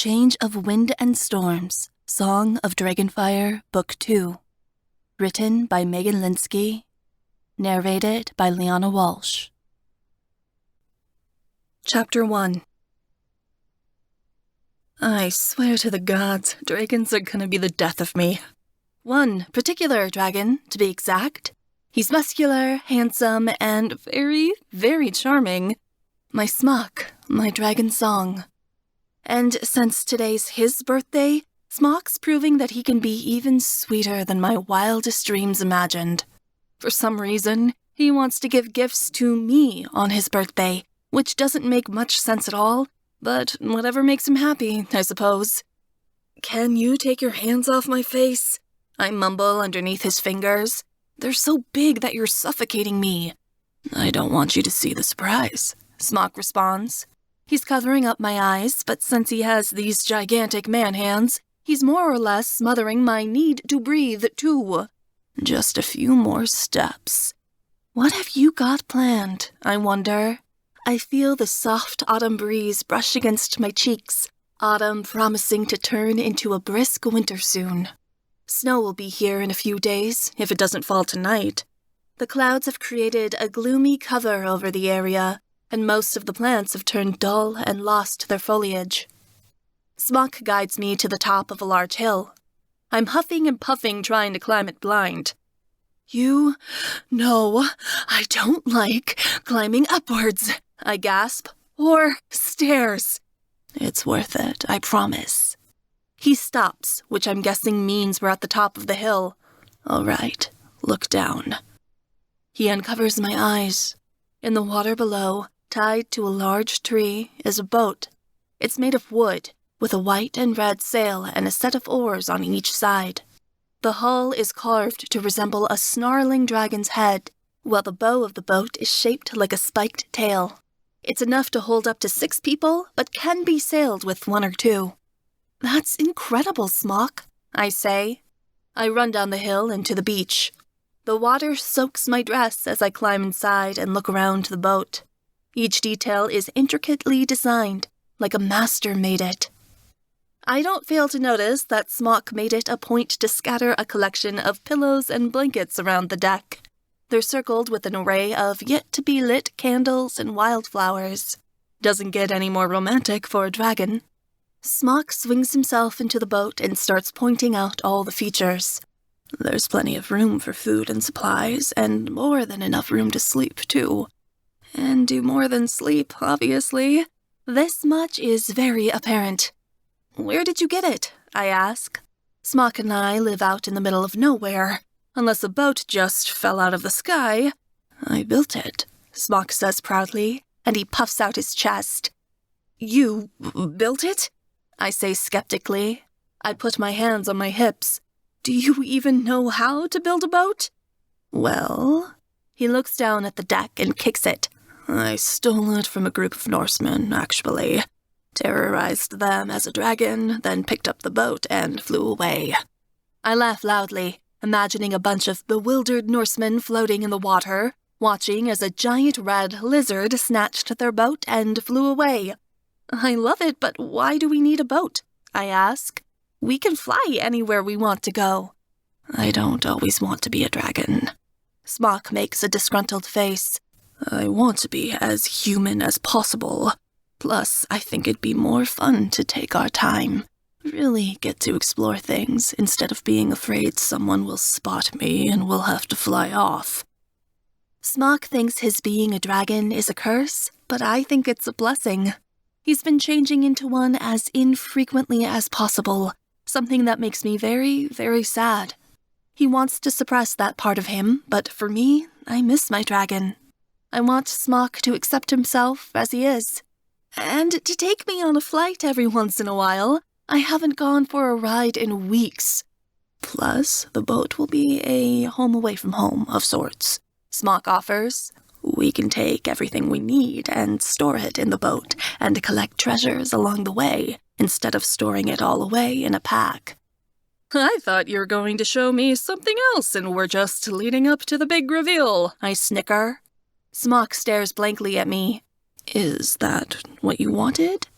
Change of Wind and Storms, Song of Dragonfire, Book 2. Written by Megan Linski. Narrated by Liana Walsh. Chapter 1. I swear to the gods, dragons are gonna be the death of me. One particular dragon, to be exact. He's muscular, handsome, and very, very charming. My Smok, my dragon song. And since today's his birthday, Smok's proving that he can be even sweeter than my wildest dreams imagined. For some reason, he wants to give gifts to me on his birthday, which doesn't make much sense at all, but whatever makes him happy, I suppose. "Can you take your hands off my face?" I mumble underneath his fingers. "They're so big that you're suffocating me." "I don't want you to see the surprise," Smok responds. He's covering up my eyes, but since he has these gigantic man hands, he's more or less smothering my need to breathe, too. Just a few more steps. What have you got planned, I wonder? I feel the soft autumn breeze brush against my cheeks, autumn promising to turn into a brisk winter soon. Snow will be here in a few days, if it doesn't fall tonight. The clouds have created a gloomy cover over the area, and most of the plants have turned dull and lost their foliage. Smok guides me to the top of a large hill. I'm huffing and puffing trying to climb it blind. "You know I don't like climbing upwards," I gasp, "or stairs." "It's worth it, I promise." He stops, which I'm guessing means we're at the top of the hill. "All right, look down." He uncovers my eyes. In the water below, tied to a large tree, is a boat. It's made of wood, with a white and red sail and a set of oars on each side. The hull is carved to resemble a snarling dragon's head, while the bow of the boat is shaped like a spiked tail. It's enough to hold up to 6 people, but can be sailed with 1 or 2. "That's incredible, Smok," I say. I run down the hill and to the beach. The water soaks my dress as I climb inside and look around the boat. Each detail is intricately designed, like a master made it. I don't fail to notice that Smok made it a point to scatter a collection of pillows and blankets around the deck. They're circled with an array of yet-to-be-lit candles and wildflowers. Doesn't get any more romantic for a dragon. Smok swings himself into the boat and starts pointing out all the features. There's plenty of room for food and supplies, and more than enough room to sleep, too. And do more than sleep, obviously. This much is very apparent. "Where did you get it?" I ask. Smok and I live out in the middle of nowhere. Unless a boat just fell out of the sky. "I built it," Smok says proudly, and he puffs out his chest. "You built it?" I say skeptically. I put my hands on my hips. "Do you even know how to build a boat?" "Well..." He looks down at the deck and kicks it. "I stole it from a group of Norsemen, actually. Terrorized them as a dragon, then picked up the boat and flew away." I laugh loudly, imagining a bunch of bewildered Norsemen floating in the water, watching as a giant red lizard snatched their boat and flew away. "I love it, but why do we need a boat?" I ask. "We can fly anywhere we want to go." "I don't always want to be a dragon." Smok makes a disgruntled face. "I want to be as human as possible. Plus, I think it'd be more fun to take our time. Really get to explore things instead of being afraid someone will spot me and we'll have to fly off." Smok thinks his being a dragon is a curse, but I think it's a blessing. He's been changing into one as infrequently as possible, something that makes me very, very sad. He wants to suppress that part of him, but for me, I miss my dragon. I want Smok to accept himself as he is. And to take me on a flight every once in a while. I haven't gone for a ride in weeks. Plus, the boat will be a home away from home of sorts, Smok offers. We can take everything we need and store it in the boat and collect treasures along the way, instead of storing it all away in a pack. "I thought you were going to show me something else and we're just leading up to the big reveal," I snicker. Smok stares blankly at me. "Is that what you wanted?"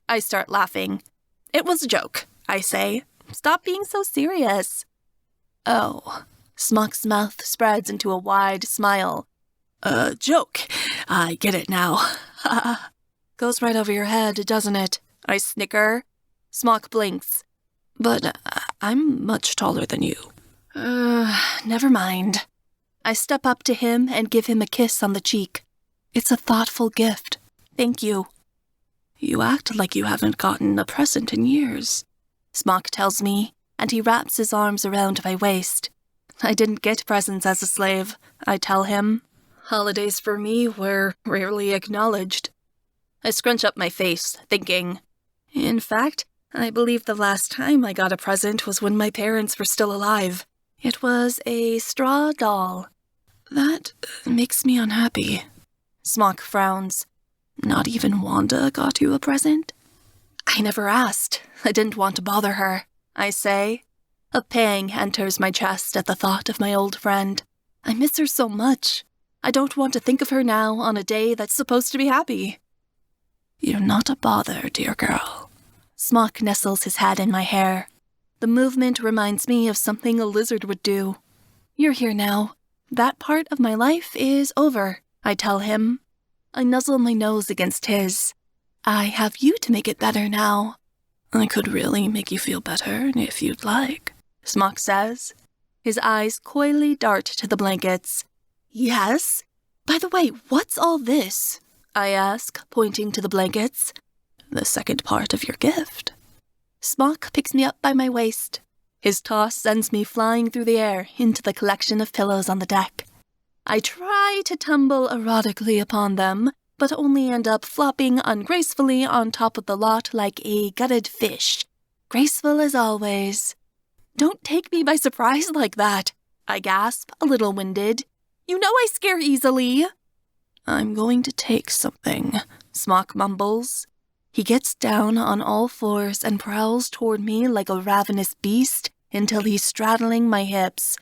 I start laughing. It was a joke, I say. Stop being so serious. Oh. Smok's mouth spreads into a wide smile. A joke. I get it now. Goes right over your head, doesn't it? I snicker. Smok blinks. But I'm much taller than you. Never mind. I step up to him and give him a kiss on the cheek. It's a thoughtful gift. Thank you. You act like you haven't gotten a present in years, Smok tells me, and he wraps his arms around my waist. I didn't get presents as a slave, I tell him. Holidays for me were rarely acknowledged. I scrunch up my face, thinking. In fact, I believe the last time I got a present was when my parents were still alive. It was a straw doll. That makes me unhappy. Smok frowns. Not even Wanda got you a present? I never asked. I didn't want to bother her, I say. A pang enters my chest at the thought of my old friend. I miss her so much. I don't want to think of her now on a day that's supposed to be happy. You're not a bother, dear girl. Smok nestles his head in my hair. The movement reminds me of something a lizard would do. You're here now. That part of my life is over, I tell him. I nuzzle my nose against his. I have you to make it better now. I could really make you feel better if you'd like, Smok says. His eyes coyly dart to the blankets. Yes? By the way, what's all this? I ask, pointing to the blankets. The second part of your gift. Smok picks me up by my waist. His toss sends me flying through the air into the collection of pillows on the deck. I try to tumble erotically upon them, but only end up flopping ungracefully on top of the lot like a gutted fish. Graceful as always. Don't take me by surprise like that, I gasp, a little winded. You know I scare easily. I'm going to take something, Smok mumbles. He gets down on all fours and prowls toward me like a ravenous beast until he's straddling my hips.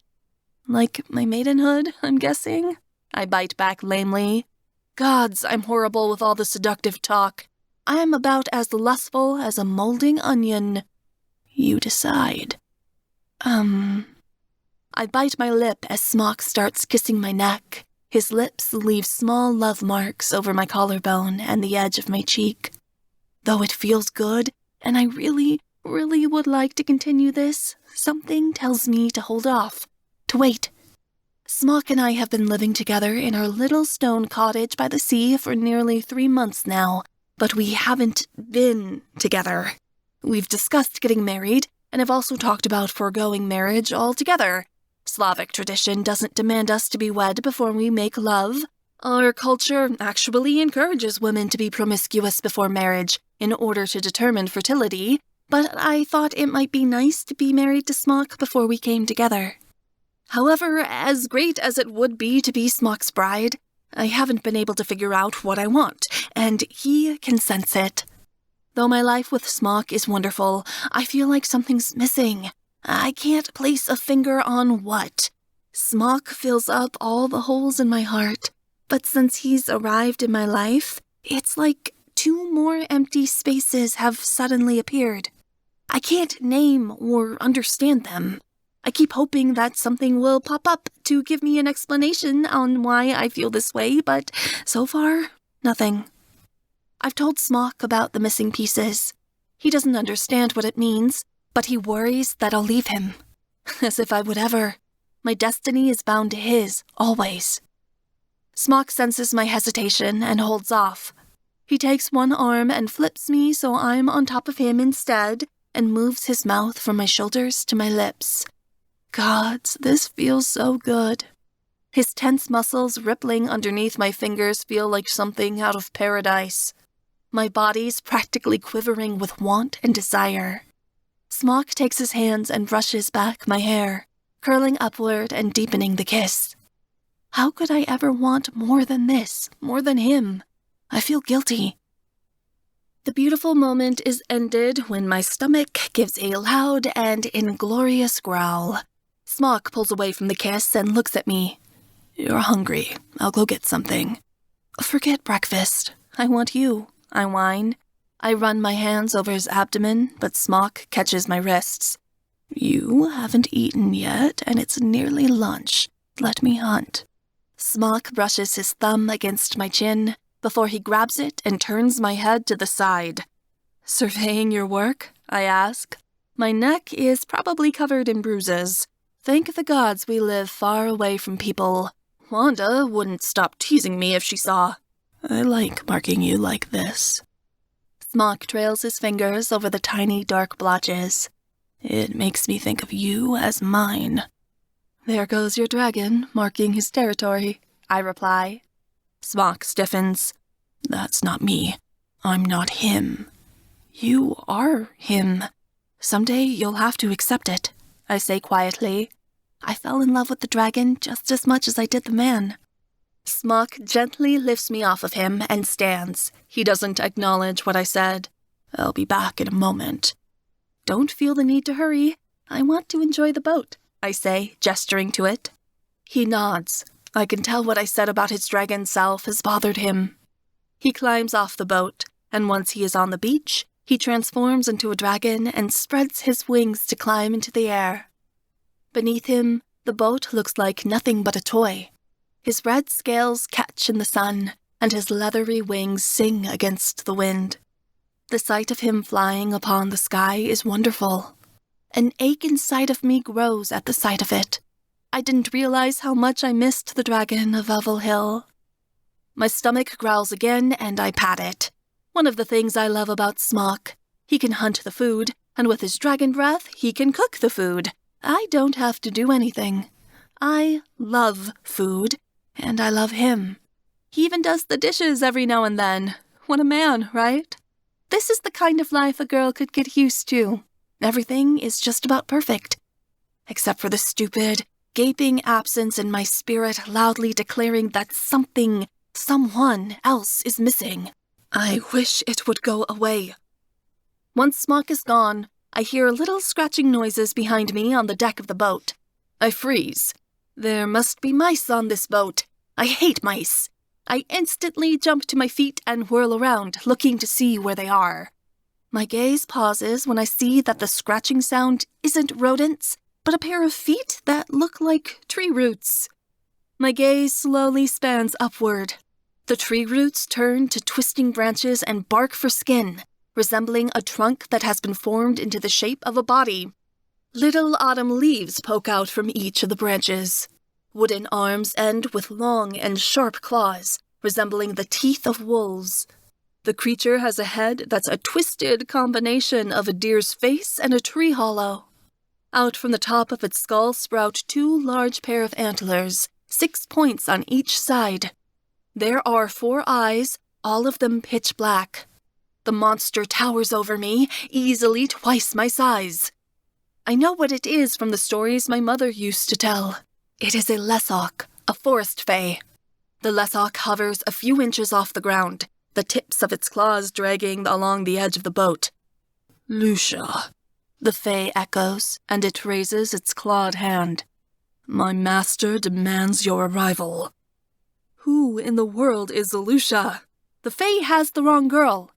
Like my maidenhood, I'm guessing? I bite back lamely. Gods, I'm horrible with all the seductive talk. I am about as lustful as a molding onion. You decide. I bite my lip as Smok starts kissing my neck. His lips leave small love marks over my collarbone and the edge of my cheek. Though it feels good, and I really would like to continue this, something tells me to hold off. To wait. Smok and I have been living together in our little stone cottage by the sea for nearly 3 months now, but we haven't been together. We've discussed getting married, and have also talked about foregoing marriage altogether. Slavic tradition doesn't demand us to be wed before we make love. Our culture actually encourages women to be promiscuous before marriage in order to determine fertility, but I thought it might be nice to be married to Smok before we came together. However, as great as it would be to be Smok's bride, I haven't been able to figure out what I want, and he can sense it. Though my life with Smok is wonderful, I feel like something's missing. I can't place a finger on what. Smok fills up all the holes in my heart, but since he's arrived in my life, it's like 2 more empty spaces have suddenly appeared. I can't name or understand them. I keep hoping that something will pop up to give me an explanation on why I feel this way, but so far, nothing. I've told Smok about the missing pieces. He doesn't understand what it means, but he worries that I'll leave him. As if I would ever. My destiny is bound to his, always. Smok senses my hesitation and holds off. He takes one arm and flips me so I'm on top of him instead, and moves his mouth from my shoulders to my lips. Gods, this feels so good. His tense muscles rippling underneath my fingers feel like something out of paradise. My body's practically quivering with want and desire. Smok takes his hands and brushes back my hair, curling upward and deepening the kiss. How could I ever want more than this, more than him? I feel guilty. The beautiful moment is ended when my stomach gives a loud and inglorious growl. Smok pulls away from the kiss and looks at me. You're hungry. I'll go get something. Forget breakfast. I want you, I whine. I run my hands over his abdomen, but Smok catches my wrists. You haven't eaten yet, and it's nearly lunch. Let me hunt. Smok brushes his thumb against my chin before he grabs it and turns my head to the side. Surveying your work? I ask. My neck is probably covered in bruises. Thank the gods we live far away from people. Wanda wouldn't stop teasing me if she saw. I like marking you like this. Smok trails his fingers over the tiny dark blotches. It makes me think of you as mine. There goes your dragon, marking his territory, I reply. Smok stiffens. That's not me. I'm not him. You are him. Someday you'll have to accept it, I say quietly. I fell in love with the dragon just as much as I did the man. Smok gently lifts me off of him and stands. He doesn't acknowledge what I said. I'll be back in a moment. Don't feel the need to hurry. I want to enjoy the boat, I say, gesturing to it. He nods. I can tell what I said about his dragon self has bothered him. He climbs off the boat, and once he is on the beach, he transforms into a dragon and spreads his wings to climb into the air. Beneath him, the boat looks like nothing but a toy. His red scales catch in the sun, and his leathery wings sing against the wind. The sight of him flying upon the sky is wonderful. An ache inside of me grows at the sight of it. I didn't realize how much I missed the dragon of Oval Hill. My stomach growls again, and I pat it. One of the things I love about Smok. He can hunt the food, and with his dragon breath, he can cook the food. I don't have to do anything. I love food, and I love him. He even does the dishes every now and then. What a man, right? This is the kind of life a girl could get used to. Everything is just about perfect. Except for the stupid, gaping absence in my spirit loudly declaring that someone else is missing. I wish it would go away. Once Smok is gone, I hear little scratching noises behind me on the deck of the boat. I freeze. There must be mice on this boat. I hate mice. I instantly jump to my feet and whirl around, looking to see where they are. My gaze pauses when I see that the scratching sound isn't rodents, but a pair of feet that look like tree roots. My gaze slowly spans upward. The tree roots turn to twisting branches and bark for skin, resembling a trunk that has been formed into the shape of a body. Little autumn leaves poke out from each of the branches. Wooden arms end with long and sharp claws, resembling the teeth of wolves. The creature has a head that's a twisted combination of a deer's face and a tree hollow. Out from the top of its skull sprout 2 large pair of antlers, 6 points on each side. There are 4 eyes, all of them pitch black. The monster towers over me, easily twice my size. I know what it is from the stories my mother used to tell. It is a Leshok, a forest fae. The Leshok hovers a few inches off the ground, the tips of its claws dragging along the edge of the boat. Lucia, the fae echoes, and it raises its clawed hand. My master demands your arrival. Who in the world is Lucia? The fae has the wrong girl.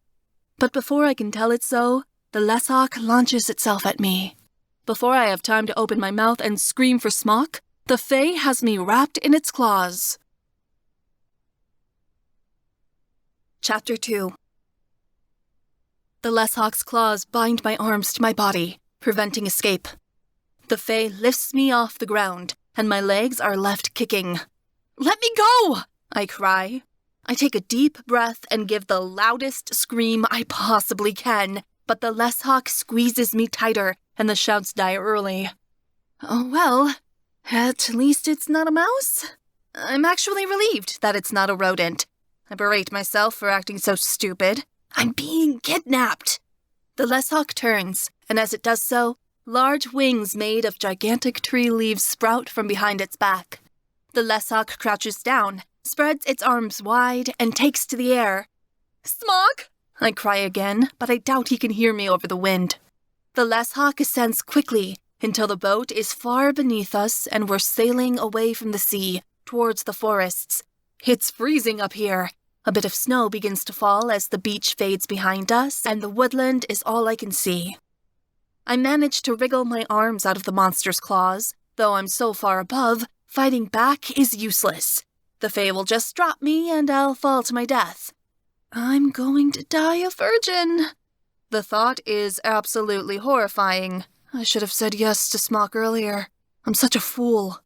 But before I can tell it so, the Leshok launches itself at me. Before I have time to open my mouth and scream for Smok, the fae has me wrapped in its claws. Chapter 2. The Leshok's claws bind my arms to my body, preventing escape. The fae lifts me off the ground, and my legs are left kicking. Let me go! I cry. I take a deep breath and give the loudest scream I possibly can, but the Leshok squeezes me tighter, and the shouts die early. Oh well, at least it's not a mouse. I'm actually relieved that it's not a rodent. I berate myself for acting so stupid. I'm being kidnapped. The Leshok turns, and as it does so, large wings made of gigantic tree leaves sprout from behind its back. The Leshok crouches down, spreads its arms wide, and takes to the air. Smok! I cry again, but I doubt he can hear me over the wind. The Leshok ascends quickly until the boat is far beneath us and we're sailing away from the sea, towards the forests. It's freezing up here. A bit of snow begins to fall as the beach fades behind us, and the woodland is all I can see. I manage to wriggle my arms out of the monster's claws. Though I'm so far above, fighting back is useless. The Fae will just drop me and I'll fall to my death. I'm going to die a virgin. The thought is absolutely horrifying. I should have said yes to Smok earlier. I'm such a fool.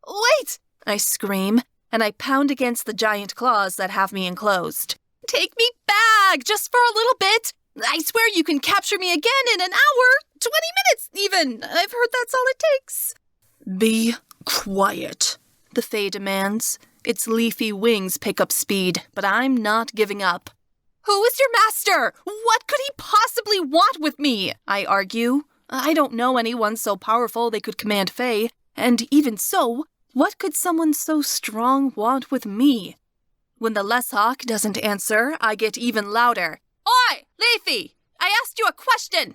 Wait! I scream, and I pound against the giant claws that have me enclosed. Take me back, just for a little bit. I swear you can capture me again in an hour, 20 minutes even. I've heard that's all it takes. Be quiet, the Fae demands. Its leafy wings pick up speed, but I'm not giving up. Who is your master? What could he possibly want with me? I argue. I don't know anyone so powerful they could command Fae, and even so, what could someone so strong want with me? When the Lesshawk doesn't answer, I get even louder. Oi, Leafy! I asked you a question!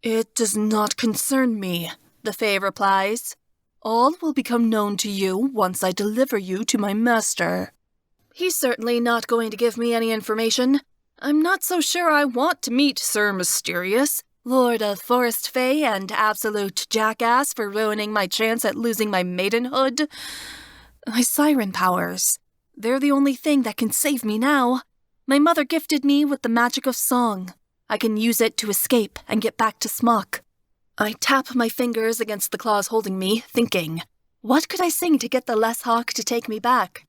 It does not concern me, the Fae replies. All will become known to you once I deliver you to my master. He's certainly not going to give me any information. I'm not so sure I want to meet Sir Mysterious, Lord of Forest Fae and absolute jackass for ruining my chance at losing my maidenhood. My siren powers. They're the only thing that can save me now. My mother gifted me with the magic of song. I can use it to escape and get back to Smok. I tap my fingers against the claws holding me, thinking, what could I sing to get the Lesshawk to take me back?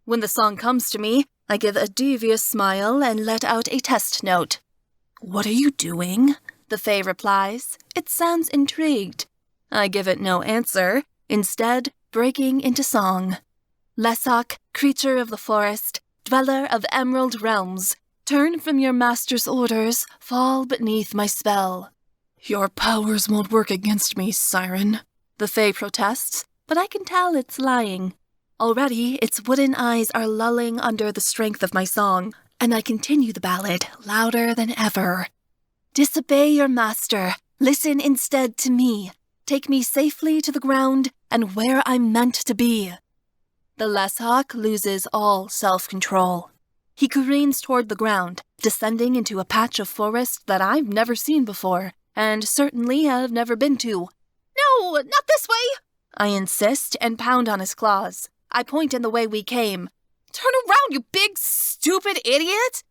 When the song comes to me, I give a devious smile and let out a test note. What are you doing? The Fae replies. It sounds intrigued. I give it no answer, instead breaking into song. Lesshawk, creature of the forest, dweller of emerald realms, turn from your master's orders, fall beneath my spell. Your powers won't work against me, Siren, the Fae protests, but I can tell it's lying. Already, its wooden eyes are lulling under the strength of my song, and I continue the ballad, louder than ever. Disobey your master, listen instead to me. Take me safely to the ground and where I'm meant to be. The Lesshawk loses all self-control. He careens toward the ground, descending into a patch of forest that I've never seen before, and certainly have never been to. No, not this way! I insist and pound on his claws. I point in the way we came. Turn around, you big, stupid idiot!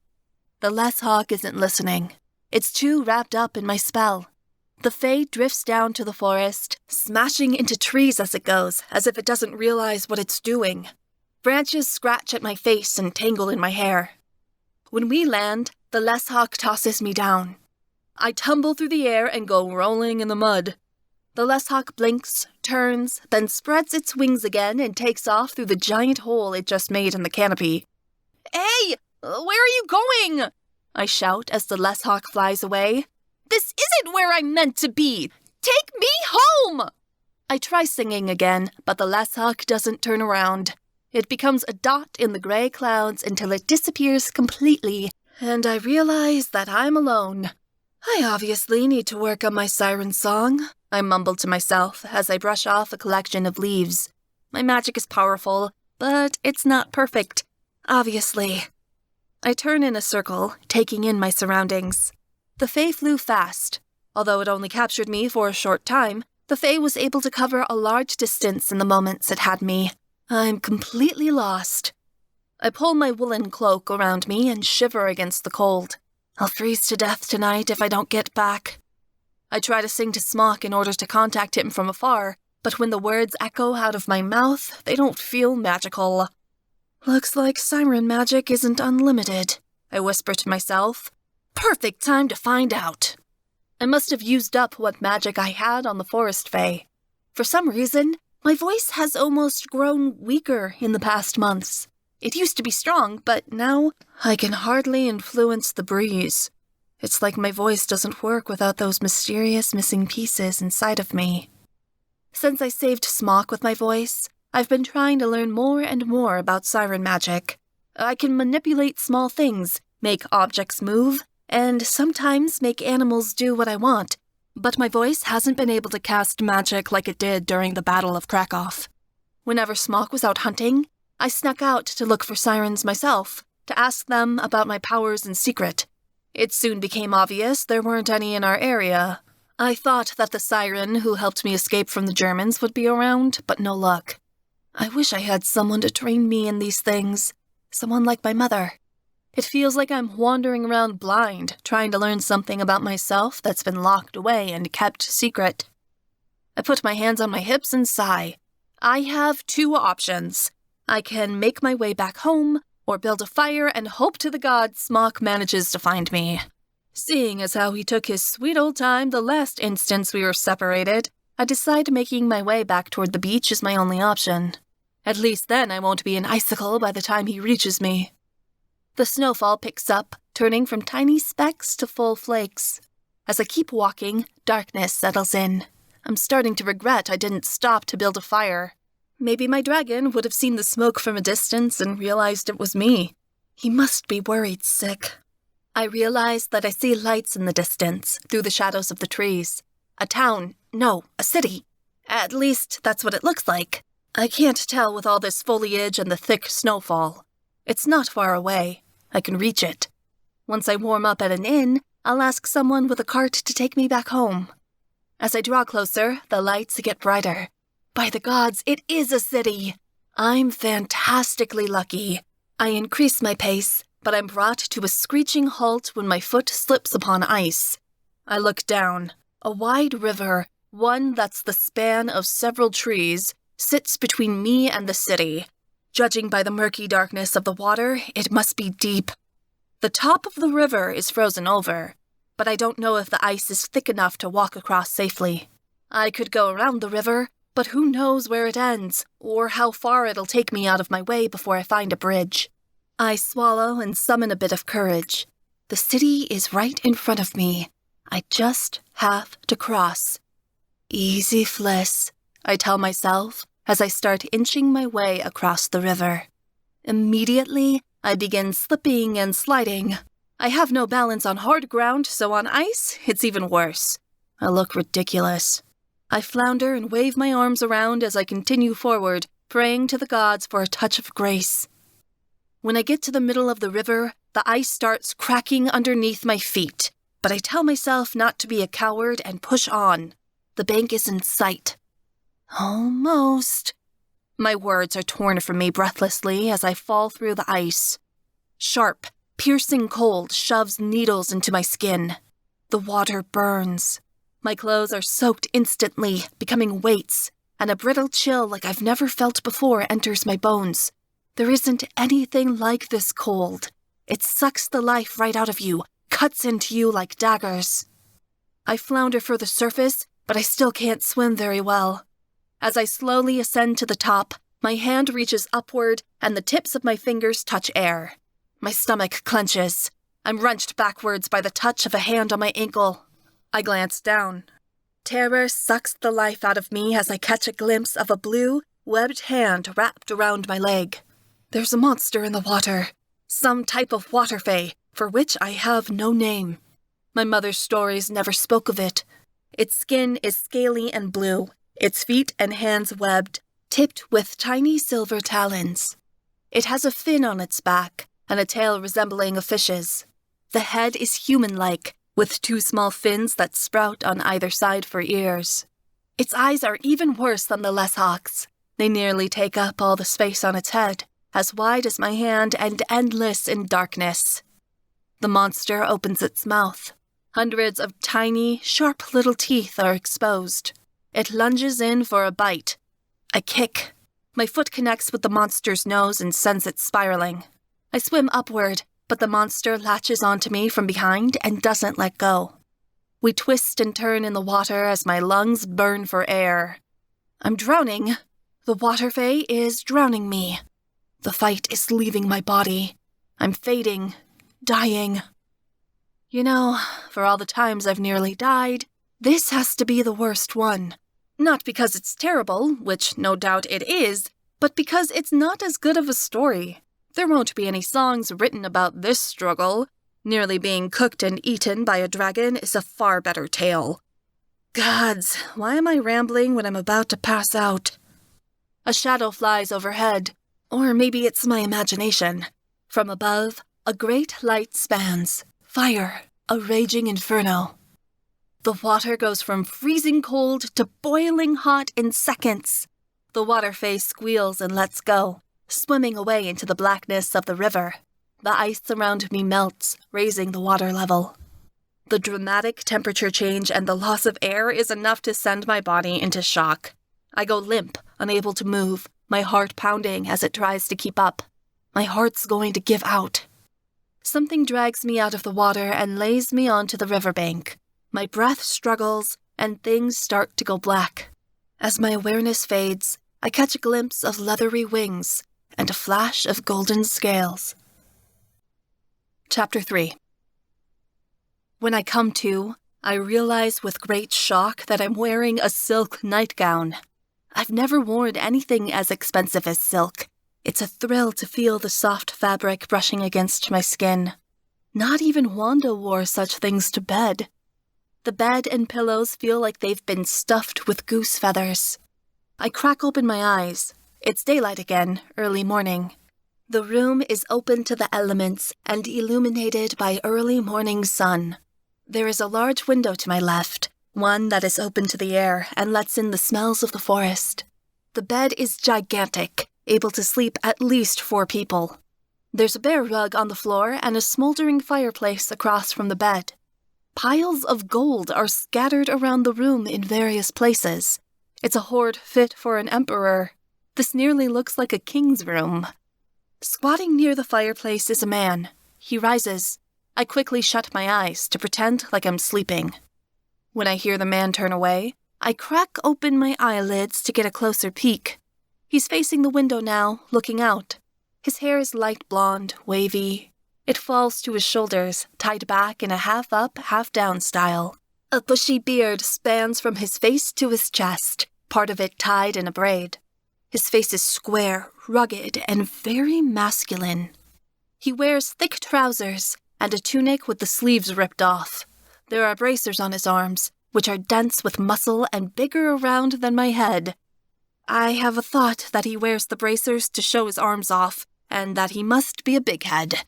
The Lesshawk isn't listening. It's too wrapped up in my spell. The Fae drifts down to the forest, smashing into trees as it goes, as if it doesn't realize what it's doing. Branches scratch at my face and tangle in my hair. When we land, the Lesshawk tosses me down. I tumble through the air and go rolling in the mud. The Lesshawk blinks, turns, then spreads its wings again and takes off through the giant hole it just made in the canopy. Hey! Where are you going? I shout as the Lesshawk flies away. This isn't where I'm meant to be! Take me home! I try singing again, but the Lesshawk doesn't turn around. It becomes a dot in the gray clouds until it disappears completely, and I realize that I'm alone. I obviously need to work on my siren song, I mumble to myself as I brush off a collection of leaves. My magic is powerful, but it's not perfect, obviously. I turn in a circle, taking in my surroundings. The Fae flew fast. Although it only captured me for a short time, the Fae was able to cover a large distance in the moments it had me. I'm completely lost. I pull my woolen cloak around me and shiver against the cold. I'll freeze to death tonight if I don't get back. I try to sing to Smok in order to contact him from afar, but when the words echo out of my mouth, they don't feel magical. Looks like siren magic isn't unlimited, I whisper to myself. Perfect time to find out. I must have used up what magic I had on the forest Fae. For some reason, my voice has almost grown weaker in the past months. It used to be strong, but now I can hardly influence the breeze. It's like my voice doesn't work without those mysterious missing pieces inside of me. Since I saved Smok with my voice, I've been trying to learn more and more about siren magic. I can manipulate small things, make objects move, and sometimes make animals do what I want, but my voice hasn't been able to cast magic like it did during the Battle of Krakow. Whenever Smok was out hunting, I snuck out to look for sirens myself, to ask them about my powers in secret. It soon became obvious there weren't any in our area. I thought that the siren who helped me escape from the Germans would be around, but no luck. I wish I had someone to train me in these things. Someone like my mother. It feels like I'm wandering around blind, trying to learn something about myself that's been locked away and kept secret. I put my hands on my hips and sigh. I have 2 options. I can make my way back home, or build a fire and hope to the gods Smok manages to find me. Seeing as how he took his sweet old time the last instance we were separated, I decide making my way back toward the beach is my only option. At least then I won't be an icicle by the time he reaches me. The snowfall picks up, turning from tiny specks to full flakes. As I keep walking, darkness settles in. I'm starting to regret I didn't stop to build a fire. Maybe my dragon would have seen the smoke from a distance and realized it was me. He must be worried sick. I realize that I see lights in the distance, through the shadows of the trees. A town, no, a city. At least that's what it looks like. I can't tell with all this foliage and the thick snowfall. It's not far away. I can reach it. Once I warm up at an inn, I'll ask someone with a cart to take me back home. As I draw closer, the lights get brighter. By the gods, it is a city! I'm fantastically lucky. I increase my pace, but I'm brought to a screeching halt when my foot slips upon ice. I look down. A wide river, one that's the span of several trees, sits between me and the city. Judging by the murky darkness of the water, it must be deep. The top of the river is frozen over, but I don't know if the ice is thick enough to walk across safely. I could go around the river, but who knows where it ends, or how far it'll take me out of my way before I find a bridge. I swallow and summon a bit of courage. The city is right in front of me. I just have to cross. Easy, Fliss, I tell myself as I start inching my way across the river. Immediately, I begin slipping and sliding. I have no balance on hard ground, so on ice, it's even worse. I look ridiculous. I flounder and wave my arms around as I continue forward, praying to the gods for a touch of grace. When I get to the middle of the river, the ice starts cracking underneath my feet, but I tell myself not to be a coward and push on. The bank is in sight. Almost. My words are torn from me breathlessly as I fall through the ice. Sharp, piercing cold shoves needles into my skin. The water burns. My clothes are soaked instantly, becoming weights, and a brittle chill like I've never felt before enters my bones. There isn't anything like this cold. It sucks the life right out of you, cuts into you like daggers. I flounder for the surface, but I still can't swim very well. As I slowly ascend to the top, my hand reaches upward and the tips of my fingers touch air. My stomach clenches. I'm wrenched backwards by the touch of a hand on my ankle. I glance down. Terror sucks the life out of me as I catch a glimpse of a blue, webbed hand wrapped around my leg. There's a monster in the water. Some type of water fae, for which I have no name. My mother's stories never spoke of it. Its skin is scaly and blue, its feet and hands webbed, tipped with tiny silver talons. It has a fin on its back, and a tail resembling a fish's. The head is human-like, with 2 small fins that sprout on either side for ears. Its eyes are even worse than the Leshawk's. They nearly take up all the space on its head, as wide as my hand and endless in darkness. The monster opens its mouth. Hundreds of tiny, sharp little teeth are exposed. It lunges in for a bite. I kick. My foot connects with the monster's nose and sends it spiraling. I swim upward, but the monster latches onto me from behind and doesn't let go. We twist and turn in the water as my lungs burn for air. I'm drowning. The water fae is drowning me. The fight is leaving my body. I'm fading, dying. You know, for all the times I've nearly died, this has to be the worst one. Not because it's terrible, which no doubt it is, but because it's not as good of a story. There won't be any songs written about this struggle. Nearly being cooked and eaten by a dragon is a far better tale. Gods, why am I rambling when I'm about to pass out? A shadow flies overhead. Or maybe it's my imagination. From above, a great light spans. Fire, a raging inferno. The water goes from freezing cold to boiling hot in seconds. The water face squeals and lets go, swimming away into the blackness of the river. The ice around me melts, raising the water level. The dramatic temperature change and the loss of air is enough to send my body into shock. I go limp, unable to move, my heart pounding as it tries to keep up. My heart's going to give out. Something drags me out of the water and lays me onto the riverbank. My breath struggles, and things start to go black. As my awareness fades, I catch a glimpse of leathery wings and a flash of golden scales. Chapter 3. When I come to, I realize with great shock that I'm wearing a silk nightgown. I've never worn anything as expensive as silk. It's a thrill to feel the soft fabric brushing against my skin. Not even Wanda wore such things to bed. The bed and pillows feel like they've been stuffed with goose feathers. I crack open my eyes. It's daylight again, early morning. The room is open to the elements and illuminated by early morning sun. There is a large window to my left, one that is open to the air and lets in the smells of the forest. The bed is gigantic, able to sleep at least 4 people. There's a bare rug on the floor and a smoldering fireplace across from the bed. Piles of gold are scattered around the room in various places. It's a hoard fit for an emperor. This nearly looks like a king's room. Squatting near the fireplace is a man. He rises. I quickly shut my eyes to pretend like I'm sleeping. When I hear the man turn away, I crack open my eyelids to get a closer peek. He's facing the window now, looking out. His hair is light blonde, wavy. It falls to his shoulders, tied back in a half-up, half-down style. A bushy beard spans from his face to his chest, part of it tied in a braid. His face is square, rugged, and very masculine. He wears thick trousers and a tunic with the sleeves ripped off. There are bracers on his arms, which are dense with muscle and bigger around than my head. I have a thought that he wears the bracers to show his arms off, and that he must be a big head.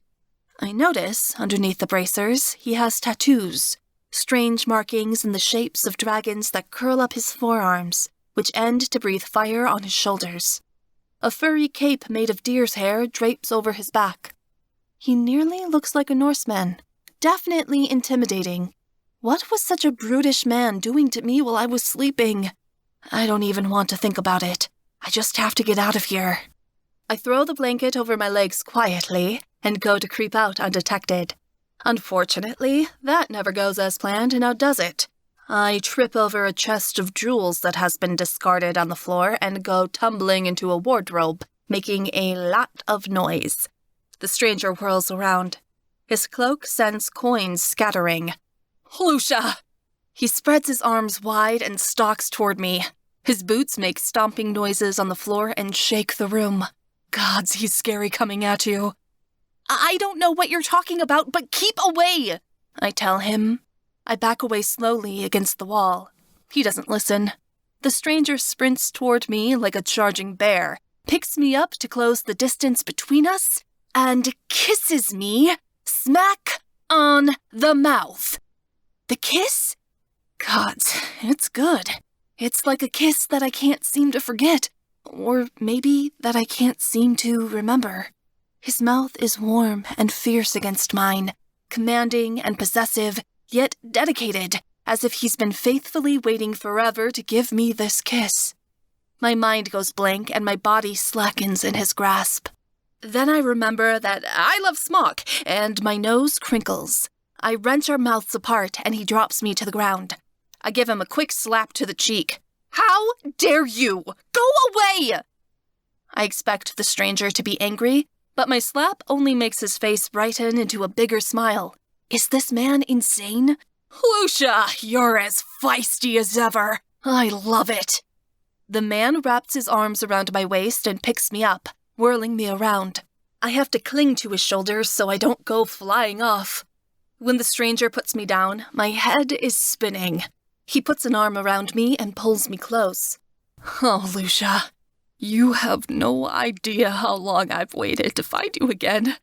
I notice, underneath the bracers, he has tattoos, strange markings in the shapes of dragons that curl up his forearms, which end to breathe fire on his shoulders. A furry cape made of deer's hair drapes over his back. He nearly looks like a Norseman, definitely intimidating. What was such a brutish man doing to me while I was sleeping? I don't even want to think about it. I just have to get out of here. I throw the blanket over my legs quietly and go to creep out undetected. Unfortunately, that never goes as planned, now does it? I trip over a chest of jewels that has been discarded on the floor and go tumbling into a wardrobe, making a lot of noise. The stranger whirls around. His cloak sends coins scattering. Lucia! He spreads his arms wide and stalks toward me. His boots make stomping noises on the floor and shake the room. Gods, he's scary coming at you. I don't know what you're talking about, but keep away, I tell him. I back away slowly against the wall. He doesn't listen. The stranger sprints toward me like a charging bear, picks me up to close the distance between us, and kisses me smack on the mouth. The kiss? Gods, it's good. It's like a kiss that I can't seem to forget, or maybe that I can't seem to remember. His mouth is warm and fierce against mine, commanding and possessive, yet dedicated, as if he's been faithfully waiting forever to give me this kiss. My mind goes blank and my body slackens in his grasp. Then I remember that I love Smok, and my nose crinkles. I wrench our mouths apart, and he drops me to the ground. I give him a quick slap to the cheek. How dare you? Go away! I expect the stranger to be angry, but my slap only makes his face brighten into a bigger smile. Is this man insane? Lucia, you're as feisty as ever. I love it. The man wraps his arms around my waist and picks me up, whirling me around. I have to cling to his shoulders so I don't go flying off. When the stranger puts me down, my head is spinning. He puts an arm around me and pulls me close. Oh, Lucia, you have no idea how long I've waited to find you again.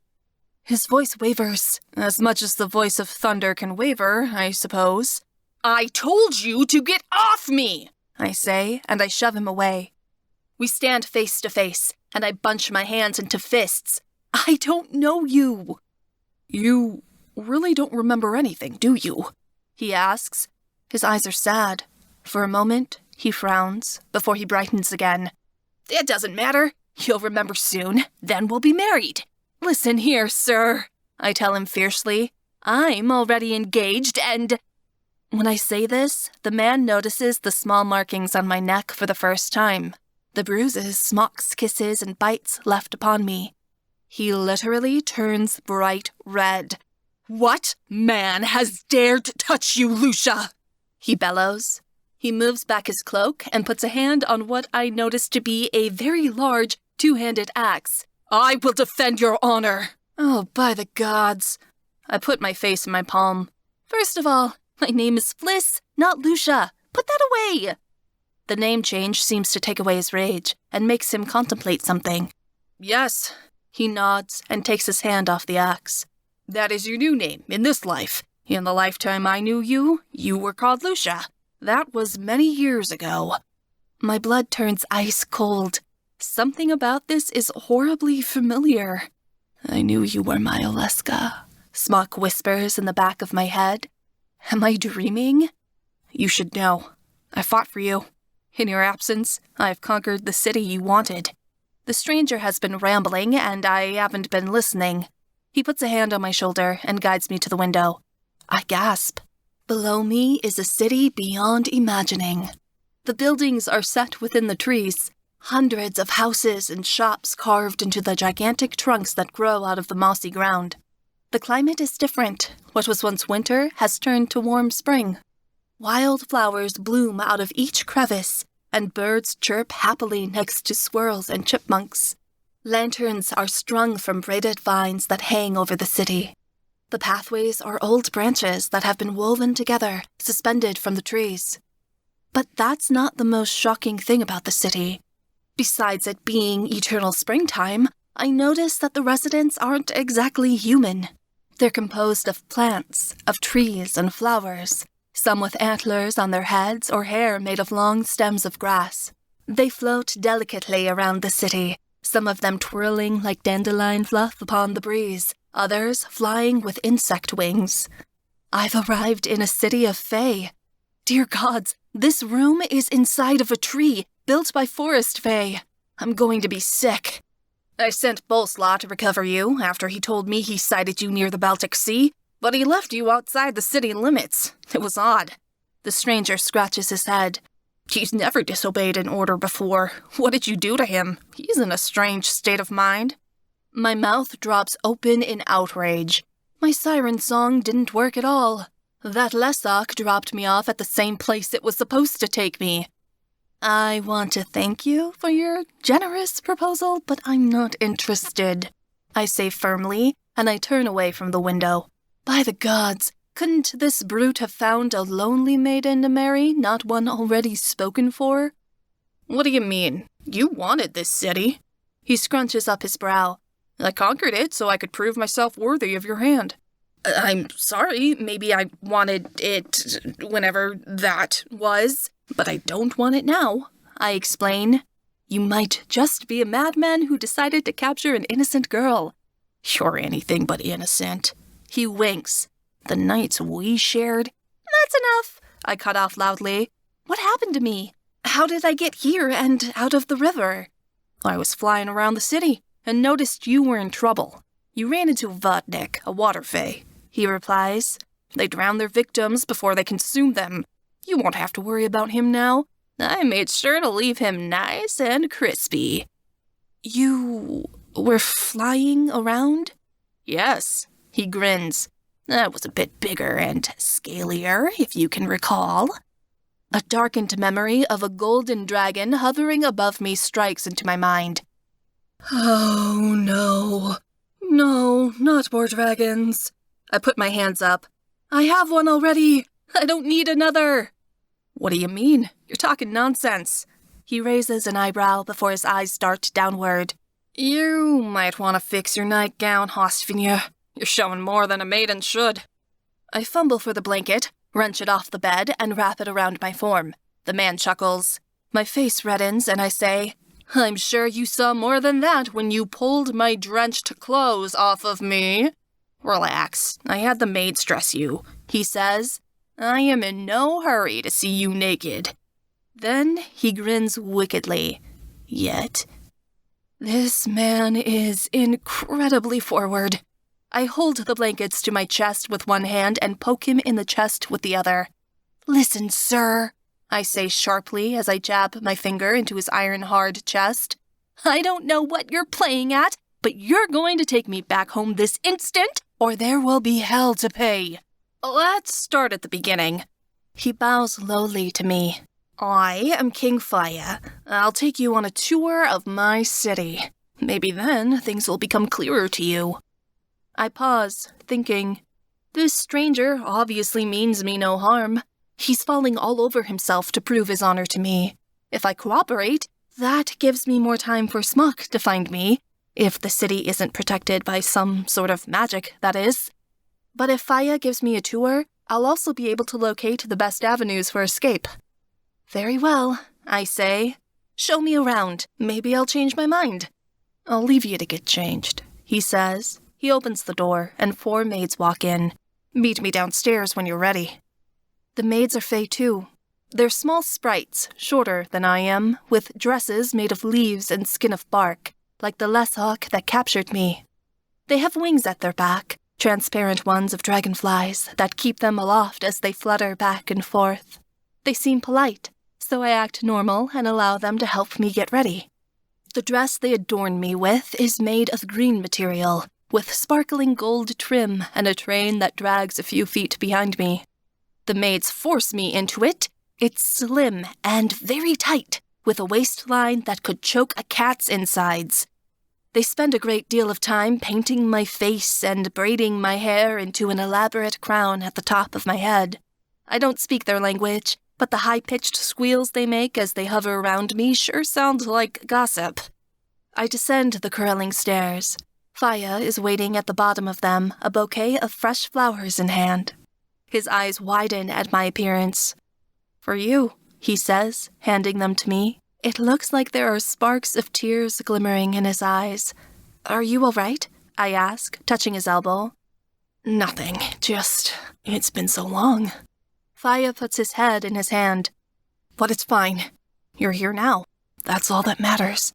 His voice wavers, as much as the voice of thunder can waver, I suppose. "I told you to get off me!" I say, and I shove him away. We stand face to face, and I bunch my hands into fists. "I don't know you." "You really don't remember anything, do you?" he asks. His eyes are sad. For a moment, he frowns, before he brightens again. "It doesn't matter. You'll remember soon. Then we'll be married." "Listen here, sir," I tell him fiercely. "I'm already engaged and—" When I say this, the man notices the small markings on my neck for the first time. The bruises, Smok's kisses, and bites left upon me. He literally turns bright red. "What man has dared to touch you, Lucia?" he bellows. He moves back his cloak and puts a hand on what I notice to be a very large, two-handed axe. "I will defend your honor." "Oh, by the gods." I put my face in my palm. "First of all, my name is Fliss, not Lucia. Put that away." The name change seems to take away his rage and makes him contemplate something. "Yes." He nods and takes his hand off the axe. "That is your new name in this life. In the lifetime I knew you, you were called Lucia. That was many years ago." My blood turns ice cold. Something about this is horribly familiar. "I knew you were my Oleska," Smok whispers in the back of my head. Am I dreaming? "You should know. I fought for you. In your absence, I have conquered the city you wanted." The stranger has been rambling, and I haven't been listening. He puts a hand on my shoulder and guides me to the window. I gasp. Below me is a city beyond imagining. The buildings are set within the trees. Hundreds of houses and shops carved into the gigantic trunks that grow out of the mossy ground. The climate is different. What was once winter has turned to warm spring. Wild flowers bloom out of each crevice, and birds chirp happily next to squirrels and chipmunks. Lanterns are strung from braided vines that hang over the city. The pathways are old branches that have been woven together, suspended from the trees. But that's not the most shocking thing about the city. Besides it being eternal springtime, I notice that the residents aren't exactly human. They're composed of plants, of trees and flowers, some with antlers on their heads or hair made of long stems of grass. They float delicately around the city, some of them twirling like dandelion fluff upon the breeze, others flying with insect wings. I've arrived in a city of fae. Dear gods, this room is inside of a tree, built by forest fae. I'm going to be sick. I sent Bolslaw to recover you after he told me he sighted you near the Baltic Sea, but he left you outside the city limits. It was odd. The stranger scratches his head. He's never disobeyed an order before. What did you do to him? He's in a strange state of mind. My mouth drops open in outrage. My siren song didn't work at all. That Lesok dropped me off at the same place it was supposed to take me. I want to thank you for your generous proposal, but I'm not interested, I say firmly, and I turn away from the window. By the gods, couldn't this brute have found a lonely maiden to marry, not one already spoken for? What do you mean? You wanted this city. He scrunches up his brow. I conquered it so I could prove myself worthy of your hand. I'm sorry, maybe I wanted it whenever that was, but I don't want it now, I explain. You might just be a madman who decided to capture an innocent girl. You're anything but innocent. He winks. The nights we shared. That's enough, I cut off loudly. What happened to me? How did I get here and out of the river? I was flying around the city and noticed you were in trouble. You ran into Vodnik, a water fae, he replies. They drown their victims before they consume them. You won't have to worry about him now. I made sure to leave him nice and crispy. You were flying around? Yes, he grins. I was a bit bigger and scalier, if you can recall. A darkened memory of a golden dragon hovering above me strikes into my mind. Oh, no. No, not more dragons. I put my hands up. I have one already. I don't need another. What do you mean? You're talking nonsense. He raises an eyebrow before his eyes dart downward. You might want to fix your nightgown, Hosvinja. You're showing more than a maiden should. I fumble for the blanket, wrench it off the bed, and wrap it around my form. The man chuckles. My face reddens, and I say, I'm sure you saw more than that when you pulled my drenched clothes off of me. Relax, I had the maids dress you, he says. I am in no hurry to see you naked. Then he grins wickedly. Yet, this man is incredibly forward. I hold the blankets to my chest with one hand and poke him in the chest with the other. Listen, sir, I say sharply as I jab my finger into his iron-hard chest. I don't know what you're playing at, but you're going to take me back home this instant, or there will be hell to pay. Let's start at the beginning. He bows lowly to me. I am King Fire. I'll take you on a tour of my city. Maybe then things will become clearer to you. I pause, thinking, this stranger obviously means me no harm. He's falling all over himself to prove his honor to me. If I cooperate, that gives me more time for Smok to find me, if the city isn't protected by some sort of magic, that is. But if Faya gives me a tour, I'll also be able to locate the best avenues for escape. Very well, I say. Show me around. Maybe I'll change my mind. I'll leave you to get changed, he says. He opens the door, and 4 maids walk in. Meet me downstairs when you're ready. The maids are Fae too. They're small sprites, shorter than I am, with dresses made of leaves and skin of bark, like the leshawk that captured me. They have wings at their back, transparent ones of dragonflies that keep them aloft as they flutter back and forth. They seem polite, so I act normal and allow them to help me get ready. The dress they adorn me with is made of green material, with sparkling gold trim and a train that drags a few feet behind me. The maids force me into it. It's slim and very tight, with a waistline that could choke a cat's insides. They spend a great deal of time painting my face and braiding my hair into an elaborate crown at the top of my head. I don't speak their language, but the high-pitched squeals they make as they hover around me sure sound like gossip. I descend the curling stairs. Faya is waiting at the bottom of them, a bouquet of fresh flowers in hand. His eyes widen at my appearance. For you, he says, handing them to me. It looks like there are sparks of tears glimmering in his eyes. Are you all right? I ask, touching his elbow. Nothing, just, it's been so long. Faya puts his head in his hand. But it's fine. You're here now. That's all that matters.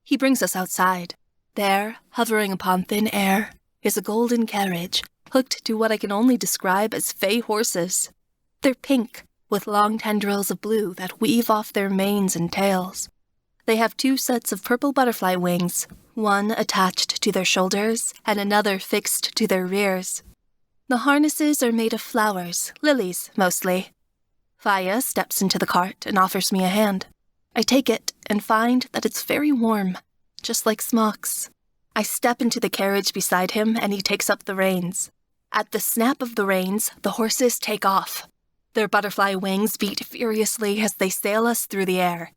He brings us outside. There, hovering upon thin air, is a golden carriage, hooked to what I can only describe as Fae horses. They're pink, with long tendrils of blue that weave off their manes and tails. They have 2 sets of purple butterfly wings, one attached to their shoulders and another fixed to their rears. The harnesses are made of flowers, lilies mostly. Faya steps into the cart and offers me a hand. I take it and find that it's very warm, just like Smok's. I step into the carriage beside him and he takes up the reins. At the snap of the reins, the horses take off. Their butterfly wings beat furiously as they sail us through the air.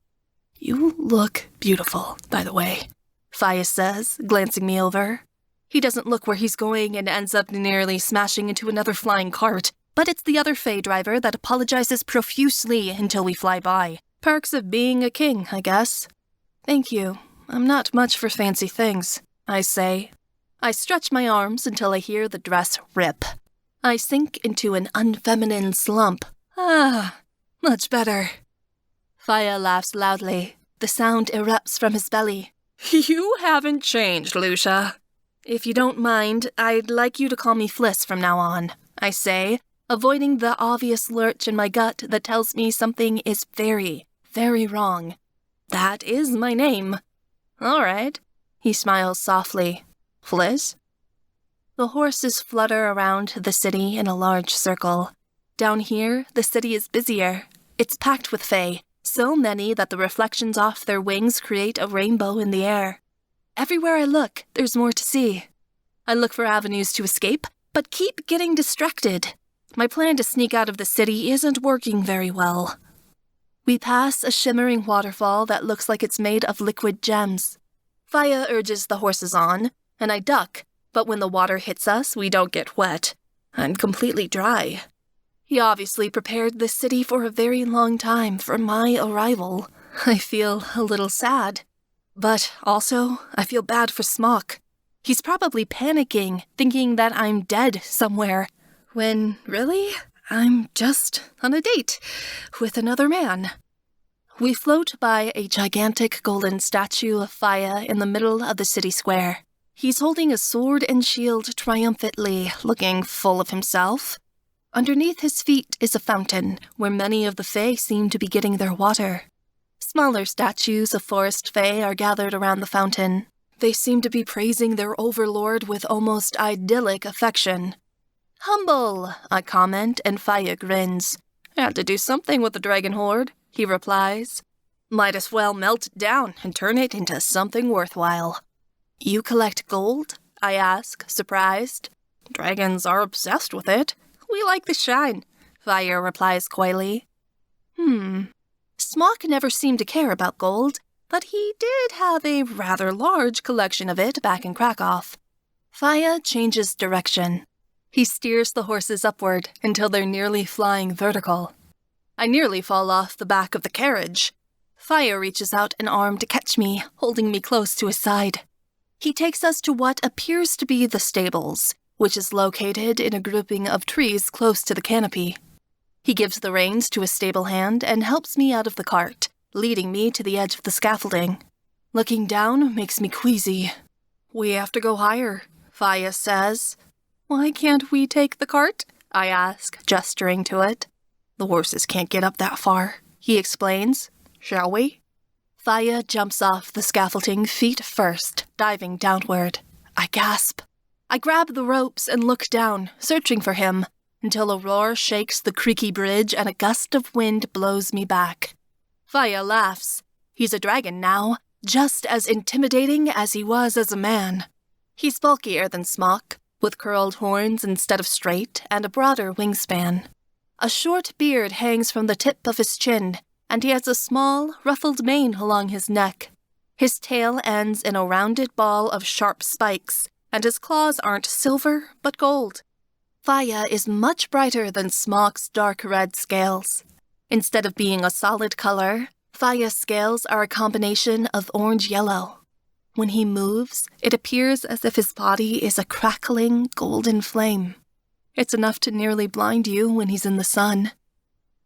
You look beautiful, by the way, Faya says, glancing me over. He doesn't look where he's going and ends up nearly smashing into another flying cart, but it's the other Fae driver that apologizes profusely until we fly by. Perks of being a king, I guess. Thank you. I'm not much for fancy things, I say. I stretch my arms until I hear the dress rip. I sink into an unfeminine slump. Much better. Faya laughs loudly. The sound erupts from his belly. You haven't changed, Lucia. If you don't mind, I'd like you to call me Fliss from now on, I say, avoiding the obvious lurch in my gut that tells me something is very, very wrong. That is my name. All right. He smiles softly. Fliss? The horses flutter around the city in a large circle. Down here, the city is busier. It's packed with Fae, so many that the reflections off their wings create a rainbow in the air. Everywhere I look, there's more to see. I look for avenues to escape, but keep getting distracted. My plan to sneak out of the city isn't working very well. We pass a shimmering waterfall that looks like it's made of liquid gems. Faya urges the horses on, and I duck, But when the water hits us, we don't get wet. I'm completely dry. He obviously prepared this city for a very long time for my arrival. I feel a little sad. But also, I feel bad for Smok. He's probably panicking, thinking that I'm dead somewhere, when, really, I'm just on a date with another man. We float by a gigantic golden statue of Faya in the middle of the city square. He's holding a sword and shield triumphantly, looking full of himself. Underneath his feet is a fountain, where many of the Fae seem to be getting their water. Smaller statues of forest Fae are gathered around the fountain. They seem to be praising their overlord with almost idyllic affection. "Humble," I comment, and Faya grins. "Had to do something with the dragon horde," he replies. "Might as well melt it down and turn it into something worthwhile." "You collect gold?" I ask, surprised. "Dragons are obsessed with it. We like the shine," Faya replies coyly. Smok never seemed to care about gold, but he did have a rather large collection of it back in Krakow. Faya changes direction. He steers the horses upward until they're nearly flying vertical. I nearly fall off the back of the carriage. Faya reaches out an arm to catch me, holding me close to his side. He takes us to what appears to be the stables, which is located in a grouping of trees close to the canopy. He gives the reins to a stable hand and helps me out of the cart, leading me to the edge of the scaffolding. Looking down makes me queasy. "We have to go higher," Faya says. "Why can't we take the cart?" I ask, gesturing to it. "The horses can't get up that far," he explains. "Shall we?" Faya jumps off the scaffolding feet first, diving downward. I gasp. I grab the ropes and look down, searching for him, until a roar shakes the creaky bridge and a gust of wind blows me back. Faya laughs. He's a dragon now, just as intimidating as he was as a man. He's bulkier than Smok, with curled horns instead of straight and a broader wingspan. A short beard hangs from the tip of his chin, and he has a small, ruffled mane along his neck. His tail ends in a rounded ball of sharp spikes, and his claws aren't silver, but gold. Faya is much brighter than Smok's dark red scales. Instead of being a solid color, Faya's scales are a combination of orange-yellow. When he moves, it appears as if his body is a crackling golden flame. It's enough to nearly blind you when he's in the sun.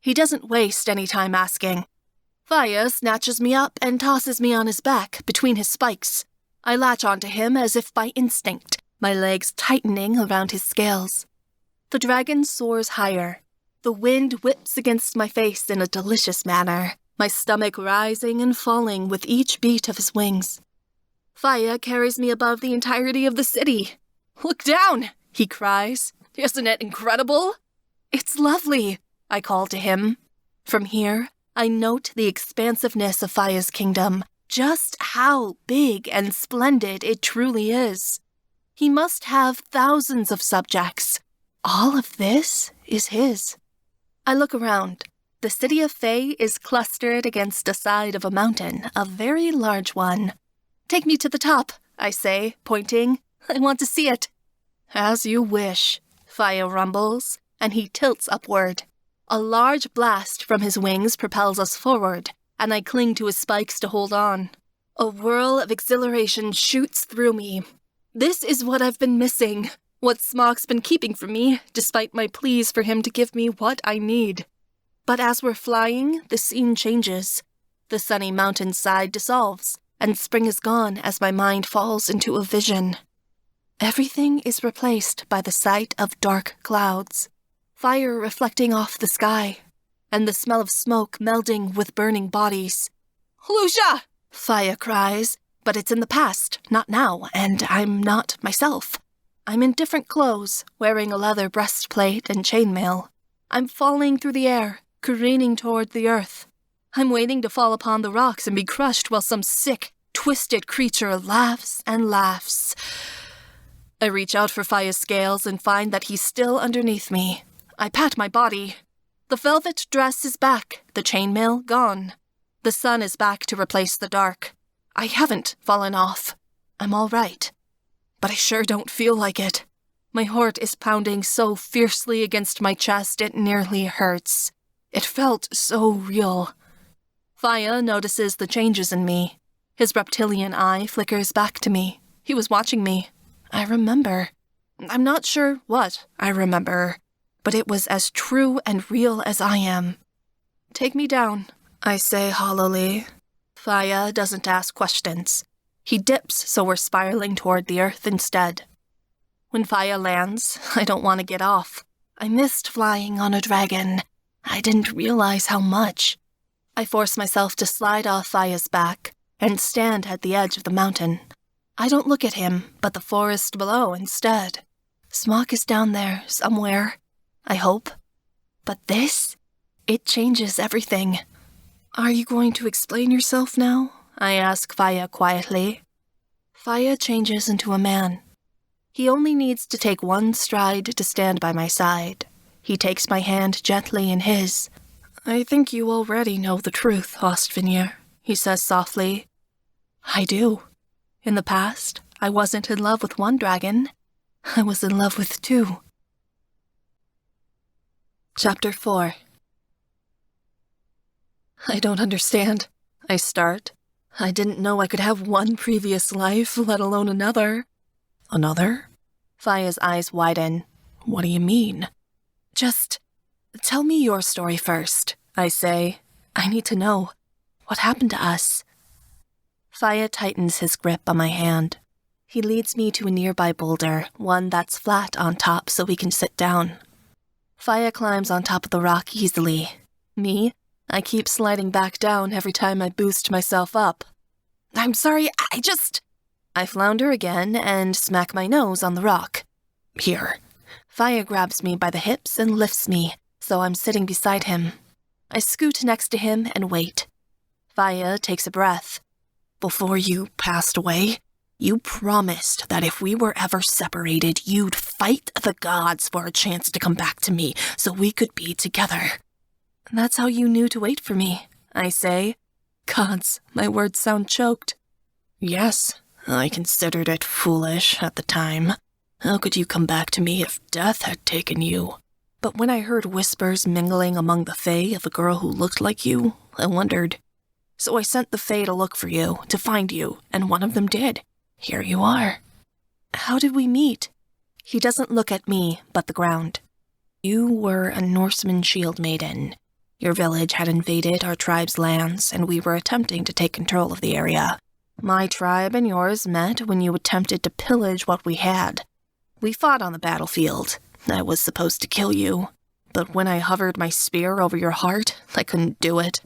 He doesn't waste any time asking. Faya snatches me up and tosses me on his back between his spikes. I latch onto him as if by instinct, my legs tightening around his scales. The dragon soars higher. The wind whips against my face in a delicious manner, my stomach rising and falling with each beat of his wings. Faya carries me above the entirety of the city. "Look down!" he cries. "Isn't it incredible?" "It's lovely," I call to him. From here, I note the expansiveness of Faya's kingdom, just how big and splendid it truly is. He must have thousands of subjects. All of this is his. I look around. The city of Fae is clustered against the side of a mountain, a very large one. "Take me to the top," I say, pointing. "I want to see it." "As you wish," Faya rumbles, and he tilts upward. A large blast from his wings propels us forward, and I cling to his spikes to hold on. A whirl of exhilaration shoots through me. This is what I've been missing, what Smok's been keeping from me, despite my pleas for him to give me what I need. But as we're flying, the scene changes. The sunny mountainside dissolves, and spring is gone as my mind falls into a vision. Everything is replaced by the sight of dark clouds, fire reflecting off the sky, and the smell of smoke melding with burning bodies. "Lucia!" Faya cries, but it's in the past, not now, and I'm not myself. I'm in different clothes, wearing a leather breastplate and chainmail. I'm falling through the air, careening toward the earth. I'm waiting to fall upon the rocks and be crushed while some sick, twisted creature laughs and laughs. I reach out for Faya's scales and find that he's still underneath me. I pat my body. The velvet dress is back, the chainmail gone. The sun is back to replace the dark. I haven't fallen off. I'm all right. but I sure don't feel like it. My heart is pounding so fiercely against my chest it nearly hurts. It felt so real. Faya notices the changes in me. His reptilian eye flickers back to me. He was watching me. I remember. I'm not sure what I remember, but it was as true and real as I am. Take me down, I say hollowly. Faya doesn't ask questions. He dips so we're spiraling toward the earth instead. When Faya lands, I don't want to get off. I missed flying on a dragon. I didn't realize how much. I force myself to slide off Faya's back and stand at the edge of the mountain. I don't look at him, but the forest below instead. Smok is down there somewhere, I hope. But this, it changes everything. Are you going to explain yourself now? I ask Faya quietly. Faya changes into a man. He only needs to take one stride to stand by my side. He takes my hand gently in his. I think you already know the truth, Ostvinir, he says softly. I do. In the past, I wasn't in love with one dragon. I was in love with two. Chapter 4. I don't understand. I start. I didn't know I could have one previous life, let alone another. Another? Faya's eyes widen. What do you mean? Just tell me your story first, I say. I need to know. What happened to us? Faya tightens his grip on my hand. He leads me to a nearby boulder, one that's flat on top so we can sit down. Faya climbs on top of the rock easily. Me? I keep sliding back down every time I boost myself up. I'm sorry, I flounder again and smack my nose on the rock. Here. Faya grabs me by the hips and lifts me, so I'm sitting beside him. I scoot next to him and wait. Faya takes a breath. Before you passed away, you promised that if we were ever separated, you'd fight the gods for a chance to come back to me so we could be together. That's how you knew to wait for me, I say. Gods, my words sound choked. Yes, I considered it foolish at the time. How could you come back to me if death had taken you? But when I heard whispers mingling among the Fae of a girl who looked like you, I wondered. So I sent the Fae to look for you, to find you, and one of them did. Here you are. How did we meet? He doesn't look at me, but the ground. You were a Norseman shield maiden. Your village had invaded our tribe's lands, and we were attempting to take control of the area. My tribe and yours met when you attempted to pillage what we had. We fought on the battlefield. I was supposed to kill you, but when I hovered my spear over your heart, I couldn't do it.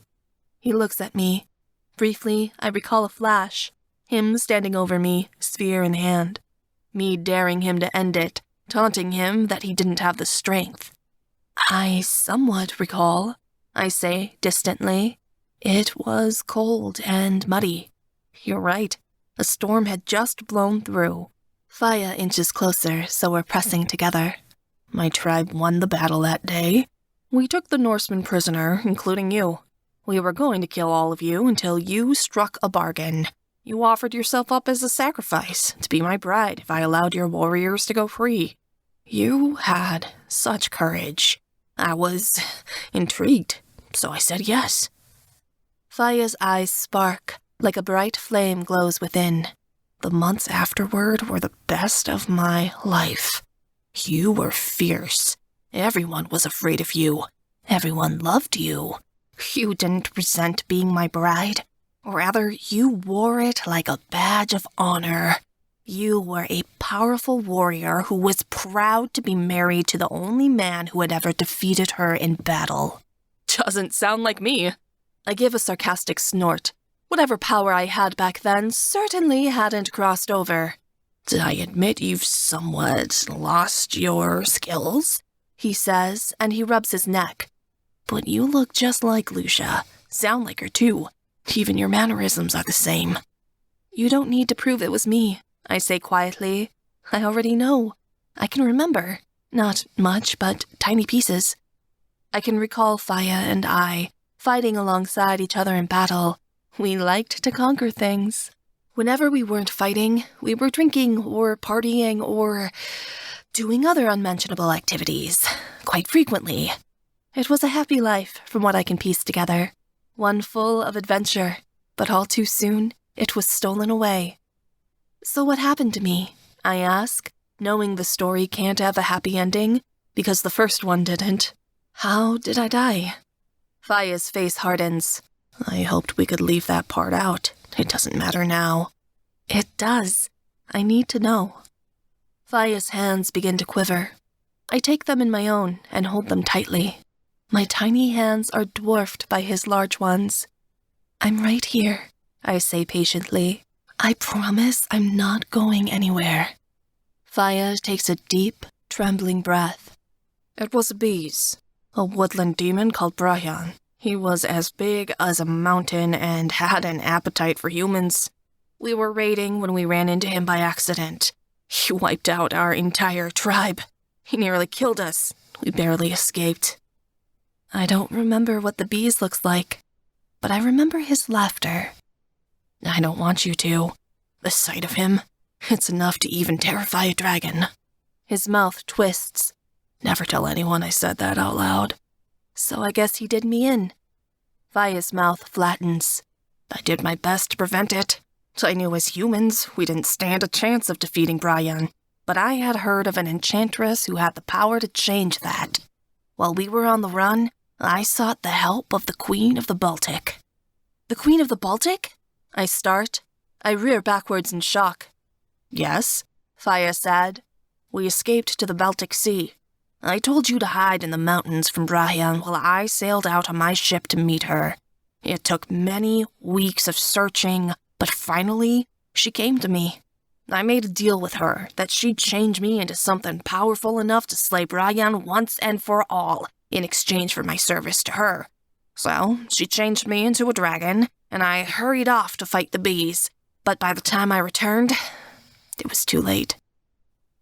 He looks at me. Briefly, I recall a flash. Him standing over me, spear in hand. Me daring him to end it, taunting him that he didn't have the strength. I somewhat recall, I say distantly. It was cold and muddy. You're right. A storm had just blown through. Faya inches closer, so we're pressing together. My tribe won the battle that day. We took the Norseman prisoner, including you. We were going to kill all of you until you struck a bargain. You offered yourself up as a sacrifice to be my bride if I allowed your warriors to go free. You had such courage. I was intrigued, so I said yes. Faya's eyes spark, like a bright flame glows within. The months afterward were the best of my life. You were fierce. Everyone was afraid of you. Everyone loved you. You didn't resent being my bride. Rather, you wore it like a badge of honor. You were a powerful warrior who was proud to be married to the only man who had ever defeated her in battle. Doesn't sound like me. I give a sarcastic snort. Whatever power I had back then certainly hadn't crossed over. I admit you've somewhat lost your skills, he says, and he rubs his neck. But you look just like Lucia. Sound like her too. Even your mannerisms are the same. You don't need to prove it was me, I say quietly. I already know. I can remember. Not much, but tiny pieces. I can recall Faya and I fighting alongside each other in battle. We liked to conquer things. Whenever we weren't fighting, we were drinking or partying or doing other unmentionable activities, quite frequently. It was a happy life, from what I can piece together. One full of adventure, but all too soon, it was stolen away. So what happened to me? I ask, knowing the story can't have a happy ending, because the first one didn't. How did I die? Faya's face hardens. I hoped we could leave that part out. It doesn't matter now. It does. I need to know. Faya's hands begin to quiver. I take them in my own and hold them tightly. My tiny hands are dwarfed by his large ones. I'm right here, I say patiently. I promise I'm not going anywhere. Faya takes a deep, trembling breath. It was bees. A woodland demon called Brian. He was as big as a mountain and had an appetite for humans. We were raiding when we ran into him by accident. He wiped out our entire tribe. He nearly killed us. We barely escaped. I don't remember what the bees looks like, but I remember his laughter. I don't want you to. The sight of him, it's enough to even terrify a dragon. His mouth twists. Never tell anyone I said that out loud. So I guess he did me in. Faya's mouth flattens. I did my best to prevent it. I knew as humans we didn't stand a chance of defeating Brian, but I had heard of an enchantress who had the power to change that. While we were on the run, I sought the help of the Queen of the Baltic. The Queen of the Baltic? I start. I rear backwards in shock. Yes, Faya said. We escaped to the Baltic Sea. I told you to hide in the mountains from Brian while I sailed out on my ship to meet her. It took many weeks of searching, but finally, she came to me. I made a deal with her that she'd change me into something powerful enough to slay Brian once and for all in exchange for my service to her. So, she changed me into a dragon, and I hurried off to fight the bees. But by the time I returned, it was too late.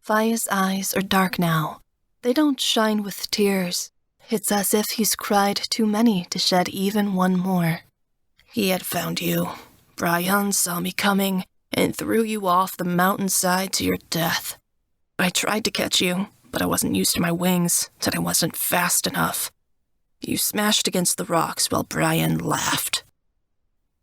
Faya's eyes are dark now. They don't shine with tears. It's as if he's cried too many to shed even one more. He had found you. Brian saw me coming and threw you off the mountainside to your death. I tried to catch you, but I wasn't used to my wings, said I wasn't fast enough. You smashed against the rocks while Brian laughed.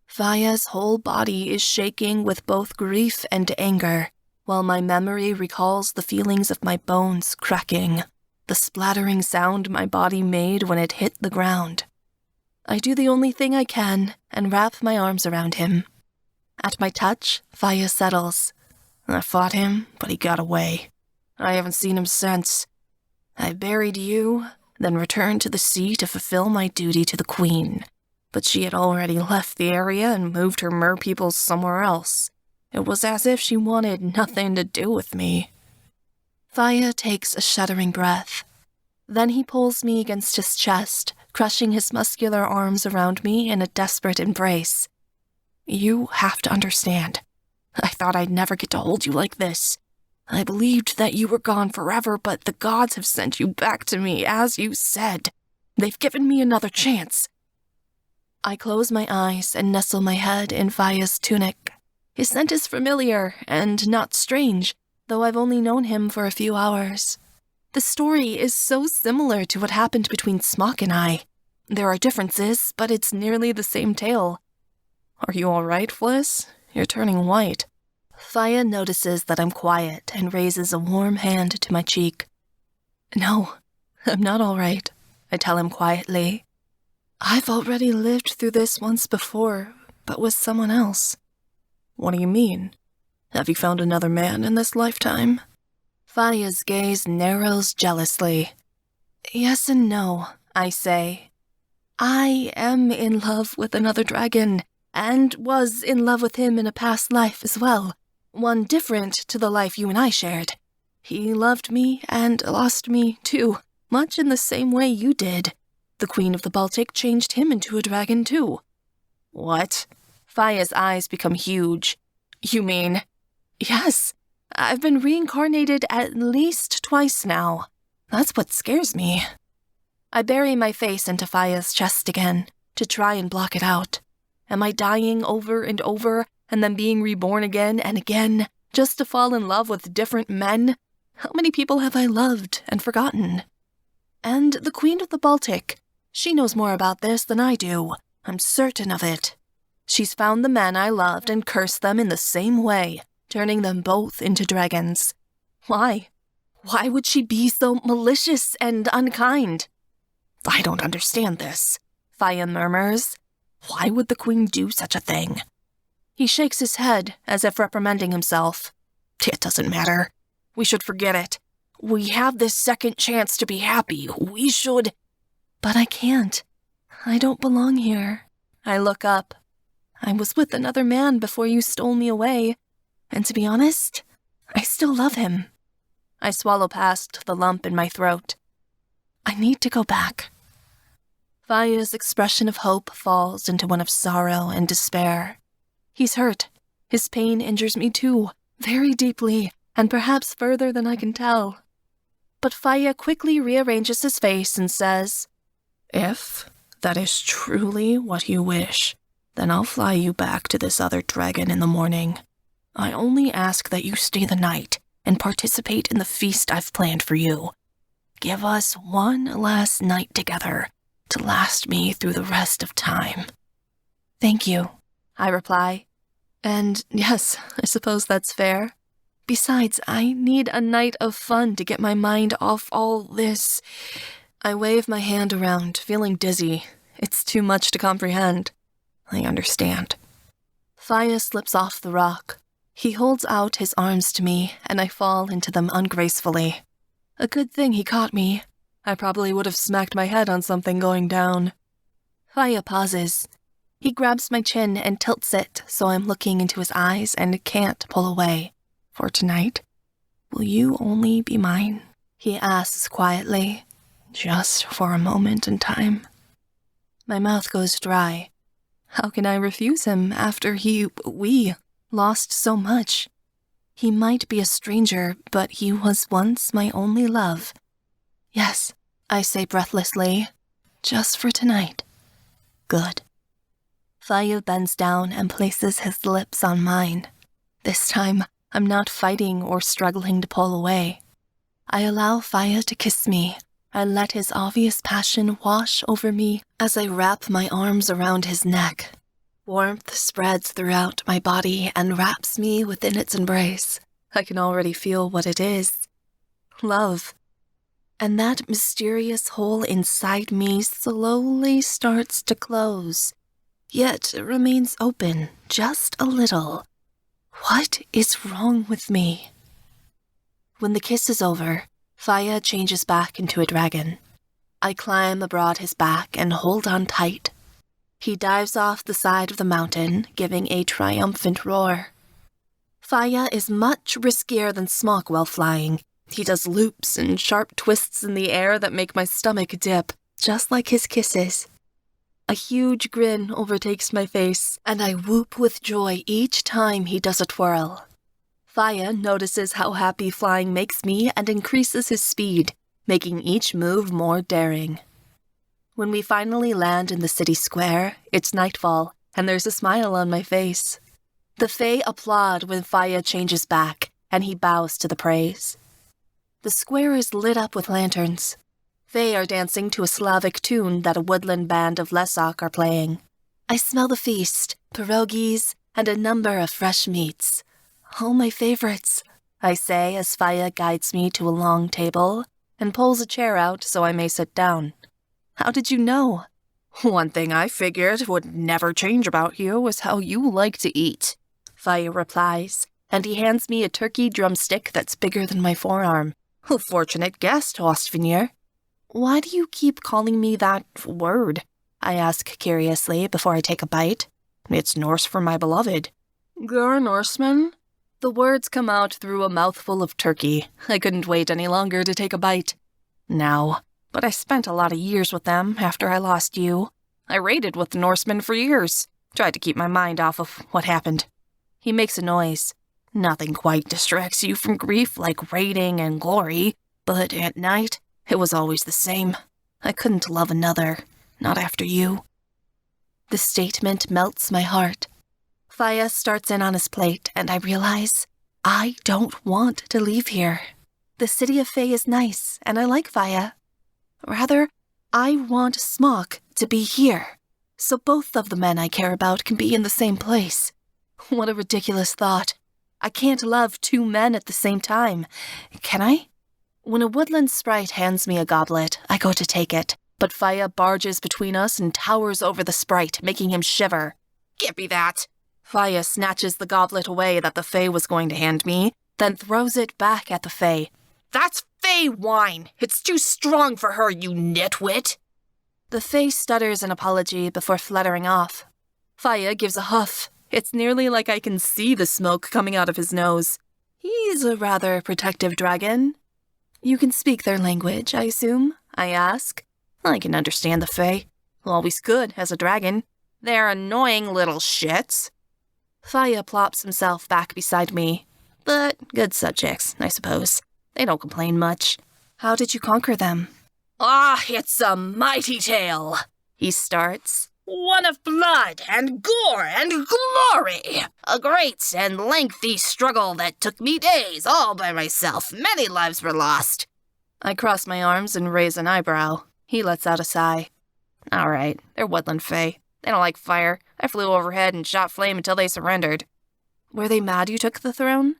Faya's whole body is shaking with both grief and anger, while my memory recalls the feelings of my bones cracking, the splattering sound my body made when it hit the ground. I do the only thing I can and wrap my arms around him. At my touch, Faya settles. I fought him, but he got away. I haven't seen him since. I buried you, then returned to the sea to fulfill my duty to the Queen. But she had already left the area and moved her merpeople somewhere else. It was as if she wanted nothing to do with me. Faya takes a shuddering breath. Then he pulls me against his chest, crushing his muscular arms around me in a desperate embrace. You have to understand. I thought I'd never get to hold you like this. I believed that you were gone forever, but the gods have sent you back to me, as you said. They've given me another chance. I close my eyes and nestle my head in Faya's tunic. His scent is familiar and not strange, though I've only known him for a few hours. The story is so similar to what happened between Smok and I. There are differences, but it's nearly the same tale. Are you all right, Fliss? You're turning white. Faya notices that I'm quiet and raises a warm hand to my cheek. No, I'm not all right, I tell him quietly. I've already lived through this once before, but with someone else. What do you mean? Have you found another man in this lifetime? Faya's gaze narrows jealously. Yes and no, I say. I am in love with another dragon, and was in love with him in a past life as well, one different to the life you and I shared. He loved me and lost me, too, much in the same way you did. The Queen of the Baltic changed him into a dragon, too. What? Faya's eyes become huge. You mean? Yes, I've been reincarnated at least twice now. That's what scares me. I bury my face into Faya's chest again, to try and block it out. Am I dying over and over, and then being reborn again and again, just to fall in love with different men. How many people have I loved and forgotten? And the Queen of the Baltic, she knows more about this than I do. I'm certain of it. She's found the men I loved and cursed them in the same way, turning them both into dragons. Why? Why would she be so malicious and unkind? I don't understand this, Faya murmurs. Why would the Queen do such a thing? He shakes his head as if reprimanding himself. It doesn't matter. We should forget it. We have this second chance to be happy. We should... But I can't. I don't belong here. I look up. I was with another man before you stole me away, and to be honest, I still love him. I swallow past the lump in my throat. I need to go back. Faya's expression of hope falls into one of sorrow and despair. He's hurt. His pain injures me too, very deeply, and perhaps further than I can tell. But Faya quickly rearranges his face and says, If that is truly what you wish, then I'll fly you back to this other dragon in the morning. I only ask that you stay the night and participate in the feast I've planned for you. Give us one last night together to last me through the rest of time. Thank you, I reply. And yes, I suppose that's fair. Besides, I need a night of fun to get my mind off all this. I wave my hand around, feeling dizzy. It's too much to comprehend. I understand. Faya slips off the rock. He holds out his arms to me, and I fall into them ungracefully. A good thing he caught me. I probably would have smacked my head on something going down. Faya pauses. He grabs my chin and tilts it so I'm looking into his eyes and can't pull away. For tonight, will you only be mine? He asks quietly, just for a moment in time. My mouth goes dry. How can I refuse him after we lost so much? He might be a stranger, but he was once my only love. Yes, I say breathlessly, just for tonight. Good. Faya bends down and places his lips on mine. This time, I'm not fighting or struggling to pull away. I allow Faya to kiss me. I let his obvious passion wash over me as I wrap my arms around his neck. Warmth spreads throughout my body and wraps me within its embrace. I can already feel what it is. Love. And that mysterious hole inside me slowly starts to close, yet remains open just a little. What is wrong with me? When the kiss is over, Faya changes back into a dragon. I climb aboard his back and hold on tight. He dives off the side of the mountain, giving a triumphant roar. Faya is much riskier than Smok while flying. He does loops and sharp twists in the air that make my stomach dip, just like his kisses. A huge grin overtakes my face, and I whoop with joy each time he does a twirl. Faya notices how happy flying makes me and increases his speed, making each move more daring. When we finally land in the city square, it's nightfall, and there's a smile on my face. The Fae applaud when Faya changes back, and he bows to the praise. The square is lit up with lanterns. Fae are dancing to a Slavic tune that a woodland band of Lesok are playing. I smell the feast, pierogies, and a number of fresh meats. All my favorites, I say as Faya guides me to a long table and pulls a chair out so I may sit down. How did you know? One thing I figured would never change about you is how you like to eat, Faya replies, and he hands me a turkey drumstick that's bigger than my forearm. Fortunate guest, Ostvinir. Why do you keep calling me that word? I ask curiously before I take a bite. It's Norse for my beloved. You're a Norseman? The words come out through a mouthful of turkey. I couldn't wait any longer to take a bite. No, but I spent a lot of years with them after I lost you. I raided with the Norsemen for years. Tried to keep my mind off of what happened. He makes a noise. Nothing quite distracts you from grief like raiding and glory, but at night, it was always the same. I couldn't love another, not after you. The statement melts my heart. Faya starts in on his plate, and I realize I don't want to leave here. The city of Fae is nice, and I like Faya. Rather, I want Smok to be here, so both of the men I care about can be in the same place. What a ridiculous thought. I can't love two men at the same time, can I? When a woodland sprite hands me a goblet, I go to take it, but Faya barges between us and towers over the sprite, making him shiver. Give me that. Faya snatches the goblet away that the Fae was going to hand me, then throws it back at the Fae. That's Fae wine. It's too strong for her, you nitwit. The Fae stutters an apology before fluttering off. Faya gives a huff. It's nearly like I can see the smoke coming out of his nose. He's a rather protective dragon. You can speak their language, I assume? I ask. I can understand the Fae. Always could, as a dragon. They're annoying little shits. Faya plops himself back beside me. But good subjects, I suppose. They don't complain much. How did you conquer them? It's a mighty tale, he starts. One of blood and gore and glory. A great and lengthy struggle that took me days all by myself. Many lives were lost. I cross my arms and raise an eyebrow. He lets out a sigh. All right, they're woodland Fae. They don't like fire. I flew overhead and shot flame until they surrendered. Were they mad you took the throne?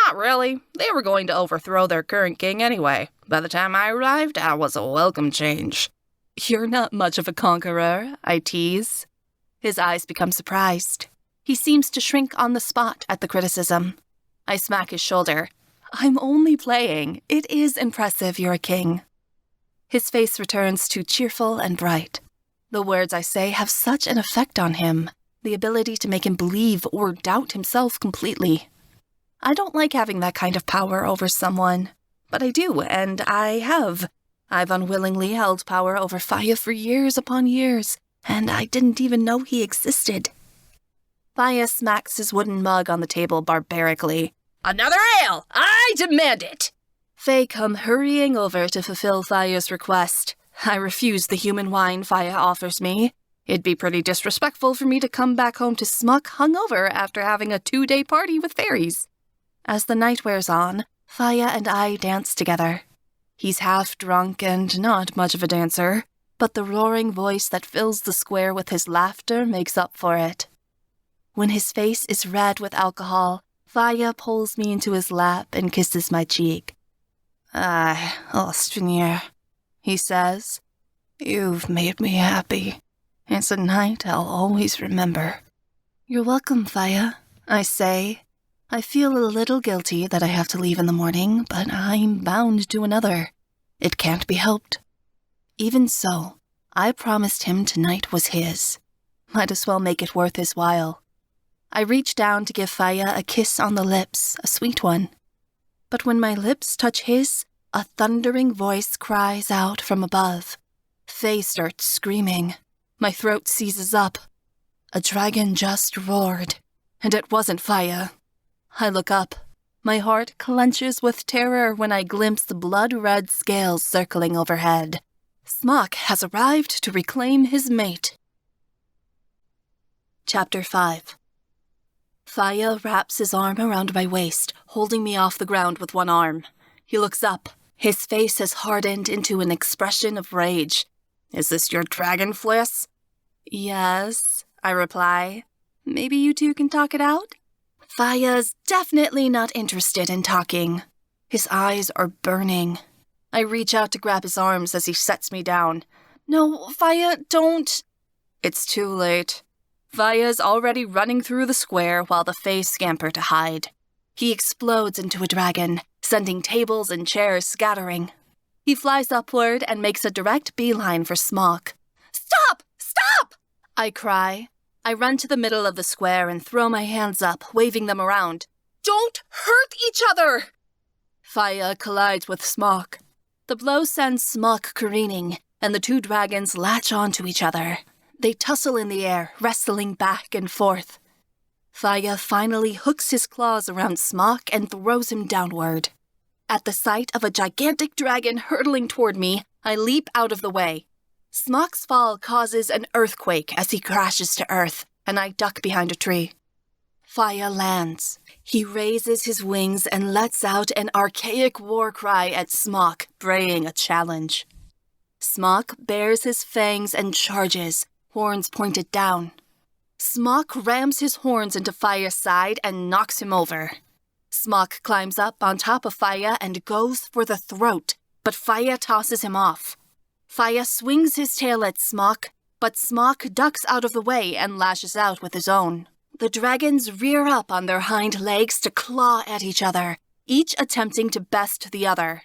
Not really. They were going to overthrow their current king anyway. By the time I arrived, I was a welcome change. You're not much of a conqueror, I tease. His eyes become surprised. He seems to shrink on the spot at the criticism. I smack his shoulder. I'm only playing. It is impressive you're a king. His face returns to cheerful and bright. The words I say have such an effect on him, the ability to make him believe or doubt himself completely. I don't like having that kind of power over someone, but I do, and I have. I've unwillingly held power over Faya for years upon years, and I didn't even know he existed. Faya smacks his wooden mug on the table barbarically. Another ale! I demand it! Faye come hurrying over to fulfill Faya's request. I refuse the human wine Faya offers me. It'd be pretty disrespectful for me to come back home to Smok hungover after having a 2-day party with fairies. As the night wears on, Faya and I dance together. He's half drunk and not much of a dancer, but the roaring voice that fills the square with his laughter makes up for it. When his face is red with alcohol, Faya pulls me into his lap and kisses my cheek. Austringer, he says. You've made me happy. It's a night I'll always remember. You're welcome, Faya, I say. I feel a little guilty that I have to leave in the morning, but I'm bound to another. It can't be helped. Even so, I promised him tonight was his. Might as well make it worth his while. I reach down to give Faya a kiss on the lips, a sweet one. But when my lips touch his, a thundering voice cries out from above. Faye starts screaming. My throat seizes up. A dragon just roared, and it wasn't Faya. I look up. My heart clenches with terror when I glimpse the blood-red scales circling overhead. Smok has arrived to reclaim his mate. Chapter 5. Faya wraps his arm around my waist, holding me off the ground with one arm. He looks up. His face has hardened into an expression of rage. Is this your dragon, Fliss? Yes, I reply. Maybe you two can talk it out? Faya's definitely not interested in talking. His eyes are burning. I reach out to grab his arms as he sets me down. No, Faya, don't. It's too late. Faya's already running through the square while the Fae scamper to hide. He explodes into a dragon, sending tables and chairs scattering. He flies upward and makes a direct beeline for Smok. Stop! Stop! I cry. I run to the middle of the square and throw my hands up, waving them around. Don't hurt each other! Faya collides with Smok. The blow sends Smok careening, and the two dragons latch onto each other. They tussle in the air, wrestling back and forth. Faya finally hooks his claws around Smok and throws him downward. At the sight of a gigantic dragon hurtling toward me, I leap out of the way. Smok's fall causes an earthquake as he crashes to earth, and I duck behind a tree. Fire lands. He raises his wings and lets out an archaic war cry at Smok, braying a challenge. Smok bares his fangs and charges, horns pointed down. Smok rams his horns into Fire's side and knocks him over. Smok climbs up on top of Fire and goes for the throat, but Fire tosses him off. Fire swings his tail at Smok, but Smok ducks out of the way and lashes out with his own. The dragons rear up on their hind legs to claw at each other, each attempting to best the other.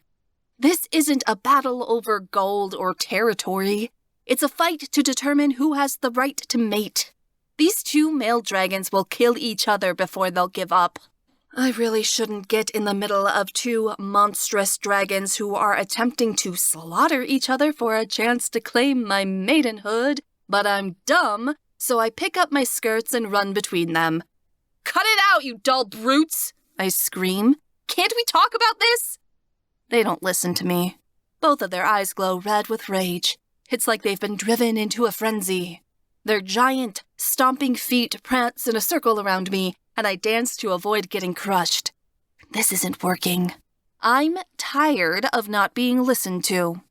This isn't a battle over gold or territory. It's a fight to determine who has the right to mate. These two male dragons will kill each other before they'll give up. I really shouldn't get in the middle of two monstrous dragons who are attempting to slaughter each other for a chance to claim my maidenhood, but I'm dumb, so I pick up my skirts and run between them. "Cut it out, you dull brutes!" I scream. "Can't we talk about this?" They don't listen to me. Both of their eyes glow red with rage. It's like they've been driven into a frenzy. Their giant, stomping feet prance in a circle around me, and I dance to avoid getting crushed. This isn't working. I'm tired of not being listened to.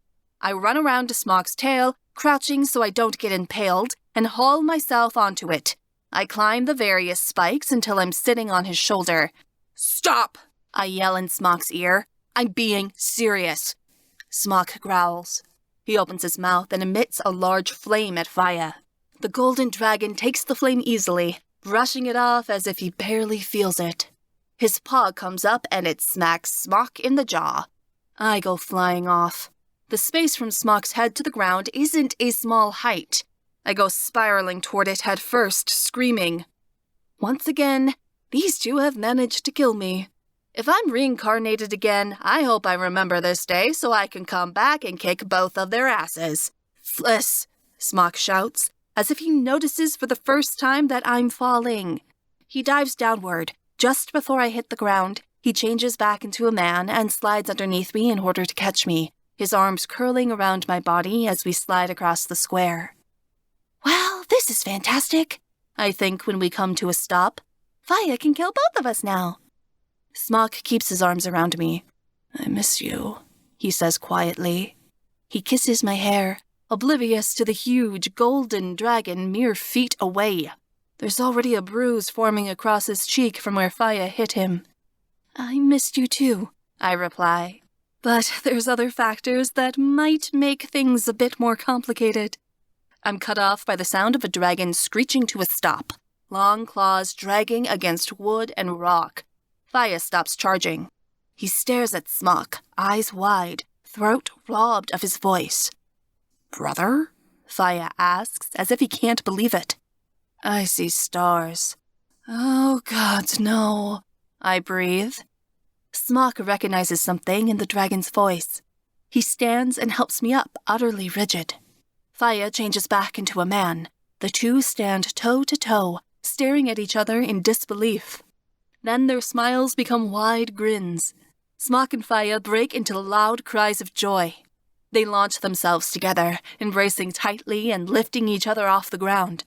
I run around to Smok's tail, crouching so I don't get impaled, and haul myself onto it. I climb the various spikes until I'm sitting on his shoulder. "Stop!" I yell in Smok's ear. "I'm being serious." Smok growls. He opens his mouth and emits a large flame at Fire. The golden dragon takes the flame easily, brushing it off as if he barely feels it. His paw comes up and it smacks Smok in the jaw. I go flying off. The space from Smok's head to the ground isn't a small height. I go spiraling toward it head first, screaming. Once again, these two have managed to kill me. If I'm reincarnated again, I hope I remember this day so I can come back and kick both of their asses. "Fliss," Smok shouts, as if he notices for the first time that I'm falling. He dives downward. Just before I hit the ground, he changes back into a man and slides underneath me in order to catch me, his arms curling around my body as we slide across the square. Well, this is fantastic, I think when we come to a stop. Fire can kill both of us now. Smok keeps his arms around me. "I miss you," he says quietly. He kisses my hair, oblivious to the huge golden dragon mere feet away. There's already a bruise forming across his cheek from where Fire hit him. "I missed you too," I reply. But there's other factors that might make things a bit more complicated. I'm cut off by the sound of a dragon screeching to a stop, long claws dragging against wood and rock. Fire stops charging. He stares at Smok, eyes wide, throat robbed of his voice. "Brother?" Fire asks, as if he can't believe it. "I see stars." "Oh, God, no," I breathe. Smok recognizes something in the dragon's voice. He stands and helps me up, utterly rigid. Fire changes back into a man. The two stand toe to toe, staring at each other in disbelief. Then their smiles become wide grins. Smok and Fire break into loud cries of joy. They launch themselves together, embracing tightly and lifting each other off the ground.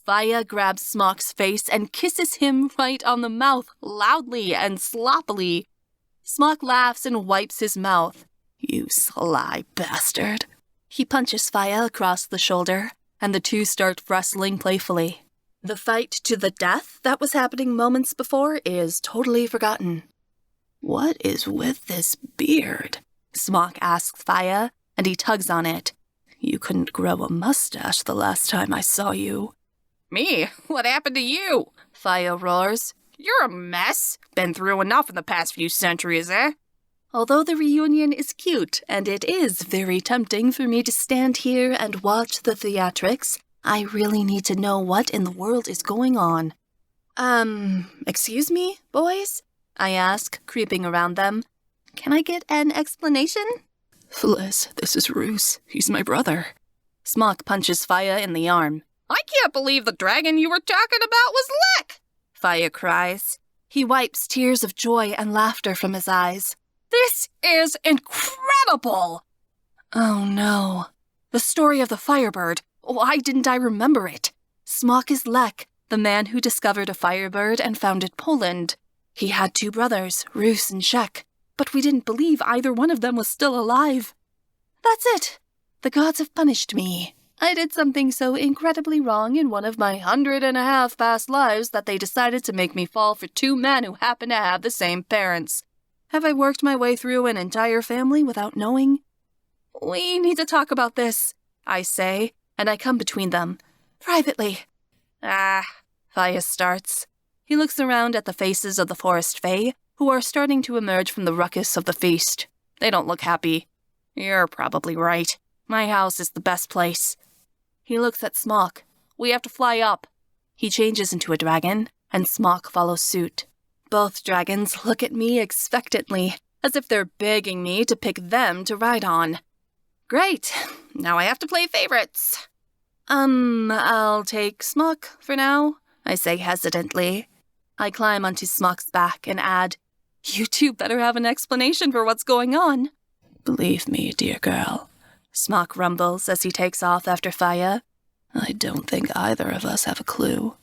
Fire grabs Smok's face and kisses him right on the mouth, loudly and sloppily. Smok laughs and wipes his mouth. "You sly bastard." He punches Fire across the shoulder, and the two start wrestling playfully. The fight to the death that was happening moments before is totally forgotten. "What is with this beard?" Smok asks Fire, and he tugs on it. "You couldn't grow a mustache the last time I saw you." "Me? What happened to you?" Fire roars. "You're a mess. Been through enough in the past few centuries, eh?" Although the reunion is cute, and it is very tempting for me to stand here and watch the theatrics, I really need to know what in the world is going on. Excuse me, boys? I ask, creeping around them. Can I get an explanation? Fliss, this is Roos. He's my brother. Smok punches Fire in the arm. "I can't believe the dragon you were talking about was Lick!" Fire cries. He wipes tears of joy and laughter from his eyes. "This is incredible!" Oh no. The story of the Firebird. Why didn't I remember it? Smok is Lek. The man who discovered a firebird and founded Poland. He had 2 brothers, Rus and Shek, but we didn't believe either one of them was still alive. That's it. The gods have punished me. I did something so incredibly wrong in one of my 150 past lives that they decided to make me fall for 2 men who happen to have the same parents. Have I worked my way through an entire family without knowing? We need to talk about this, I say, and I come between them. Privately. Faya starts. He looks around at the faces of the forest fae, who are starting to emerge from the ruckus of the feast. They don't look happy. You're probably right. My house is the best place. He looks at Smok. We have to fly up. He changes into a dragon, and Smok follows suit. Both dragons look at me expectantly, as if they're begging me to pick them to ride on. Great. Now I have to play favorites. I'll take Smok for now, I say hesitantly. I climb onto Smok's back and add, You 2 better have an explanation for what's going on. Believe me, dear girl, Smok rumbles as he takes off after Faya. I don't think either of us have a clue.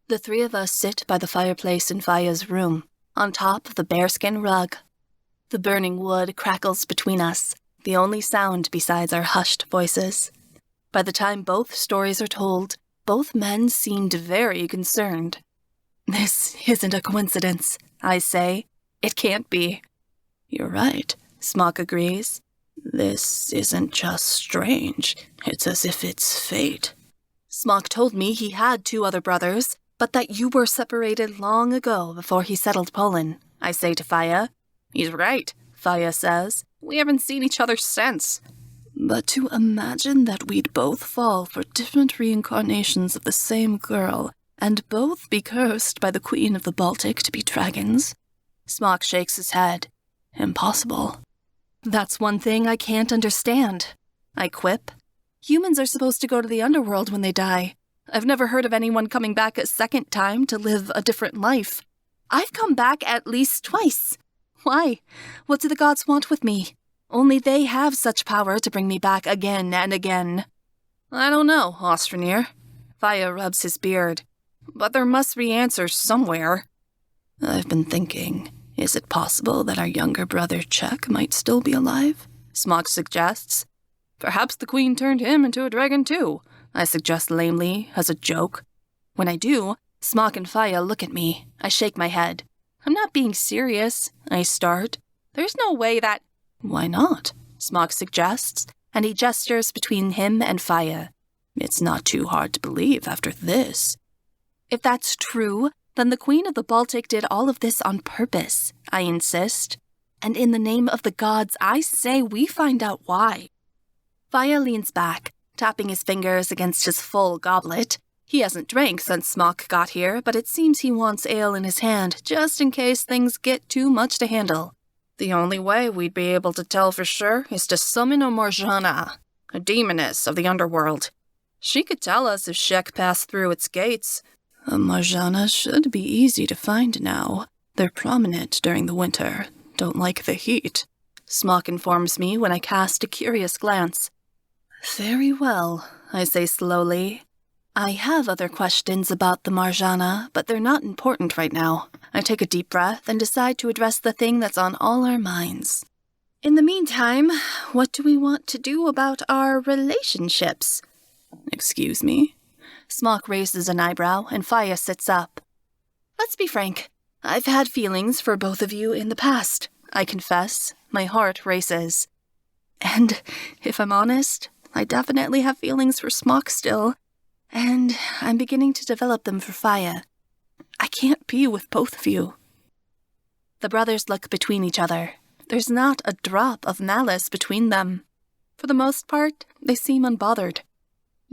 The 3 of us sit by the fireplace in Faya's room, on top of the bearskin rug. The burning wood crackles between us, the only sound besides our hushed voices. By the time both stories are told, both men seemed very concerned. This isn't a coincidence, I say. It can't be. You're right, Smok agrees. This isn't just strange. It's as if it's fate. Smok told me he had 2 other brothers, but that you were separated long ago before he settled Poland, I say to Faya. He's right, Faya says. We haven't seen each other since. But to imagine that we'd both fall for different reincarnations of the same girl, and both be cursed by the Queen of the Baltic to be dragons? Smok shakes his head. Impossible. That's one thing I can't understand, I quip. Humans are supposed to go to the underworld when they die. I've never heard of anyone coming back a second time to live a different life. I've come back at least twice. Why? What do the gods want with me? Only they have such power to bring me back again and again. I don't know, Ostranier. Faya rubs his beard. But there must be answers somewhere. I've been thinking, is it possible that our younger brother Czech might still be alive? Smok suggests. Perhaps the queen turned him into a dragon too, I suggest lamely, as a joke. When I do, Smok and Faya look at me. I shake my head. I'm not being serious, I start. There's no way that... Why not? Smok suggests, and he gestures between him and Faya. It's not too hard to believe after this. If that's true, then the Queen of the Baltic did all of this on purpose, I insist. And in the name of the gods, I say we find out why. Faya leans back, tapping his fingers against his full goblet. He hasn't drank since Smok got here, but it seems he wants ale in his hand, just in case things get too much to handle. The only way we'd be able to tell for sure is to summon a Marjana, a demoness of the underworld. She could tell us if Shek passed through its gates. A Marjana should be easy to find now. They're prominent during the winter, don't like the heat. Smok informs me when I cast a curious glance. Very well, I say slowly. I have other questions about the Marjana, but they're not important right now. I take a deep breath and decide to address the thing that's on all our minds. In the meantime, what do we want to do about our relationships? Excuse me? Smok raises an eyebrow and Faya sits up. Let's be frank. I've had feelings for both of you in the past, I confess. My heart races. And if I'm honest, I definitely have feelings for Smok still. And I'm beginning to develop them for Faya. I can't be with both of you. The brothers look between each other. There's not a drop of malice between them. For the most part, they seem unbothered.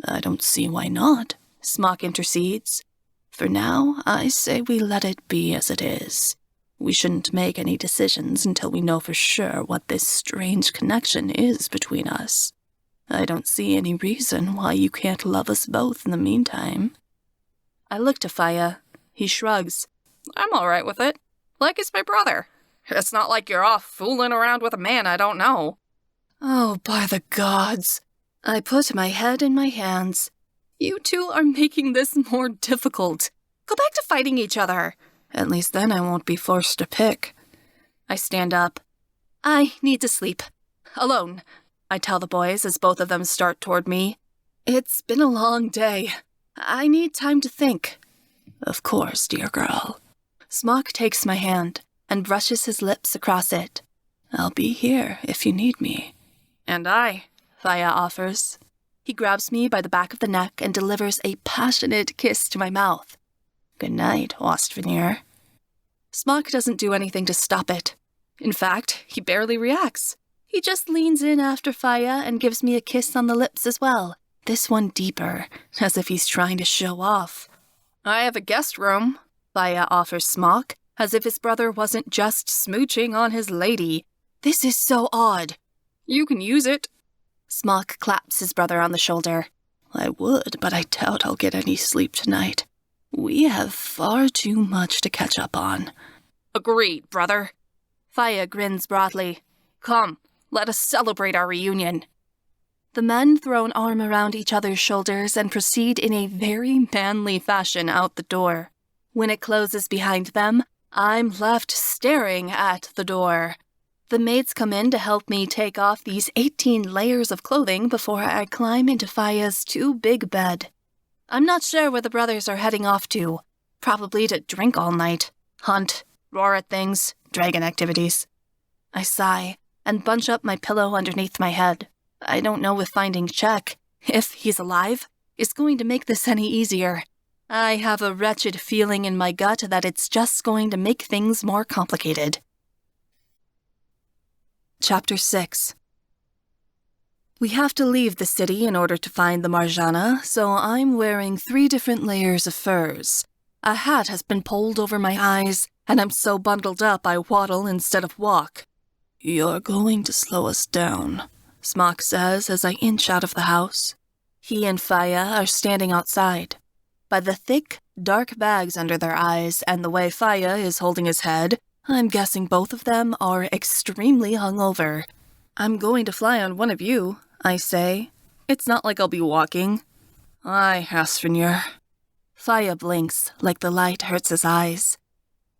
I don't see why not, Smok intercedes. For now, I say we let it be as it is. We shouldn't make any decisions until we know for sure what this strange connection is between us. I don't see any reason why you can't love us both in the meantime. I look to Faya. He shrugs. I'm all right with it. Like he's my brother. It's not like you're off fooling around with a man I don't know. Oh, by the gods. I put my head in my hands. You two are making this more difficult. Go back to fighting each other. At least then I won't be forced to pick. I stand up. I need to sleep. Alone, I tell the boys as both of them start toward me. It's been a long day. I need time to think. Of course, dear girl. Smok takes my hand and brushes his lips across it. I'll be here if you need me. And I, Faya offers. He grabs me by the back of the neck and delivers a passionate kiss to my mouth. Good night, Ostvenir. Smok doesn't do anything to stop it. In fact, he barely reacts. He just leans in after Faya and gives me a kiss on the lips as well, this one deeper, as if he's trying to show off. I have a guest room, Faya offers Smok, as if his brother wasn't just smooching on his lady. This is so odd. You can use it. Smok claps his brother on the shoulder. I would, but I doubt I'll get any sleep tonight. We have far too much to catch up on. Agreed, brother. Faya grins broadly. Come, let us celebrate our reunion. The men throw an arm around each other's shoulders and proceed in a very manly fashion out the door. When it closes behind them, I'm left staring at the door. The maids come in to help me take off these 18 layers of clothing before I climb into Faya's too big bed. I'm not sure where the brothers are heading off to. Probably to drink all night, hunt, roar at things, dragon activities. I sigh and bunch up my pillow underneath my head. I don't know if finding Czech, if he's alive, is going to make this any easier. I have a wretched feeling in my gut that it's just going to make things more complicated. Chapter 6. We have to leave the city in order to find the Marjana, so I'm wearing 3 different layers of furs. A hat has been pulled over my eyes, and I'm so bundled up I waddle instead of walk. You're going to slow us down, Smok says as I inch out of the house. He and Faya are standing outside. By the thick, dark bags under their eyes and the way Faya is holding his head, I'm guessing both of them are extremely hungover. I'm going to fly on one of you, I say. It's not like I'll be walking. Aye, Ostvenir. Faya blinks, like the light hurts his eyes.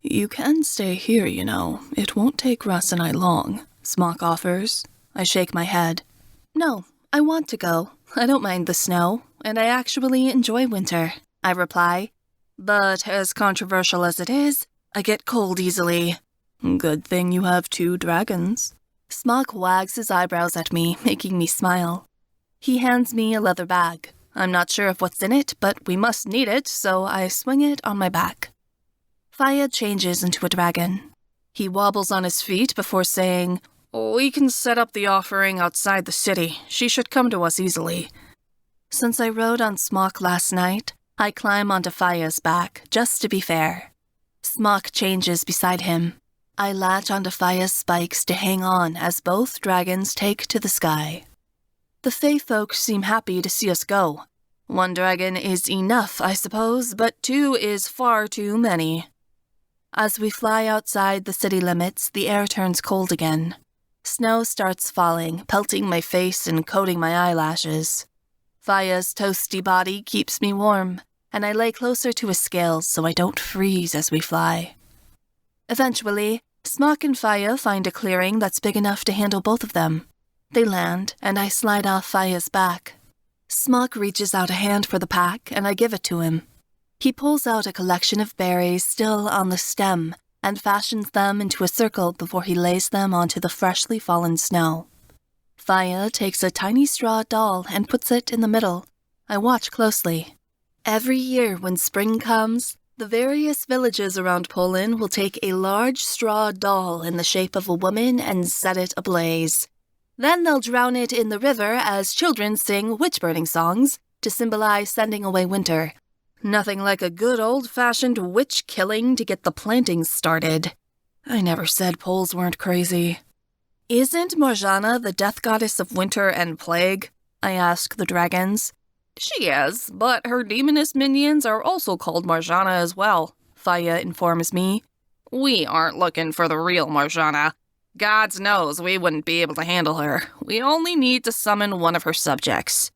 You can stay here, you know. It won't take Russ and I long, Smok offers. I shake my head. No, I want to go. I don't mind the snow, and I actually enjoy winter, I reply. But as controversial as it is, I get cold easily. Good thing you have 2 dragons. Smok wags his eyebrows at me, making me smile. He hands me a leather bag. I'm not sure of what's in it, but we must need it, so I swing it on my back. Faya changes into a dragon. He wobbles on his feet before saying, We can set up the offering outside the city. She should come to us easily. Since I rode on Smok last night, I climb onto Faya's back, just to be fair. Smok changes beside him. I latch onto Faya's spikes to hang on as both dragons take to the sky. The Fae folk seem happy to see us go. 1 dragon is enough, I suppose, but 2 is far too many. As we fly outside the city limits, the air turns cold again. Snow starts falling, pelting my face and coating my eyelashes. Faya's toasty body keeps me warm, and I lay closer to his scales so I don't freeze as we fly. Eventually, Smok and Faya find a clearing that's big enough to handle both of them. They land, and I slide off Faya's back. Smok reaches out a hand for the pack, and I give it to him. He pulls out a collection of berries still on the stem and fashions them into a circle before he lays them onto the freshly fallen snow. Faya takes a tiny straw doll and puts it in the middle. I watch closely. Every year when spring comes, the various villages around Poland will take a large straw doll in the shape of a woman and set it ablaze. Then they'll drown it in the river as children sing witch-burning songs to symbolize sending away winter. Nothing like a good old-fashioned witch-killing to get the plantings started. I never said Poles weren't crazy. Isn't Marjana the death goddess of winter and plague? I ask the dragons. She is, but her demoness minions are also called Marjana as well, Faya informs me. We aren't looking for the real Marjana. God knows we wouldn't be able to handle her. We only need to summon one of her subjects.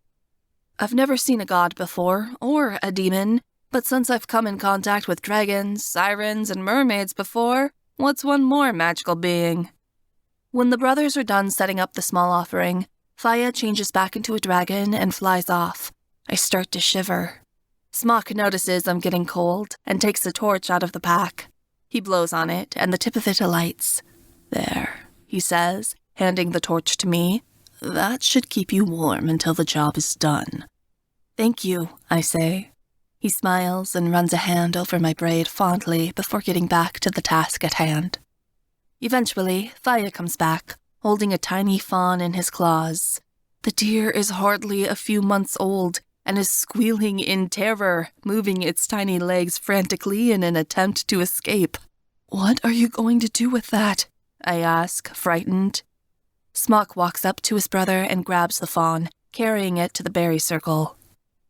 I've never seen a god before, or a demon, but since I've come in contact with dragons, sirens, and mermaids before, what's one more magical being? When the brothers are done setting up the small offering, Faya changes back into a dragon and flies off. I start to shiver. Smok notices I'm getting cold and takes the torch out of the pack. He blows on it, and the tip of it alights. "There," he says, handing the torch to me. "That should keep you warm until the job is done." "Thank you," I say. He smiles and runs a hand over my braid fondly before getting back to the task at hand. Eventually, Faya comes back, holding a tiny fawn in his claws. The deer is hardly a few months old and is squealing in terror, moving its tiny legs frantically in an attempt to escape. "What are you going to do with that?" I ask, frightened. Smok walks up to his brother and grabs the fawn, carrying it to the berry circle.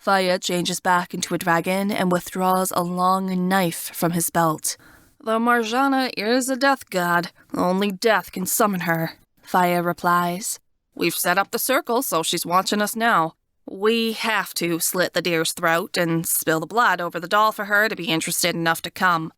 Faya changes back into a dragon and withdraws a long knife from his belt. "The Marjana is a death god. Only death can summon her," Faya replies. "We've set up the circle, so she's watching us now. We have to slit the deer's throat and spill the blood over the doll for her to be interested enough to come."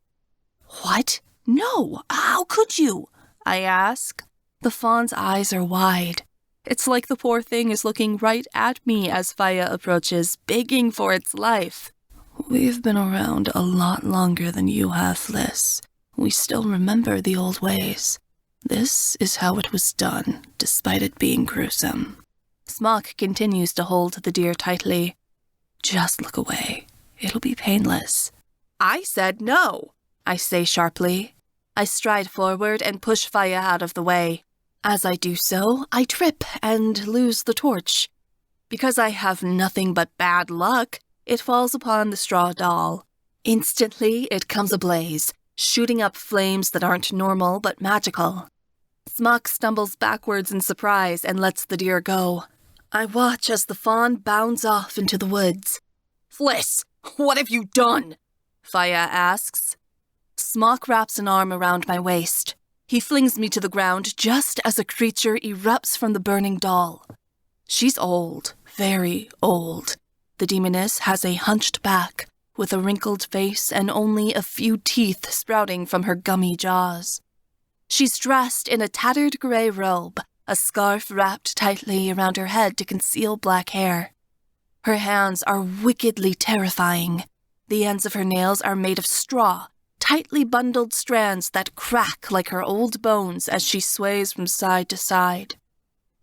"What? No! How could you?" I ask. The fawn's eyes are wide. It's like the poor thing is looking right at me as Faya approaches, begging for its life. "We've been around a lot longer than you have, Fliss. We still remember the old ways. This is how it was done, despite it being gruesome." Smok continues to hold the deer tightly. "Just look away. It'll be painless." "I said no," I say sharply. I stride forward and push Faya out of the way. As I do so, I trip and lose the torch. Because I have nothing but bad luck, it falls upon the straw doll. Instantly, it comes ablaze, shooting up flames that aren't normal but magical. Smok stumbles backwards in surprise and lets the deer go. I watch as the fawn bounds off into the woods. "Fliss, what have you done?" Faya asks. Smok wraps an arm around my waist. He flings me to the ground just as a creature erupts from the burning doll. She's old, very old. The demoness has a hunched back, with a wrinkled face and only a few teeth sprouting from her gummy jaws. She's dressed in a tattered gray robe, a scarf wrapped tightly around her head to conceal black hair. Her hands are wickedly terrifying. The ends of her nails are made of straw, tightly bundled strands that crack like her old bones as she sways from side to side.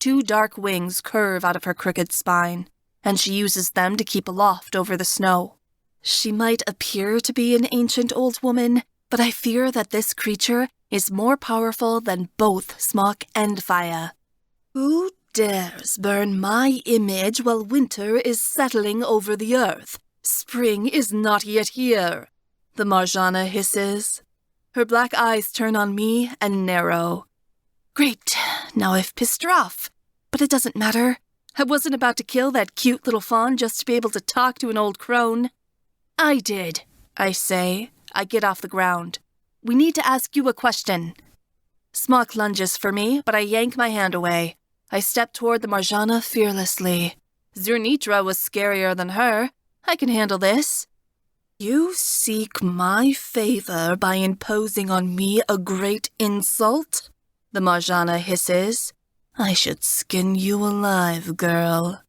2 dark wings curve out of her crooked spine, and she uses them to keep aloft over the snow. She might appear to be an ancient old woman, but I fear that this creature is more powerful than both Smok and Faya. "Who dares burn my image while winter is settling over the earth? Spring is not yet here," the Marjana hisses. Her black eyes turn on me and narrow. Great, now I've pissed her off. But it doesn't matter. I wasn't about to kill that cute little fawn just to be able to talk to an old crone. "I did," I say. I get off the ground. "We need to ask you a question." Smok lunges for me, but I yank my hand away. I step toward the Marjana fearlessly. Zernitra was scarier than her. I can handle this. "You seek my favor by imposing on me a great insult?" the Marjana hisses. "I should skin you alive, girl."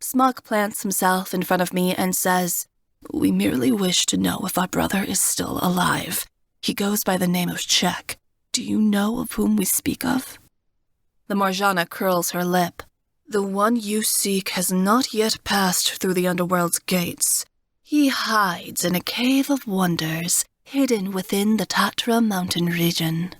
Smok plants himself in front of me and says, "We merely wish to know if our brother is still alive. He goes by the name of Czech. Do you know of whom we speak of?" The Marjana curls her lip. "The one you seek has not yet passed through the underworld's gates. He hides in a cave of wonders, hidden within the Tatra mountain region."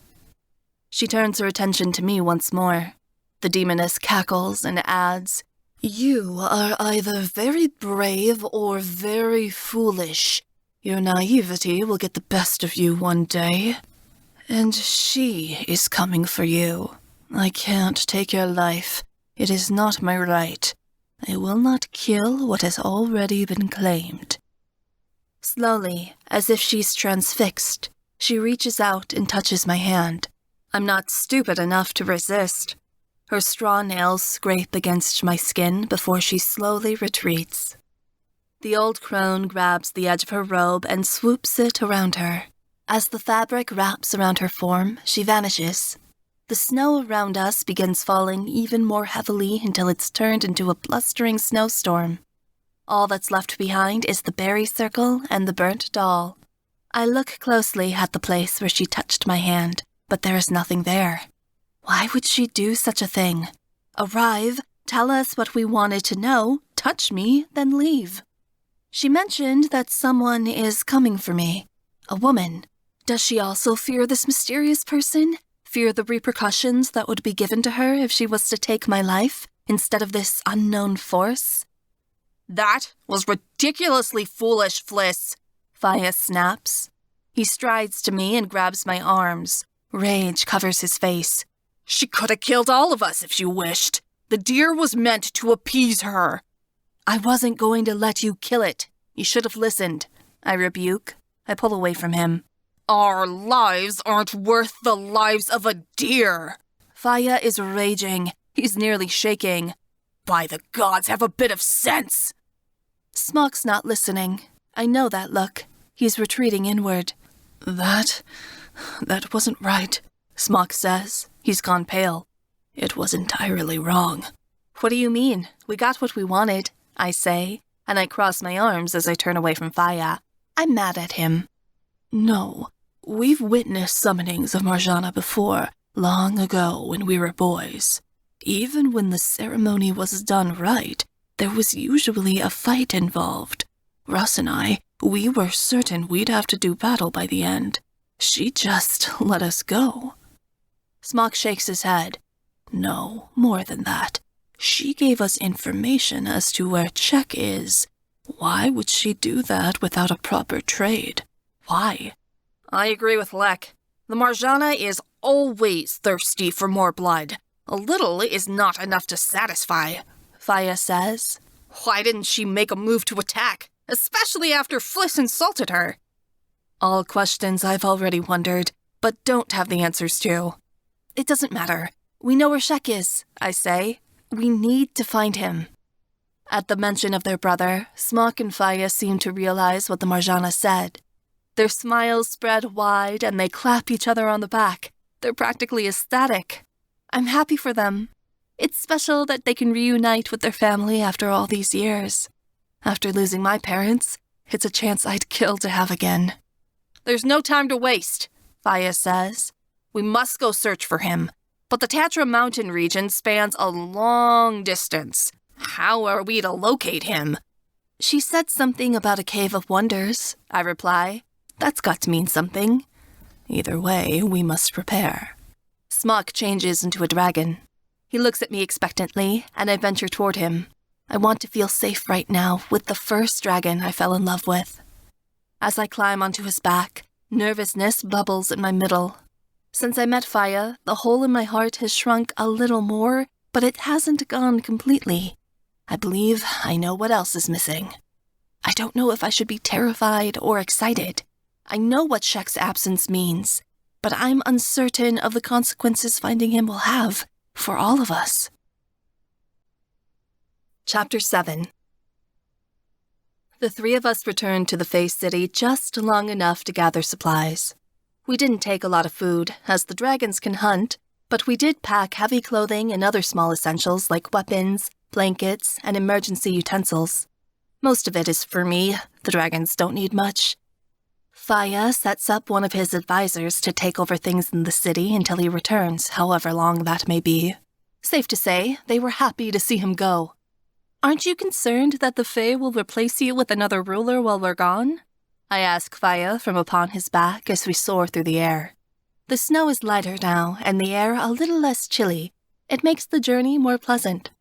She turns her attention to me once more. The demoness cackles and adds, "You are either very brave or very foolish. Your naivety will get the best of you one day. And she is coming for you. I can't take your life. It is not my right. I will not kill what has already been claimed." Slowly, as if she's transfixed, she reaches out and touches my hand. I'm not stupid enough to resist. Her straw nails scrape against my skin before she slowly retreats. The old crone grabs the edge of her robe and swoops it around her. As the fabric wraps around her form, she vanishes. The snow around us begins falling even more heavily until it's turned into a blustering snowstorm. All that's left behind is the berry circle and the burnt doll. I look closely at the place where she touched my hand, but there is nothing there. Why would she do such a thing? Arrive, tell us what we wanted to know, touch me, then leave. She mentioned that someone is coming for me. A woman. Does she also fear this mysterious person? Fear the repercussions that would be given to her if she was to take my life instead of this unknown force? That was ridiculously foolish, Fliss. Faya snaps. He strides to me and grabs my arms. Rage covers his face. She could have killed all of us if she wished. The deer was meant to appease her. I wasn't going to let you kill it. You should have listened. I rebuke. I pull away from him. Our lives aren't worth the lives of a deer. Faya is raging. He's nearly shaking. By the gods, have a bit of sense. Smok's not listening. I know that look. He's retreating inward. That wasn't right, Smok says. He's gone pale. It was entirely wrong. What do you mean? We got what we wanted, I say, and I cross my arms as I turn away from Faya. I'm mad at him. No, we've witnessed summonings of Marjana before, long ago when we were boys. Even when the ceremony was done right, there was usually a fight involved. Russ and I, we were certain we'd have to do battle by the end. She just let us go. Smok shakes his head. No, more than that. She gave us information as to where Czech is. Why would she do that without a proper trade? Why? I agree with Lek. The Marjana is always thirsty for more blood. A little is not enough to satisfy, Faya says. Why didn't she make a move to attack, especially after Fliss insulted her? All questions I've already wondered, but don't have the answers to. It doesn't matter. We know where Czech is, I say. We need to find him. At the mention of their brother, Smok and Faya seem to realize what the Marjana said. Their smiles spread wide and they clap each other on the back. They're practically ecstatic. I'm happy for them. It's special that they can reunite with their family after all these years. After losing my parents, it's a chance I'd kill to have again. There's no time to waste, Faya says. We must go search for him. But the Tatra mountain region spans a long distance. How are we to locate him? She said something about a cave of wonders, I reply. That's got to mean something. Either way, we must prepare. Smok changes into a dragon. He looks at me expectantly, and I venture toward him. I want to feel safe right now with the first dragon I fell in love with. As I climb onto his back, nervousness bubbles in my middle. Since I met Faya, the hole in my heart has shrunk a little more, but it hasn't gone completely. I believe I know what else is missing. I don't know if I should be terrified or excited. I know what Czech's absence means, but I'm uncertain of the consequences finding him will have for all of us. Chapter 7. The three of us returned to the Fae City just long enough to gather supplies. We didn't take a lot of food, as the dragons can hunt, but we did pack heavy clothing and other small essentials like weapons, blankets, and emergency utensils. Most of it is for me. The dragons don't need much. Faya sets up one of his advisors to take over things in the city until he returns, however long that may be. Safe to say, they were happy to see him go. Aren't you concerned that the Fae will replace you with another ruler while we're gone? I ask Faya from upon his back as we soar through the air. The snow is lighter now, and the air a little less chilly. It makes the journey more pleasant.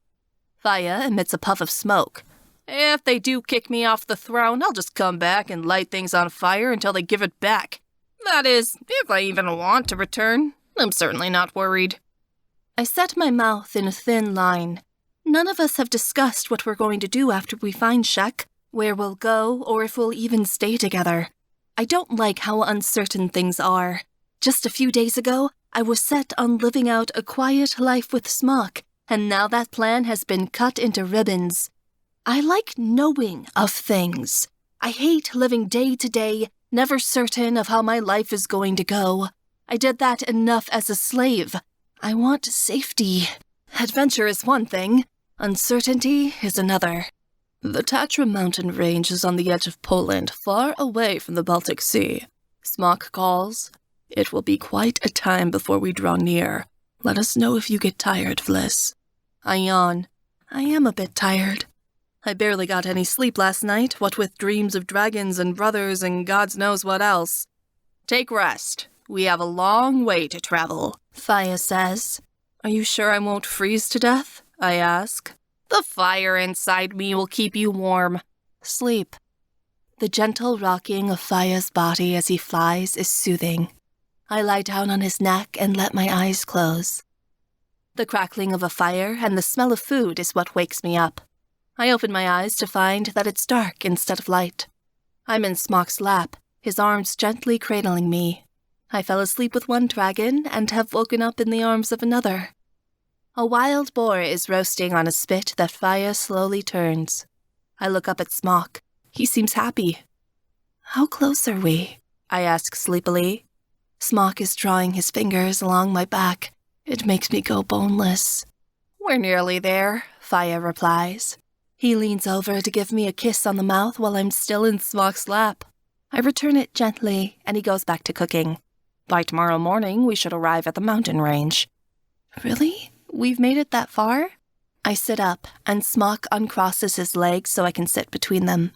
Faya emits a puff of smoke. If they do kick me off the throne, I'll just come back and light things on fire until they give it back. That is, if I even want to return. I'm certainly not worried. I set my mouth in a thin line. None of us have discussed what we're going to do after we find Czech, where we'll go, or if we'll even stay together. I don't like how uncertain things are. Just a few days ago, I was set on living out a quiet life with Smok, and now that plan has been cut into ribbons. I like knowing of things. I hate living day to day, never certain of how my life is going to go. I did that enough as a slave. I want safety. Adventure is one thing, uncertainty is another. The Tatra mountain range is on the edge of Poland, far away from the Baltic Sea. Smok calls. It will be quite a time before we draw near. Let us know if you get tired, Fliss. I yawn. I am a bit tired. I barely got any sleep last night, what with dreams of dragons and brothers and God knows what else. Take rest. We have a long way to travel, Faya says. Are you sure I won't freeze to death? I ask. The fire inside me will keep you warm. Sleep. The gentle rocking of Faya's body as he flies is soothing. I lie down on his neck and let my eyes close. The crackling of a fire and the smell of food is what wakes me up. I open my eyes to find that it's dark instead of light. I'm in Smok's lap, his arms gently cradling me. I fell asleep with one dragon and have woken up in the arms of another. A wild boar is roasting on a spit that Faya slowly turns. I look up at Smok. He seems happy. How close are we? I ask sleepily. Smok is drawing his fingers along my back. It makes me go boneless. We're nearly there, Faya replies. He leans over to give me a kiss on the mouth while I'm still in Smok's lap. I return it gently, and he goes back to cooking. By tomorrow morning, we should arrive at the mountain range. Really? We've made it that far? I sit up, and Smok uncrosses his legs so I can sit between them.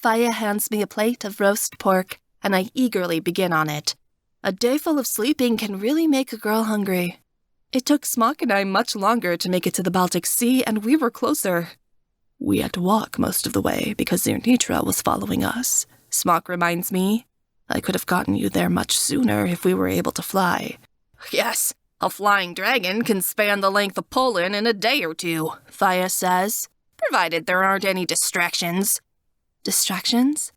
Faya hands me a plate of roast pork, and I eagerly begin on it. A day full of sleeping can really make a girl hungry. It took Smok and I much longer to make it to the Baltic Sea, and we were closer. We had to walk most of the way because Nitra was following us, Smok reminds me. I could have gotten you there much sooner if we were able to fly. Yes, a flying dragon can span the length of Poland in a day or two, Faya says, provided there aren't any distractions. Distractions?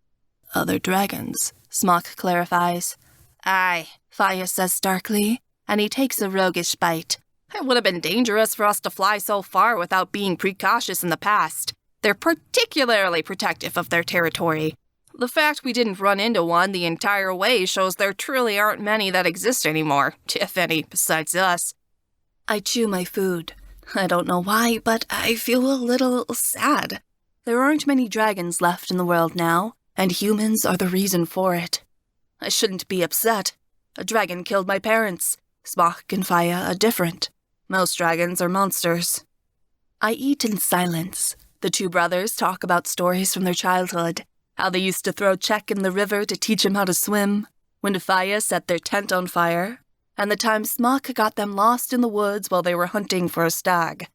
Other dragons, Smok clarifies. Aye, Faya says darkly, and he takes a roguish bite. It would have been dangerous for us to fly so far without being precautious in the past. They're particularly protective of their territory. The fact we didn't run into one the entire way shows there truly aren't many that exist anymore, if any, besides us. I chew my food. I don't know why, but I feel a little sad. There aren't many dragons left in the world now, and humans are the reason for it. I shouldn't be upset. A dragon killed my parents. Smok and Faya are different. Most dragons are monsters. I eat in silence. The two brothers talk about stories from their childhood, how they used to throw Czech in the river to teach him how to swim, when Faya set their tent on fire, and the time Smok got them lost in the woods while they were hunting for a stag.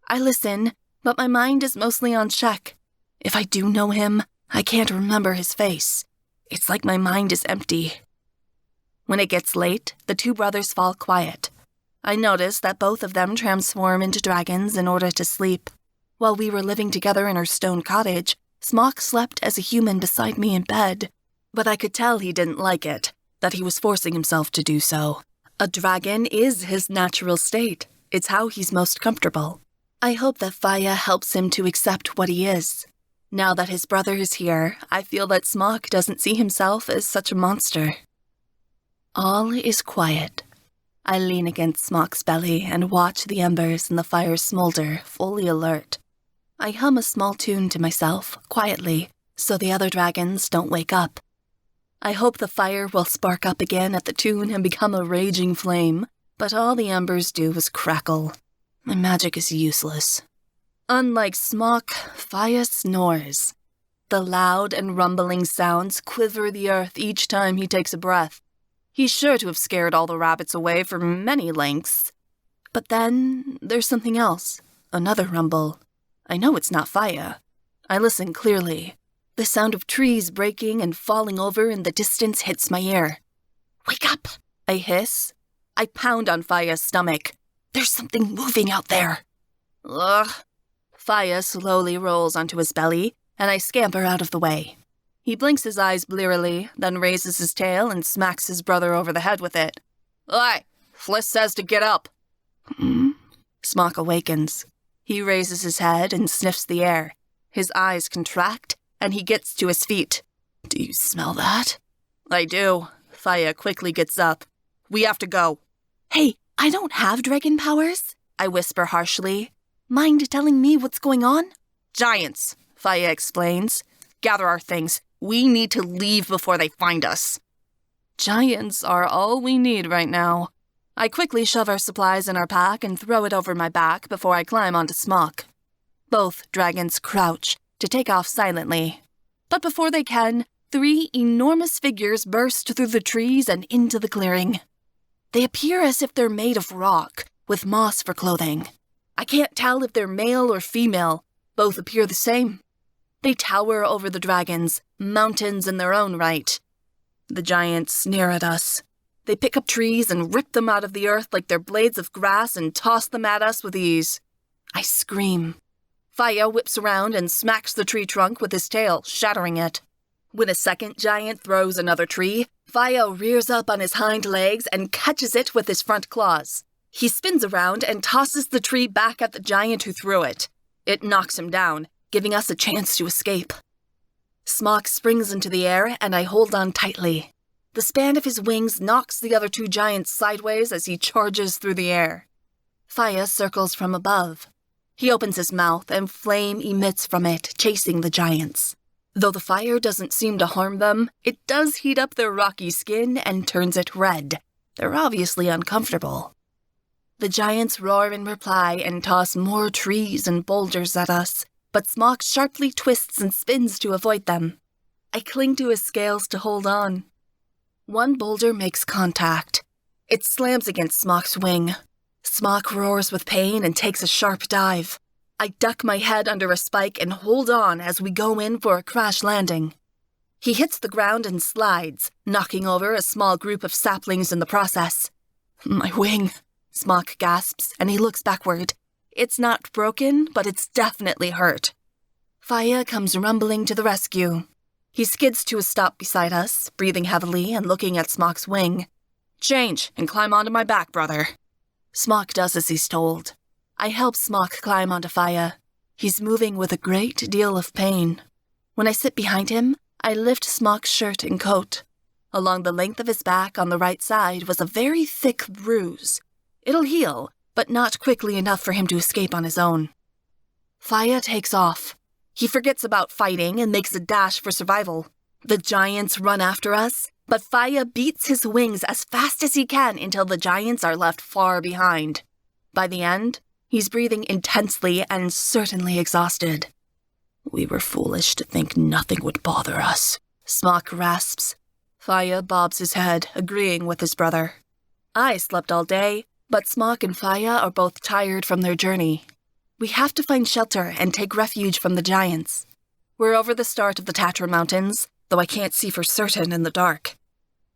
I listen, but my mind is mostly on Czech. If I do know him, I can't remember his face. It's like my mind is empty. When it gets late, the two brothers fall quiet. I notice that both of them transform into dragons in order to sleep. While we were living together in our stone cottage, Smok slept as a human beside me in bed, but I could tell he didn't like it, that he was forcing himself to do so. A dragon is his natural state. It's how he's most comfortable. I hope that Faya helps him to accept what he is. Now that his brother is here, I feel that Smok doesn't see himself as such a monster. All is quiet. I lean against Smok's belly and watch the embers in the fire smolder, fully alert. I hum a small tune to myself, quietly, so the other dragons don't wake up. I hope the fire will spark up again at the tune and become a raging flame, but all the embers do is crackle. My magic is useless. Unlike Smok, Faya snores. The loud and rumbling sounds quiver the earth each time he takes a breath. He's sure to have scared all the rabbits away for many lengths. But then there's something else, another rumble. I know it's not Faya. I listen clearly. The sound of trees breaking and falling over in the distance hits my ear. Wake up, I hiss. I pound on Faya's stomach. There's something moving out there. Ugh. Faya slowly rolls onto his belly, and I scamper out of the way. He blinks his eyes blearily, then raises his tail and smacks his brother over the head with it. Oi, Fliss says to get up. Smok awakens. He raises his head and sniffs the air. His eyes contract, and he gets to his feet. Do you smell that? I do. Faya quickly gets up. We have to go. Hey, I don't have dragon powers, I whisper harshly. Mind telling me what's going on? Giants, Faya explains. Gather our things. We need to leave before they find us. Giants are all we need right now. I quickly shove our supplies in our pack and throw it over my back before I climb onto Smok. Both dragons crouch to take off silently. But before they can, 3 enormous figures burst through the trees and into the clearing. They appear as if they're made of rock, with moss for clothing. I can't tell if they're male or female. Both appear the same. They tower over the dragons, mountains in their own right. The giants sneer at us. They pick up trees and rip them out of the earth like they're blades of grass and toss them at us with ease. I scream. Faya whips around and smacks the tree trunk with his tail, shattering it. When a second giant throws another tree, Faya rears up on his hind legs and catches it with his front claws. He spins around and tosses the tree back at the giant who threw it. It knocks him down, giving us a chance to escape. Smok springs into the air, and I hold on tightly. The span of his wings knocks the other 2 giants sideways as he charges through the air. Faya circles from above. He opens his mouth, and flame emits from it, chasing the giants. Though the fire doesn't seem to harm them, it does heat up their rocky skin and turns it red. They're obviously uncomfortable. The giants roar in reply and toss more trees and boulders at us, but Smok sharply twists and spins to avoid them. I cling to his scales to hold on. One boulder makes contact. It slams against Smok's wing. Smok roars with pain and takes a sharp dive. I duck my head under a spike and hold on as we go in for a crash landing. He hits the ground and slides, knocking over a small group of saplings in the process. My wing, Smok gasps, and he looks backward. It's not broken, but it's definitely hurt. Faya comes rumbling to the rescue. He skids to a stop beside us, breathing heavily and looking at Smok's wing. Change and climb onto my back, brother. Smok does as he's told. I help Smok climb onto Faya. He's moving with a great deal of pain. When I sit behind him, I lift Smok's shirt and coat. Along the length of his back on the right side was a very thick bruise. It'll heal, but not quickly enough for him to escape on his own. Faya takes off. He forgets about fighting and makes a dash for survival. The giants run after us, but Faya beats his wings as fast as he can until the giants are left far behind. By the end, he's breathing intensely and certainly exhausted. We were foolish to think nothing would bother us, Smok rasps. Faya bobs his head, agreeing with his brother. I slept all day, but Smok and Faya are both tired from their journey. We have to find shelter and take refuge from the giants. We're over the start of the Tatra Mountains, though I can't see for certain in the dark.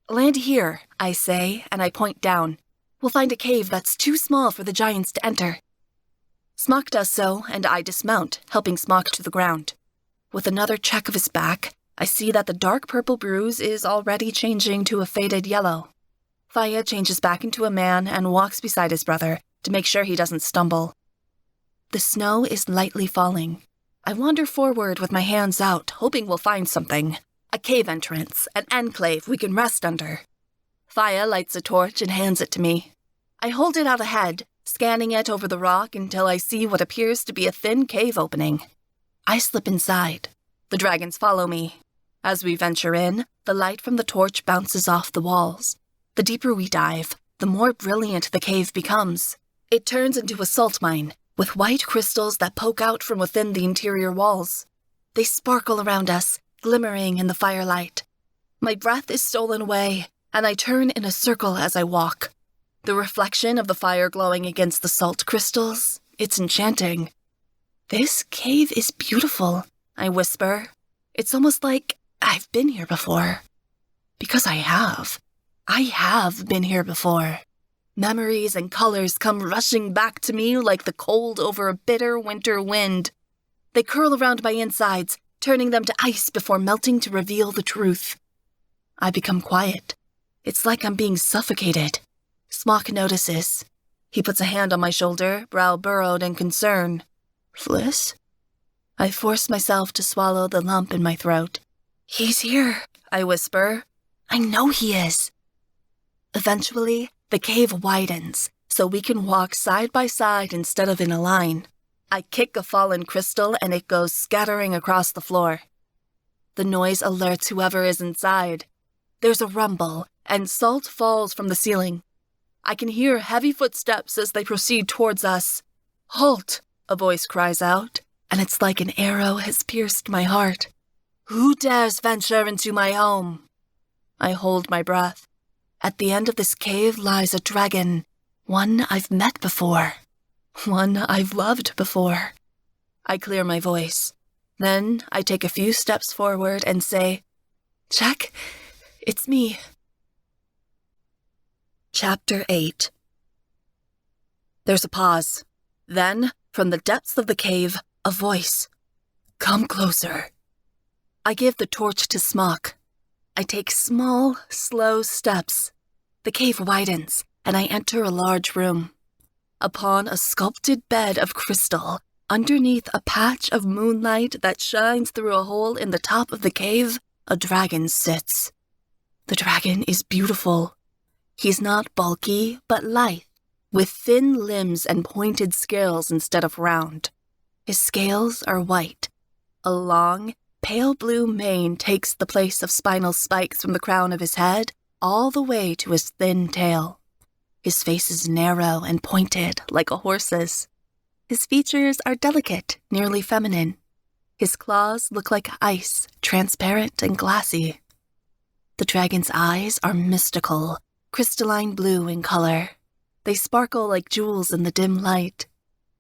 Land here, I say, and I point down. We'll find a cave that's too small for the giants to enter. Smok does so, and I dismount, helping Smok to the ground. With another check of his back, I see that the dark purple bruise is already changing to a faded yellow. Faya changes back into a man and walks beside his brother to make sure he doesn't stumble. The snow is lightly falling. I wander forward with my hands out, hoping we'll find something. A cave entrance, an enclave we can rest under. Faya lights a torch and hands it to me. I hold it out ahead, scanning it over the rock until I see what appears to be a thin cave opening. I slip inside. The dragons follow me. As we venture in, the light from the torch bounces off the walls. The deeper we dive, the more brilliant the cave becomes. It turns into a salt mine, with white crystals that poke out from within the interior walls. They sparkle around us, glimmering in the firelight. My breath is stolen away, and I turn in a circle as I walk. The reflection of the fire glowing against the salt crystals, it's enchanting. This cave is beautiful, I whisper. It's almost like I've been here before. Because I have. I have been here before. Memories and colors come rushing back to me like the cold over a bitter winter wind. They curl around my insides, turning them to ice before melting to reveal the truth. I become quiet. It's like I'm being suffocated. Smok notices. He puts a hand on my shoulder, brow burrowed in concern. Fliss? I force myself to swallow the lump in my throat. He's here, I whisper. I know he is. Eventually, the cave widens, so we can walk side by side instead of in a line. I kick a fallen crystal and it goes scattering across the floor. The noise alerts whoever is inside. There's a rumble, and salt falls from the ceiling. I can hear heavy footsteps as they proceed towards us. Halt! A voice cries out, and it's like an arrow has pierced my heart. Who dares venture into my home? I hold my breath. At the end of this cave lies a dragon, one I've met before, one I've loved before. I clear my voice. Then I take a few steps forward and say, Jack, it's me. Chapter 8. There's a pause. Then, from the depths of the cave, a voice. Come closer. I give the torch to Smok. I take small, slow steps. The cave widens, and I enter a large room. Upon a sculpted bed of crystal, underneath a patch of moonlight that shines through a hole in the top of the cave, a dragon sits. The dragon is beautiful. He's not bulky, but lithe, with thin limbs and pointed scales instead of round. His scales are white. A long, pale blue mane takes the place of spinal spikes from the crown of his head all the way to his thin tail. His face is narrow and pointed like a horse's. His features are delicate, nearly feminine. His claws look like ice, transparent and glassy. The dragon's eyes are mystical, crystalline blue in color. They sparkle like jewels in the dim light.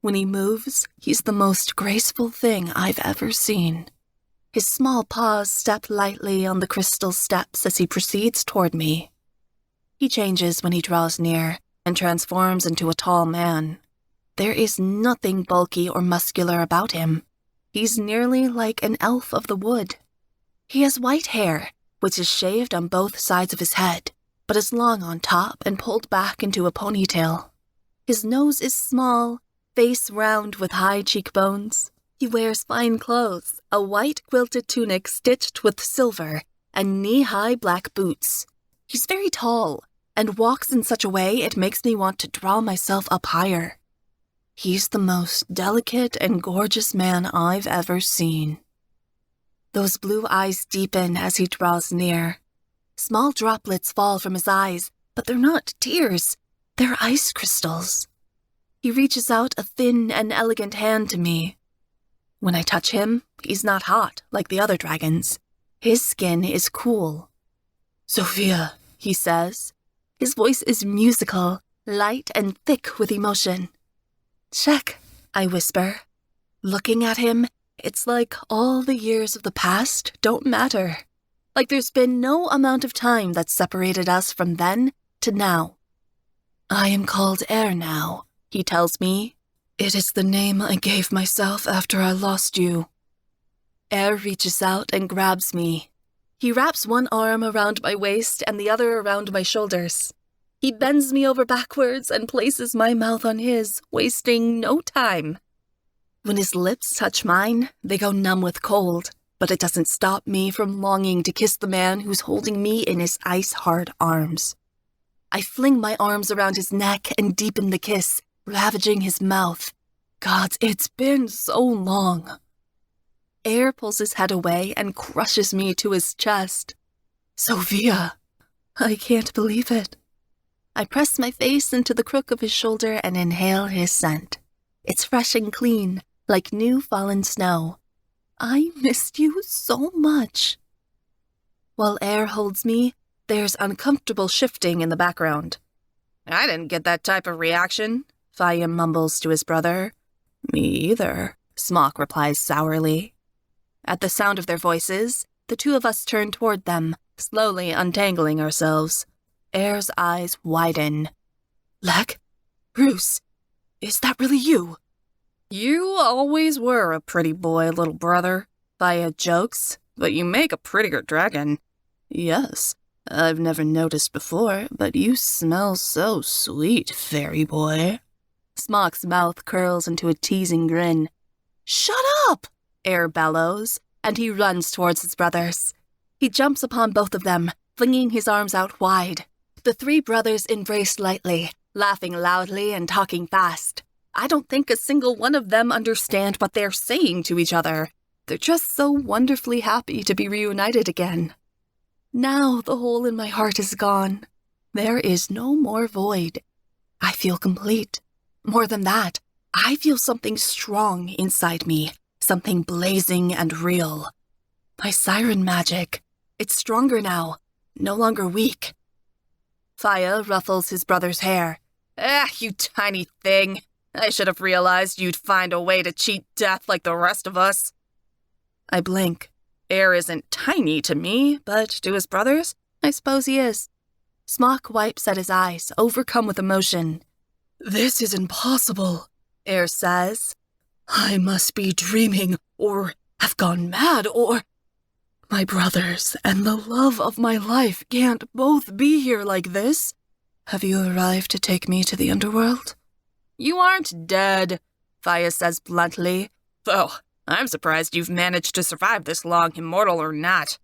When he moves, he's the most graceful thing I've ever seen. His small paws step lightly on the crystal steps as he proceeds toward me. He changes when he draws near and transforms into a tall man. There is nothing bulky or muscular about him. He's nearly like an elf of the wood. He has white hair, which is shaved on both sides of his head, but is long on top and pulled back into a ponytail. His nose is small, face round with high cheekbones. He wears fine clothes, a white quilted tunic stitched with silver, and knee-high black boots. He's very tall, and walks in such a way it makes me want to draw myself up higher. He's the most delicate and gorgeous man I've ever seen. Those blue eyes deepen as he draws near. Small droplets fall from his eyes, but they're not tears. They're ice crystals. He reaches out a thin and elegant hand to me. When I touch him, he's not hot like the other dragons. His skin is cool. Sophia, he says. His voice is musical, light and thick with emotion. Check, I whisper. Looking at him, it's like all the years of the past don't matter. Like there's been no amount of time that's separated us from then to now. I am called Air now, he tells me. It is the name I gave myself after I lost you. Air reaches out and grabs me. He wraps one arm around my waist and the other around my shoulders. He bends me over backwards and places my mouth on his, wasting no time. When his lips touch mine, they go numb with cold, but it doesn't stop me from longing to kiss the man who's holding me in his ice-hard arms. I fling my arms around his neck and deepen the kiss, ravaging his mouth. God, it's been so long. Air pulls his head away and crushes me to his chest. Sophia, I can't believe it. I press my face into the crook of his shoulder and inhale his scent. It's fresh and clean, like new fallen snow. I missed you so much. While Air holds me, there's uncomfortable shifting in the background. I didn't get that type of reaction, Fayum mumbles to his brother. Me either, Smok replies sourly. At the sound of their voices, the two of us turn toward them, slowly untangling ourselves. Air's eyes widen. Lek? Bruce, is that really you? You always were a pretty boy, little brother, Faya jokes, but you make a prettier dragon. Yes, I've never noticed before, but you smell so sweet, fairy boy. Smok's mouth curls into a teasing grin. Shut up! Air bellows, and he runs towards his brothers. He jumps upon both of them, flinging his arms out wide. The three brothers embrace lightly, laughing loudly and talking fast. I don't think a single one of them understand what they're saying to each other. They're just so wonderfully happy to be reunited again. Now the hole in my heart is gone. There is no more void. I feel complete. More than that, I feel something strong inside me, something blazing and real. My siren magic. It's stronger now, no longer weak. Faya ruffles his brother's hair. You tiny thing. I should have realized you'd find a way to cheat death like the rest of us. I blink. Air isn't tiny to me, but to his brothers, I suppose he is. Smok wipes at his eyes, overcome with emotion. This is impossible, Air says. I must be dreaming, or have gone mad, or... My brothers and the love of my life can't both be here like this. Have you arrived to take me to the underworld? You aren't dead, Faya says bluntly. Though, I'm surprised you've managed to survive this long, immortal or not.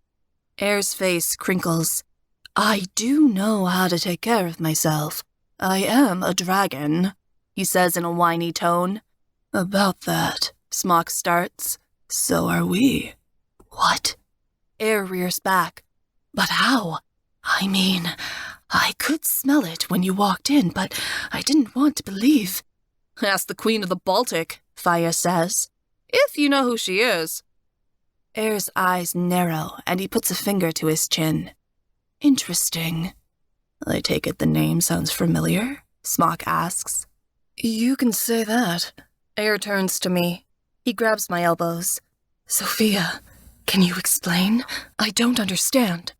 Air's face crinkles. I do know how to take care of myself. I am a dragon, he says in a whiny tone. About that, Smok starts. So are we. What? Air rears back. But how? I mean, I could smell it when you walked in, but I didn't want to believe. Ask the Queen of the Baltic, Faya says. If you know who she is. Air's eyes narrow, and he puts a finger to his chin. Interesting. I take it the name sounds familiar? Smok asks. You can say that. Air turns to me. He grabs my elbows. Sophia, can you explain? I don't understand.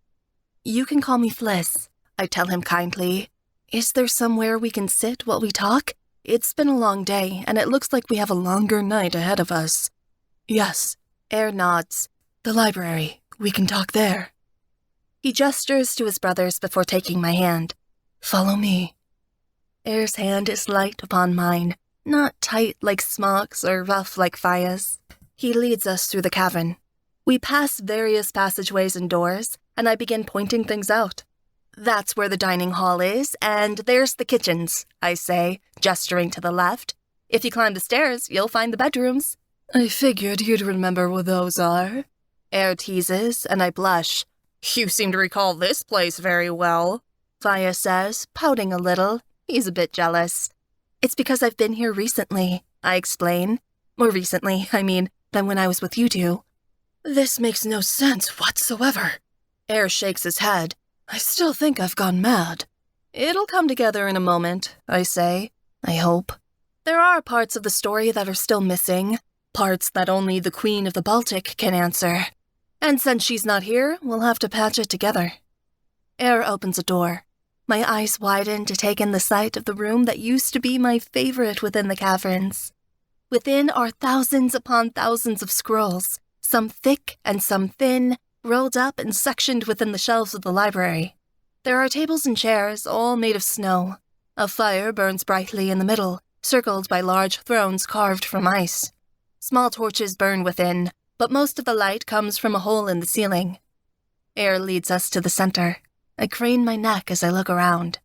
You can call me Fliss, I tell him kindly. Is there somewhere we can sit while we talk? It's been a long day, and it looks like we have a longer night ahead of us. Yes, Air nods. The library. We can talk there. He gestures to his brothers before taking my hand. Follow me. Air's hand is light upon mine, not tight like Smok's or rough like Faya's. He leads us through the cavern. We pass various passageways and doors, and I begin pointing things out. That's where the dining hall is, and there's the kitchens, I say, gesturing to the left. If you climb the stairs, you'll find the bedrooms. I figured you'd remember what those are. Air teases, and I blush. You seem to recall this place very well, Faya says, pouting a little. He's a bit jealous. It's because I've been here recently, I explain. More recently, I mean, than when I was with you two. This makes no sense whatsoever. Air shakes his head. I still think I've gone mad. It'll come together in a moment, I say. I hope. There are parts of the story that are still missing, parts that only the Queen of the Baltic can answer. And since she's not here, we'll have to patch it together. Air opens a door. My eyes widen to take in the sight of the room that used to be my favorite within the caverns. Within are thousands upon thousands of scrolls, some thick and some thin, rolled up and sectioned within the shelves of the library. There are tables and chairs, all made of snow. A fire burns brightly in the middle, circled by large thrones carved from ice. Small torches burn within, but most of the light comes from a hole in the ceiling. Air leads us to the center. I crane my neck as I look around.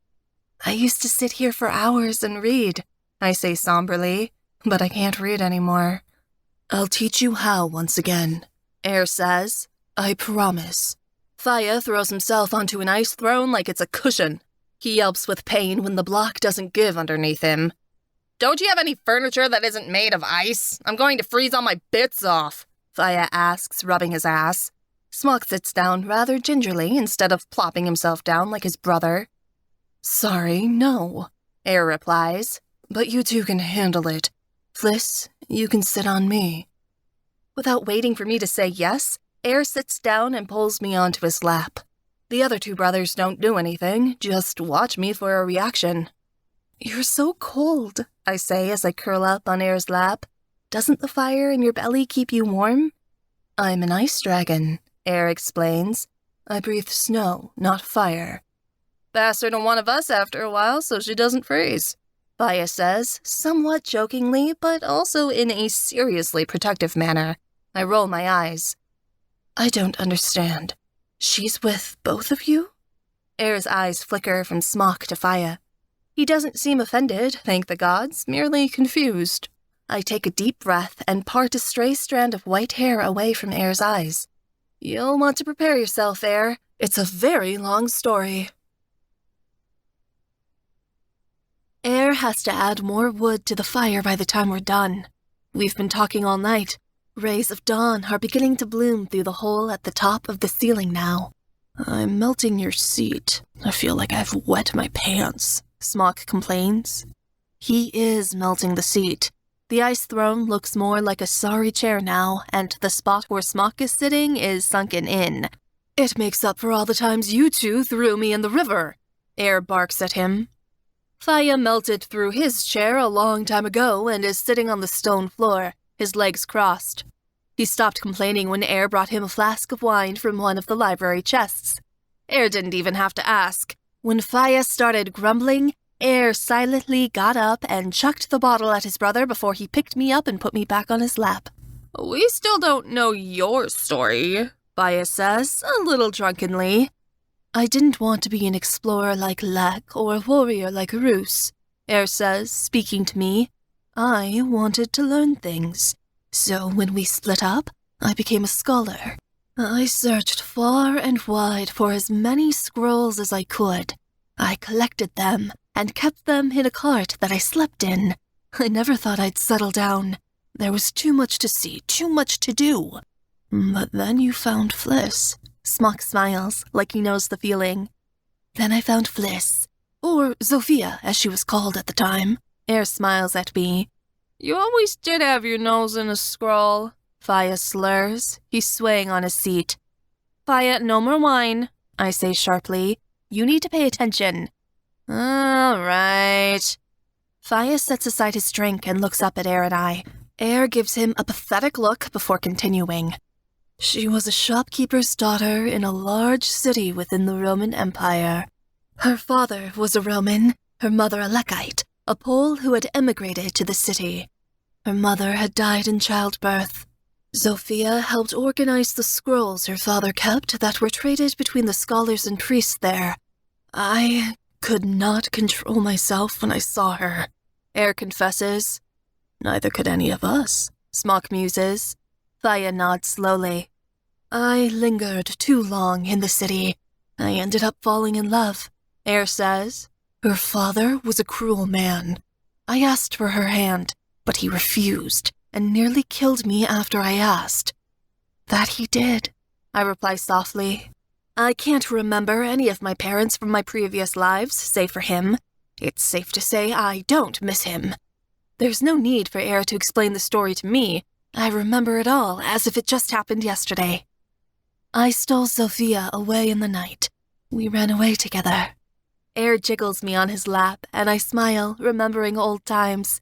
I used to sit here for hours and read, I say somberly, but I can't read anymore. I'll teach you how once again, Air says. I promise. Faya throws himself onto an ice throne like it's a cushion. He yelps with pain when the block doesn't give underneath him. Don't you have any furniture that isn't made of ice? I'm going to freeze all my bits off, Faya asks, rubbing his ass. Smok sits down rather gingerly instead of plopping himself down like his brother. Sorry, no, Air replies, but you two can handle it. Fliss, you can sit on me. Without waiting for me to say yes, Air sits down and pulls me onto his lap. The other two brothers don't do anything, just watch me for a reaction. You're so cold, I say as I curl up on Air's lap. Doesn't the fire in your belly keep you warm? I'm an ice dragon, Air explains. I breathe snow, not fire. Faster than one of us after a while so she doesn't freeze, Faya says, somewhat jokingly, but also in a seriously protective manner. I roll my eyes. I don't understand. She's with both of you? Air's eyes flicker from Smok to Faya. He doesn't seem offended, thank the gods, merely confused. I take a deep breath and part a stray strand of white hair away from Air's eyes. You'll want to prepare yourself, Air. It's a very long story. Air has to add more wood to the fire by the time we're done. We've been talking all night. Rays of dawn are beginning to bloom through the hole at the top of the ceiling now. I'm melting your seat. I feel like I've wet my pants, Smok complains. He is melting the seat. The ice throne looks more like a sorry chair now, and the spot where Smok is sitting is sunken in. It makes up for all the times you two threw me in the river. Air barks at him. Faya melted through his chair a long time ago and is sitting on the stone floor, his legs crossed. He stopped complaining when Air brought him a flask of wine from one of the library chests. Air didn't even have to ask. When Faya started grumbling, Air silently got up and chucked the bottle at his brother before he picked me up and put me back on his lap. We still don't know your story, Faya says, a little drunkenly. I didn't want to be an explorer like Lek or a warrior like Roos, Air says, speaking to me. I wanted to learn things. So when we split up, I became a scholar. I searched far and wide for as many scrolls as I could. I collected them and kept them in a cart that I slept in. I never thought I'd settle down. There was too much to see, too much to do. But then you found Fliss. Smok smiles, like he knows the feeling. Then I found Fliss, or Zofia, as she was called at the time. Air smiles at me. You always did have your nose in a scroll. Faya slurs. He's swaying on his seat. Faya, no more wine, I say sharply. You need to pay attention. All right. Faya sets aside his drink and looks up at Air and I. Air gives him a pathetic look before continuing. She was a shopkeeper's daughter in a large city within the Roman Empire. Her father was a Roman, her mother a Lekite, a Pole who had emigrated to the city. Her mother had died in childbirth. Zofia helped organize the scrolls her father kept that were traded between the scholars and priests there. I could not control myself when I saw her, Air confesses. Neither could any of us, Smok muses. Faya nods slowly. I lingered too long in the city. I ended up falling in love, Air says. Her father was a cruel man. I asked for her hand, but he refused and nearly killed me after I asked. That he did, I reply softly. I can't remember any of my parents from my previous lives, save for him. It's safe to say I don't miss him. There's no need for Air to explain the story to me. I remember it all as if it just happened yesterday. I stole Zofia away in the night. We ran away together. Air jiggles me on his lap, and I smile, remembering old times.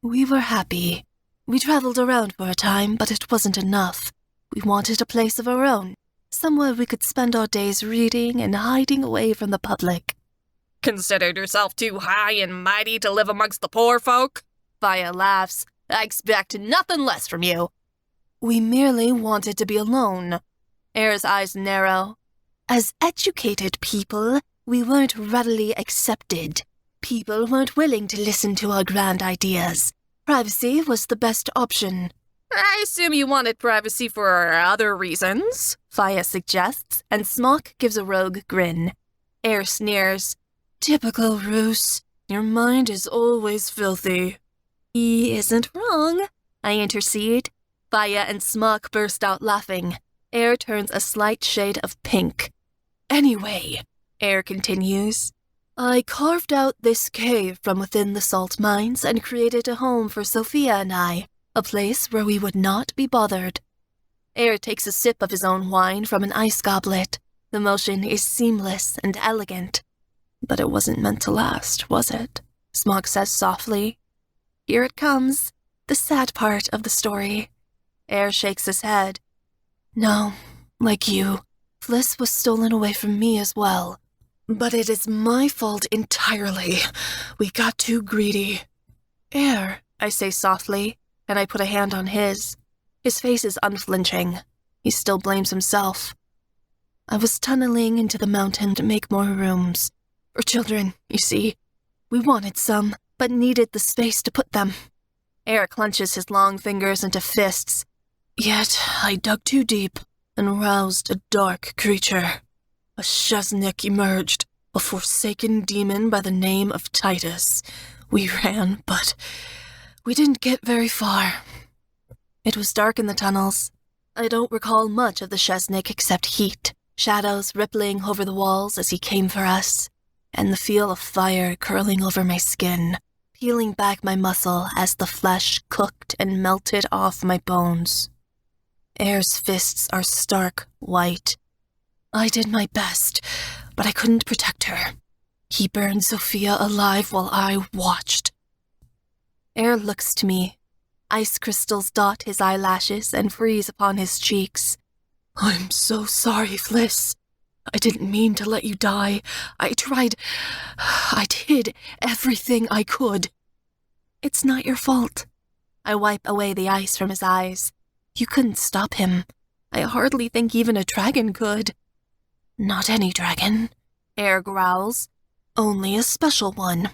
We were happy. We traveled around for a time, but it wasn't enough. We wanted a place of our own, somewhere we could spend our days reading and hiding away from the public. Considered yourself too high and mighty to live amongst the poor folk? Faya laughs. I expect nothing less from you. We merely wanted to be alone. Air's eyes narrow. As educated people, we weren't readily accepted. People weren't willing to listen to our grand ideas. Privacy was the best option. I assume you wanted privacy for other reasons, Faya suggests, and Smok gives a rogue grin. Air sneers. Typical Roos. Your mind is always filthy. He isn't wrong, I intercede. Faya and Smok burst out laughing. Air turns a slight shade of pink. Anyway, Air continues, I carved out this cave from within the salt mines and created a home for Zofia and I, a place where we would not be bothered. Air takes a sip of his own wine from an ice goblet. The motion is seamless and elegant. But it wasn't meant to last, was it? Smok says softly. Here it comes, the sad part of the story. Air shakes his head. No, like you, Fliss was stolen away from me as well. But it is my fault entirely. We got too greedy. Air, I say softly, and I put a hand on his. His face is unflinching. He still blames himself. I was tunneling into the mountain to make more rooms. For children, you see. We wanted some, but needed the space to put them. Air clenches his long fingers into fists. Yet I dug too deep and roused a dark creature. A Sheznik emerged, a forsaken demon by the name of Titus. We ran, but we didn't get very far. It was dark in the tunnels. I don't recall much of the Sheznik except heat, shadows rippling over the walls as he came for us, and the feel of fire curling over my skin, peeling back my muscle as the flesh cooked and melted off my bones. Air's fists are stark white. I did my best, but I couldn't protect her. He burned Sophia alive while I watched. Air looks to me. Ice crystals dot his eyelashes and freeze upon his cheeks. I'm so sorry, Fliss. I didn't mean to let you die. I did everything I could. It's not your fault. I wipe away the ice from his eyes. You couldn't stop him. I hardly think even a dragon could. Not any dragon, Air growls. Only a special one.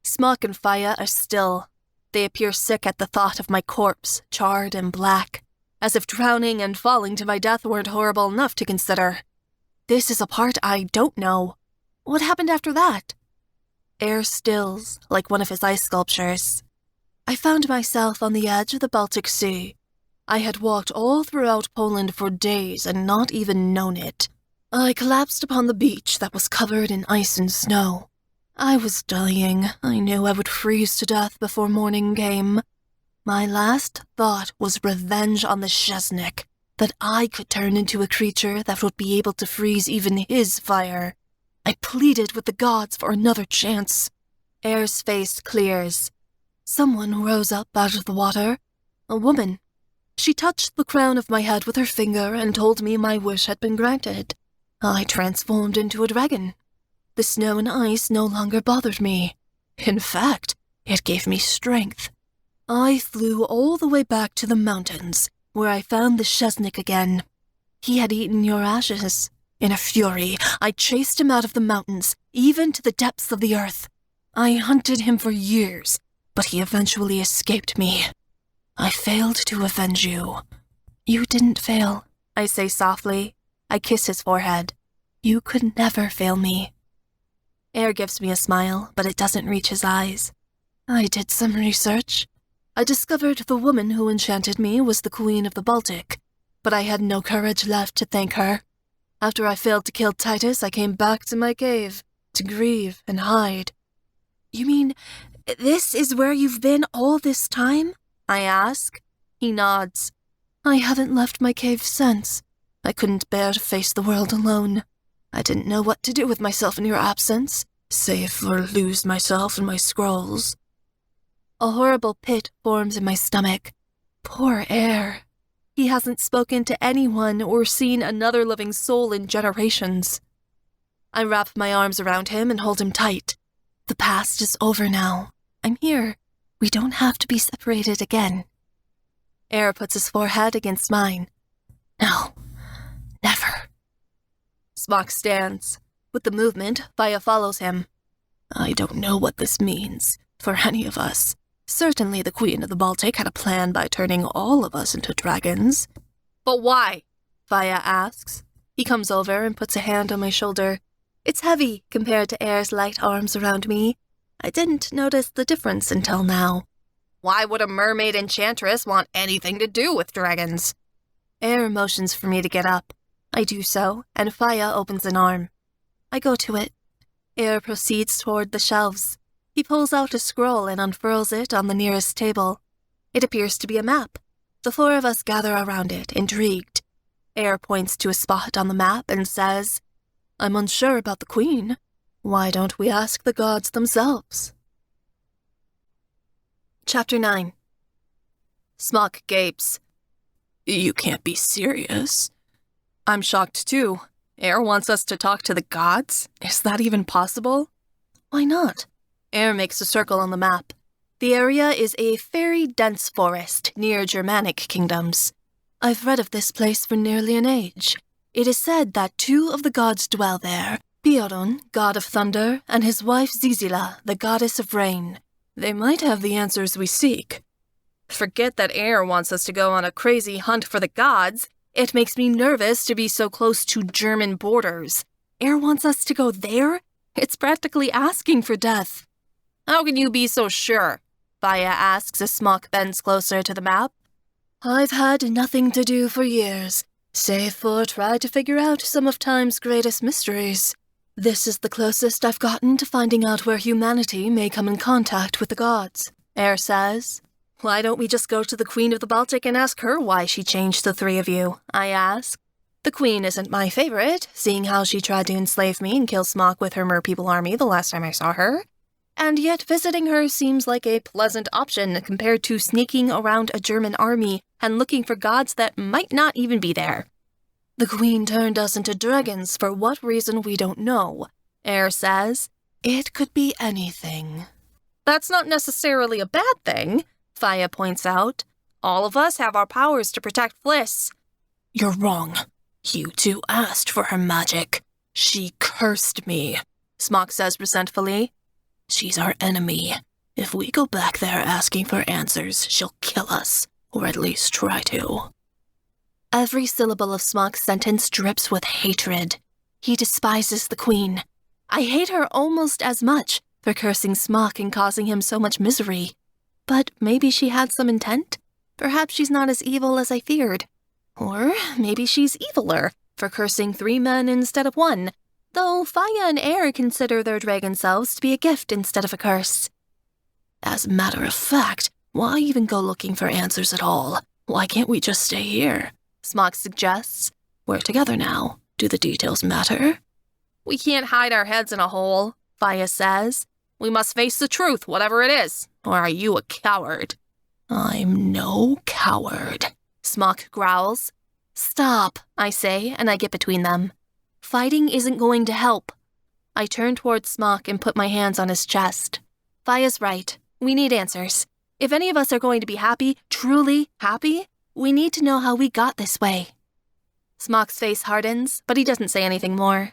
Smok and Faya are still. They appear sick at the thought of my corpse, charred and black, as if drowning and falling to my death weren't horrible enough to consider. This is a part I don't know. What happened after that? Air stills, like one of his ice sculptures. I found myself on the edge of the Baltic Sea. I had walked all throughout Poland for days and not even known it. I collapsed upon the beach that was covered in ice and snow. I was dying. I knew I would freeze to death before morning came. My last thought was revenge on the Sheznik, that I could turn into a creature that would be able to freeze even his fire. I pleaded with the gods for another chance. Air's face clears. Someone rose up out of the water. A woman. She touched the crown of my head with her finger and told me my wish had been granted. I transformed into a dragon. The snow and ice no longer bothered me. In fact, it gave me strength. I flew all the way back to the mountains, where I found the Sheznik again. He had eaten your ashes. In a fury, I chased him out of the mountains, even to the depths of the earth. I hunted him for years, but he eventually escaped me. I failed to avenge you. You didn't fail, I say softly. I kiss his forehead. You could never fail me. Air gives me a smile, but it doesn't reach his eyes. I did some research. I discovered the woman who enchanted me was the Queen of the Baltic, but I had no courage left to thank her. After I failed to kill Titus, I came back to my cave, to grieve and hide. You mean, this is where you've been all this time? I ask. He nods. I haven't left my cave since. I couldn't bear to face the world alone. I didn't know what to do with myself in your absence, save for lose myself in my scrolls. A horrible pit forms in my stomach. Poor Air. He hasn't spoken to anyone or seen another living soul in generations. I wrap my arms around him and hold him tight. The past is over now. I'm here. We don't have to be separated again. Air puts his forehead against mine. No, never. Smok stands. With the movement, Faya follows him. I don't know what this means for any of us. Certainly the Queen of the Baltic had a plan by turning all of us into dragons. But why? Faya asks. He comes over and puts a hand on my shoulder. It's heavy compared to Air's light arms around me. I didn't notice the difference until now. Why would a mermaid enchantress want anything to do with dragons? Air motions for me to get up. I do so, and Faya opens an arm. I go to it. Air proceeds toward the shelves. He pulls out a scroll and unfurls it on the nearest table. It appears to be a map. The four of us gather around it, intrigued. Air points to a spot on the map and says, I'm unsure about the Queen. Why don't we ask the gods themselves? Chapter 9. Smok gapes. You can't be serious. I'm shocked too. Air wants us to talk to the gods? Is that even possible? Why not? Air makes a circle on the map. The area is a very dense forest near Germanic kingdoms. I've read of this place for nearly an age. It is said that 2 of the gods dwell there, Bjorn, god of thunder, and his wife Zizila, the goddess of rain. They might have the answers we seek. Forget that Air wants us to go on a crazy hunt for the gods. It makes me nervous to be so close to German borders. Air wants us to go there? It's practically asking for death. How can you be so sure? Faya asks as Smok bends closer to the map. I've had nothing to do for years, save for try to figure out some of time's greatest mysteries. This is the closest I've gotten to finding out where humanity may come in contact with the gods, Air says. Why don't we just go to the Queen of the Baltic and ask her why she changed the 3 of you? I ask. The Queen isn't my favorite, seeing how she tried to enslave me and kill Smok with her merpeople army the last time I saw her. And yet visiting her seems like a pleasant option compared to sneaking around a German army and looking for gods that might not even be there. The Queen turned us into dragons for what reason we don't know, Air says. It could be anything. That's not necessarily a bad thing, Faya points out. All of us have our powers to protect Fliss. You're wrong. You 2 asked for her magic. She cursed me, Smok says resentfully. She's our enemy. If we go back there asking for answers, she'll kill us, or at least try to. Every syllable of Smok's sentence drips with hatred. He despises the Queen. I hate her almost as much for cursing Smok and causing him so much misery. But maybe she had some intent? Perhaps she's not as evil as I feared. Or maybe she's eviler for cursing 3 men instead of 1, though Faya and Air consider their dragon selves to be a gift instead of a curse. As a matter of fact, why even go looking for answers at all? Why can't we just stay here? Smok suggests. We're together now. Do the details matter? We can't hide our heads in a hole, Faya says. We must face the truth, whatever it is. Or are you a coward? I'm no coward, Smok growls. Stop, I say, and I get between them. Fighting isn't going to help. I turn towards Smok and put my hands on his chest. Faya's right. We need answers. If any of us are going to be happy, truly happy, we need to know how we got this way. Smok's face hardens, but he doesn't say anything more.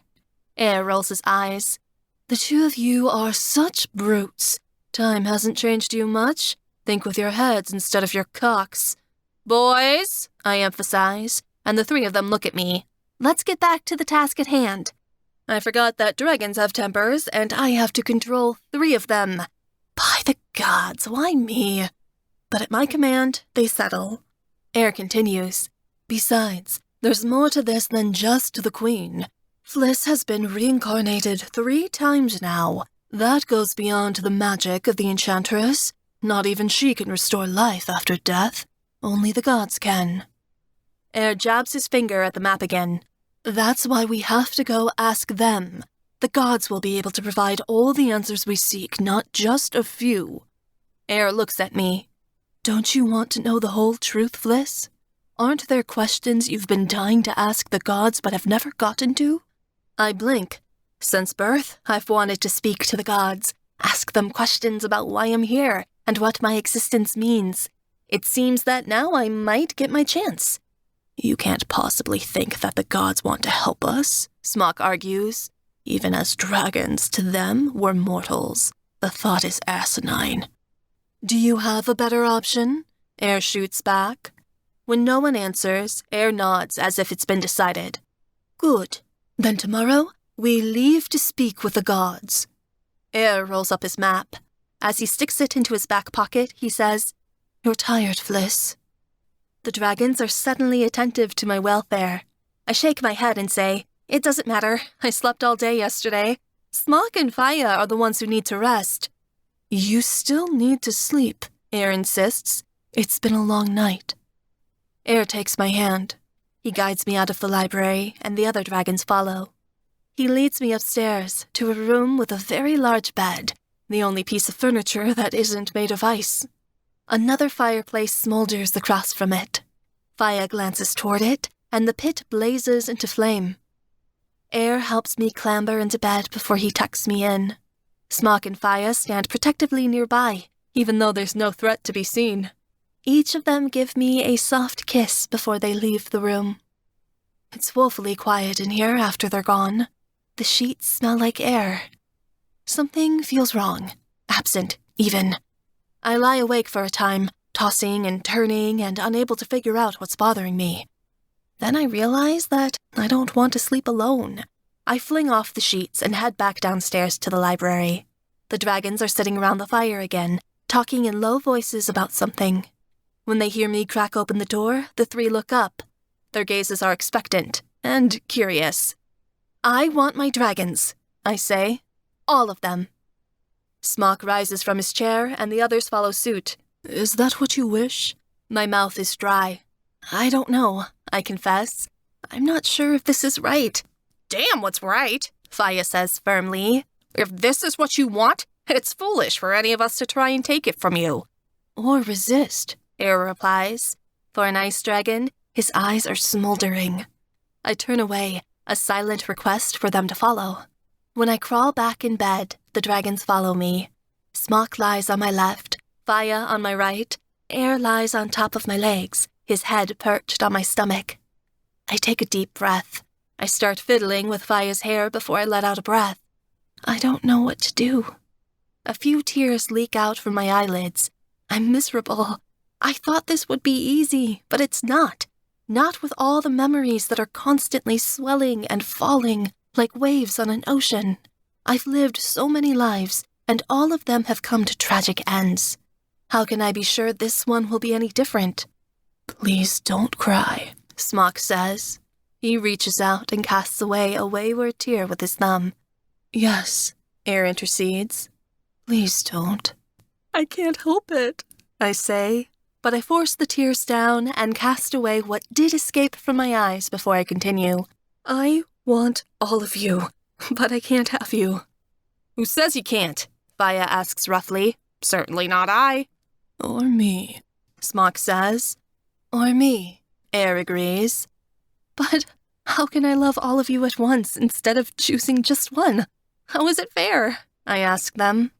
Air rolls his eyes. The 2 of you are such brutes. Time hasn't changed you much. Think with your heads instead of your cocks. Boys, I emphasize, and the 3 of them look at me. Let's get back to the task at hand. I forgot that dragons have tempers, and I have to control 3 of them. By the gods, why me? But at my command, they settle. Air continues. Besides, there's more to this than just the Queen. Fliss has been reincarnated 3 times now. That goes beyond the magic of the Enchantress. Not even she can restore life after death. Only the gods can. Air jabs his finger at the map again. That's why we have to go ask them. The gods will be able to provide all the answers we seek, not just a few. Air looks at me. Don't you want to know the whole truth, Fliss? Aren't there questions you've been dying to ask the gods but have never gotten to? I blink. Since birth, I've wanted to speak to the gods, ask them questions about why I'm here and what my existence means. It seems that now I might get my chance. You can't possibly think that the gods want to help us, Smok argues. Even as dragons, to them, we're mortals. The thought is asinine. Do you have a better option? Air shoots back. When no one answers, Air nods as if it's been decided. Good. Then tomorrow, we leave to speak with the gods. Air rolls up his map. As he sticks it into his back pocket, he says, You're tired, Fliss. The dragons are suddenly attentive to my welfare. I shake my head and say, It doesn't matter. I slept all day yesterday. Smok and Faya are the ones who need to rest. You still need to sleep, Air insists. It's been a long night. Air takes my hand. He guides me out of the library, and the other dragons follow. He leads me upstairs to a room with a very large bed, the only piece of furniture that isn't made of ice. Another fireplace smolders across from it. Faya glances toward it, and the pit blazes into flame. Air helps me clamber into bed before he tucks me in. Smok and Faya stand protectively nearby, even though there's no threat to be seen. Each of them give me a soft kiss before they leave the room. It's woefully quiet in here after they're gone. The sheets smell like air. Something feels wrong, absent, even. I lie awake for a time, tossing and turning and unable to figure out what's bothering me. Then I realize that I don't want to sleep alone. I fling off the sheets and head back downstairs to the library. The dragons are sitting around the fire again, talking in low voices about something. When they hear me crack open the door, the three look up. Their gazes are expectant and curious. "I want my dragons," I say. "All of them." Smok rises from his chair, and the others follow suit. "Is that what you wish?" My mouth is dry. "I don't know," I confess. "I'm not sure if this is right." "Damn what's right," Faya says firmly. "If this is what you want, it's foolish for any of us to try and take it from you." "Or resist," Air replies. For an ice dragon, his eyes are smoldering. I turn away, a silent request for them to follow. When I crawl back in bed, the dragons follow me. Smok lies on my left, Faya on my right. Air lies on top of my legs, his head perched on my stomach. I take a deep breath. I start fiddling with Faya's hair before I let out a breath. I don't know what to do. A few tears leak out from my eyelids. I'm miserable. I thought this would be easy, but it's not. Not with all the memories that are constantly swelling and falling like waves on an ocean. I've lived so many lives, and all of them have come to tragic ends. How can I be sure this one will be any different? "Please don't cry," Smok says. He reaches out and casts away a wayward tear with his thumb. "Yes," Air intercedes. "Please don't." "I can't help it," I say, but I force the tears down and cast away what did escape from my eyes before I continue. "I want all of you, but I can't have you." "Who says you can't?" Faya asks roughly. "Certainly not I." "Or me," Smok says. "Or me," Air agrees. "But how can I love all of you at once instead of choosing just one? How is it fair?" I ask them.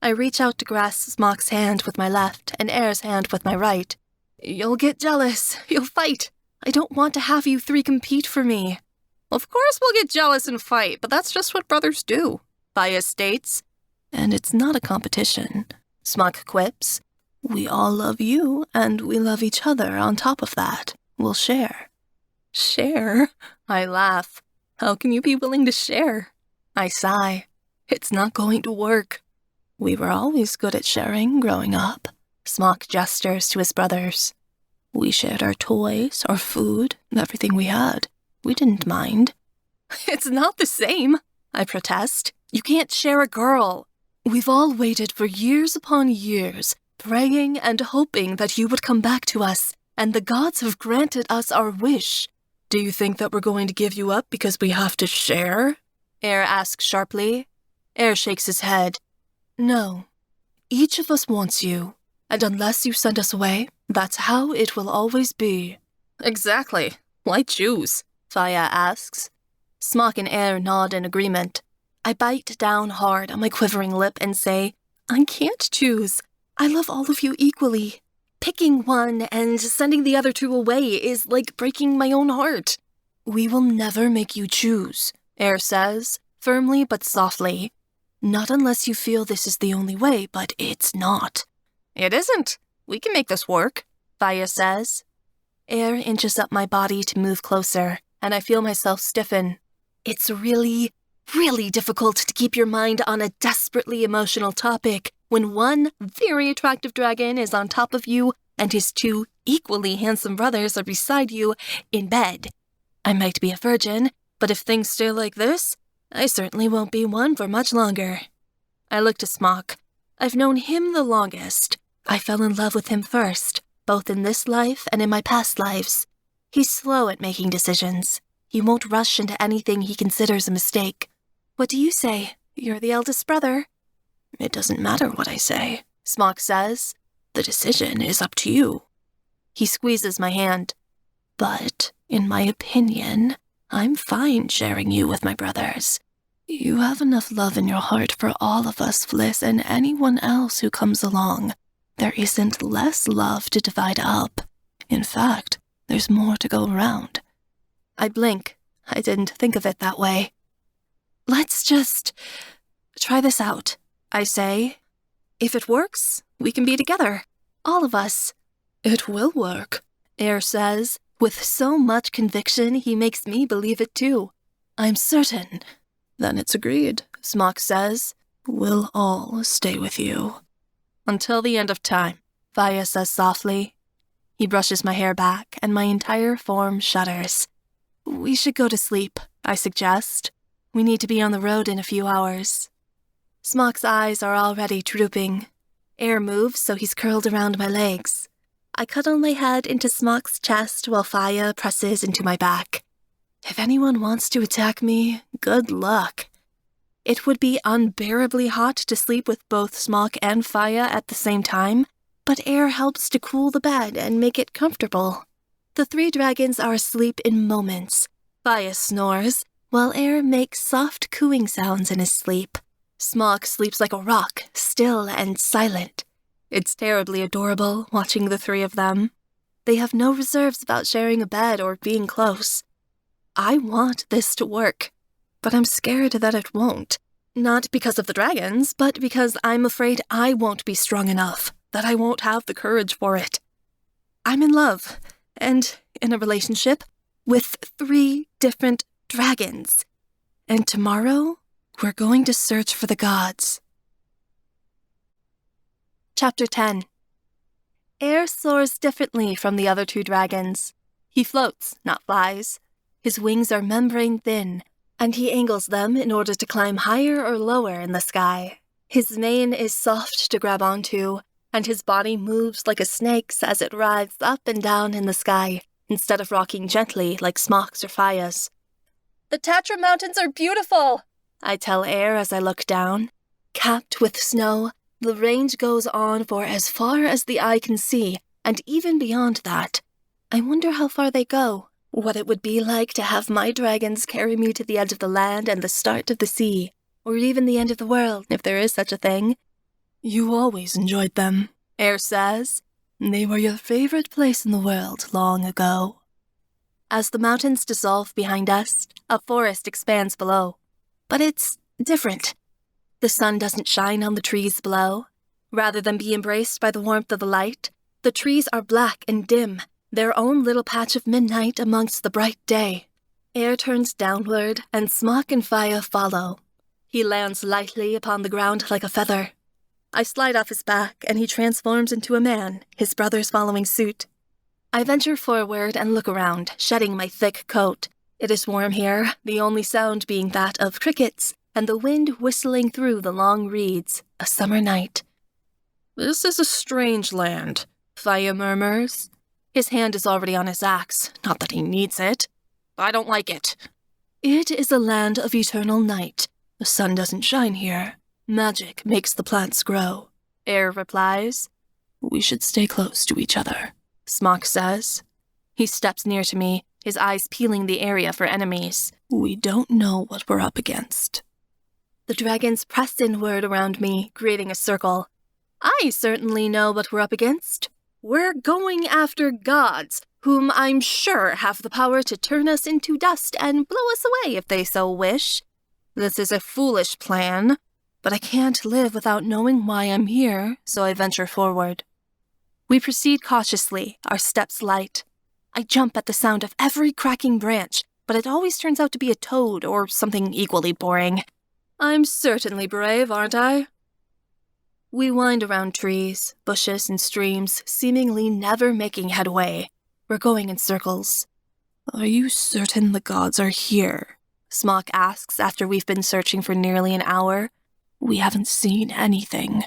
I reach out to grasp Smok's hand with my left and Air's hand with my right. "You'll get jealous. You'll fight. I don't want to have you three compete for me." "Of course we'll get jealous and fight, but that's just what brothers do," Faya states. "And it's not a competition," Smok quips. "We all love you, and we love each other on top of that. We'll share." "Share?" I laugh. "How can you be willing to share?" I sigh. "It's not going to work." "We were always good at sharing growing up," Smok gestures to his brothers. "We shared our toys, our food, everything we had. We didn't mind." "It's not the same," I protest. "You can't share a girl. We've all waited for years upon years, praying and hoping that you would come back to us, and the gods have granted us our wish. Do you think that we're going to give you up because we have to share?" Air asks sharply. Air shakes his head. "No. Each of us wants you, and unless you send us away, that's how it will always be." "Exactly. Why choose?" Faya asks. Smok and Air nod in agreement. I bite down hard on my quivering lip and say, "I can't choose. I love all of you equally. Picking one and sending the other two away is like breaking my own heart." "We will never make you choose," Air says, firmly but softly. "Not unless you feel this is the only way, but it's not." "It isn't. We can make this work," Faya says. Air inches up my body to move closer, and I feel myself stiffen. It's really, really difficult to keep your mind on a desperately emotional topic when one very attractive dragon is on top of you and his two equally handsome brothers are beside you in bed. I might be a virgin, but if things stay like this, I certainly won't be one for much longer. I look to Smok. I've known him the longest. I fell in love with him first, both in this life and in my past lives. He's slow at making decisions. He won't rush into anything he considers a mistake. What do you say? You're the eldest brother. It doesn't matter what I say, Smok says. The decision is up to you. He squeezes my hand. But In my opinion, I'm fine sharing you with my brothers. You have enough love in your heart for all of us, Fliss, and anyone else who comes along. There isn't less love to divide up. In fact, there's more to go around. I blink. I didn't think of it that way. Let's just try this out, I say. If it works, we can be together. All of us. It will work, Air says, with so much conviction he makes me believe it too. I'm certain. Then it's agreed, Smok says. We'll all stay with you. Until the end of time, Faya says softly. He brushes my hair back, and my entire form shudders. We should go to sleep, I suggest. We need to be on the road in a few hours. Smok's eyes are already drooping. Air moves, so he's curled around my legs. I cuddle my head into Smok's chest while Faya presses into my back. If anyone wants to attack me, good luck. It would be unbearably hot to sleep with both Smok and Faya at the same time, but Air helps to cool the bed and make it comfortable. The 3 dragons are asleep in moments. Faya snores, while Air makes soft cooing sounds in his sleep. Smok sleeps like a rock, still and silent. It's terribly adorable watching the 3 of them. They have no reserves about sharing a bed or being close. I want this to work, but I'm scared that it won't. Not because of the dragons, but because I'm afraid I won't be strong enough, that I won't have the courage for it. I'm in love, and in a relationship, with 3 different dragons. And tomorrow, we're going to search for the gods. Chapter 10. Air soars differently from the other 2 dragons. He floats, not flies. His wings are membrane-thin, and he angles them in order to climb higher or lower in the sky. His mane is soft to grab onto, and his body moves like a snake's as it writhes up and down in the sky, instead of rocking gently like Smok's or Faya's. The Tatra Mountains are beautiful, I tell Air as I look down. Capped with snow, the range goes on for as far as the eye can see, and even beyond that. I wonder how far they go. What it would be like to have my dragons carry me to the edge of the land and the start of the sea, or even the end of the world, if there is such a thing. You always enjoyed them, Air says. They were your favorite place in the world long ago. As the mountains dissolve behind us, a forest expands below. But it's different. The sun doesn't shine on the trees below. Rather than be embraced by the warmth of the light, the trees are black and dim, their own little patch of midnight amongst the bright day. Air turns downward, and Smok and Faya follow. He lands lightly upon the ground like a feather. I slide off his back, and he transforms into a man, his brothers following suit. I venture forward and look around, shedding my thick coat. It is warm here, the only sound being that of crickets, and the wind whistling through the long reeds, a summer night. This is a strange land, Faya murmurs. His hand is already on his axe, not that he needs it. I don't like it. It is a land of eternal night. The sun doesn't shine here. Magic makes the plants grow, Air replies. We should stay close to each other, Smok says. He steps near to me, his eyes peeling the area for enemies. We don't know what we're up against. The dragons press inward around me, creating a circle. I certainly know what we're up against. We're going after gods, whom I'm sure have the power to turn us into dust and blow us away if they so wish. This is a foolish plan, but I can't live without knowing why I'm here, so I venture forward. We proceed cautiously, our steps light. I jump at the sound of every cracking branch, but it always turns out to be a toad or something equally boring. I'm certainly brave, aren't I? We wind around trees, bushes, and streams, seemingly never making headway. We're going in circles. Are you certain the gods are here? Smok asks after we've been searching for nearly an hour. We haven't seen anything.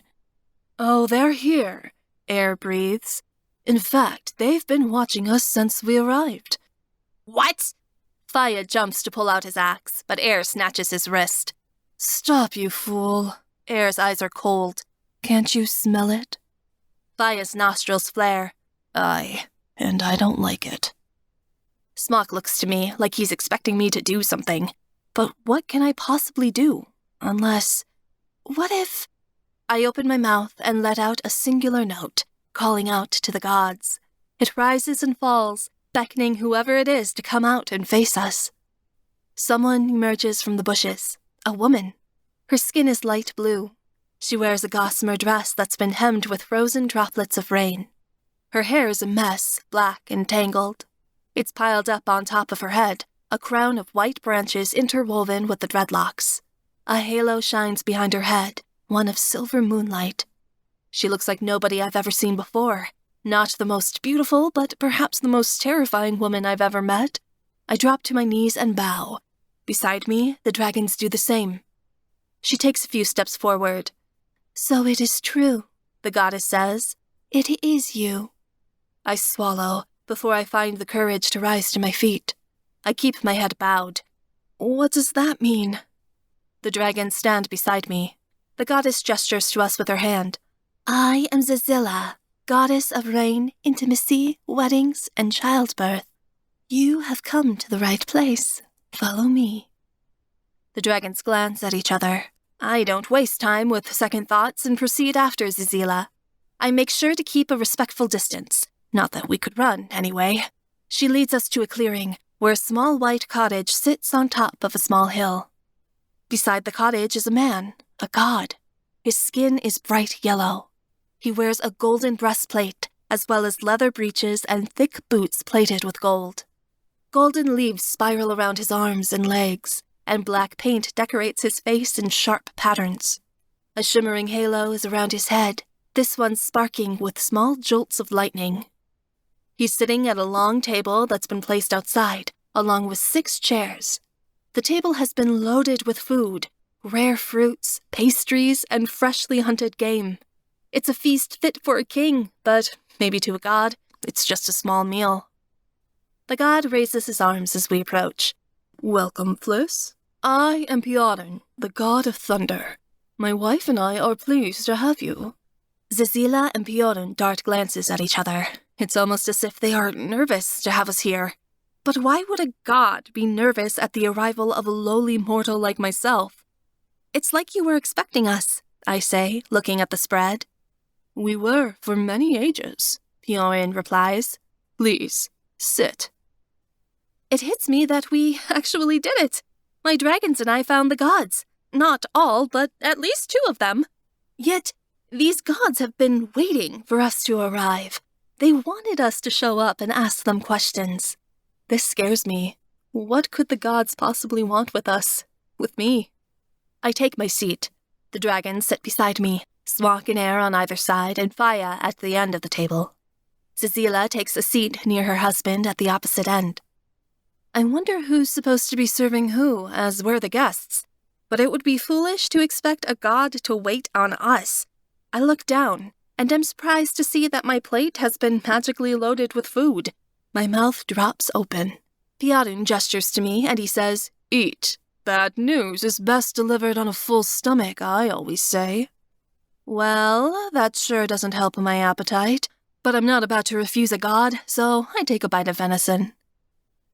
Oh, they're here, Air breathes. In fact, they've been watching us since we arrived. What? Faya jumps to pull out his axe, but Air snatches his wrist. Stop, you fool. Air's eyes are cold. Can't you smell it? Faya's nostrils flare. Aye, and I don't like it. Smok looks to me like he's expecting me to do something. But what can I possibly do? Unless... What if... I open my mouth and let out a singular note, calling out to the gods. It rises and falls, beckoning whoever it is to come out and face us. Someone emerges from the bushes. A woman. Her skin is light blue. She wears a gossamer dress that's been hemmed with frozen droplets of rain. Her hair is a mess, black and tangled. It's piled up on top of her head, a crown of white branches interwoven with the dreadlocks. A halo shines behind her head, one of silver moonlight. She looks like nobody I've ever seen before. Not the most beautiful, but perhaps the most terrifying woman I've ever met. I drop to my knees and bow. Beside me, the dragons do the same. She takes a few steps forward. "So it is true," the goddess says. "It is you." I swallow before I find the courage to rise to my feet. I keep my head bowed. "What does that mean?" The dragons stand beside me. The goddess gestures to us with her hand. "I am Zazilla, goddess of rain, intimacy, weddings, and childbirth. You have come to the right place. Follow me." The dragons glance at each other. I don't waste time with second thoughts and proceed after Zazilla. I make sure to keep a respectful distance. Not that we could run, anyway. She leads us to a clearing, where a small white cottage sits on top of a small hill. Beside the cottage is a man, a god. His skin is bright yellow. He wears a golden breastplate, as well as leather breeches and thick boots plated with gold. Golden leaves spiral around his arms and legs, and black paint decorates his face in sharp patterns. A shimmering halo is around his head, this one sparking with small jolts of lightning. He's sitting at a long table that's been placed outside, along with 6 chairs. The table has been loaded with food, rare fruits, pastries, and freshly hunted game. It's a feast fit for a king, but maybe to a god, it's just a small meal. The god raises his arms as we approach. "Welcome, Fliss. I am Piaran, the god of thunder. My wife and I are pleased to have you." Zazilla and Piaran dart glances at each other. It's almost as if they are nervous to have us here. But why would a god be nervous at the arrival of a lowly mortal like myself? "It's like you were expecting us," I say, looking at the spread. "We were for many ages," Piaran replies. "Please, sit." It hits me that we actually did it. My dragons and I found the gods. Not all, but at least 2 of them. Yet, these gods have been waiting for us to arrive. They wanted us to show up and ask them questions. This scares me. What could the gods possibly want with us? With me? I take my seat. The dragons sit beside me, Smok and Air on either side, and Faya at the end of the table. Zazilla takes a seat near her husband at the opposite end. I wonder who's supposed to be serving who, as we're the guests. But it would be foolish to expect a god to wait on us. I look down, and am surprised to see that my plate has been magically loaded with food. My mouth drops open. Piaran gestures to me, and he says, "Eat. Bad news is best delivered on a full stomach, I always say." Well, that sure doesn't help my appetite, but I'm not about to refuse a god, so I take a bite of venison.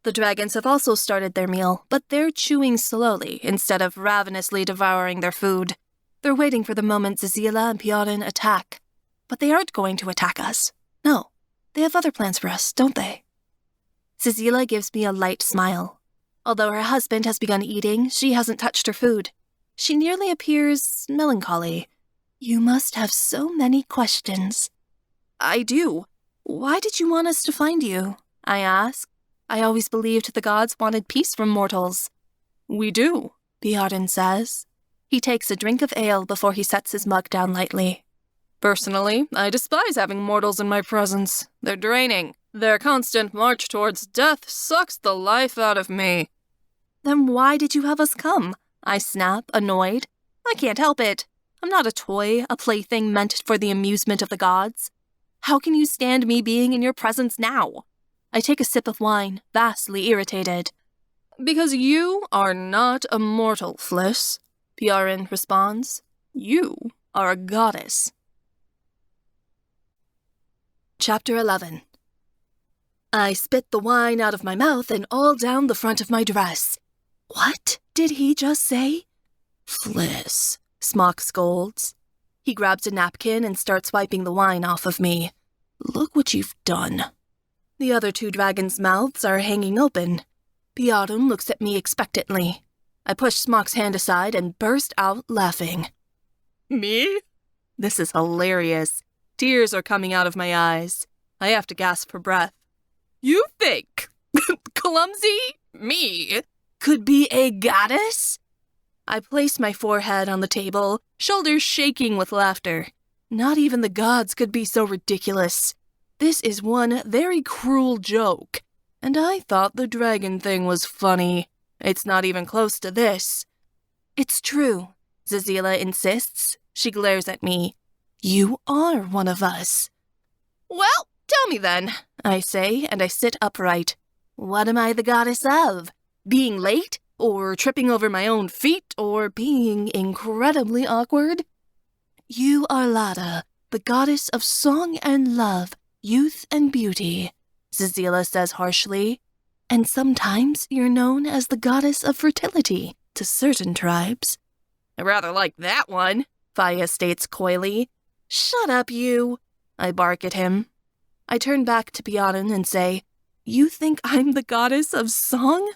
The dragons have also started their meal, but they're chewing slowly instead of ravenously devouring their food. They're waiting for the moment Zazilla and Piaran attack. But they aren't going to attack us. No, they have other plans for us, don't they? Zazilla gives me a light smile. Although her husband has begun eating, she hasn't touched her food. She nearly appears melancholy. "You must have so many questions." "I do. Why did you want us to find you?" I ask. I always believed the gods wanted peace from mortals. "We do," Piaran says. He takes a drink of ale before he sets his mug down lightly. "Personally, I despise having mortals in my presence. They're draining. Their constant march towards death sucks the life out of me." "Then why did you have us come?" I snap, annoyed. "I can't help it. I'm not a toy, a plaything meant for the amusement of the gods. How can you stand me being in your presence now?" I take a sip of wine, vastly irritated. "Because you are not a mortal, Fliss," Piaran responds. "You are a goddess." Chapter 11. I spit the wine out of my mouth and all down the front of my dress. What did he just say? Fliss, Smok scolds. He grabs a napkin and starts wiping the wine off of me. Look what you've done. The other two dragons' mouths are hanging open. Piotr looks at me expectantly. I push Smok's hand aside and burst out laughing. Me? This is hilarious. Tears are coming out of my eyes. I have to gasp for breath. You think clumsy me could be a goddess? I place my forehead on the table, shoulders shaking with laughter. Not even the gods could be so ridiculous. This is one very cruel joke. And I thought the dragon thing was funny. It's not even close to this. It's true, Zazila insists. She glares at me. You are one of us. Well, tell me then, I say, and I sit upright. What am I the goddess of? Being late? Or tripping over my own feet? Or being incredibly awkward? You are Lada, the goddess of song and love, youth and beauty, Zazila says harshly. And sometimes you're known as the goddess of fertility to certain tribes. I rather like that one, Faya states coyly. Shut up, you, I bark at him. I turn back to Piotr and say, You think I'm the goddess of song?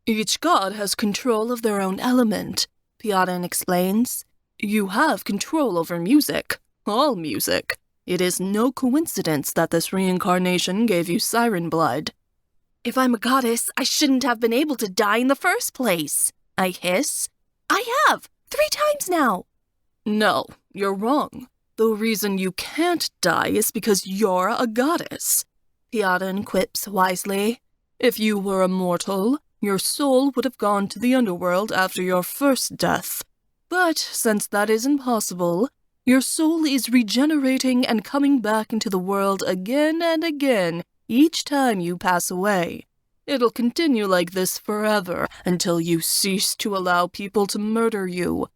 Each god has control of their own element, Piotr explains. You have control over music, all music. It is no coincidence that this reincarnation gave you siren blood. If I'm a goddess, I shouldn't have been able to die in the first place, I hiss. I have, 3 times now. No, you're wrong. The reason you can't die is because you're a goddess, Piotr quips wisely. If you were a mortal, your soul would have gone to the underworld after your first death. But since that is impossible, your soul is regenerating and coming back into the world again and again each time you pass away. It'll continue like this forever until you cease to allow people to murder you.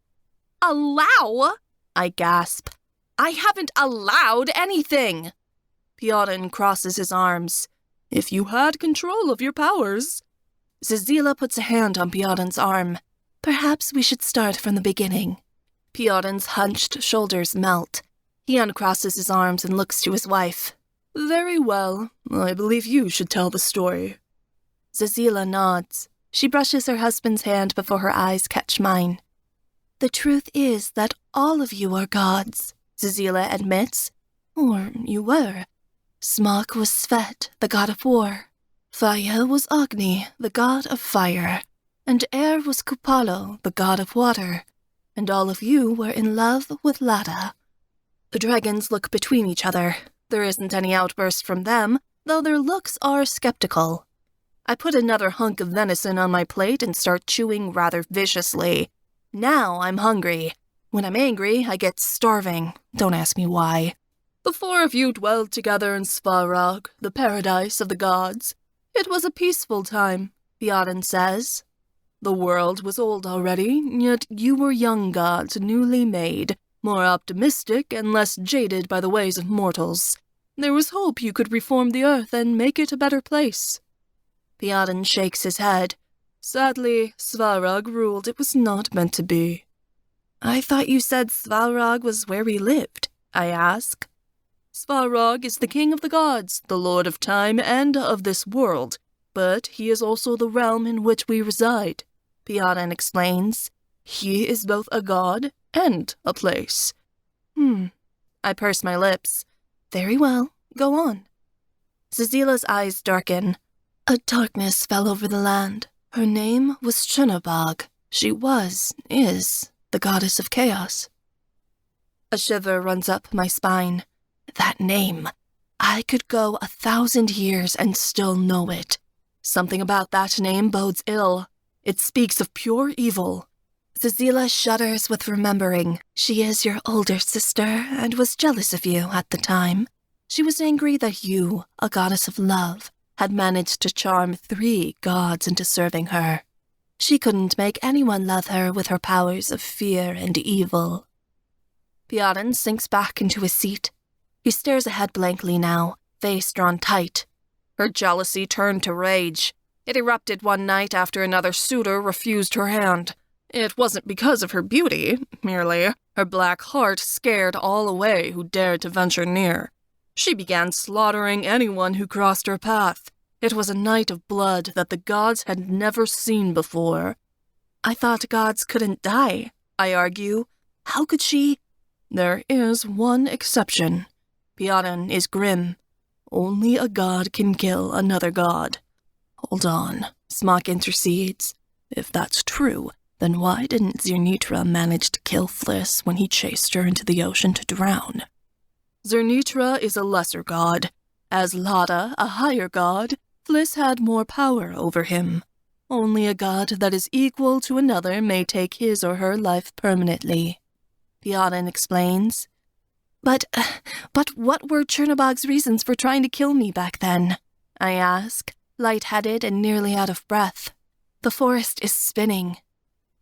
Allow? I gasp. I haven't allowed anything. Piotr crosses his arms. If you had control of your powers. Zazila puts a hand on Piotr's arm. Perhaps we should start from the beginning. Piotr's hunched shoulders melt. He uncrosses his arms and looks to his wife. Very well. I believe you should tell the story. Zazila nods. She brushes her husband's hand before her eyes catch mine. The truth is that all of you are gods, Zazila admits. Or you were. Smok was Svet, the god of war. Faya was Agni, the god of fire. And Air was Kupalo, the god of water. And all of you were in love with Lada. The dragons look between each other. There isn't any outburst from them, though their looks are skeptical. I put another hunk of venison on my plate and start chewing rather viciously. Now I'm hungry. When I'm angry, I get starving. Don't ask me why. The 4 of you dwelled together in Svarog, the paradise of the gods. It was a peaceful time, Piotr says. The world was old already, yet you were young gods, newly made, more optimistic and less jaded by the ways of mortals. There was hope you could reform the earth and make it a better place. Piotr shakes his head. Sadly, Svarog ruled it was not meant to be. I thought you said Svarog was where we lived, I ask. Svarog is the king of the gods, the lord of time and of this world, but he is also the realm in which we reside, Piotr explains. He is both a god and a place. I purse my lips. Very well, go on. Zazila's eyes darken. A darkness fell over the land. Her name was Chunabog. She is, the goddess of chaos. A shiver runs up my spine. That name. I could go 1,000 years and still know it. Something about that name bodes ill. It speaks of pure evil. Zazila shudders with remembering. She is your older sister and was jealous of you at the time. She was angry that you, a goddess of love, had managed to charm 3 gods into serving her. She couldn't make anyone love her with her powers of fear and evil. Piotr sinks back into his seat. He stares ahead blankly now, face drawn tight. Her jealousy turned to rage. It erupted one night after another suitor refused her hand. It wasn't because of her beauty, merely her black heart scared all away who dared to venture near. She began slaughtering anyone who crossed her path. It was a night of blood that the gods had never seen before. I thought gods couldn't die, I argue. How could she? There is one exception. Piaran is grim. Only a god can kill another god. Hold on, Smok intercedes. If that's true, then why didn't Zernitra manage to kill Fliss when he chased her into the ocean to drown? Zernitra is a lesser god. As Lada, a higher god, Fliss had more power over him. Only a god that is equal to another may take his or her life permanently. Piaran explains. But what were Chernobog's reasons for trying to kill me back then? I ask, lightheaded and nearly out of breath. The forest is spinning.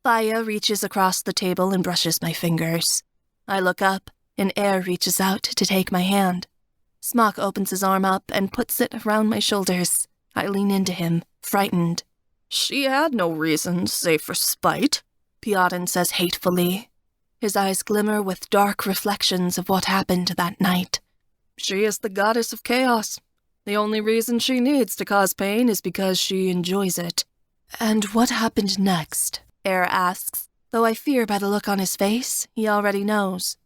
Faya reaches across the table and brushes my fingers. I look up, and air reaches out to take my hand. Smok opens his arm up and puts it around my shoulders. I lean into him, frightened. She had no reason, save for spite, Piaran says hatefully. His eyes glimmer with dark reflections of what happened that night. She is the goddess of chaos. The only reason she needs to cause pain is because she enjoys it. And what happened next? Air asks, though I fear by the look on his face, he already knows.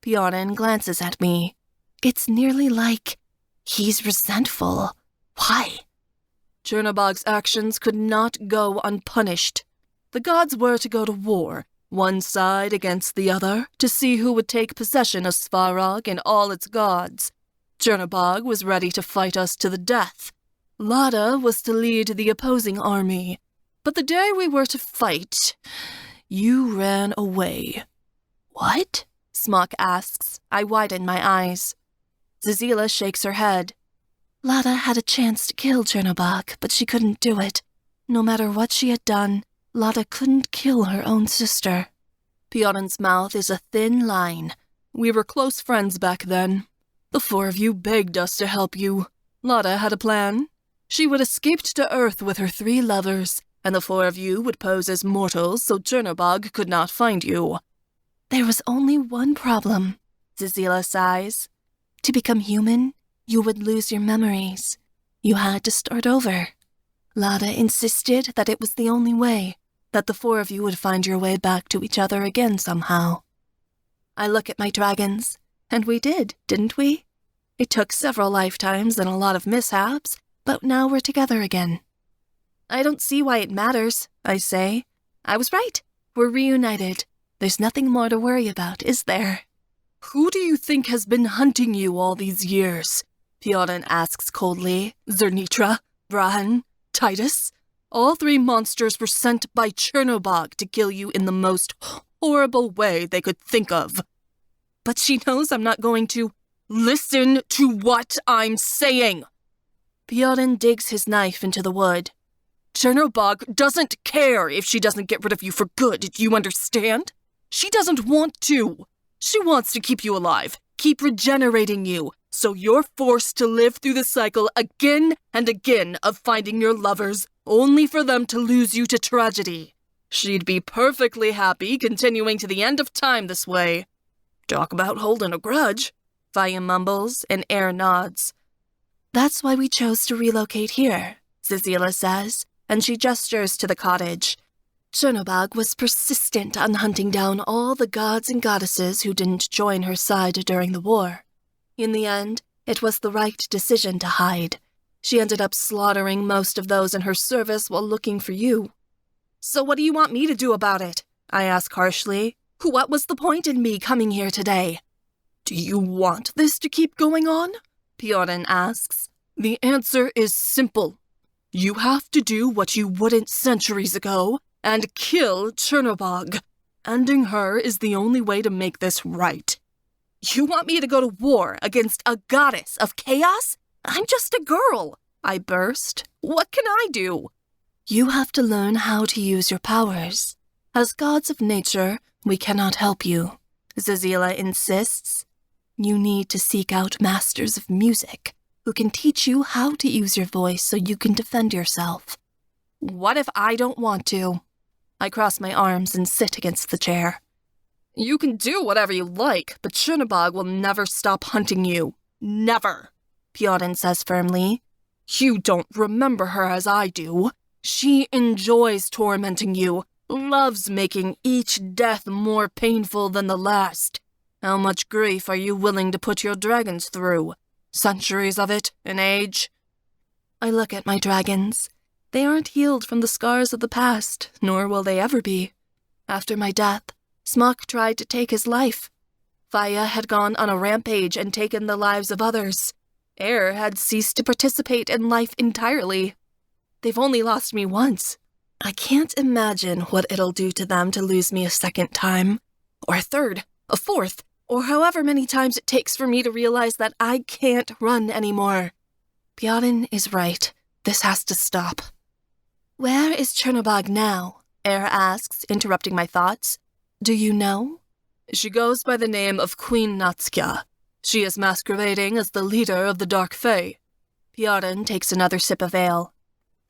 Piaran glances at me. It's nearly like he's resentful. Why? Chernobog's actions could not go unpunished. The gods were to go to war, one side against the other, to see who would take possession of Svarog and all its gods. Chernobog was ready to fight us to the death. Lada was to lead the opposing army. But the day we were to fight, you ran away. What? Smok asks. I widen my eyes. Zazila shakes her head. Lada had a chance to kill Chernobog, but she couldn't do it. No matter what she had done, Lada couldn't kill her own sister. Piaran's mouth is a thin line. We were close friends back then. The four of you begged us to help you. Lada had a plan. She would escape to Earth with her 3 lovers, and the 4 of you would pose as mortals so Chernobog could not find you. There was only one problem, Zazila sighs. To become human, you would lose your memories. You had to start over. Lada insisted that it was the only way, that the 4 of you would find your way back to each other again somehow. I look at my dragons, and we did, didn't we? It took several lifetimes and a lot of mishaps, but now we're together again. I don't see why it matters, I say. I was right. We're reunited. There's nothing more to worry about, is there? Who do you think has been hunting you all these years? Piaran asks coldly. Zernitra, Brahan, Titus? All 3 monsters were sent by Chernobog to kill you in the most horrible way they could think of. But she knows I'm not going to... Listen to what I'm saying! Piaran digs his knife into the wood. Chernobog doesn't care if she doesn't get rid of you for good, do you understand? She doesn't want to. She wants to keep you alive, keep regenerating you, so you're forced to live through the cycle again and again of finding your lovers, only for them to lose you to tragedy. She'd be perfectly happy continuing to the end of time this way. Talk about holding a grudge, Faya mumbles, and Air nods. That's why we chose to relocate here, Zazila says, and she gestures to the cottage. Chernobog was persistent on hunting down all the gods and goddesses who didn't join her side during the war. In the end, it was the right decision to hide. She ended up slaughtering most of those in her service while looking for you. So what do you want me to do about it? I ask harshly. What was the point in me coming here today? Do you want this to keep going on? Piaran asks. The answer is simple. You have to do what you wouldn't centuries ago and kill Chernobog. Ending her is the only way to make this right. You want me to go to war against a goddess of chaos? I'm just a girl, I burst. What can I do? You have to learn how to use your powers. As gods of nature, we cannot help you, Zazila insists. You need to seek out masters of music, who can teach you how to use your voice so you can defend yourself. What if I don't want to? I cross my arms and sit against the chair. You can do whatever you like, but Chernobog will never stop hunting you. Never, Piorin says firmly. You don't remember her as I do. She enjoys tormenting you, loves making each death more painful than the last. How much grief are you willing to put your dragons through? Centuries of it, an age? I look at my dragons. They aren't healed from the scars of the past, nor will they ever be. After my death, Smok tried to take his life. Faya had gone on a rampage and taken the lives of others. Air had ceased to participate in life entirely. They've only lost me once. I can't imagine what it'll do to them to lose me a second time, or a third, a fourth, or however many times it takes for me to realize that I can't run anymore. Piorin is right. This has to stop. Where is Chernobog now? Air asks, interrupting my thoughts. Do you know? She goes by the name of Queen Natskja. She is masquerading as the leader of the Dark Fae. Piorin takes another sip of ale.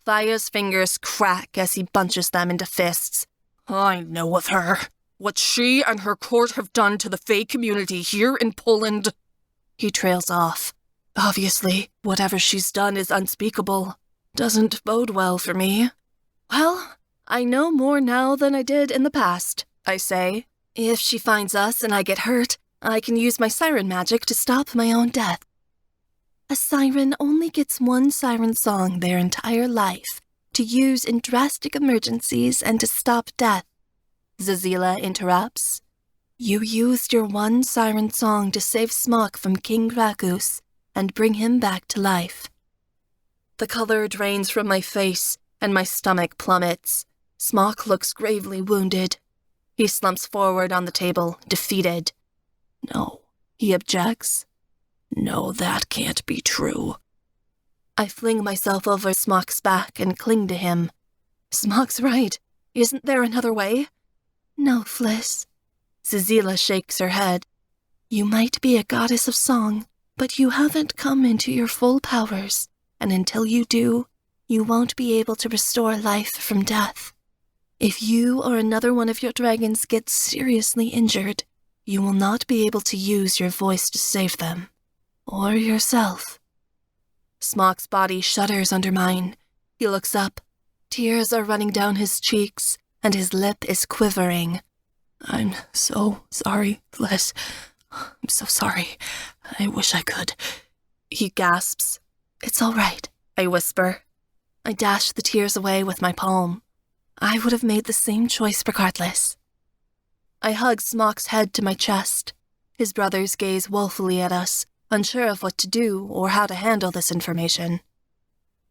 Faya's fingers crack as he bunches them into fists. I know of her. What she and her court have done to the Fae community here in Poland. He trails off. Obviously, whatever she's done is unspeakable. Doesn't bode well for me. Well, I know more now than I did in the past, I say. If she finds us and I get hurt, I can use my siren magic to stop my own death. A siren only gets one siren song their entire life, to use in drastic emergencies and to stop death. Zazila interrupts. You used your one siren song to save Smok from King Krakus and bring him back to life. The color drains from my face and my stomach plummets. Smok looks gravely wounded. He slumps forward on the table, defeated. No, he objects. No, that can't be true. I fling myself over Smok's back and cling to him. Smok's right. Isn't there another way? No, Fliss. Zazila shakes her head. You might be a goddess of song, but you haven't come into your full powers, and until you do, you won't be able to restore life from death. If you or another one of your dragons gets seriously injured, you will not be able to use your voice to save them. Or yourself. Smok's body shudders under mine. He looks up. Tears are running down his cheeks, and his lip is quivering. I'm so sorry, Fliss. I'm so sorry. I wish I could. He gasps. It's all right, I whisper. I dash the tears away with my palm. I would have made the same choice regardless. I hug Smok's head to my chest. His brothers gaze woefully at us, unsure of what to do or how to handle this information.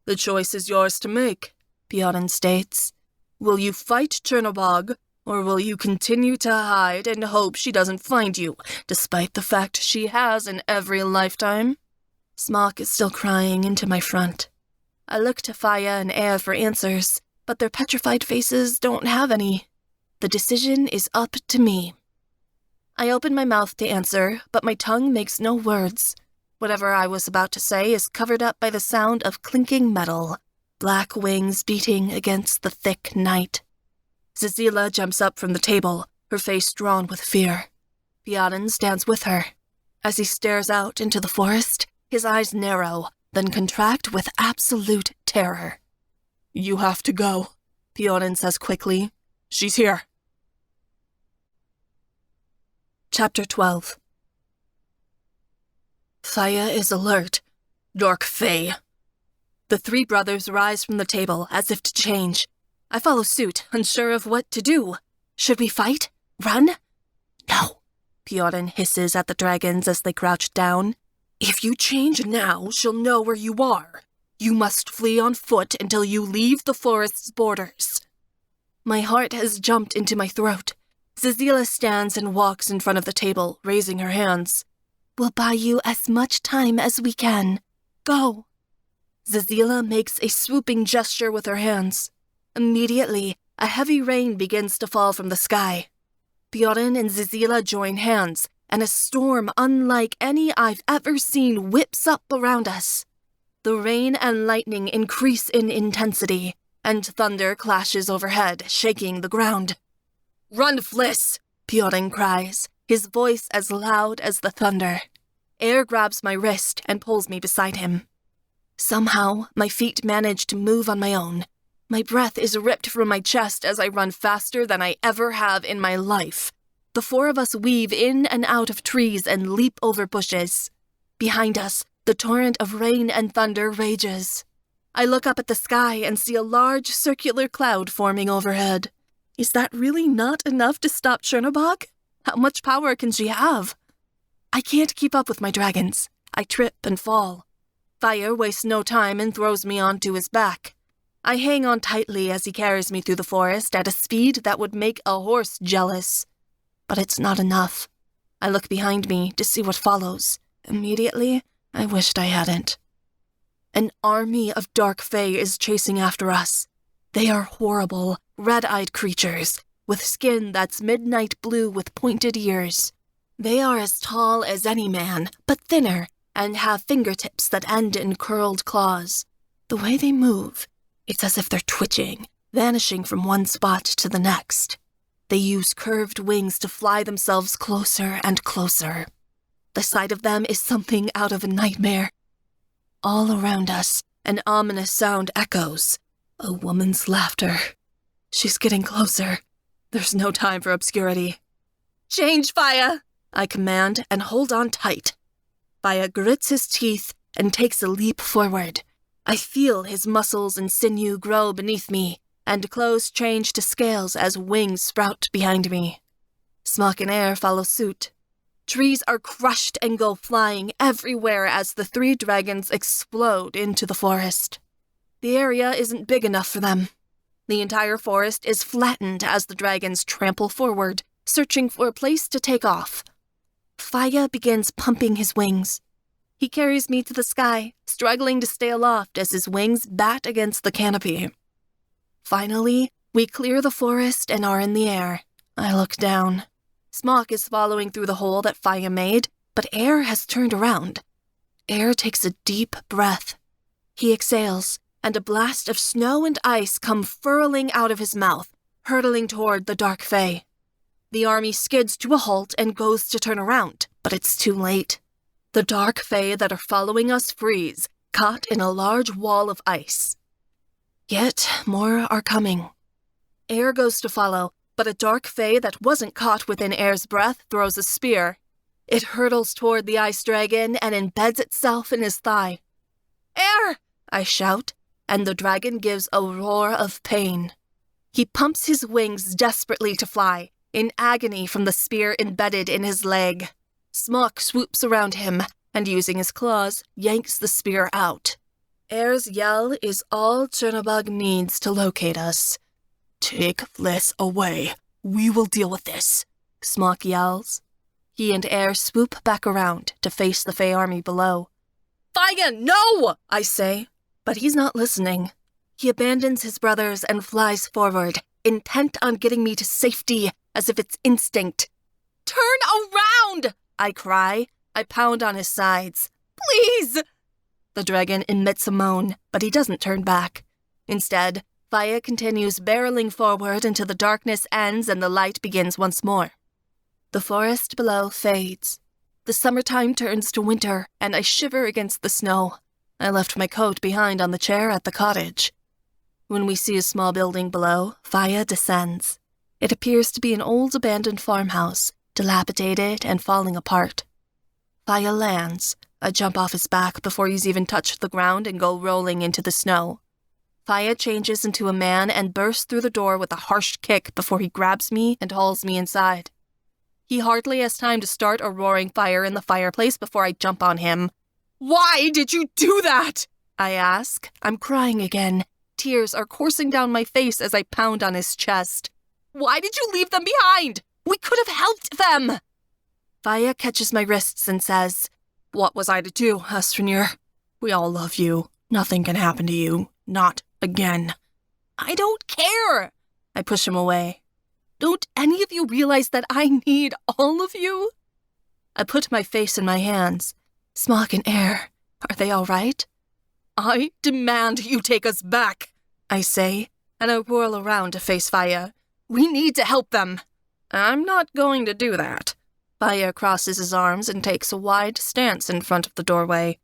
The choice is yours to make, Piorin states. Will you fight Chernobog, or will you continue to hide and hope she doesn't find you, despite the fact she has in every lifetime? Smok is still crying into my front. I look to Faya and Air for answers, but their petrified faces don't have any. The decision is up to me. I open my mouth to answer, but my tongue makes no words. Whatever I was about to say is covered up by the sound of clinking metal, black wings beating against the thick night. Zazila jumps up from the table, her face drawn with fear. Piorin stands with her. As he stares out into the forest, his eyes narrow, then contract with absolute terror. You have to go, Piorin says quickly. She's here. Chapter 12. Faya is alert. Dark Fae. The three brothers rise from the table as if to change. I follow suit, unsure of what to do. Should we fight? Run? No, Piorin hisses at the dragons as they crouch down. If you change now, she'll know where you are. You must flee on foot until you leave the forest's borders. My heart has jumped into my throat. Zazila stands and walks in front of the table, raising her hands. We'll buy you as much time as we can. Go. Zazila makes a swooping gesture with her hands. Immediately, a heavy rain begins to fall from the sky. Piorin and Zazila join hands, and a storm unlike any I've ever seen whips up around us. The rain and lightning increase in intensity, and thunder clashes overhead, shaking the ground. "Run, Fliss!" Pioring cries, his voice as loud as the thunder. Air grabs my wrist and pulls me beside him. Somehow, my feet manage to move on my own. My breath is ripped from my chest as I run faster than I ever have in my life. The four of us weave in and out of trees and leap over bushes. Behind us, the torrent of rain and thunder rages. I look up at the sky and see a large circular cloud forming overhead. Is that really not enough to stop Chernobog? How much power can she have? I can't keep up with my dragons. I trip and fall. Fire wastes no time and throws me onto his back. I hang on tightly as he carries me through the forest at a speed that would make a horse jealous. But it's not enough. I look behind me to see what follows. Immediately, I wished I hadn't. An army of dark fae is chasing after us. They are horrible, red-eyed creatures, with skin that's midnight blue with pointed ears. They are as tall as any man, but thinner, and have fingertips that end in curled claws. The way they move, it's as if they're twitching, vanishing from one spot to the next. They use curved wings to fly themselves closer and closer. The sight of them is something out of a nightmare. All around us, an ominous sound echoes. A woman's laughter. She's getting closer. There's no time for obscurity. "Change, Fire!" I command, and hold on tight. Fire grits his teeth and takes a leap forward. I feel his muscles and sinew grow beneath me, and clothes change to scales as wings sprout behind me. Smok and Air follow suit. Trees are crushed and go flying everywhere as the three dragons explode into the forest. The area isn't big enough for them. The entire forest is flattened as the dragons trample forward, searching for a place to take off. Faya begins pumping his wings. He carries me to the sky, struggling to stay aloft as his wings bat against the canopy. Finally, we clear the forest and are in the air. I look down. Smok is following through the hole that Faya made, but Air has turned around. Air takes a deep breath. He exhales, and a blast of snow and ice come furling out of his mouth, hurtling toward the dark fae. The army skids to a halt and goes to turn around, but it's too late. The dark fae that are following us freeze, caught in a large wall of ice. Yet more are coming. Air goes to follow, but a dark fae that wasn't caught within Air's breath throws a spear. It hurtles toward the ice dragon and embeds itself in his thigh. "Air!" I shout, and the dragon gives a roar of pain. He pumps his wings desperately to fly, in agony from the spear embedded in his leg. Smok swoops around him, and using his claws, yanks the spear out. Air's yell is all Chernobog needs to locate us. "Take Fliss away. We will deal with this," Smok yells. He and Air swoop back around to face the Fae army below. "Faya, no!" I say, but he's not listening. He abandons his brothers and flies forward, intent on getting me to safety as if it's instinct. "Turn around!" I cry. I pound on his sides. "Please!" The dragon emits a moan, but he doesn't turn back. Instead, Faya continues barreling forward until the darkness ends and the light begins once more. The forest below fades. The summertime turns to winter, and I shiver against the snow. I left my coat behind on the chair at the cottage. When we see a small building below, Faya descends. It appears to be an old abandoned farmhouse, dilapidated and falling apart. Faya lands. I jump off his back before he's even touched the ground and go rolling into the snow. Faya changes into a man and bursts through the door with a harsh kick before he grabs me and hauls me inside. He hardly has time to start a roaring fire in the fireplace before I jump on him. "Why did you do that?" I ask. I'm crying again. Tears are coursing down my face as I pound on his chest. "Why did you leave them behind? We could have helped them!" Faya catches my wrists and says, "What was I to do, Astronir? We all love you. Nothing can happen to you. Not again." "I don't care!" I push him away. "Don't any of you realize that I need all of you?" I put my face in my hands. "Smok and Air, are they all right?" I demand you take us back, I say, and I whirl around to face Faya. We need to help them. I'm not going to do that. Faya crosses his arms and takes a wide stance in front of the doorway.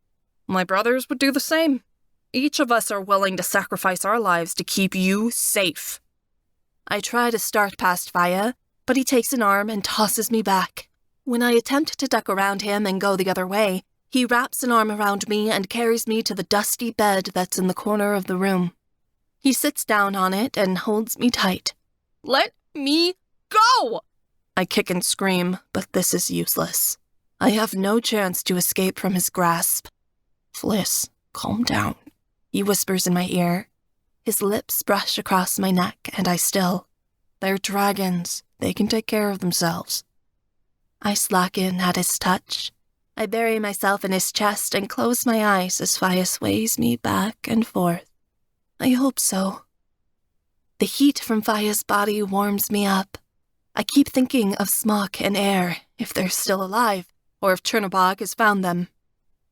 My brothers would do the same. Each of us are willing to sacrifice our lives to keep you safe. I try to start past Faya, but he takes an arm and tosses me back. When I attempt to duck around him and go the other way, he wraps an arm around me and carries me to the dusty bed that's in the corner of the room. He sits down on it and holds me tight. Let me go! I kick and scream, but this is useless. I have no chance to escape from his grasp. Fliss, calm down, he whispers in my ear. His lips brush across my neck, and I still. They're dragons. They can take care of themselves. I slacken at his touch. I bury myself in his chest and close my eyes as Faya sways me back and forth. I hope so. The heat from Faya's body warms me up. I keep thinking of Smok and Air, if they're still alive, or if Chernobog has found them.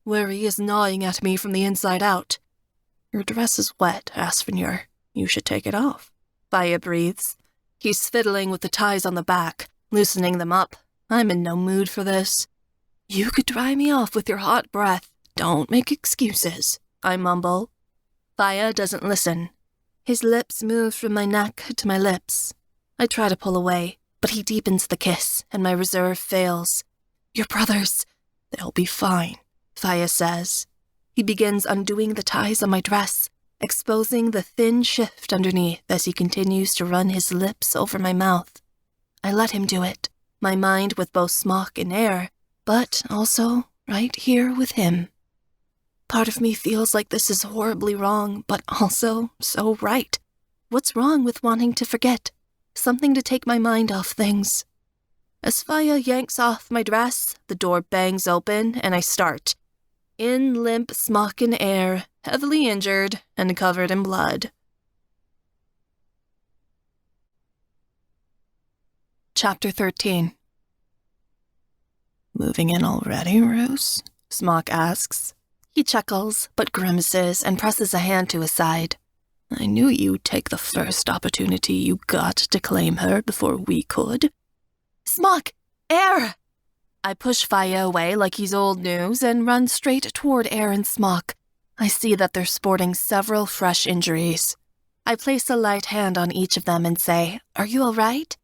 Worry is gnawing at me from the inside out. Your dress is wet, Asfinur. You should take it off. Faya breathes. He's fiddling with the ties on the back, loosening them up. I'm in no mood for this. You could dry me off with your hot breath. Don't make excuses, I mumble. Faya doesn't listen. His lips move from my neck to my lips. I try to pull away, but he deepens the kiss, and my reserve fails. Your brothers, they'll be fine, Faya says. He begins undoing the ties on my dress, exposing the thin shift underneath as he continues to run his lips over my mouth. I let him do it, my mind with both Smok and Air, but also right here with him. Part of me feels like this is horribly wrong, but also so right. What's wrong with wanting to forget? Something to take my mind off things. As Faya yanks off my dress, the door bangs open and I start. In limp Smok and Air, heavily injured and covered in blood. Chapter 13. Moving in already, Roos? Smok asks. He chuckles, but grimaces and presses a hand to his side. I knew you'd take the first opportunity you got to claim her before we could. Smok! Air! I push Faya away like he's old news and run straight toward Air and Smok. I see that they're sporting several fresh injuries. I place a light hand on each of them and say, Are you all right?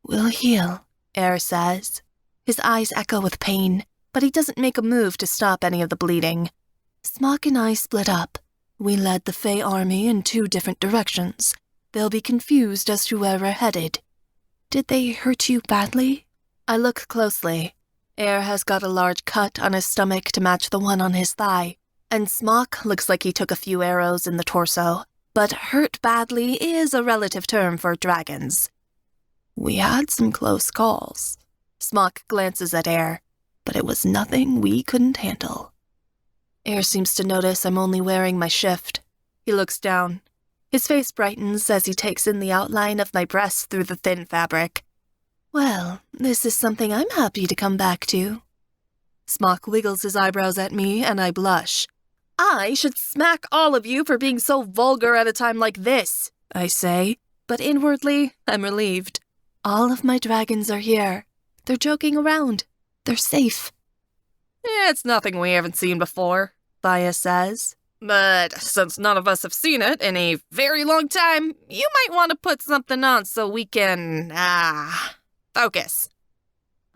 We'll heal, Air says. His eyes echo with pain, but he doesn't make a move to stop any of the bleeding. Smok and I split up. We led the Fey army in 2 different directions. They'll be confused as to where we're headed. Did they hurt you badly? I look closely. Air has got a large cut on his stomach to match the one on his thigh, and Smok looks like he took a few arrows in the torso, but hurt badly is a relative term for dragons. We had some close calls. Smok glances at Air, but it was nothing we couldn't handle. Air seems to notice I'm only wearing my shift. He looks down. His face brightens as he takes in the outline of my breasts through the thin fabric. Well, this is something I'm happy to come back to. Smok wiggles his eyebrows at me, and I blush. I should smack all of you for being so vulgar at a time like this, I say, but inwardly, I'm relieved. All of my dragons are here. They're joking around. They're safe. It's nothing we haven't seen before, Faya says. But since none of us have seen it in a very long time, you might want to put something on so we can, focus.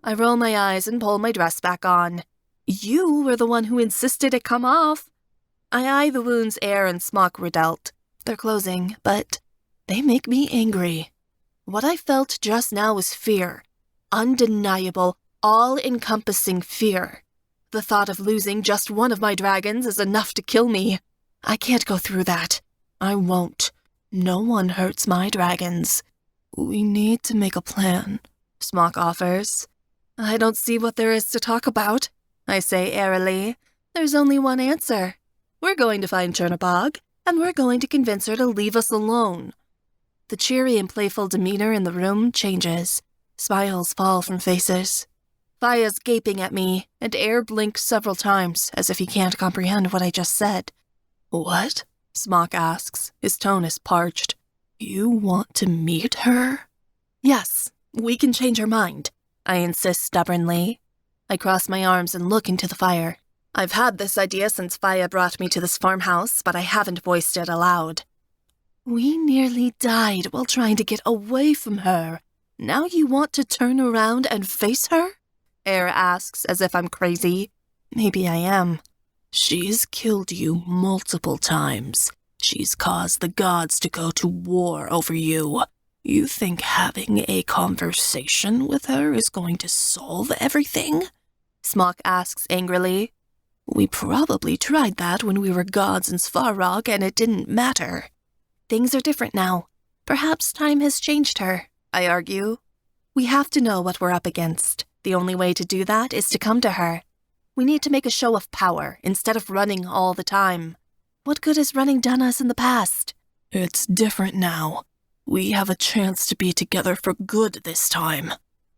I roll my eyes and pull my dress back on. You were the one who insisted it come off. I eye the wounds Air and Smok were dealt. They're closing, but they make me angry. What I felt just now was fear. Undeniable, all-encompassing fear. The thought of losing just one of my dragons is enough to kill me. I can't go through that. I won't. No one hurts my dragons. We need to make a plan, Smok offers. I don't see what there is to talk about, I say airily. There's only one answer. We're going to find Chernobog, and we're going to convince her to leave us alone. The cheery and playful demeanor in the room changes. Smiles fall from faces. Faya's gaping at me, and Air blinks several times as if he can't comprehend what I just said. What? Smok asks. His tone is parched. You want to meet her? Yes, we can change her mind, I insist stubbornly. I cross my arms and look into the fire. I've had this idea since Faya brought me to this farmhouse, but I haven't voiced it aloud. We nearly died while trying to get away from her. Now you want to turn around and face her? Air asks as if I'm crazy. Maybe I am. She's killed you multiple times. She's caused the gods to go to war over you. You think having a conversation with her is going to solve everything? Smok asks angrily. We probably tried that when we were gods in Svarog and it didn't matter. Things are different now. Perhaps time has changed her, I argue. We have to know what we're up against. The only way to do that is to come to her. We need to make a show of power instead of running all the time. What good has running done us in the past? It's different now. We have a chance to be together for good this time,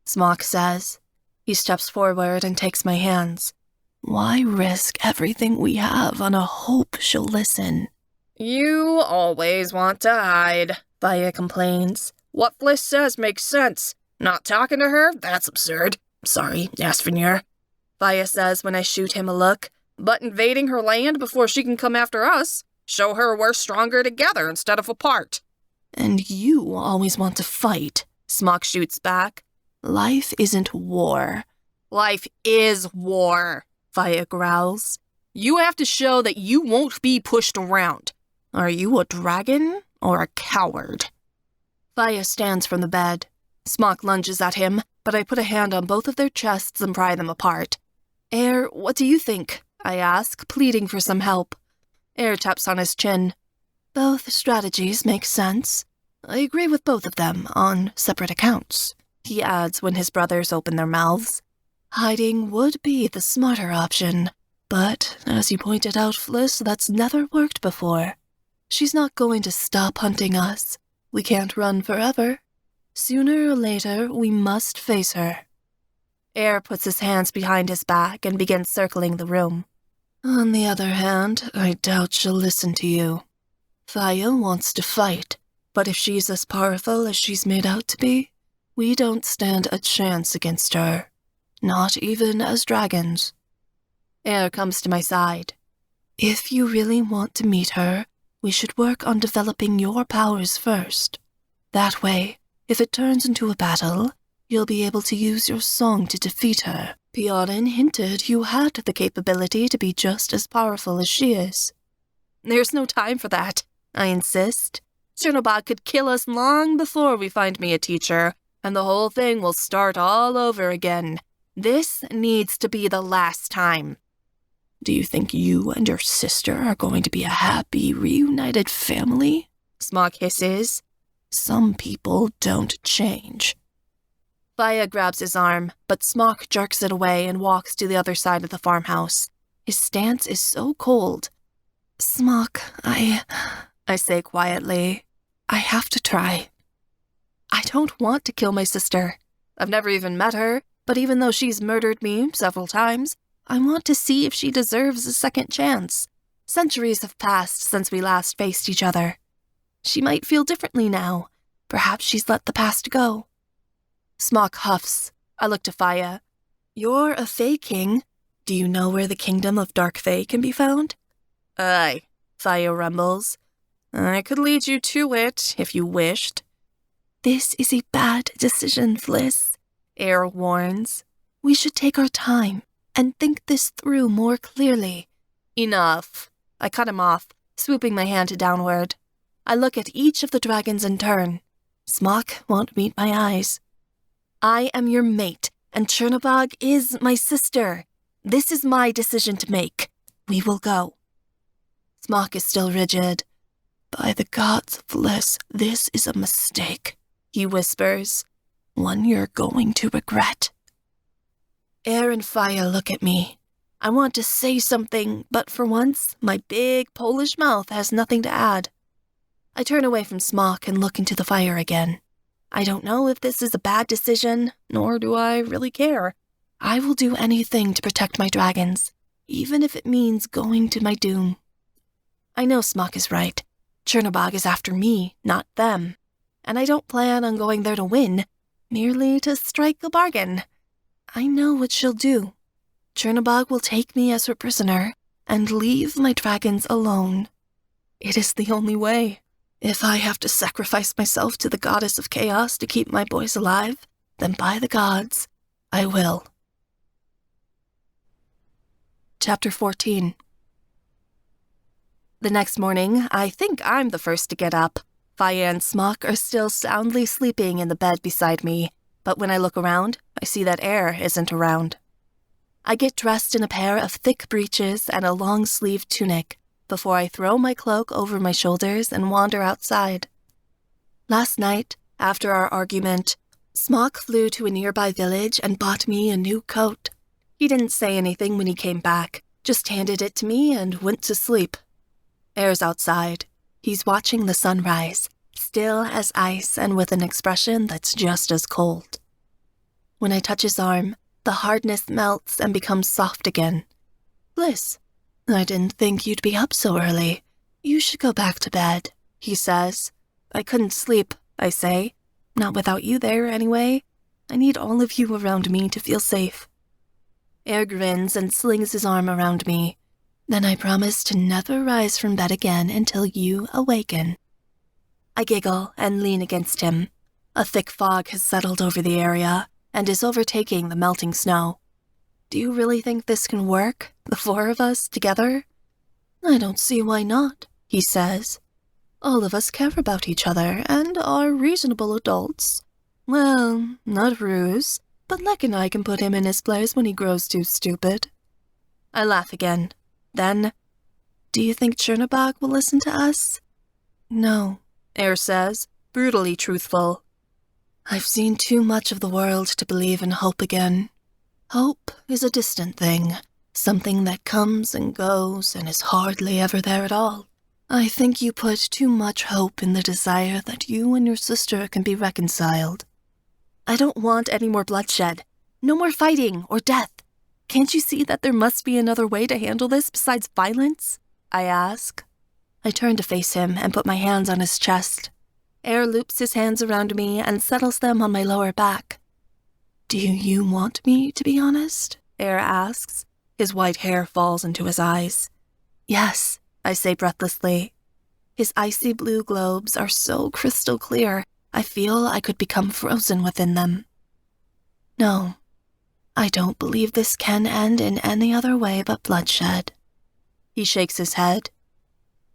Smok says. He steps forward and takes my hands. Why risk everything we have on a hope she'll listen? You always want to hide, Faya complains. What Fliss says makes sense. Not talking to her? That's absurd. Sorry, Asfinir. Faya says when I shoot him a look. But invading her land before she can come after us. Show her we're stronger together instead of apart. And you always want to fight, Smok shoots back. Life isn't war. Life is war, Faya growls. You have to show that you won't be pushed around. Are you a dragon or a coward? Faya stands from the bed. Smok lunges at him, but I put a hand on both of their chests and pry them apart. Air, what do you think? I ask, pleading for some help. Air taps on his chin. Both strategies make sense. I agree with both of them on separate accounts, he adds when his brothers open their mouths. Hiding would be the smarter option, but as you pointed out, Fliss, that's never worked before. She's not going to stop hunting us. We can't run forever. Sooner or later, we must face her. Air puts his hands behind his back and begins circling the room. On the other hand, I doubt she'll listen to you. Faya wants to fight, but if she's as powerful as she's made out to be, we don't stand a chance against her. Not even as dragons. Air comes to my side. If you really want to meet her, we should work on developing your powers first. That way, if it turns into a battle, you'll be able to use your song to defeat her. Pionin hinted you had the capability to be just as powerful as she is. There's no time for that, I insist. Chernobog could kill us long before we find me a teacher, and the whole thing will start all over again. This needs to be the last time. Do you think you and your sister are going to be a happy, reunited family? Smok hisses. Some people don't change. Faya grabs his arm, but Smok jerks it away and walks to the other side of the farmhouse. His stance is so cold. Smok, I say quietly, I have to try. I don't want to kill my sister. I've never even met her, but even though she's murdered me several times, I want to see if she deserves a second chance. Centuries have passed since we last faced each other. She might feel differently now. Perhaps she's let the past go. Smok huffs. I look to Faya. You're a Fae King. Do you know where the kingdom of Dark Fae can be found? Aye, Faya rumbles. I could lead you to it if you wished. This is a bad decision, Fliss, Air warns. We should take our time and think this through more clearly. Enough. I cut him off, swooping my hand downward. I look at each of the dragons in turn. Smok won't meet my eyes. I am your mate, and Chernobog is my sister. This is my decision to make. We will go. Smok is still rigid. By the gods, Fliss, this is a mistake, he whispers. One you're going to regret. Air and Faya look at me. I want to say something, but for once, my big Polish mouth has nothing to add. I turn away from Smok and look into the fire again. I don't know if this is a bad decision, nor do I really care. I will do anything to protect my dragons, even if it means going to my doom. I know Smok is right. Chernobog is after me, not them. And I don't plan on going there to win, merely to strike a bargain. I know what she'll do. Chernobog will take me as her prisoner and leave my dragons alone. It is the only way. If I have to sacrifice myself to the goddess of chaos to keep my boys alive, then by the gods, I will. Chapter 14. The next morning, I think I'm the first to get up. Faya and Smok are still soundly sleeping in the bed beside me, but when I look around, I see that Air isn't around. I get dressed in a pair of thick breeches and a long-sleeved tunic before I throw my cloak over my shoulders and wander outside. Last night, after our argument, Smok flew to a nearby village and bought me a new coat. He didn't say anything when he came back, just handed it to me and went to sleep. Air's outside. He's watching the sunrise, still as ice and with an expression that's just as cold. When I touch his arm, the hardness melts and becomes soft again. Fliss, I didn't think you'd be up so early. You should go back to bed, he says. I couldn't sleep, I say. Not without you there, anyway. I need all of you around me to feel safe. Air grins and slings his arm around me. Then I promise to never rise from bed again until you awaken. I giggle and lean against him. A thick fog has settled over the area and is overtaking the melting snow. Do you really think this can work, the four of us together? I don't see why not, he says. All of us care about each other and are reasonable adults. Well, not Ruse, but Lek and I can put him in his place when he grows too stupid. I laugh again. Then, do you think Chernobog will listen to us? No, Air says, brutally truthful. I've seen too much of the world to believe in hope again. Hope is a distant thing, something that comes and goes and is hardly ever there at all. I think you put too much hope in the desire that you and your sister can be reconciled. I don't want any more bloodshed. No more fighting or death. Can't you see that there must be another way to handle this besides violence? I ask. I turn to face him and put my hands on his chest. Air loops his hands around me and settles them on my lower back. Do you want me to be honest? Air asks. His white hair falls into his eyes. Yes, I say breathlessly. His icy blue globes are so crystal clear, I feel I could become frozen within them. No, I don't believe this can end in any other way but bloodshed. He shakes his head.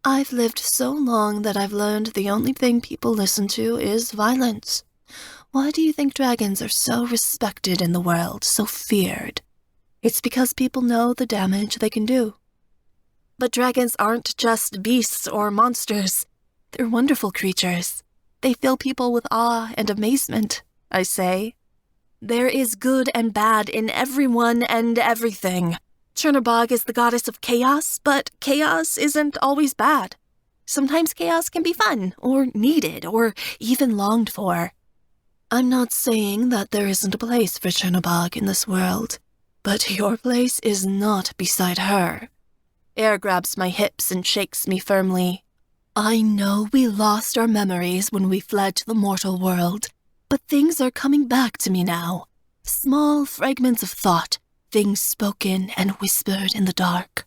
I've lived so long that I've learned the only thing people listen to is violence. Why do you think dragons are so respected in the world, so feared? It's because people know the damage they can do. But dragons aren't just beasts or monsters. They're wonderful creatures. They fill people with awe and amazement, I say. There is good and bad in everyone and everything. Chernobog is the goddess of chaos, but chaos isn't always bad. Sometimes chaos can be fun, or needed, or even longed for. I'm not saying that there isn't a place for Chernobog in this world, but your place is not beside her. Air grabs my hips and shakes me firmly. I know we lost our memories when we fled to the mortal world, but things are coming back to me now. Small fragments of thought, things spoken and whispered in the dark.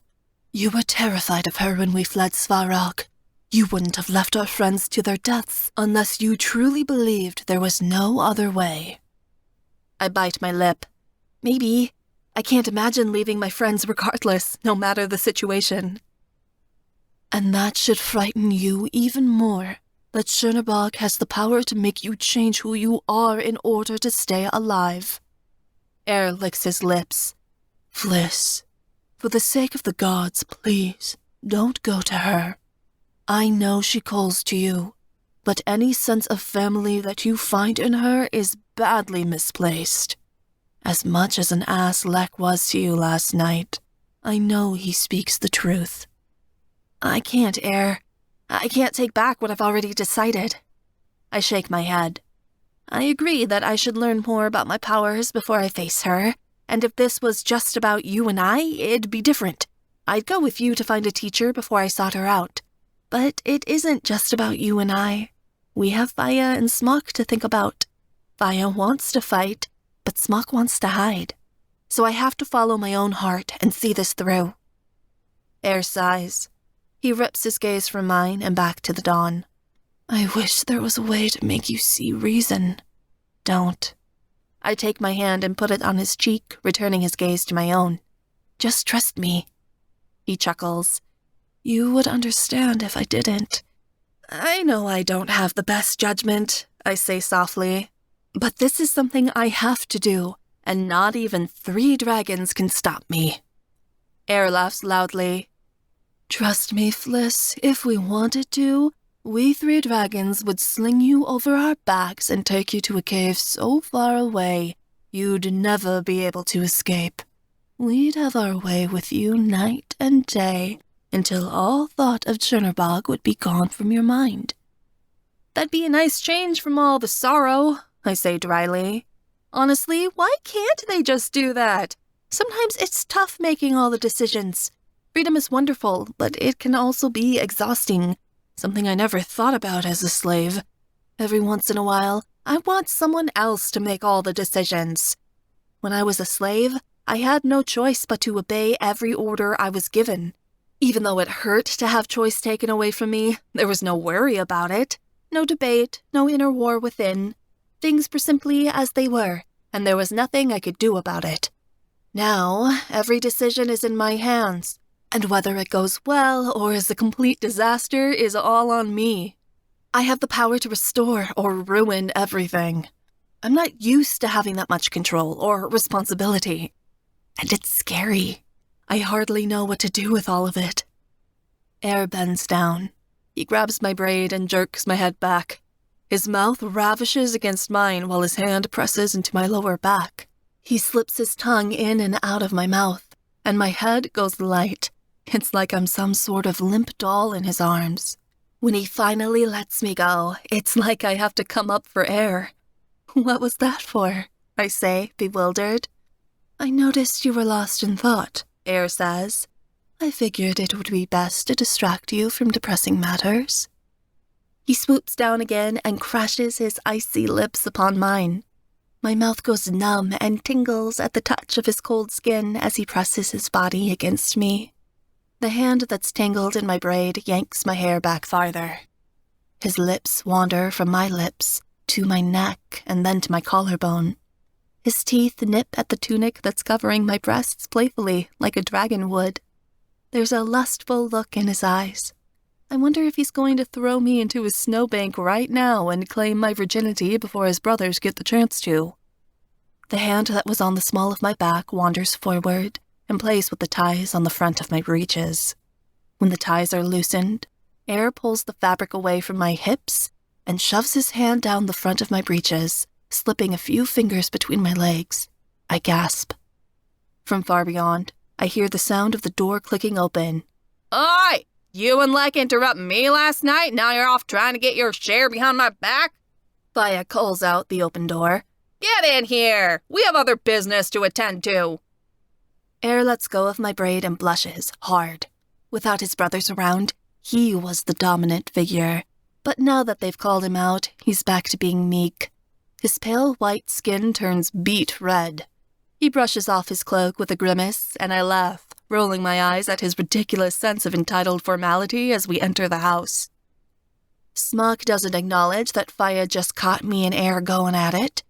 You were terrified of her when we fled Svarog. You wouldn't have left our friends to their deaths unless you truly believed there was no other way. I bite my lip. Maybe. I can't imagine leaving my friends regardless, no matter the situation. And that should frighten you even more, that Chernobog has the power to make you change who you are in order to stay alive. Air licks his lips. Fliss, for the sake of the gods, please, don't go to her. I know she calls to you, but any sense of family that you find in her is badly misplaced. As much as an ass Lek was to you last night, I know he speaks the truth. I can't, Air. I can't take back what I've already decided. I shake my head. I agree that I should learn more about my powers before I face her, and if this was just about you and I, it'd be different. I'd go with you to find a teacher before I sought her out. But it isn't just about you and I. We have Faya and Smok to think about. Faya wants to fight, but Smok wants to hide. So I have to follow my own heart and see this through. Air sighs. He rips his gaze from mine and back to the dawn. I wish there was a way to make you see reason. Don't. I take my hand and put it on his cheek, returning his gaze to my own. Just trust me. He chuckles. You would understand if I didn't. I know I don't have the best judgment, I say softly. But this is something I have to do, and not even 3 dragons can stop me. Air laughs loudly. Trust me, Fliss, if we wanted to, we 3 dragons would sling you over our backs and take you to a cave so far away you'd never be able to escape. We'd have our way with you night and day until all thought of Chernobog would be gone from your mind. That'd be a nice change from all the sorrow, I say dryly. Honestly, why can't they just do that? Sometimes it's tough making all the decisions. Freedom is wonderful, but it can also be exhausting, something I never thought about as a slave. Every once in a while, I want someone else to make all the decisions. When I was a slave, I had no choice but to obey every order I was given. Even though it hurt to have choice taken away from me, there was no worry about it. No debate, no inner war within. Things were simply as they were, and there was nothing I could do about it. Now, every decision is in my hands, and whether it goes well or is a complete disaster is all on me. I have the power to restore or ruin everything. I'm not used to having that much control or responsibility. And it's scary. I hardly know what to do with all of it. Air bends down. He grabs my braid and jerks my head back. His mouth ravishes against mine while his hand presses into my lower back. He slips his tongue in and out of my mouth, and my head goes light. It's like I'm some sort of limp doll in his arms. When he finally lets me go, it's like I have to come up for air. What was that for? I say, bewildered. I noticed you were lost in thought, Air says. I figured it would be best to distract you from depressing matters. He swoops down again and crashes his icy lips upon mine. My mouth goes numb and tingles at the touch of his cold skin as he presses his body against me. The hand that's tangled in my braid yanks my hair back farther. His lips wander from my lips to my neck and then to my collarbone. His teeth nip at the tunic that's covering my breasts playfully, like a dragon would. There's a lustful look in his eyes. I wonder if he's going to throw me into a snowbank right now and claim my virginity before his brothers get the chance to. The hand that was on the small of my back wanders forward and plays with the ties on the front of my breeches. When the ties are loosened, Air pulls the fabric away from my hips and shoves his hand down the front of my breeches, slipping a few fingers between my legs. I gasp. From far beyond, I hear the sound of the door clicking open. Oi! You and Lek interrupted me last night, now you're off trying to get your share behind my back? Faya calls out the open door. Get in here! We have other business to attend to. Air lets go of my braid and blushes, hard. Without his brothers around, he was the dominant figure. But now that they've called him out, he's back to being meek. His pale white skin turns beet red. He brushes off his cloak with a grimace, and I laugh, rolling my eyes at his ridiculous sense of entitled formality as we enter the house. Smok doesn't acknowledge that Faya just caught me and Air going at it.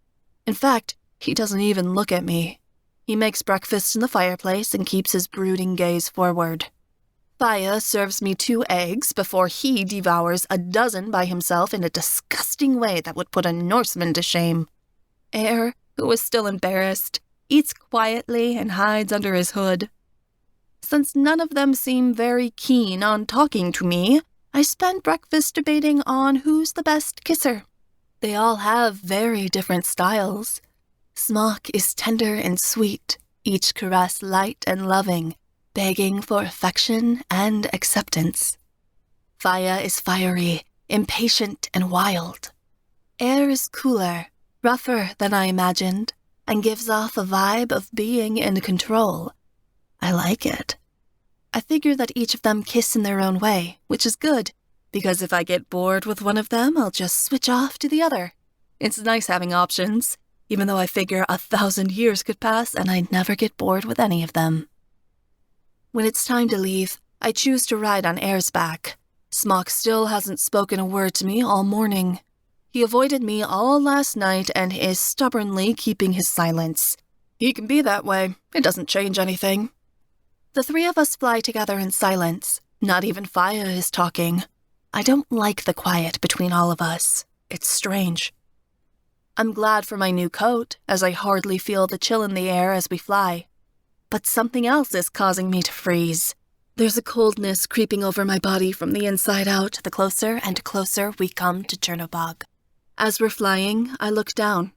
In fact, he doesn't even look at me. He makes breakfast in the fireplace and keeps his brooding gaze forward. Faya serves me 2 eggs before he devours a dozen by himself in a disgusting way that would put a Norseman to shame. Air, who is still embarrassed, eats quietly and hides under his hood. Since none of them seem very keen on talking to me, I spend breakfast debating on who's the best kisser. They all have very different styles. Smok is tender and sweet, each caress light and loving, begging for affection and acceptance. Faya is fiery, impatient, and wild. Air is cooler, rougher than I imagined, and gives off a vibe of being in control. I like it. I figure that each of them kiss in their own way, which is good, Because if I get bored with one of them, I'll just switch off to the other. It's nice having options, even though I figure 1,000 years could pass and I'd never get bored with any of them. When it's time to leave, I choose to ride on Air's back. Smok still hasn't spoken a word to me all morning. He avoided me all last night and is stubbornly keeping his silence. He can be that way. It doesn't change anything. The three of us fly together in silence. Not even Faya is talking. I don't like the quiet between all of us. It's strange. I'm glad for my new coat, as I hardly feel the chill in the air as we fly. But something else is causing me to freeze. There's a coldness creeping over my body from the inside out the closer and closer we come to Chernobog. As we're flying, I look down.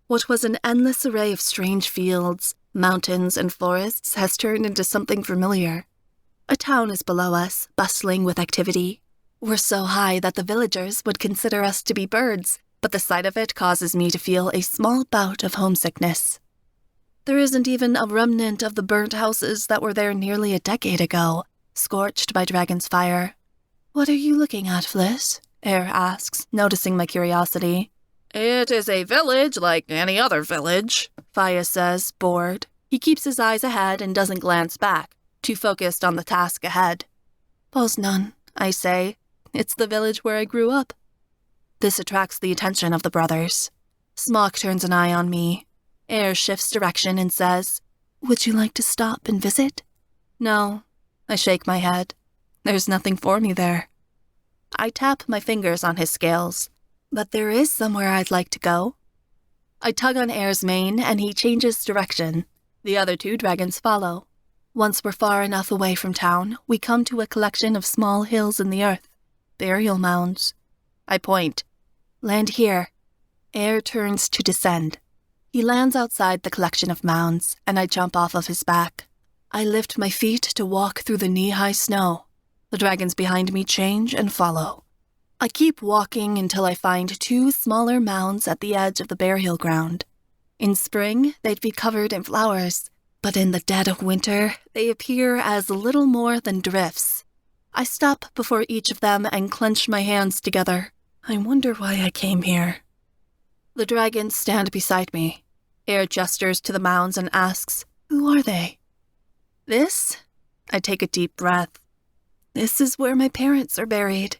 What was an endless array of strange fields, mountains, and forests has turned into something familiar. A town is below us, bustling with activity. We're so high that the villagers would consider us to be birds, but the sight of it causes me to feel a small bout of homesickness. There isn't even a remnant of the burnt houses that were there nearly a decade ago, scorched by Dragonfire. "What are you looking at, Fliss?" Air asks, noticing my curiosity. "It is a village like any other village," Faya says, bored. He keeps his eyes ahead and doesn't glance back, too focused on the task ahead. "Poznan," I say. "It's the village where I grew up." This attracts the attention of the brothers. Smok turns an eye on me. Air shifts direction and says, "Would you like to stop and visit?" "No." I shake my head. There's nothing for me there. I tap my fingers on his scales. But there is somewhere I'd like to go. I tug on Air's mane and he changes direction. The other two dragons follow. Once we're far enough away from town, we come to a collection of small hills in the earth. Burial mounds. I point. "Land here." Air turns to descend. He lands outside the collection of mounds, and I jump off of his back. I lift my feet to walk through the knee-high snow. The dragons behind me change and follow. I keep walking until I find two smaller mounds at the edge of the burial ground. In spring, they'd be covered in flowers, but in the dead of winter, they appear as little more than drifts. I stop before each of them and clench my hands together. I wonder why I came here. The dragons stand beside me. Air gestures to the mounds and asks, "Who are they?" "This?" I take a deep breath. "This is where my parents are buried."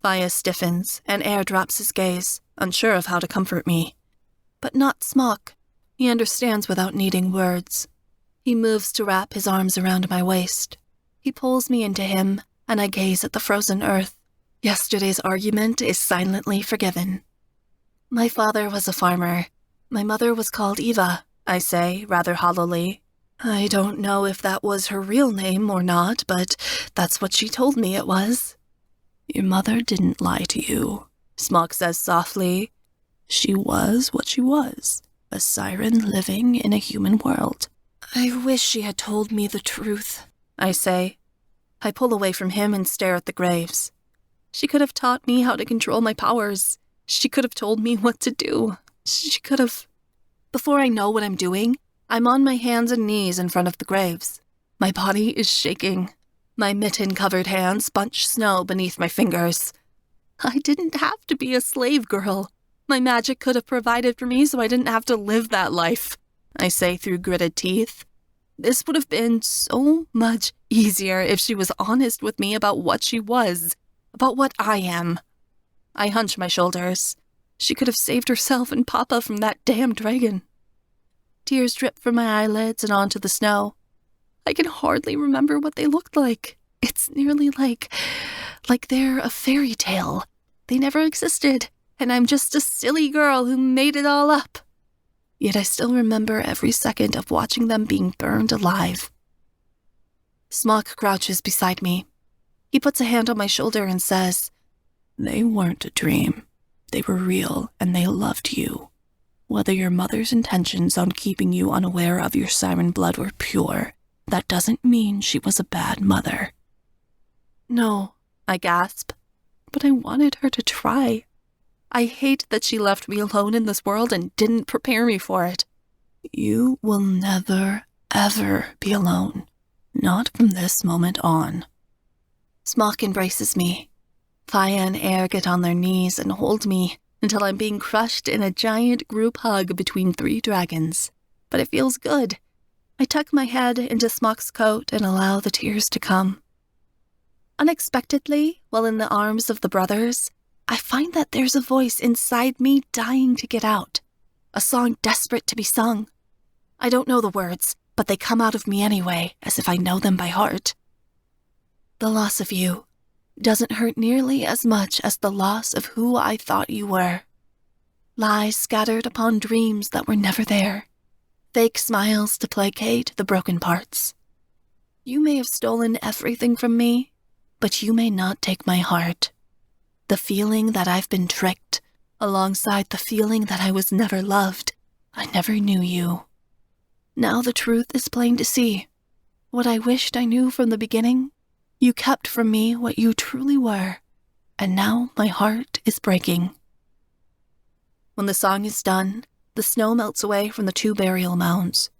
Faya stiffens, and Air drops his gaze, unsure of how to comfort me. But not Smok. He understands without needing words. He moves to wrap his arms around my waist. He pulls me into him, and I gaze at the frozen earth. Yesterday's argument is silently forgiven. "My father was a farmer. My mother was called Eva," I say, rather hollowly. I don't know if that was her real name or not, but that's what she told me it was. "Your mother didn't lie to you," Smok says softly. "She was what she was, a siren living in a human world." "I wish she had told me the truth," I say. I pull away from him and stare at the graves. She could have taught me how to control my powers. She could have told me what to do. She could have... Before I know what I'm doing, I'm on my hands and knees in front of the graves. My body is shaking. My mitten-covered hands bunch snow beneath my fingers. I didn't have to be a slave girl. My magic could have provided for me so I didn't have to live that life, I say through gritted teeth. This would have been so much easier if she was honest with me about what she was, about what I am. I hunch my shoulders. She could have saved herself and Papa from that damn dragon. Tears drip from my eyelids and onto the snow. I can hardly remember what they looked like. It's nearly like they're a fairy tale. They never existed, and I'm just a silly girl who made it all up. Yet I still remember every second of watching them being burned alive. Smok crouches beside me. He puts a hand on my shoulder and says, "They weren't a dream. They were real, and they loved you. Whether your mother's intentions on keeping you unaware of your siren blood were pure, that doesn't mean she was a bad mother." "No," I gasp, "but I wanted her to try. I hate that she left me alone in this world and didn't prepare me for it." "You will never, ever be alone. Not from this moment on." Smok embraces me. Faya and Air get on their knees and hold me until I'm being crushed in a giant group hug between 3 dragons. But it feels good. I tuck my head into Smok's coat and allow the tears to come. Unexpectedly, while in the arms of the brothers, I find that there's a voice inside me dying to get out. A song desperate to be sung. I don't know the words, but they come out of me anyway, as if I know them by heart. The loss of you doesn't hurt nearly as much as the loss of who I thought you were. Lies scattered upon dreams that were never there. Fake smiles to placate the broken parts. You may have stolen everything from me, but you may not take my heart. The feeling that I've been tricked, alongside the feeling that I was never loved. I never knew you. Now the truth is plain to see. What I wished I knew from the beginning, you kept from me what you truly were, and now my heart is breaking. When the song is done, the snow melts away from the 2 burial mounds.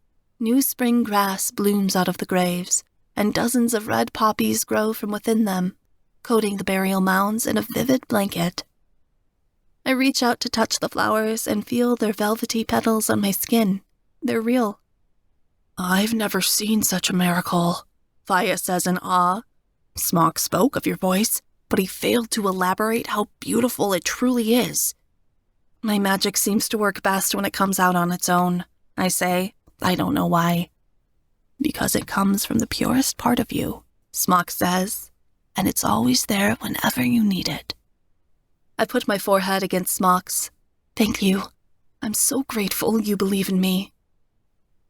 New spring grass blooms out of the graves, and dozens of red poppies grow from within them, coating the burial mounds in a vivid blanket. I reach out to touch the flowers and feel their velvety petals on my skin. They're real. I've never seen such a miracle, Faya says in awe. Smok spoke of your voice, but he failed to elaborate how beautiful it truly is. My magic seems to work best when it comes out on its own, I say. I don't know why. Because it comes from the purest part of you, Smok says, and it's always there whenever you need it. I put my forehead against Smok's. Thank you. I'm so grateful you believe in me.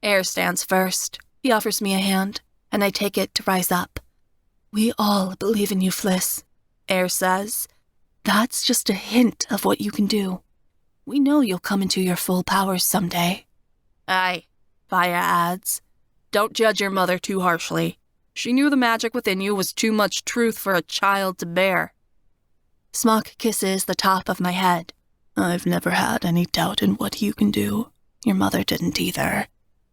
Air stands first. He offers me a hand, and I take it to rise up. We all believe in you, Fliss, Air says. That's just a hint of what you can do. We know you'll come into your full powers someday. Aye, Faya adds. Don't judge your mother too harshly. She knew the magic within you was too much truth for a child to bear. Smok kisses the top of my head. I've never had any doubt in what you can do. Your mother didn't either.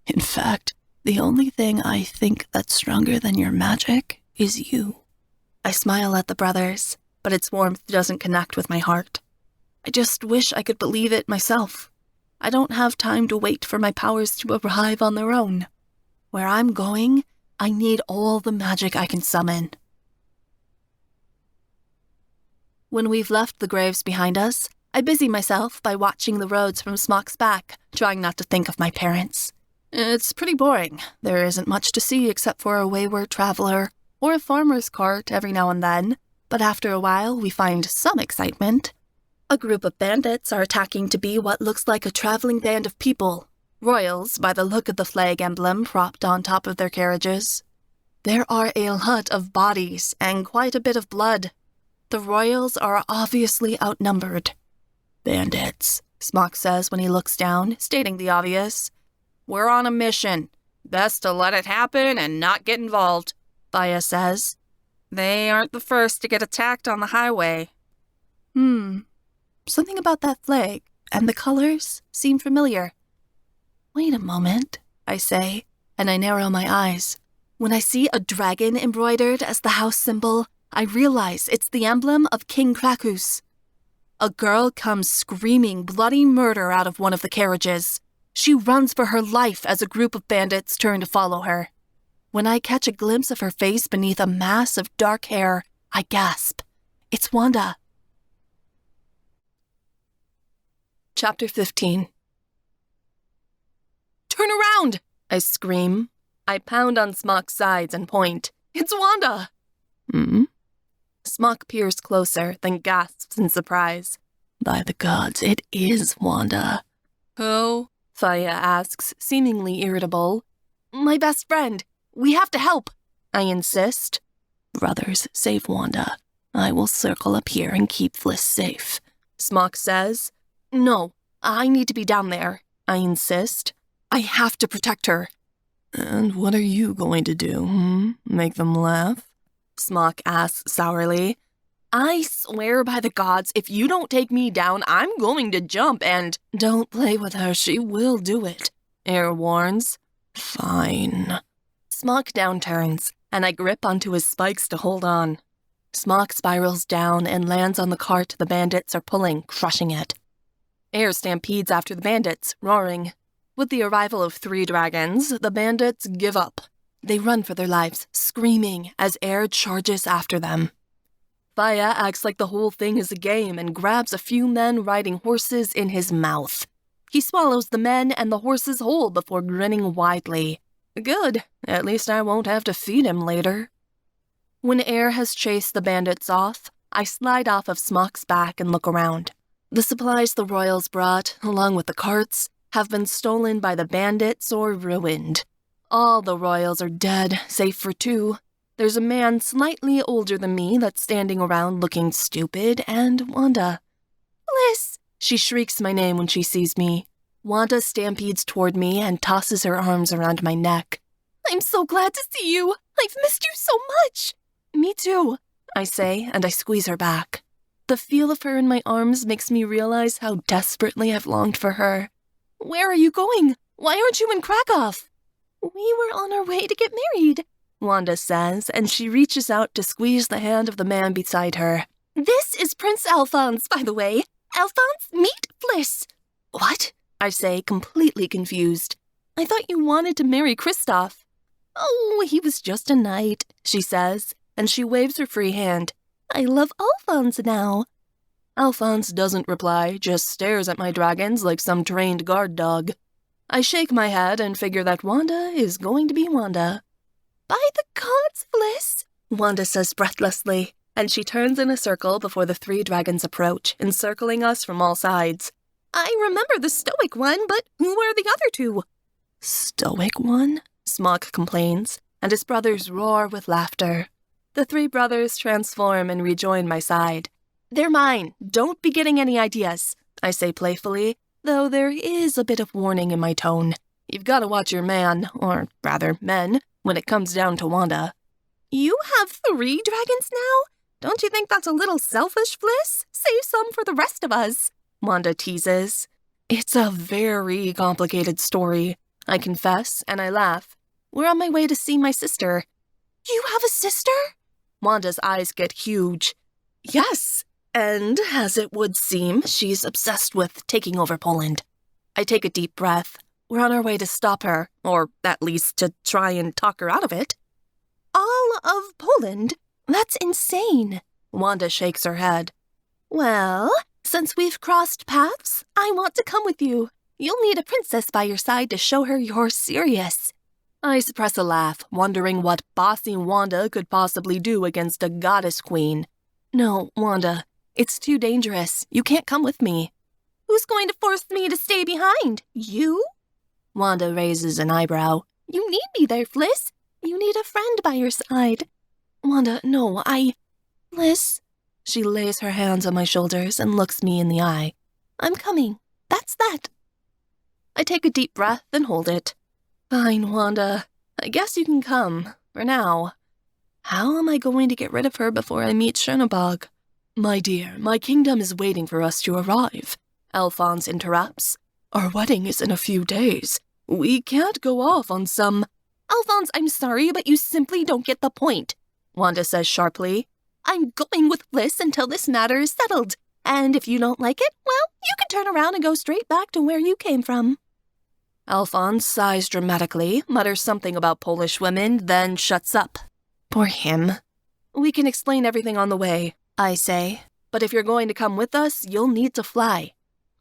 In fact, the only thing I think that's stronger than your magic is you. I smile at the brothers, but its warmth doesn't connect with my heart. I just wish I could believe it myself. I don't have time to wait for my powers to arrive on their own. Where I'm going, I need all the magic I can summon. When we've left the graves behind us, I busy myself by watching the roads from Smok's back, trying not to think of my parents. It's pretty boring. There isn't much to see except for a wayward traveler or a farmer's cart every now and then, but after a while we find some excitement. A group of bandits are attacking to be what looks like a traveling band of people, royals by the look of the flag emblem propped on top of their carriages. There are a lot of bodies and quite a bit of blood. The royals are obviously outnumbered. Bandits, Smok says when he looks down, stating the obvious. We're on a mission. Best to let it happen and not get involved, Faya says. They aren't the first to get attacked on the highway. Something about that flag and the colors seem familiar. Wait a moment, I say, and I narrow my eyes. When I see a dragon embroidered as the house symbol, I realize it's the emblem of King Krakus. A girl comes screaming bloody murder out of one of the carriages. She runs for her life as a group of bandits turn to follow her. When I catch a glimpse of her face beneath a mass of dark hair, I gasp. It's Wanda. Chapter 15. Turn around! I scream. I pound on Smok's sides and point. It's Wanda! Smok peers closer, then gasps in surprise. By the gods, it is Wanda. Who? Faya asks, seemingly irritable. My best friend. We have to help, I insist. Brothers, save Wanda. I will circle up here and keep Fliss safe, Smok says. No, I need to be down there, I insist. I have to protect her. And what are you going to do, Make them laugh? Smok asks sourly. I swear by the gods, if you don't take me down, I'm going to jump and— Don't play with her, she will do it, Air warns. Fine. Smok downturns, and I grip onto his spikes to hold on. Smok spirals down and lands on the cart the bandits are pulling, crushing it. Air stampedes after the bandits, roaring. With the arrival of 3 dragons, the bandits give up. They run for their lives, screaming as Air charges after them. Faya acts like the whole thing is a game and grabs a few men riding horses in his mouth. He swallows the men and the horses whole before grinning widely. Good, at least I won't have to feed him later. When Air has chased the bandits off, I slide off of Smok's back and look around. The supplies the royals brought, along with the carts, have been stolen by the bandits or ruined. All the royals are dead, save for 2. There's a man slightly older than me that's standing around looking stupid, and Wanda. Fliss! She shrieks my name when she sees me. Wanda stampedes toward me and tosses her arms around my neck. I'm so glad to see you! I've missed you so much! Me too, I say, and I squeeze her back. The feel of her in my arms makes me realize how desperately I've longed for her. Where are you going? Why aren't you in Krakow? We were on our way to get married, Wanda says, and she reaches out to squeeze the hand of the man beside her. This is Prince Alphonse, by the way. Alphonse, meet Fliss. What? I say, completely confused. I thought you wanted to marry Kristoff. Oh, he was just a knight, she says, and she waves her free hand. I love Alphonse now. Alphonse doesn't reply, just stares at my dragons like some trained guard dog. I shake my head and figure that Wanda is going to be Wanda. By the gods, Fliss, Wanda says breathlessly, and she turns in a circle before the 3 dragons approach, encircling us from all sides. I remember the stoic one, but who are the other 2? Stoic one? Smok complains, and his brothers roar with laughter. The 3 brothers transform and rejoin my side. They're mine. Don't be getting any ideas, I say playfully, though there is a bit of warning in my tone. You've got to watch your man, or rather men, when it comes down to Wanda. You have 3 dragons now? Don't you think that's a little selfish, Fliss? Save some for the rest of us, Wanda teases. It's a very complicated story, I confess, and I laugh. We're on my way to see my sister. You have a sister? Wanda's eyes get huge. Yes, and as it would seem, she's obsessed with taking over Poland. I take a deep breath. We're on our way to stop her, or at least to try and talk her out of it. All of Poland? That's insane. Wanda shakes her head. Well, since we've crossed paths, I want to come with you. You'll need a princess by your side to show her you're serious. I suppress a laugh, wondering what bossy Wanda could possibly do against a goddess queen. No, Wanda, it's too dangerous. You can't come with me. Who's going to force me to stay behind? You? Wanda raises an eyebrow. You need me there, Fliss. You need a friend by your side. Wanda, no, Fliss. She lays her hands on my shoulders and looks me in the eye. I'm coming. That's that. I take a deep breath and hold it. Fine, Wanda. I guess you can come, for now. How am I going to get rid of her before I meet Chernobog? My dear, my kingdom is waiting for us to arrive, Alphonse interrupts. Our wedding is in a few days. We can't go off on some... Alphonse, I'm sorry, but you simply don't get the point, Wanda says sharply. I'm going with Fliss until this matter is settled. And if you don't like it, well, you can turn around and go straight back to where you came from. Alphonse sighs dramatically, mutters something about Polish women, then shuts up. Poor him. We can explain everything on the way, I say. But if you're going to come with us, you'll need to fly.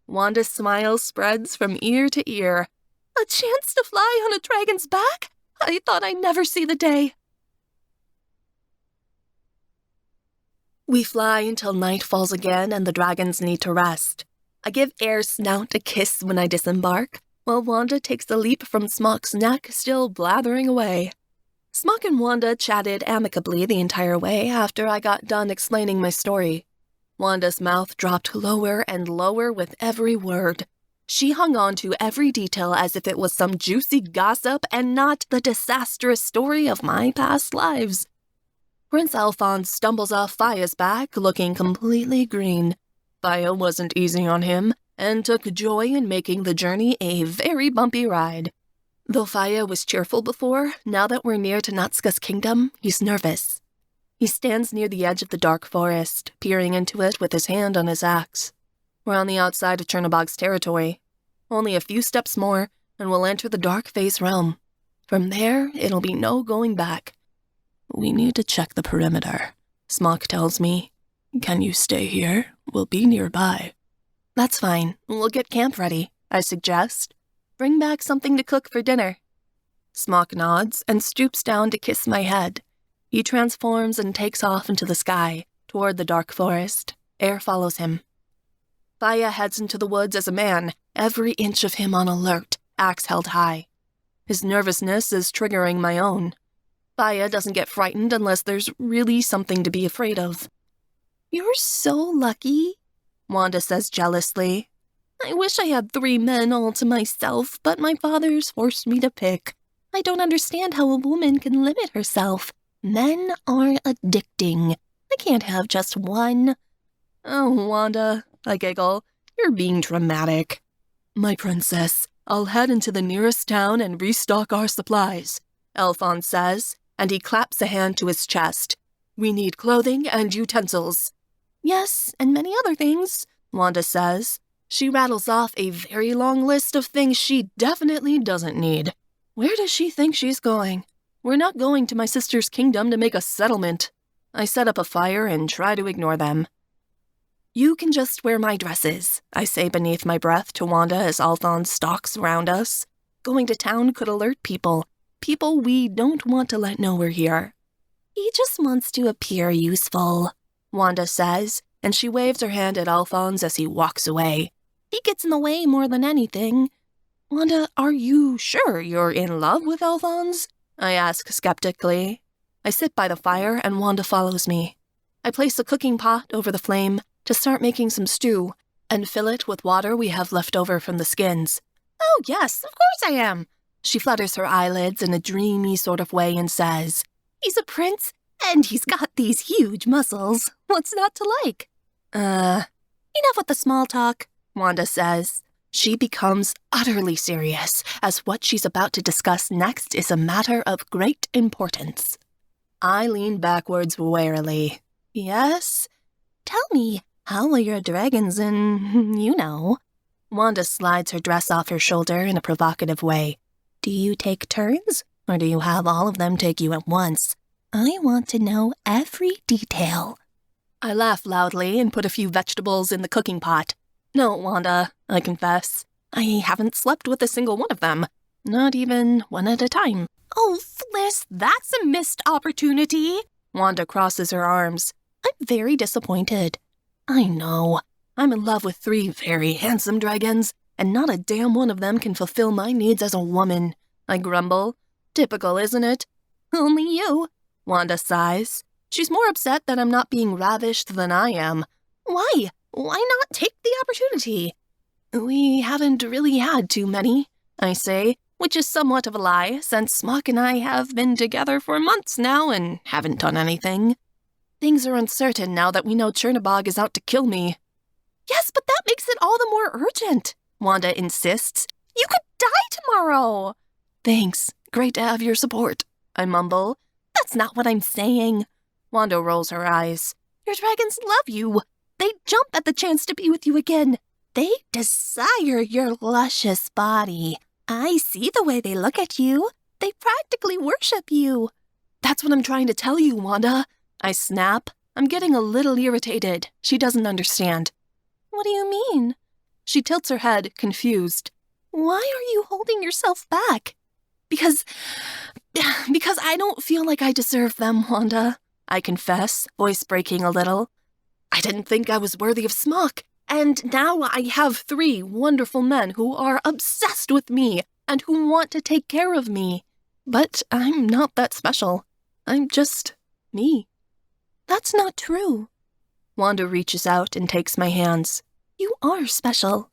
Wanda's smile spreads from ear to ear. A chance to fly on a dragon's back? I thought I'd never see the day. We fly until night falls again and the dragons need to rest. I give Air's snout a kiss when I disembark, while Wanda takes a leap from Smok's neck, still blathering away. Smok and Wanda chatted amicably the entire way after I got done explaining my story. Wanda's mouth dropped lower and lower with every word. She hung on to every detail as if it was some juicy gossip and not the disastrous story of my past lives. Prince Alphonse stumbles off Faya's back, looking completely green. Faya wasn't easy on him, and took joy in making the journey a very bumpy ride. Though Faya was cheerful before, now that we're near to Natska's kingdom, he's nervous. He stands near the edge of the dark forest, peering into it with his hand on his axe. We're on the outside of Chernobog's territory. Only a few steps more, and we'll enter the dark phase realm. From there, it'll be no going back. We need to check the perimeter, Smok tells me. Can you stay here? We'll be nearby. That's fine. We'll get camp ready, I suggest. Bring back something to cook for dinner. Smok nods and stoops down to kiss my head. He transforms and takes off into the sky, toward the dark forest. Air follows him. Faya heads into the woods as a man, every inch of him on alert, axe held high. His nervousness is triggering my own. Faya doesn't get frightened unless there's really something to be afraid of. You're so lucky, Wanda says jealously. I wish I had 3 men all to myself, but my father's forced me to pick. I don't understand how a woman can limit herself. Men are addicting. I can't have just one. Oh, Wanda, I giggle. You're being dramatic. My princess, I'll head into the nearest town and restock our supplies, Alphonse says, and he claps a hand to his chest. We need clothing and utensils. Yes, and many other things, Wanda says. She rattles off a very long list of things she definitely doesn't need. Where does she think she's going? We're not going to my sister's kingdom to make a settlement. I set up a fire and try to ignore them. You can just wear my dresses, I say beneath my breath to Wanda as Alphonse stalks around us. Going to town could alert people. People we don't want to let know we're here. He just wants to appear useful, Wanda says, and she waves her hand at Alphonse as he walks away. He gets in the way more than anything. Wanda, are you sure you're in love with Alphonse? I ask skeptically. I sit by the fire and Wanda follows me. I place a cooking pot over the flame to start making some stew and fill it with water we have left over from the skins. Oh, yes, of course I am. She flutters her eyelids in a dreamy sort of way and says, He's a prince, and he's got these huge muscles. What's not to like? Enough with the small talk, Wanda says. She becomes utterly serious, as what she's about to discuss next is a matter of great importance. I lean backwards warily. Yes? Tell me, how are your dragons and, Wanda slides her dress off her shoulder in a provocative way. Do you take turns, or do you have all of them take you at once? I want to know every detail. I laugh loudly and put a few vegetables in the cooking pot. No, Wanda, I confess. I haven't slept with a single one of them. Not even one at a time. Oh, Fliss, that's a missed opportunity. Wanda crosses her arms. I'm very disappointed. I know. I'm in love with 3 very handsome dragons, and not a damn one of them can fulfill my needs as a woman. I grumble. Typical, isn't it? Only you, Wanda sighs. She's more upset that I'm not being ravished than I am. Why? Why not take the opportunity? We haven't really had too many, I say, which is somewhat of a lie, since Smok and I have been together for months now and haven't done anything. Things are uncertain now that we know Chernobog is out to kill me. Yes, but that makes it all the more urgent, Wanda insists. You could die tomorrow. Thanks. Great to have your support, I mumble. That's not what I'm saying. Wanda rolls her eyes. Your dragons love you. They jump at the chance to be with you again. They desire your luscious body. I see the way they look at you. They practically worship you. That's what I'm trying to tell you, Wanda. I snap. I'm getting a little irritated. She doesn't understand. What do you mean? She tilts her head, confused. Why are you holding yourself back? Because I don't feel like I deserve them, Wanda, I confess, voice breaking a little. I didn't think I was worthy of Smok, and now I have 3 wonderful men who are obsessed with me and who want to take care of me. But I'm not that special. I'm just me. That's not true. Wanda reaches out and takes my hands. You are special.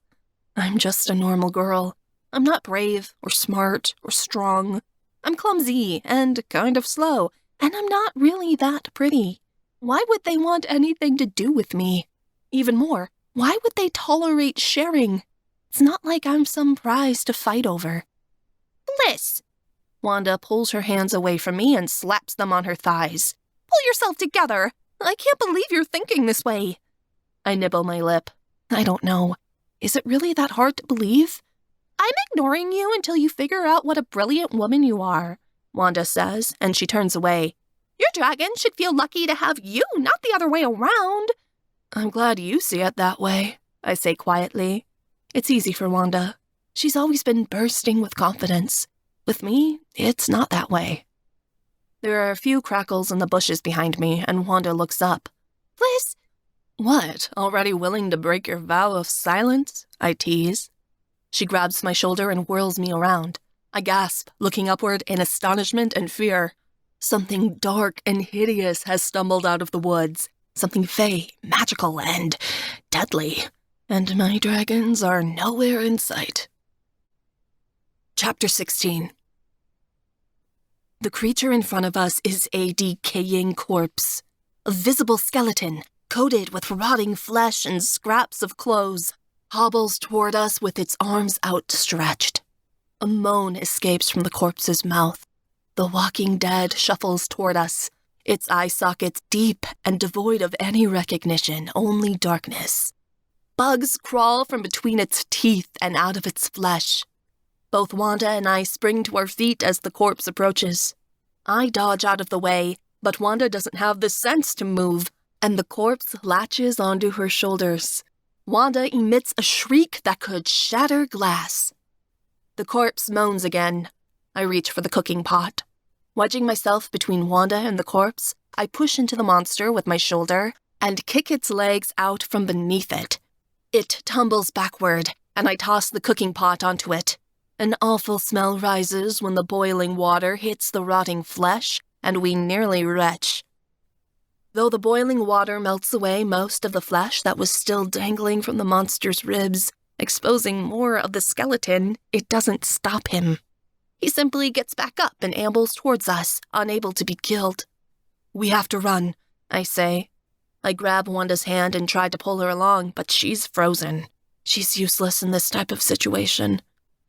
I'm just a normal girl. I'm not brave or smart or strong. I'm clumsy and kind of slow, and I'm not really that pretty. Why would they want anything to do with me? Even more, why would they tolerate sharing? It's not like I'm some prize to fight over. Fliss! Wanda pulls her hands away from me and slaps them on her thighs. pull yourself together. I can't believe you're thinking this way. I nibble my lip. I don't know. Is it really that hard to believe? I'm ignoring you until you figure out what a brilliant woman you are, Wanda says, and she turns away. Your dragon should feel lucky to have you, not the other way around. I'm glad you see it that way, I say quietly. It's easy for Wanda. She's always been bursting with confidence. With me, it's not that way. There are a few crackles in the bushes behind me, and Wanda looks up. Fliss! What, already willing to break your vow of silence? I tease. She grabs my shoulder and whirls me around. I gasp, looking upward in astonishment and fear. Something dark and hideous has stumbled out of the woods. Something fey, magical, and deadly. And my dragons are nowhere in sight. Chapter 16. The creature in front of us is a decaying corpse. A visible skeleton, coated with rotting flesh and scraps of clothes, hobbles toward us with its arms outstretched. A moan escapes from the corpse's mouth. The walking dead shuffles toward us, its eye sockets deep and devoid of any recognition, only darkness. Bugs crawl from between its teeth and out of its flesh. Both Wanda and I spring to our feet as the corpse approaches. I dodge out of the way, but Wanda doesn't have the sense to move, and the corpse latches onto her shoulders. Wanda emits a shriek that could shatter glass. The corpse moans again. I reach for the cooking pot. Wedging myself between Wanda and the corpse, I push into the monster with my shoulder and kick its legs out from beneath it. It tumbles backward, and I toss the cooking pot onto it. An awful smell rises when the boiling water hits the rotting flesh, and we nearly retch. Though the boiling water melts away most of the flesh that was still dangling from the monster's ribs, exposing more of the skeleton, it doesn't stop him. He simply gets back up and ambles towards us, unable to be killed. We have to run, I say. I grab Wanda's hand and try to pull her along, but she's frozen. She's useless in this type of situation.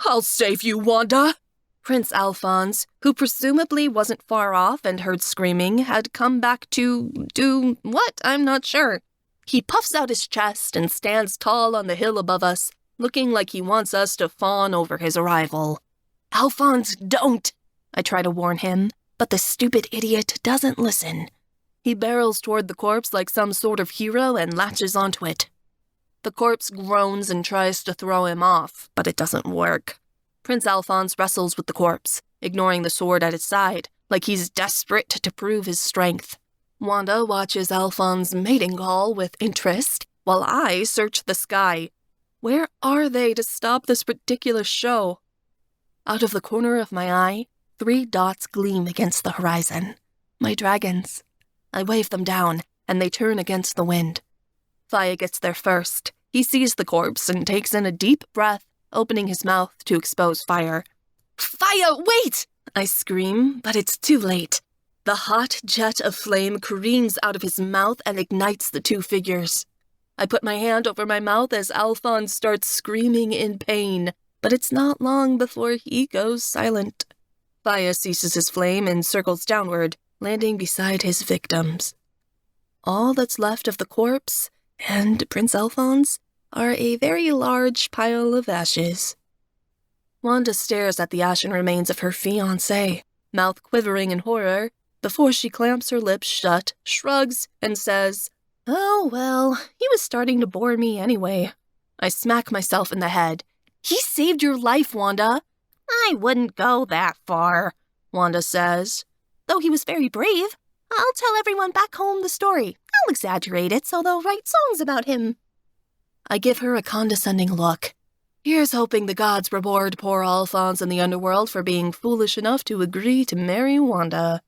I'll save you, Wanda! Prince Alphonse, who presumably wasn't far off and heard screaming, had come back to do what? I'm not sure. He puffs out his chest and stands tall on the hill above us, looking like he wants us to fawn over his arrival. Alphonse, don't! I try to warn him, but the stupid idiot doesn't listen. He barrels toward the corpse like some sort of hero and latches onto it. The corpse groans and tries to throw him off, but it doesn't work. Prince Alphonse wrestles with the corpse, ignoring the sword at his side, like he's desperate to prove his strength. Wanda watches Alphonse mating call with interest, while I search the sky. Where are they to stop this ridiculous show? Out of the corner of my eye, 3 dots gleam against the horizon. My dragons. I wave them down, and they turn against the wind. Faya gets there first. He sees the corpse and takes in a deep breath, opening his mouth to expose fire. Faya, wait! I scream, but it's too late. The hot jet of flame careens out of his mouth and ignites the 2 figures. I put my hand over my mouth as Alphonse starts screaming in pain, but it's not long before he goes silent. Faya ceases his flame and circles downward, landing beside his victims. All that's left of the corpse and Prince Alphonse are a very large pile of ashes. Wanda stares at the ashen remains of her fiancé, mouth quivering in horror, before she clamps her lips shut, shrugs, and says, "Oh, well, he was starting to bore me anyway." I smack myself in the head. "He saved your life, Wanda." "I wouldn't go that far," Wanda says. "Though he was very brave. I'll tell everyone back home the story. I'll exaggerate it so they'll write songs about him." I give her a condescending look. Here's hoping the gods reward poor Alphonse in the underworld for being foolish enough to agree to marry Wanda.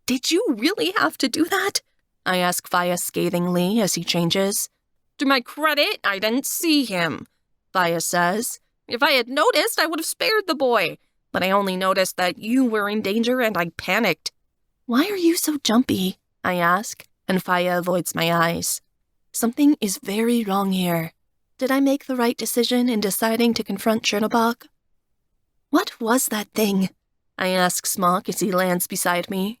"Did you really have to do that?" I ask Faya scathingly as he changes. "To my credit, I didn't see him," Faya says. "If I had noticed, I would have spared the boy. But I only noticed that you were in danger and I panicked." "Why are you so jumpy?" I ask, and Faya avoids my eyes. Something is very wrong here. Did I make the right decision in deciding to confront Chernobog? "What was that thing?" I ask Smok as he lands beside me.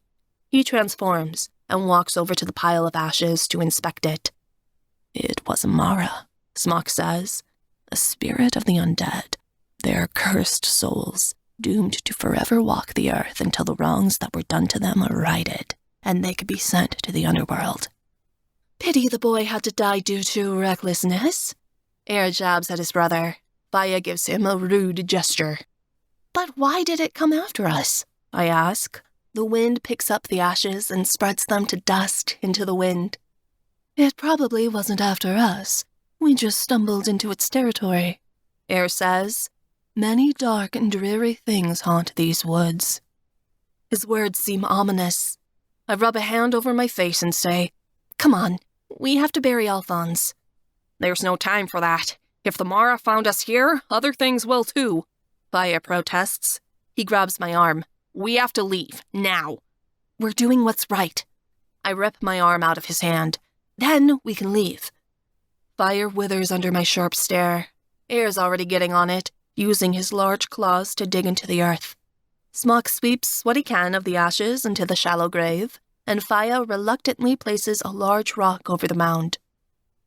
He transforms, and walks over to the pile of ashes to inspect it. It was a Mara, Smok says, a spirit of the undead. They're cursed souls, doomed to forever walk the earth until the wrongs that were done to them are righted, and they could be sent to the underworld. Pity the boy had to die due to recklessness. Air jabs at his brother. Faya gives him a rude gesture. But why did it come after us? I ask. The wind picks up the ashes and spreads them to dust into the wind. It probably wasn't after us. We just stumbled into its territory. Air says. Many dark and dreary things haunt these woods. His words seem ominous. I rub a hand over my face and say, "Come on, we have to bury Alphonse." "There's no time for that. If the Mara found us here, other things will too," Faya protests. He grabs my arm. "We have to leave, now." "We're doing what's right." I rip my arm out of his hand. "Then we can leave." Fire withers under my sharp stare. Air's already getting on it, using his large claws to dig into the earth. Smok sweeps what he can of the ashes into the shallow grave, and Faya reluctantly places a large rock over the mound.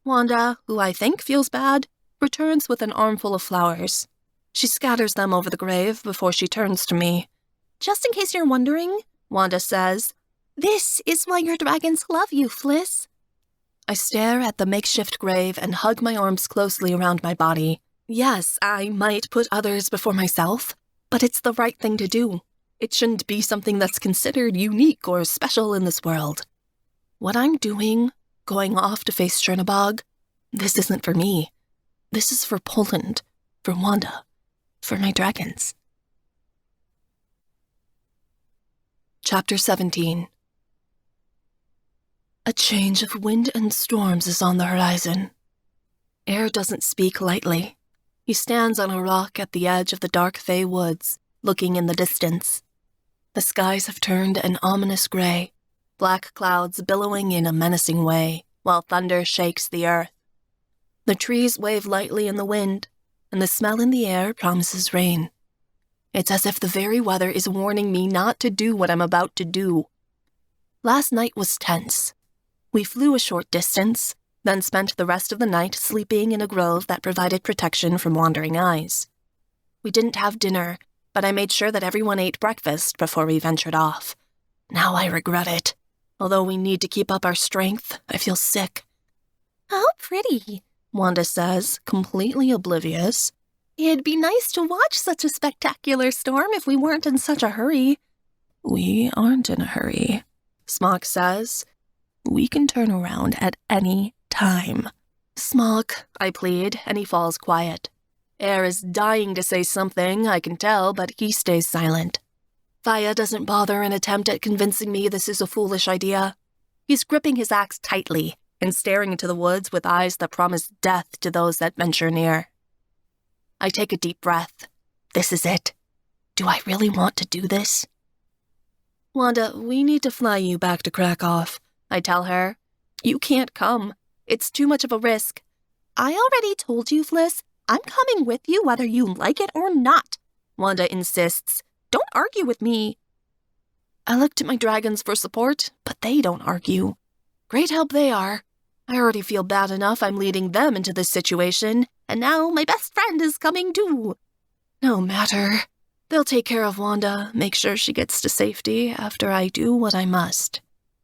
Wanda, who I think feels bad, returns with an armful of flowers. She scatters them over the grave before she turns to me. "Just in case you're wondering," Wanda says, "this is why your dragons love you, Fliss." I stare at the makeshift grave and hug my arms closely around my body. Yes, I might put others before myself, but it's the right thing to do. It shouldn't be something that's considered unique or special in this world. What I'm doing, going off to face Chernobog, this isn't for me. This is for Poland, for Wanda, for my dragons. Chapter 17. A change of wind and storms is on the horizon. Air doesn't speak lightly. He stands on a rock at the edge of the dark Fey woods, looking in the distance. The skies have turned an ominous gray, black clouds billowing in a menacing way, while thunder shakes the earth. The trees wave lightly in the wind, and the smell in the air promises rain. It's as if the very weather is warning me not to do what I'm about to do. Last night was tense. We flew a short distance, then spent the rest of the night sleeping in a grove that provided protection from wandering eyes. We didn't have dinner, but I made sure that everyone ate breakfast before we ventured off. Now I regret it. Although we need to keep up our strength, I feel sick. "How pretty," Wanda says, completely oblivious. "It'd be nice to watch such a spectacular storm if we weren't in such a hurry." "We aren't in a hurry," Smok says. "We can turn around at any time." "Smok," I plead, and he falls quiet. Air is dying to say something, I can tell, but he stays silent. Faya doesn't bother an attempt at convincing me this is a foolish idea. He's gripping his axe tightly and staring into the woods with eyes that promise death to those that venture near. I take a deep breath. This is it. Do I really want to do this? "Wanda, we need to fly you back to Krakow," I tell her. "You can't come. It's too much of a risk." "I already told you, Fliss. I'm coming with you whether you like it or not," Wanda insists. "Don't argue with me." I look to my dragons for support, but they don't argue. Great help they are. I already feel bad enough I'm leading them into this situation, and now my best friend is coming too. No matter. They'll take care of Wanda, make sure she gets to safety after I do what I must.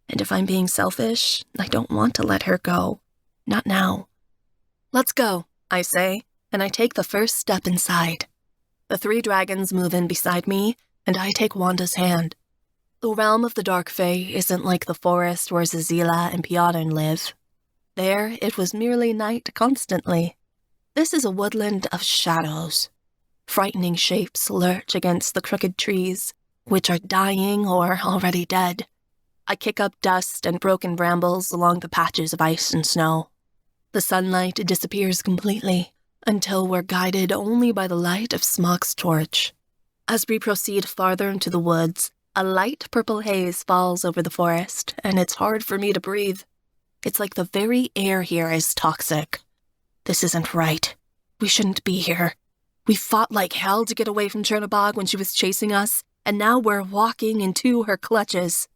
And if I'm being selfish, I don't want to let her go. Not now. "Let's go," I say, and I take the first step inside. The 3 dragons move in beside me, and I take Wanda's hand. The realm of the Dark Fae isn't like the forest where Zazila and Piotr live. There, it was merely night constantly. This is a woodland of shadows. Frightening shapes lurch against the crooked trees, which are dying or already dead. I kick up dust and broken brambles along the patches of ice and snow. The sunlight disappears completely, until we're guided only by the light of Smok's torch. As we proceed farther into the woods, a light purple haze falls over the forest, and it's hard for me to breathe. It's like the very air here is toxic. This isn't right. We shouldn't be here. We fought like hell to get away from Chernobog when she was chasing us, and now we're walking into her clutches.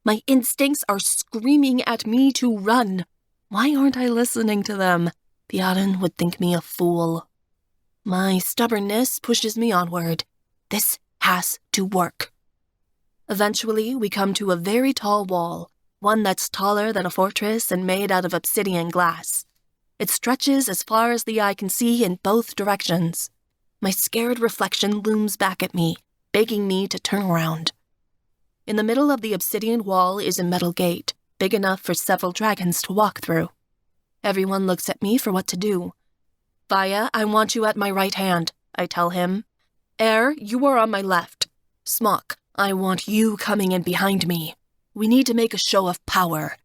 My instincts are screaming at me to run. Why aren't I listening to them? Theoden would think me a fool. My stubbornness pushes me onward. This has to work. Eventually, we come to a very tall wall, one that's taller than a fortress and made out of obsidian glass. It stretches as far as the eye can see in both directions. My scared reflection looms back at me, begging me to turn around. In the middle of the obsidian wall is a metal gate, big enough for several dragons to walk through. Everyone looks at me for what to do. Faya, I want you at my right hand, I tell him. Air, you are on my left. Smok, I want you coming in behind me. We need to make a show of power.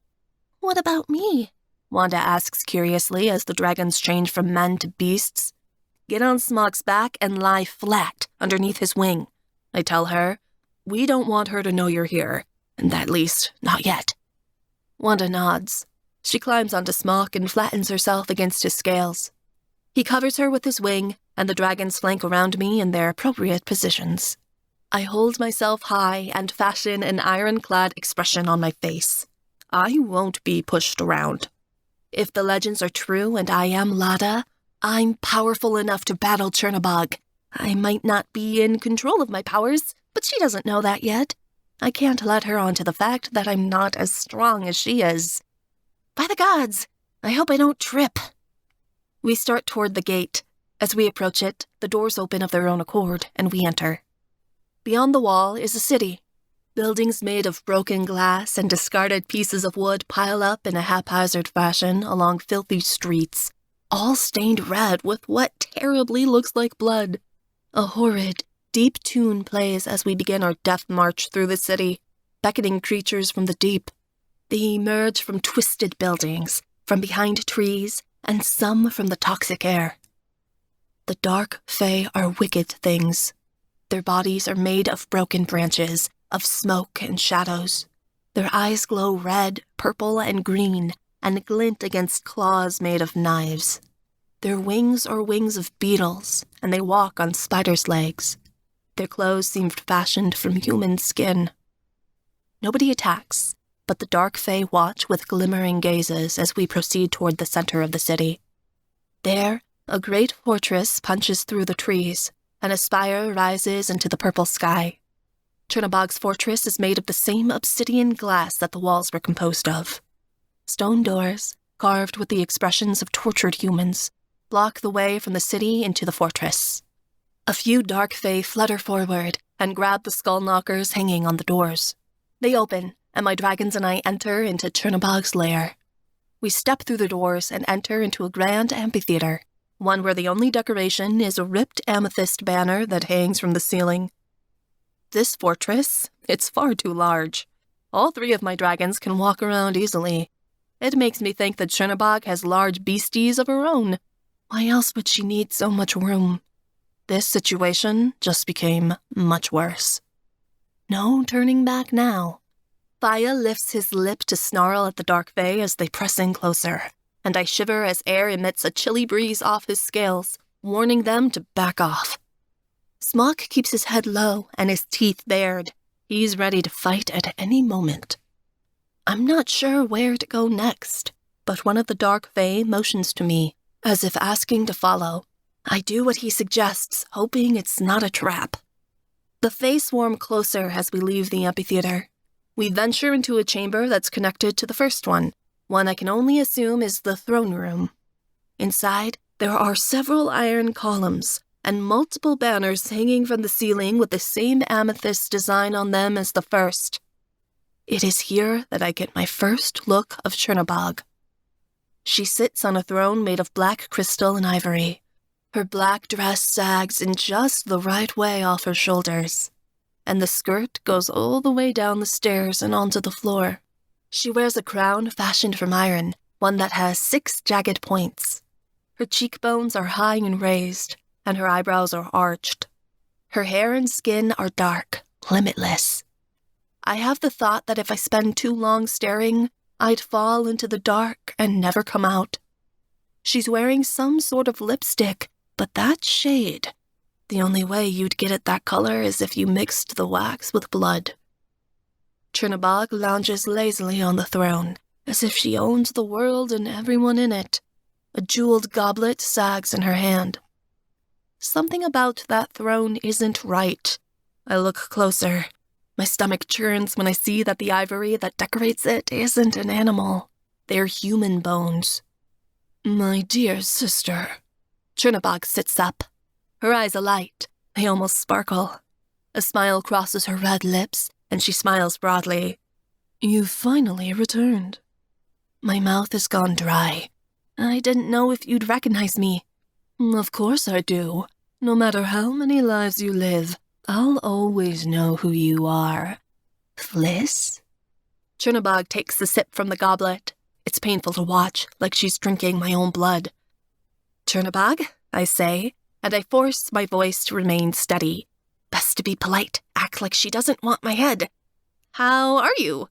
What about me? Wanda asks curiously as the dragons change from men to beasts. Get on Smok's back and lie flat underneath his wing, I tell her. We don't want her to know you're here, and at least not yet. Wanda nods. She climbs onto Smok and flattens herself against his scales. He covers her with his wing, and the dragons flank around me in their appropriate positions. I hold myself high and fashion an ironclad expression on my face. I won't be pushed around. If the legends are true and I am Lada, I'm powerful enough to battle Chernobog. I might not be in control of my powers, but she doesn't know that yet. I can't let her onto the fact that I'm not as strong as she is. By the gods, I hope I don't trip. We start toward the gate. As we approach it, the doors open of their own accord, and we enter. Beyond the wall is a city. Buildings made of broken glass and discarded pieces of wood pile up in a haphazard fashion along filthy streets, all stained red with what terribly looks like blood. A horrid, deep tune plays as we begin our death march through the city, beckoning creatures from the deep. They emerge from twisted buildings, from behind trees, and some from the toxic air. The dark Fae are wicked things. Their bodies are made of broken branches, of smoke and shadows. Their eyes glow red, purple, and green, and glint against claws made of knives. Their wings are wings of beetles, and they walk on spiders' legs. Their clothes seem fashioned from human skin. Nobody attacks, but the dark Fae watch with glimmering gazes as we proceed toward the center of the city. There, a great fortress punches through the trees, and a spire rises into the purple sky. Chernobog's fortress is made of the same obsidian glass that the walls were composed of. Stone doors, carved with the expressions of tortured humans, block the way from the city into the fortress. A few dark Fae flutter forward and grab the skull knockers hanging on the doors. They open, and my dragons and I enter into Chernobog's lair. We step through the doors and enter into a grand amphitheater, one where the only decoration is a ripped amethyst banner that hangs from the ceiling. This fortress, it's far too large. All three of my dragons can walk around easily. It makes me think that Chernobog has large beasties of her own. Why else would she need so much room? This situation just became much worse. No turning back now. Faya lifts his lip to snarl at the dark Fae as they press in closer, and I shiver as air emits a chilly breeze off his scales, warning them to back off. Smok keeps his head low and his teeth bared. He's ready to fight at any moment. I'm not sure where to go next, but one of the dark Fae motions to me, as if asking to follow. I do what he suggests, hoping it's not a trap. The Fae swarm closer as we leave the amphitheater. We venture into a chamber that's connected to the first one I can only assume is the throne room. Inside, there are several iron columns and multiple banners hanging from the ceiling with the same amethyst design on them as the first. It is here that I get my first look of Chernobog. She sits on a throne made of black crystal and ivory. Her black dress sags in just the right way off her shoulders, and the skirt goes all the way down the stairs and onto the floor. She wears a crown fashioned from iron, one that has 6 jagged points. Her cheekbones are high and raised, and her eyebrows are arched. Her hair and skin are dark, limitless. I have the thought that if I spend too long staring, I'd fall into the dark and never come out. She's wearing some sort of lipstick, but that shade. The only way you'd get it that color is if you mixed the wax with blood. Chernabog lounges lazily on the throne, as if she owns the world and everyone in it. A jeweled goblet sags in her hand. Something about that throne isn't right. I look closer. My stomach churns when I see that the ivory that decorates it isn't an animal. They're human bones. My dear sister. Chernabog sits up. Her eyes alight. They almost sparkle. A smile crosses her red lips, and she smiles broadly. You've finally returned. My mouth has gone dry. I didn't know if you'd recognize me. Of course I do. No matter how many lives you live, I'll always know who you are. Fliss? Chernabog takes a sip from the goblet. It's painful to watch, like she's drinking my own blood. Chernabog, I say, and I force my voice to remain steady. Best to be polite, act like she doesn't want my head. How are you?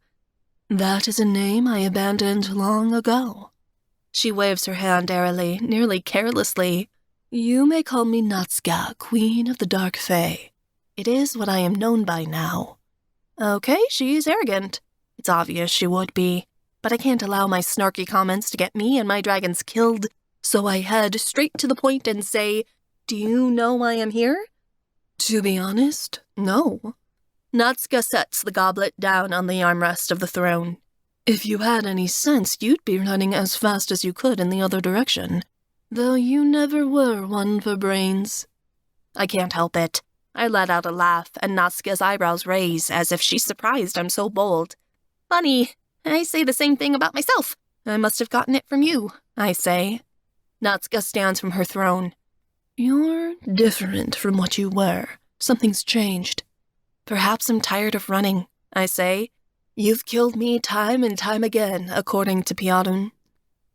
That is a name I abandoned long ago. She waves her hand airily, nearly carelessly. You may call me Natsuka, Queen of the Dark Fae. It is what I am known by now. Okay, she's arrogant. It's obvious she would be. But I can't allow my snarky comments to get me and my dragons killed, so I head straight to the point and say, Do you know why I'm here? To be honest, no. Natsuka sets the goblet down on the armrest of the throne. If you had any sense, you'd be running as fast as you could in the other direction, though you never were one for brains. I can't help it. I let out a laugh, and Natsuka's eyebrows raise as if she's surprised I'm so bold. Funny, I say the same thing about myself. I must have gotten it from you, I say. Natsuka stands from her throne. You're different from what you were. Something's changed. Perhaps I'm tired of running, I say. You've killed me time and time again, according to Piotr.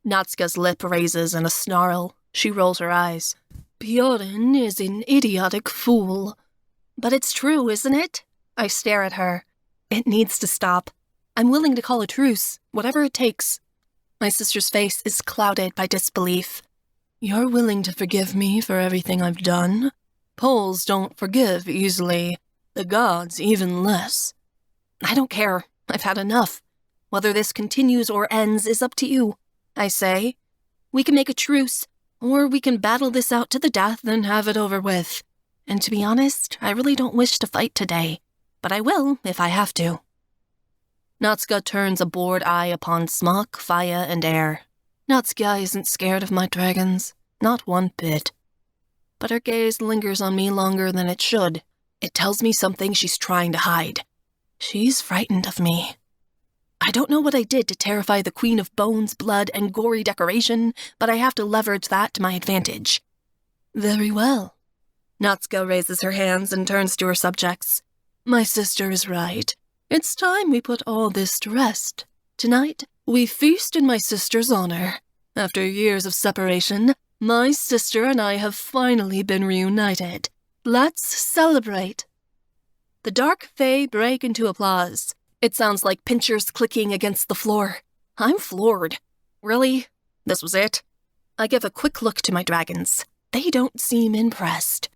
Natsuka's lip raises in a snarl. She rolls her eyes. Piotr is an idiotic fool. But it's true, isn't it? I stare at her. It needs to stop. I'm willing to call a truce, whatever it takes. My sister's face is clouded by disbelief. You're willing to forgive me for everything I've done? Poles don't forgive easily. The gods even less. I don't care. I've had enough. Whether this continues or ends is up to you, I say. We can make a truce, or we can battle this out to the death and have it over with. And to be honest, I really don't wish to fight today, but I will if I have to. Natsuka turns a bored eye upon Smok, Faya, and Air. Natsuka isn't scared of my dragons, not one bit. But her gaze lingers on me longer than it should. It tells me something she's trying to hide. She's frightened of me. I don't know what I did to terrify the Queen of Bones, Blood, and Gory Decoration, but I have to leverage that to my advantage. Very well. Natsuka raises her hands and turns to her subjects. My sister is right. It's time we put all this to rest. Tonight, we feast in my sister's honor. After years of separation, my sister and I have finally been reunited. Let's celebrate. The Dark Fae break into applause. It sounds like pinchers clicking against the floor. I'm floored. Really? This was it? I give a quick look to my dragons. They don't seem impressed.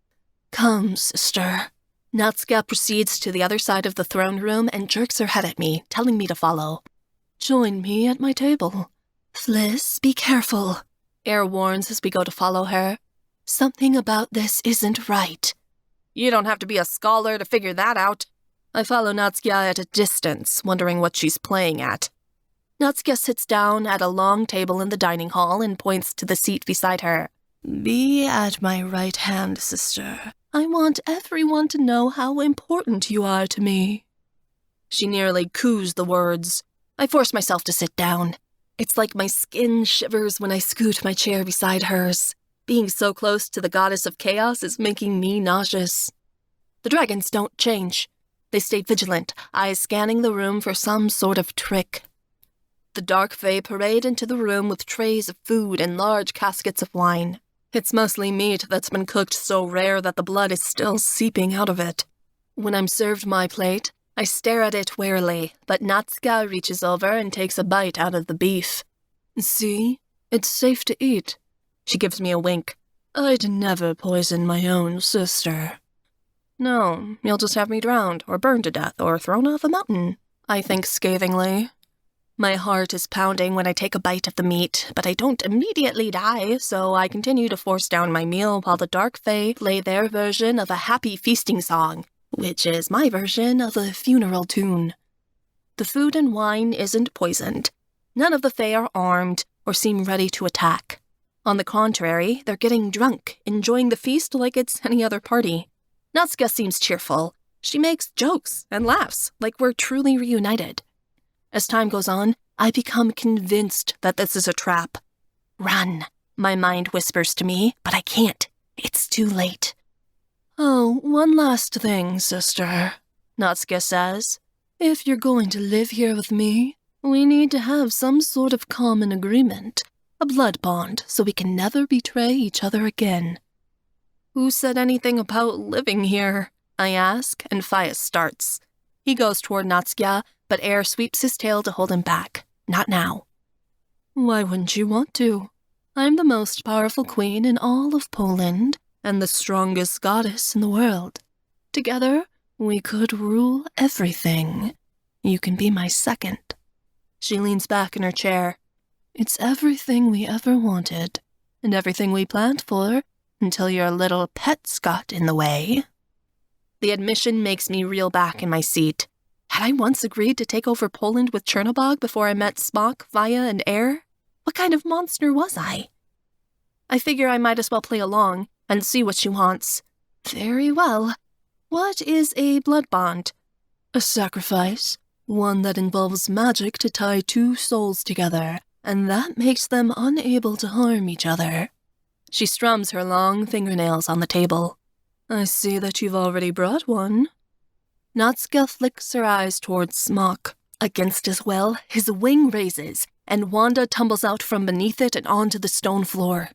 Come, sister. Natsuka proceeds to the other side of the throne room and jerks her head at me, telling me to follow. Join me at my table. Fliss, be careful. Air warns as we go to follow her. Something about this isn't right. You don't have to be a scholar to figure that out. I follow Natsuka at a distance, wondering what she's playing at. Natsuka sits down at a long table in the dining hall and points to the seat beside her. Be at my right hand, sister. I want everyone to know how important you are to me. She nearly coos the words. I force myself to sit down. It's like my skin shivers when I scoot my chair beside hers. Being so close to the goddess of chaos is making me nauseous. The dragons don't change. They stay vigilant, eyes scanning the room for some sort of trick. The Dark Fae parade into the room with trays of food and large caskets of wine. It's mostly meat that's been cooked so rare that the blood is still seeping out of it. When I'm served my plate, I stare at it warily, but Natsuka reaches over and takes a bite out of the beef. See? It's safe to eat. She gives me a wink. I'd never poison my own sister. No, you'll just have me drowned, or burned to death, or thrown off a mountain. I think scathingly. My heart is pounding when I take a bite of the meat, but I don't immediately die, so I continue to force down my meal while the Dark Fae play their version of a happy feasting song, which is my version of a funeral tune. The food and wine isn't poisoned. None of the Fae are armed or seem ready to attack. On the contrary, they're getting drunk, enjoying the feast like it's any other party. Natsuka seems cheerful. She makes jokes and laughs like we're truly reunited. As time goes on, I become convinced that this is a trap. Run, my mind whispers to me, but I can't. It's too late. Oh, one last thing, sister, Natsuka says. If you're going to live here with me, we need to have some sort of common agreement, a blood bond, so we can never betray each other again. Who said anything about living here? I ask, and Fliss starts. He goes toward Natsuka, but Air sweeps his tail to hold him back. Not now. Why wouldn't you want to? I'm the most powerful queen in all of Poland, and the strongest goddess in the world. Together, we could rule everything. You can be my second. She leans back in her chair. It's everything we ever wanted, and everything we planned for, until your little pets got in the way. The admission makes me reel back in my seat. Had I once agreed to take over Poland with Chernobog before I met Smok, Vaya, and Air? What kind of monster was I? I figure I might as well play along and see what she wants. Very well. What is a blood bond? A sacrifice. One that involves magic to tie two souls together, and that makes them unable to harm each other. She strums her long fingernails on the table. I see that you've already brought one. Natsuka flicks her eyes towards Smok. Against his will, his wing raises, and Wanda tumbles out from beneath it and onto the stone floor.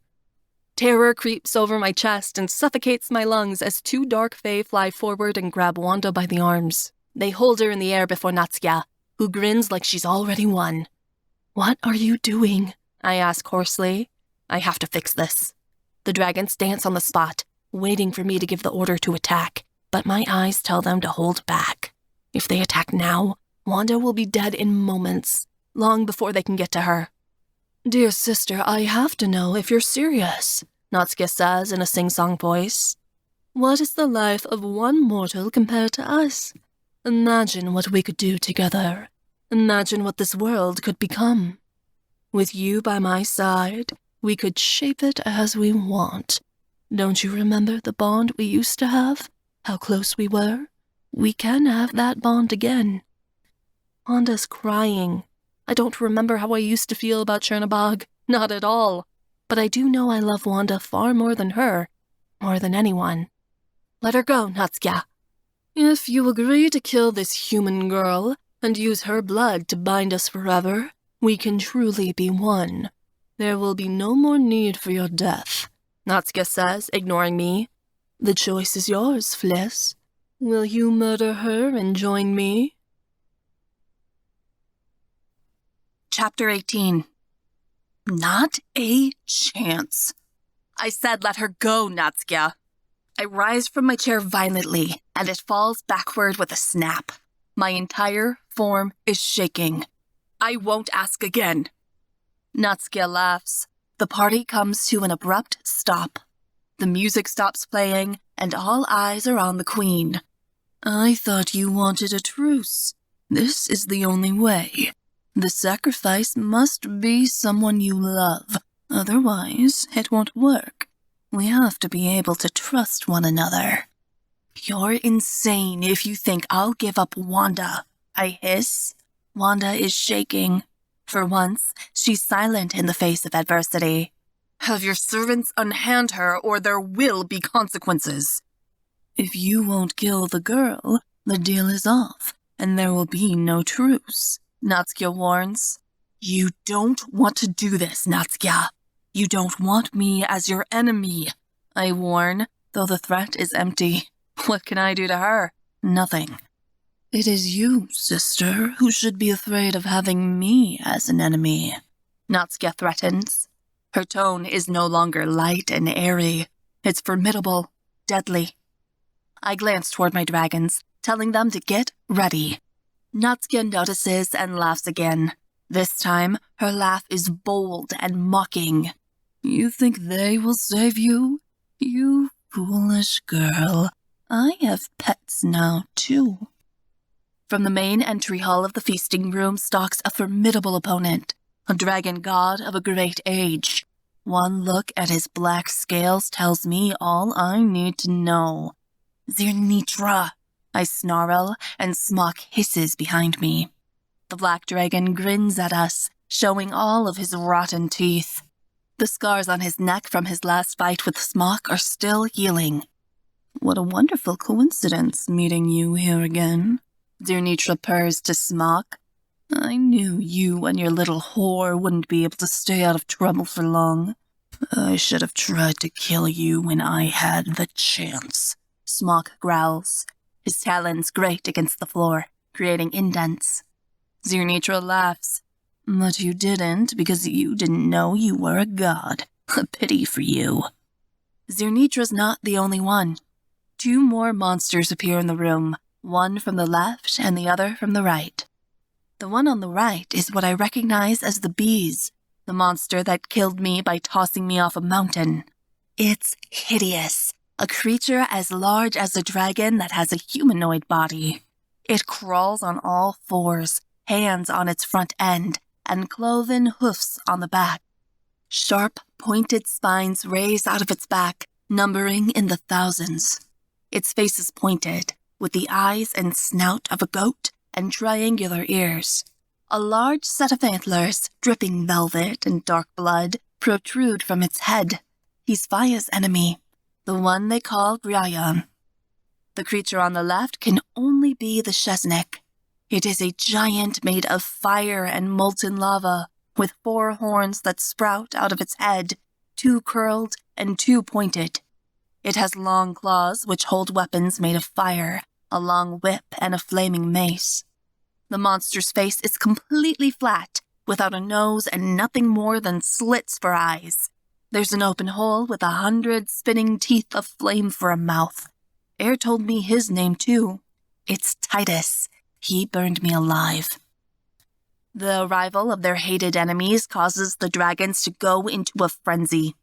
Terror creeps over my chest and suffocates my lungs as two Dark Fae fly forward and grab Wanda by the arms. They hold her in the air before Natsuka, who grins like she's already won. What are you doing? I ask hoarsely. I have to fix this. The dragons dance on the spot, waiting for me to give the order to attack, but my eyes tell them to hold back. If they attack now, Wanda will be dead in moments, long before they can get to her. Dear sister, I have to know if you're serious, Natsuka says in a sing-song voice. What is the life of one mortal compared to us? Imagine what we could do together. Imagine what this world could become. With you by my side, we could shape it as we want. Don't you remember the bond we used to have? How close we were? We can have that bond again. Wanda's crying. I don't remember how I used to feel about Chernobog. Not at all. But I do know I love Wanda far more than her. More than anyone. Let her go, Natsuka. If you agree to kill this human girl and use her blood to bind us forever, we can truly be one. There will be no more need for your death, Natsuka says, ignoring me. The choice is yours, Fliss. Will you murder her and join me? Chapter 18. Not a chance. I said let her go, Natsuka. I rise from my chair violently, and it falls backward with a snap. My entire form is shaking. I won't ask again. Natsuka laughs. The party comes to an abrupt stop. The music stops playing, and all eyes are on the queen. I thought you wanted a truce. This is the only way. The sacrifice must be someone you love. Otherwise, it won't work. We have to be able to trust one another. You're insane if you think I'll give up Wanda, I hiss. Wanda is shaking. For once, she's silent in the face of adversity. Have your servants unhand her, or there will be consequences. If you won't kill the girl, the deal is off, and there will be no truce, Natsuka warns. You don't want to do this, Natsuka. You don't want me as your enemy, I warn, though the threat is empty. What can I do to her? Nothing. It is you, sister, who should be afraid of having me as an enemy, Natsuka threatens. Her tone is no longer light and airy. It's formidable, deadly. I glance toward my dragons, telling them to get ready. Natsuka notices and laughs again. This time, her laugh is bold and mocking. You think they will save you? You foolish girl. I have pets now, too. From the main entry hall of the feasting room stalks a formidable opponent, a dragon god of a great age. One look at his black scales tells me all I need to know. Zirnitra, I snarl, and Smok hisses behind me. The black dragon grins at us, showing all of his rotten teeth. The scars on his neck from his last fight with Smok are still healing. What a wonderful coincidence meeting you here again. Zirnitra purrs to Smok. I knew you and your little whore wouldn't be able to stay out of trouble for long. I should have tried to kill you when I had the chance. Smok growls. His talons grate against the floor, creating indents. Zirnitra laughs. But you didn't because you didn't know you were a god. A pity for you. Zirnitra's not the only one. 2 more monsters appear in the room, one from the left and the other from the right. The one on the right is what I recognize as the bees, the monster that killed me by tossing me off a mountain. It's hideous, a creature as large as a dragon that has a humanoid body. It crawls on all 4s, hands on its front end, and cloven hoofs on the back. Sharp, pointed spines raise out of its back, numbering in the thousands. Its face is pointed, with the eyes and snout of a goat and triangular ears. A large set of antlers, dripping velvet and dark blood, protrude from its head. He's Vaya's enemy, the one they call Bryan. The creature on the left can only be the Shesnik. It is a giant made of fire and molten lava, with 4 horns that sprout out of its head, 2 curled and 2 pointed. It has long claws which hold weapons made of fire, a long whip and a flaming mace. The monster's face is completely flat, without a nose and nothing more than slits for eyes. There's an open hole with 100 spinning teeth of flame for a mouth. Air told me his name too. It's Titus. He burned me alive. The arrival of their hated enemies causes the dragons to go into a frenzy.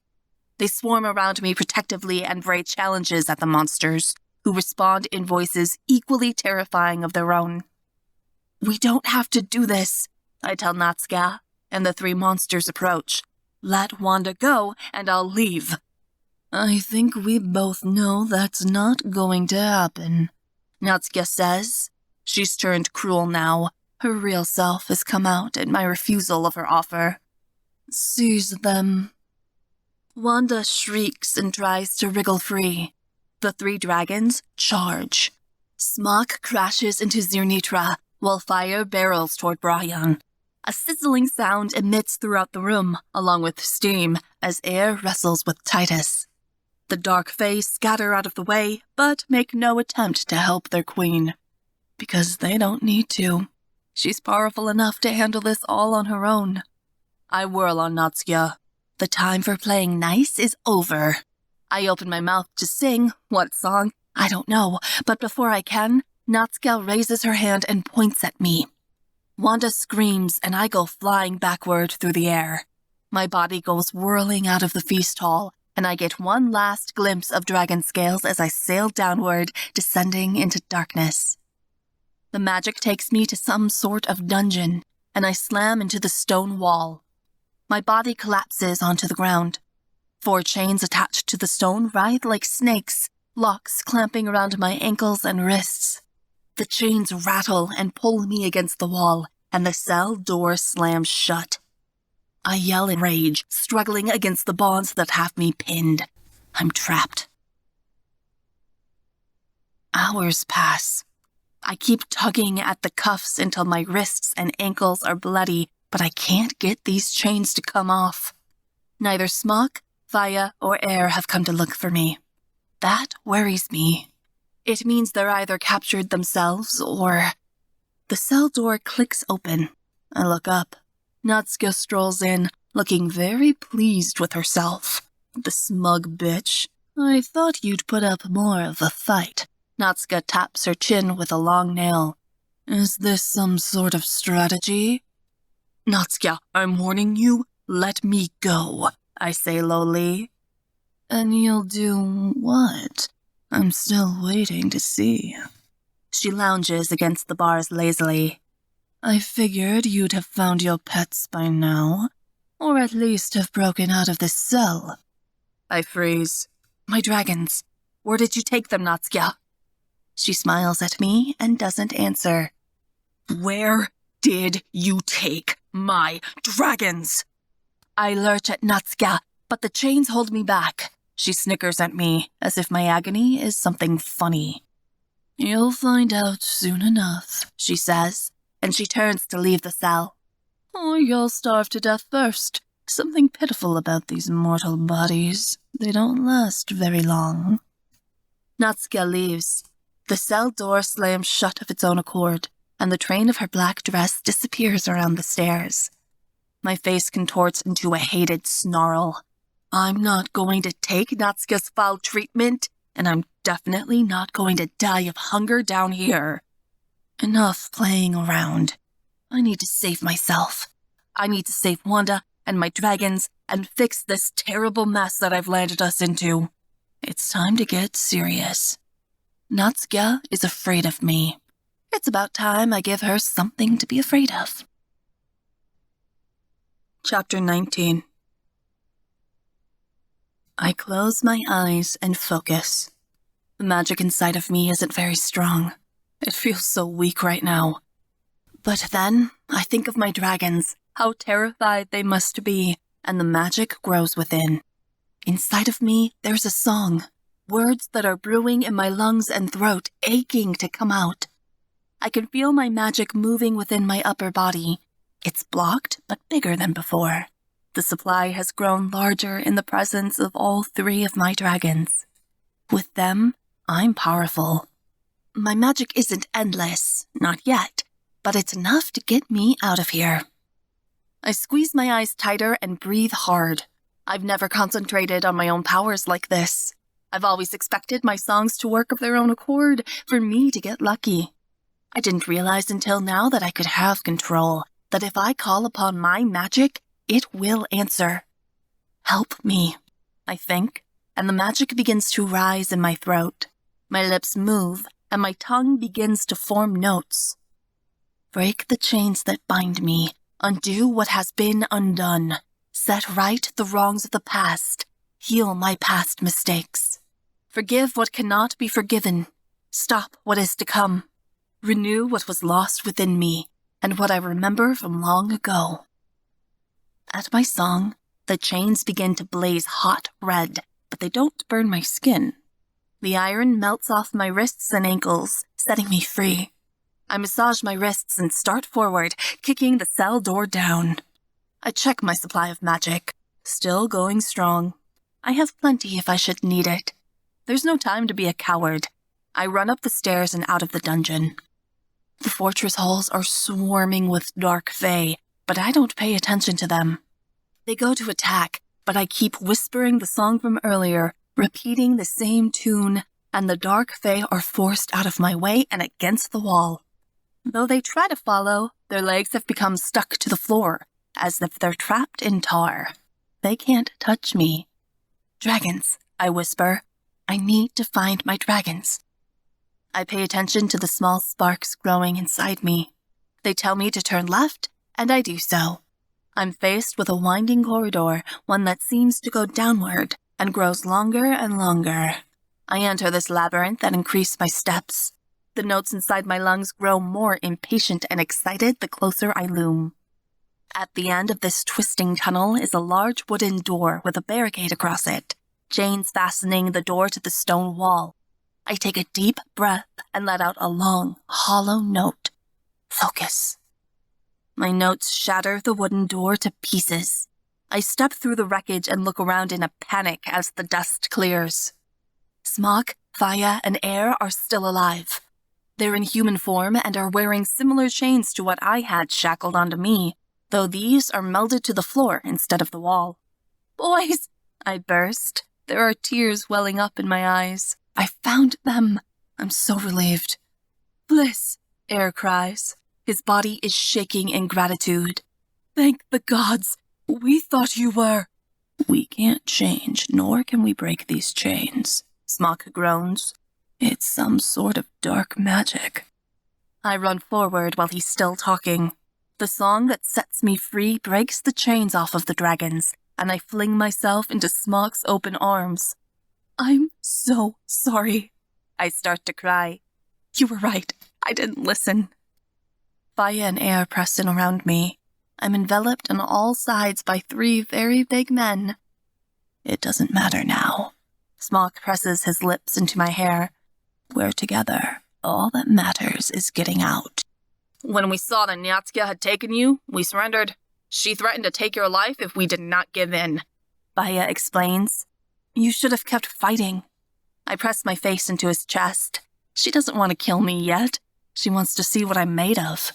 They swarm around me protectively and write challenges at the monsters, who respond in voices equally terrifying of their own. We don't have to do this, I tell Natsuka, and the 3 monsters approach. Let Wanda go, and I'll leave. I think we both know that's not going to happen, Natsuka says. She's turned cruel now. Her real self has come out at my refusal of her offer. Seize them. Wanda shrieks and tries to wriggle free. The 3 dragons charge. Smok crashes into Zirnitra, while fire barrels toward Bryan. A sizzling sound emits throughout the room, along with steam, as air wrestles with Titus. The dark fae scatter out of the way, but make no attempt to help their queen. Because they don't need to. She's powerful enough to handle this all on her own. I whirl on Natsuka. The time for playing nice is over. I open my mouth to sing. What song? I don't know, but before I can, Natsuka raises her hand and points at me. Wanda screams and I go flying backward through the air. My body goes whirling out of the feast hall, and I get one last glimpse of dragon scales as I sail downward, descending into darkness. The magic takes me to some sort of dungeon, and I slam into the stone wall. My body collapses onto the ground. 4 chains attached to the stone writhe like snakes, locks clamping around my ankles and wrists. The chains rattle and pull me against the wall, and the cell door slams shut. I yell in rage, struggling against the bonds that have me pinned. I'm trapped. Hours pass. I keep tugging at the cuffs until my wrists and ankles are bloody, but I can't get these chains to come off. Neither Smok, Vaya, or Air have come to look for me. That worries me. It means they're either captured themselves or... The cell door clicks open. I look up. Natsuka strolls in, looking very pleased with herself. The smug bitch. I thought you'd put up more of a fight. Natsuka taps her chin with a long nail. Is this some sort of strategy? Natsuka, I'm warning you, let me go, I say lowly. And you'll do what? I'm still waiting to see. She lounges against the bars lazily. I figured you'd have found your pets by now, or at least have broken out of this cell. I freeze. My dragons. Where did you take them, Natsuka? She smiles at me and doesn't answer. Where did you take my dragons? I lurch at Natsuka, but the chains hold me back. She snickers at me, as if my agony is something funny. You'll find out soon enough, she says, and she turns to leave the cell. Or you'll starve to death first. Something pitiful about these mortal bodies. They don't last very long. Natsuka leaves. The cell door slams shut of its own accord, and the train of her black dress disappears around the stairs. My face contorts into a hated snarl. I'm not going to take Natsuka's foul treatment, and I'm definitely not going to die of hunger down here. Enough playing around. I need to save myself. I need to save Wanda and my dragons and fix this terrible mess that I've landed us into. It's time to get serious. Natsuka is afraid of me. It's about time I give her something to be afraid of. Chapter 19. I close my eyes and focus. The magic inside of me isn't very strong. It feels so weak right now. But then I think of my dragons, how terrified they must be, and the magic grows within. Inside of me, there's a song, words that are brewing in my lungs and throat, aching to come out. I can feel my magic moving within my upper body. It's blocked, but bigger than before. The supply has grown larger in the presence of all three of my dragons. With them, I'm powerful. My magic isn't endless, not yet, but it's enough to get me out of here. I squeeze my eyes tighter and breathe hard. I've never concentrated on my own powers like this. I've always expected my songs to work of their own accord, for me to get lucky. I didn't realize until now that I could have control, that if I call upon my magic, it will answer. Help me, I think, and the magic begins to rise in my throat. My lips move, and my tongue begins to form notes. Break the chains that bind me, undo what has been undone, set right the wrongs of the past, heal my past mistakes. Forgive what cannot be forgiven, stop what is to come, renew what was lost within me, and what I remember from long ago. At my song, the chains begin to blaze hot red, but they don't burn my skin. The iron melts off my wrists and ankles, setting me free. I massage my wrists and start forward, kicking the cell door down. I check my supply of magic. Still going strong. I have plenty if I should need it. There's no time to be a coward. I run up the stairs and out of the dungeon. The fortress halls are swarming with dark fae, but I don't pay attention to them. They go to attack, but I keep whispering the song from earlier, repeating the same tune, and the dark fae are forced out of my way and against the wall. Though they try to follow, their legs have become stuck to the floor, as if they're trapped in tar. They can't touch me. Dragons, I whisper. I need to find my dragons. I pay attention to the small sparks growing inside me. They tell me to turn left, and I do so. I'm faced with a winding corridor, one that seems to go downward and grows longer and longer. I enter this labyrinth and increase my steps. The notes inside my lungs grow more impatient and excited the closer I loom. At the end of this twisting tunnel is a large wooden door with a barricade across it, chains fastening the door to the stone wall. I take a deep breath and let out a long, hollow note. Focus. My notes shatter the wooden door to pieces. I step through the wreckage and look around in a panic as the dust clears. Smok, Fire, and Air are still alive. They're in human form and are wearing similar chains to what I had shackled onto me, though these are melded to the floor instead of the wall. Boys! I burst. There are tears welling up in my eyes. I found them. I'm so relieved. Fliss, Air cries. His body is shaking in gratitude. Thank the gods! We thought you were... We can't change, nor can we break these chains, Smok groans. It's some sort of dark magic. I run forward while he's still talking. The song that sets me free breaks the chains off of the dragons, and I fling myself into Smok's open arms. I'm so sorry. I start to cry. You were right. I didn't listen. Fire and Air press in around me. I'm enveloped on all sides by 3 very big men. It doesn't matter now. Smok presses his lips into my hair. We're together. All that matters is getting out. When we saw that Nyatska had taken you, we surrendered. She threatened to take your life if we did not give in. Faya explains. You should have kept fighting. I press my face into his chest. She doesn't want to kill me yet. She wants to see what I'm made of.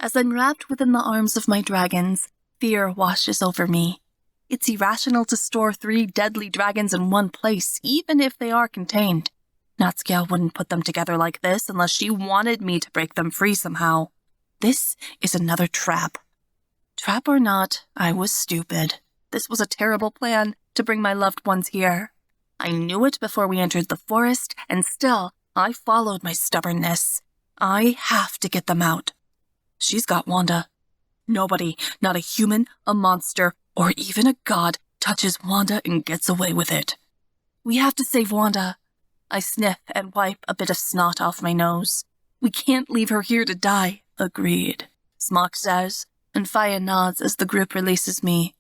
As I'm wrapped within the arms of my dragons, fear washes over me. It's irrational to store 3 deadly dragons in one place, even if they are contained. Natsukia wouldn't put them together like this unless she wanted me to break them free somehow. This is another trap. Trap or not, I was stupid. This was a terrible plan to bring my loved ones here. I knew it before we entered the forest, and still, I followed my stubbornness. I have to get them out. She's got Wanda. Nobody, not a human, a monster, or even a god, touches Wanda and gets away with it. We have to save Wanda. I sniff and wipe a bit of snot off my nose. We can't leave her here to die. Agreed, Smok says, and Faya nods as the group releases me.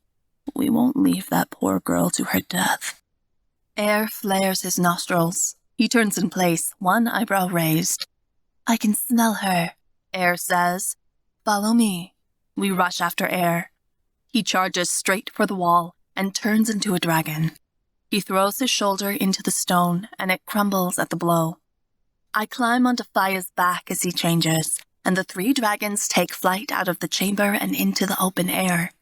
We won't leave that poor girl to her death. Air flares his nostrils. He turns in place, one eyebrow raised. I can smell her, Air says. Follow me. We rush after Air. He charges straight for the wall and turns into a dragon. He throws his shoulder into the stone, and it crumbles at the blow. I climb onto Faya's back as he changes, and the 3 dragons take flight out of the chamber and into the open air.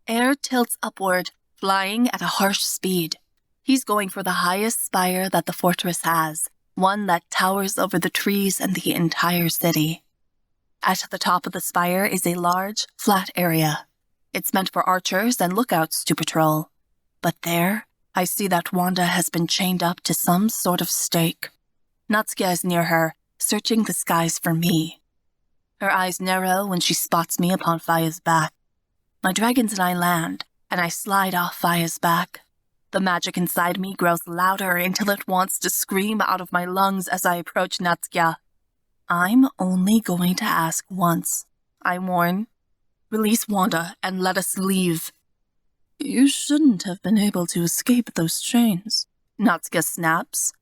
Air tilts upward, flying at a harsh speed. He's going for the highest spire that the fortress has, one that towers over the trees and the entire city. At the top of the spire is a large, flat area. It's meant for archers and lookouts to patrol. But there, I see that Wanda has been chained up to some sort of stake. Natsukia is near her, searching the skies for me. Her eyes narrow when she spots me upon Faya's back. My dragons and I land, and I slide off Faya's back. The magic inside me grows louder until it wants to scream out of my lungs as I approach Natsukia. I'm only going to ask once, I warn. Release Wanda and let us leave. You shouldn't have been able to escape those chains, Natsukia snaps.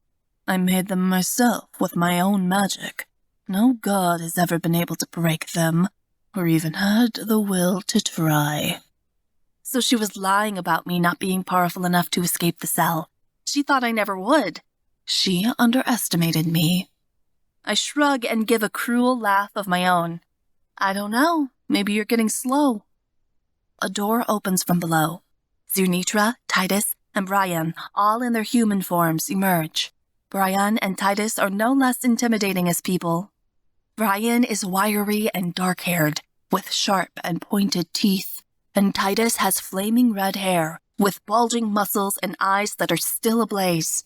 I made them myself with my own magic. No god has ever been able to break them, or even had the will to try. So she was lying about me not being powerful enough to escape the cell. She thought I never would. She underestimated me. I shrug and give a cruel laugh of my own. I don't know. Maybe you're getting slow. A door opens from below. Zunitra, Titus, and Brian, all in their human forms, emerge. Brian and Titus are no less intimidating as people. Brian is wiry and dark-haired, with sharp and pointed teeth, and Titus has flaming red hair, with bulging muscles and eyes that are still ablaze.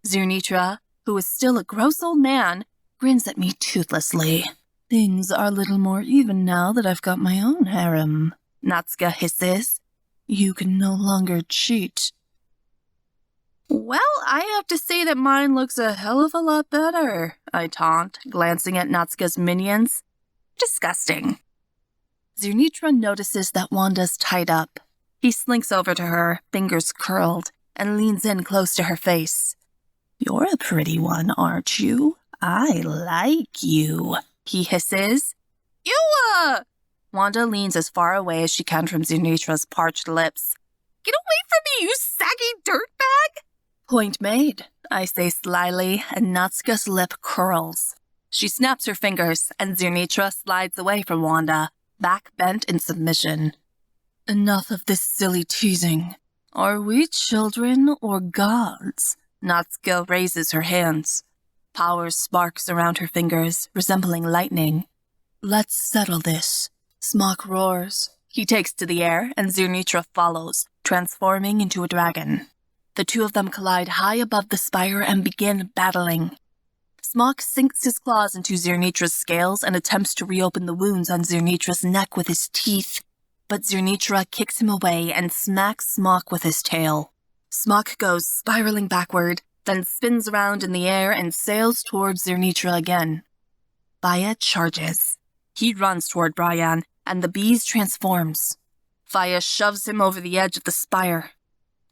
Zunitra, who is still a gross old man, grins at me toothlessly. Things are a little more even now that I've got my own harem, Natsukia hisses. You can no longer cheat. Well, I have to say that mine looks a hell of a lot better, I taunt, glancing at Natsuka's minions. Disgusting. Zunitra notices that Wanda's tied up. He slinks over to her, fingers curled, and leans in close to her face. You're a pretty one, aren't you? I like you, he hisses. Ew! Wanda leans as far away as she can from Zunitra's parched lips. Get away from me, you saggy dirtbag! Point made, I say slyly, and Natsuka's lip curls. She snaps her fingers, and Zunitra slides away from Wanda, back bent in submission. Enough of this silly teasing. Are we children or gods? Natsuka raises her hands. Power sparks around her fingers, resembling lightning. "Let's settle this," Smok roars. He takes to the air, and Zirnitra follows, transforming into a dragon. The two of them collide high above the spire and begin battling. Smok sinks his claws into Zirnitra's scales and attempts to reopen the wounds on Zirnitra's neck with his teeth, but Zirnitra kicks him away and smacks Smok with his tail. Smok goes spiraling backward, then spins around in the air and sails towards Zirnitra again. Faya charges. He runs toward Brian, and the beast transforms. Faya shoves him over the edge of the spire.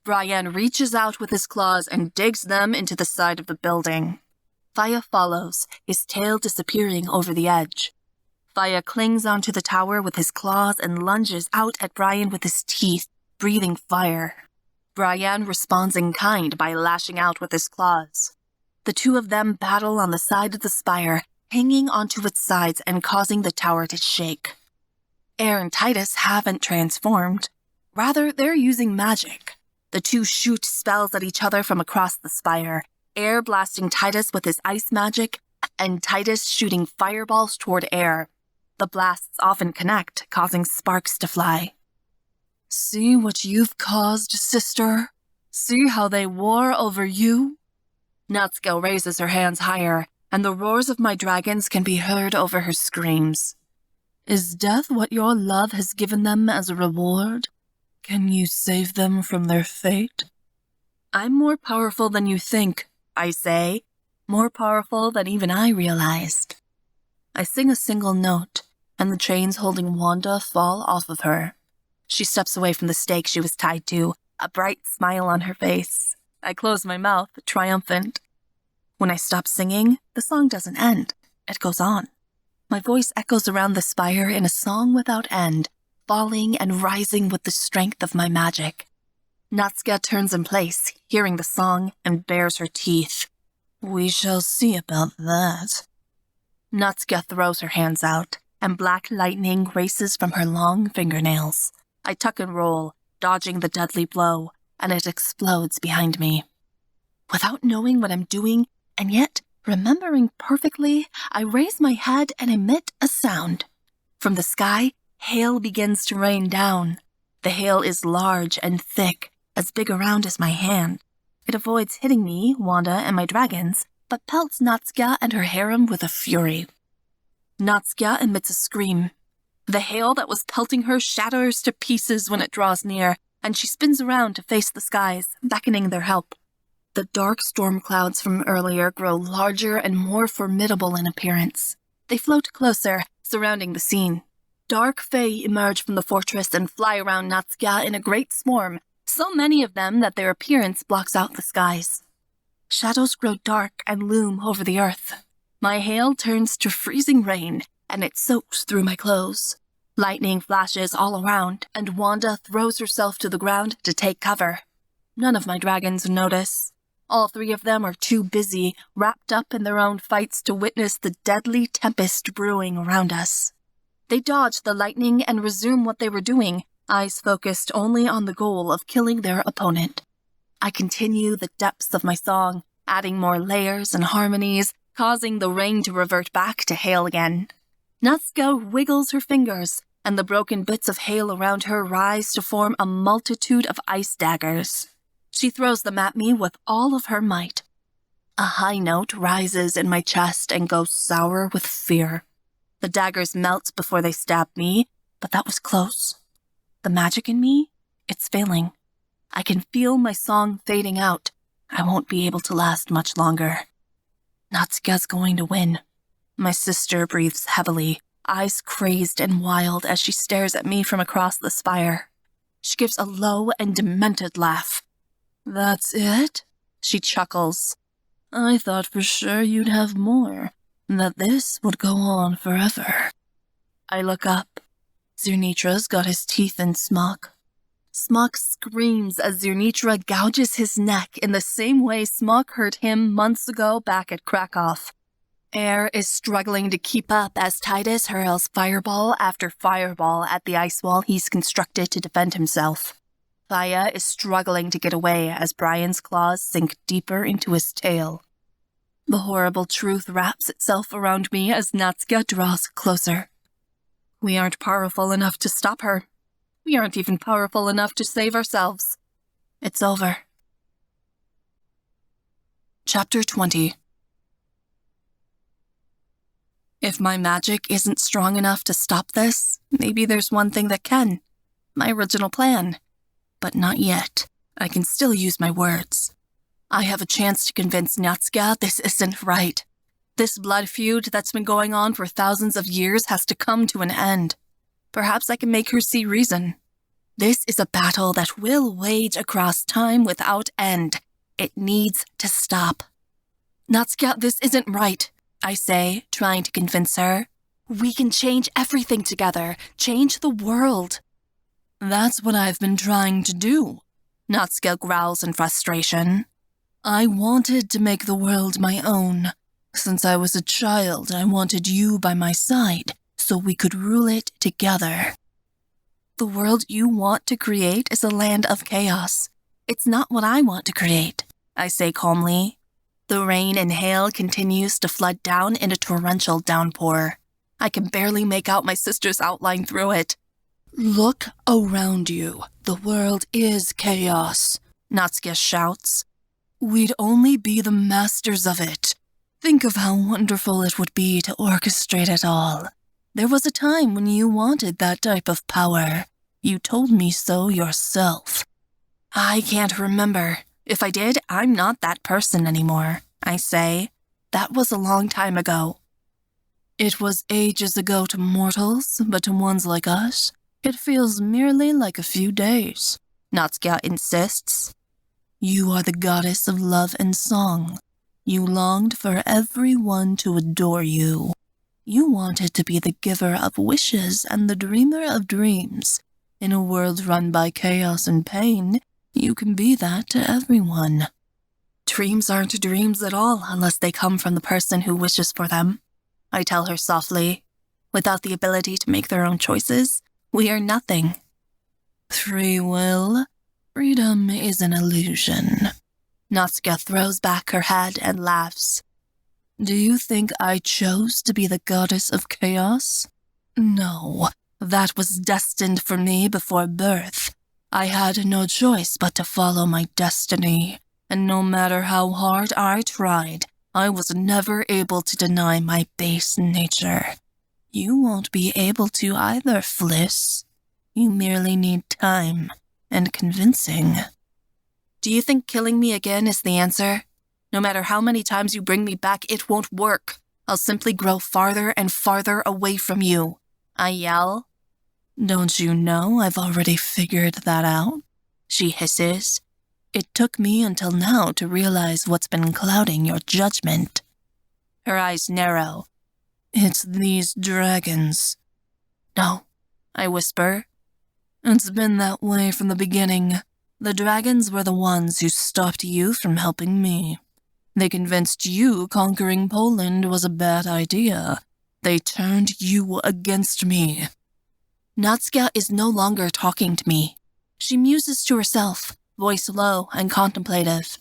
Brian reaches out with his claws and digs them into the side of the building. Faya follows, his tail disappearing over the edge. Faya clings onto the tower with his claws and lunges out at Brian with his teeth, breathing fire. Brian responds in kind by lashing out with his claws. The two of them battle on the side of the spire, hanging onto its sides and causing the tower to shake. Air and Titus haven't transformed. Rather, they're using magic. The two shoot spells at each other from across the spire, Air blasting Titus with his ice magic, and Titus shooting fireballs toward Air. The blasts often connect, causing sparks to fly. "See what you've caused, sister? See how they war over you?" Natsuko raises her hands higher, and the roars of my dragons can be heard over her screams. "Is death what your love has given them as a reward? Can you save them from their fate?" "I'm more powerful than you think," I say. "More powerful than even I realized." I sing a single note, and the chains holding Wanda fall off of her. She steps away from the stake she was tied to, a bright smile on her face. I close my mouth, triumphant. When I stop singing, the song doesn't end. It goes on. My voice echoes around the spire in a song without end, falling and rising with the strength of my magic. Natsuko turns in place, hearing the song, and bares her teeth. "We shall see about that." Natsuko throws her hands out, and black lightning races from her long fingernails. I tuck and roll, dodging the deadly blow, and it explodes behind me. Without knowing what I'm doing, and yet remembering perfectly, I raise my head and emit a sound. From the sky, hail begins to rain down. The hail is large and thick, as big around as my hand. It avoids hitting me, Wanda, and my dragons, but pelts Natsuko and her harem with a fury. Natsuko emits a scream. The hail that was pelting her shatters to pieces when it draws near, and she spins around to face the skies, beckoning their help. The dark storm clouds from earlier grow larger and more formidable in appearance. They float closer, surrounding the scene. Dark Fae emerge from the fortress and fly around Natsuko in a great swarm, so many of them that their appearance blocks out the skies. Shadows grow dark and loom over the earth. My hail turns to freezing rain, and it soaks through my clothes. Lightning flashes all around, and Wanda throws herself to the ground to take cover. None of my dragons notice. All three of them are too busy, wrapped up in their own fights to witness the deadly tempest brewing around us. They dodge the lightning and resume what they were doing, eyes focused only on the goal of killing their opponent. I continue the depths of my song, adding more layers and harmonies, causing the rain to revert back to hail again. Natsuko wiggles her fingers, and the broken bits of hail around her rise to form a multitude of ice daggers. She throws them at me with all of her might. A high note rises in my chest and goes sour with fear. The daggers melt before they stab me, but that was close. The magic in me, it's failing. I can feel my song fading out. I won't be able to last much longer. Natsuko's going to win. My sister breathes heavily, eyes crazed and wild as she stares at me from across the spire. She gives a low and demented laugh. "That's it?" She chuckles. "I thought for sure you'd have more, that this would go on forever." I look up. Zirnitra's got his teeth in Smok. Smok screams as Zirnitra gouges his neck in the same way Smok hurt him months ago back at Krakow. Air is struggling to keep up as Titus hurls fireball after fireball at the ice wall he's constructed to defend himself. Faya is struggling to get away as Brian's claws sink deeper into his tail. The horrible truth wraps itself around me as Natsuka draws closer. We aren't powerful enough to stop her. We aren't even powerful enough to save ourselves. It's over. Chapter 20. If my magic isn't strong enough to stop this, maybe there's one thing that can. My original plan. But not yet. I can still use my words. I have a chance to convince Natsuka this isn't right. This blood feud that's been going on for thousands of years has to come to an end. Perhaps I can make her see reason. This is a battle that will wage across time without end. It needs to stop. Natsuka, this isn't right, I say, trying to convince her. We can change everything together, change the world. That's what I've been trying to do, Natsuka growls in frustration. I wanted to make the world my own. Since I was a child, I wanted you by my side, so we could rule it together. The world you want to create is a land of chaos. It's not what I want to create, I say calmly. The rain and hail continues to flood down in a torrential downpour. I can barely make out my sister's outline through it. Look around you. The world is chaos, Natsuka shouts. We'd only be the masters of it. Think of how wonderful it would be to orchestrate it all. There was a time when you wanted that type of power. You told me so yourself. I can't remember. If I did, I'm not that person anymore, I say. That was a long time ago. It was ages ago to mortals, but to ones like us, it feels merely like a few days, Natsuka insists. You are the goddess of love and song. You longed for everyone to adore you. You wanted to be the giver of wishes and the dreamer of dreams. In a world run by chaos and pain, you can be that to everyone. Dreams aren't dreams at all unless they come from the person who wishes for them, I tell her softly. Without the ability to make their own choices, we are nothing. Free will? Freedom is an illusion. Natsuka throws back her head and laughs. Do you think I chose to be the goddess of chaos? No, that was destined for me before birth. I had no choice but to follow my destiny, and no matter how hard I tried, I was never able to deny my base nature. You won't be able to either, Fliss. You merely need time and convincing. Do you think killing me again is the answer? No matter how many times you bring me back, it won't work. I'll simply grow farther and farther away from you, I yell. Don't you know I've already figured that out? She hisses. It took me until now to realize what's been clouding your judgment. Her eyes narrow. It's these dragons. No, I whisper. It's been that way from the beginning. The dragons were the ones who stopped you from helping me. They convinced you conquering Poland was a bad idea. They turned you against me. Natsuka is no longer talking to me. She muses to herself, voice low and contemplative.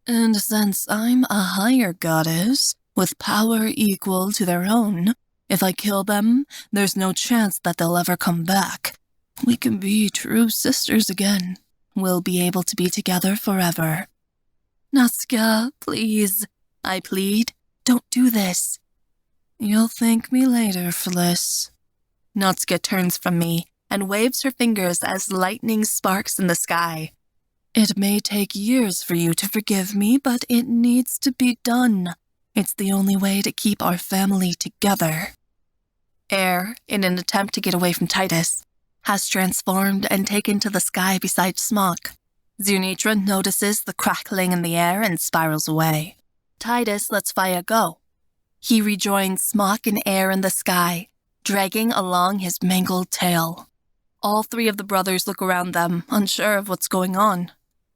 And since I'm a higher goddess, with power equal to their own, if I kill them, there's no chance that they'll ever come back. We can be true sisters again. We'll be able to be together forever. Natsuka, please, I plead. Don't do this. You'll thank me later, Fliss. Natsuka turns from me and waves her fingers as lightning sparks in the sky. It may take years for you to forgive me, but it needs to be done. It's the only way to keep our family together. Air, in an attempt to get away from Titus, has transformed and taken to the sky beside Smok. Zunitra notices the crackling in the air and spirals away. Titus lets Faya go. He rejoins Smok and Air in the sky, dragging along his mangled tail. All three of the brothers look around them, unsure of what's going on.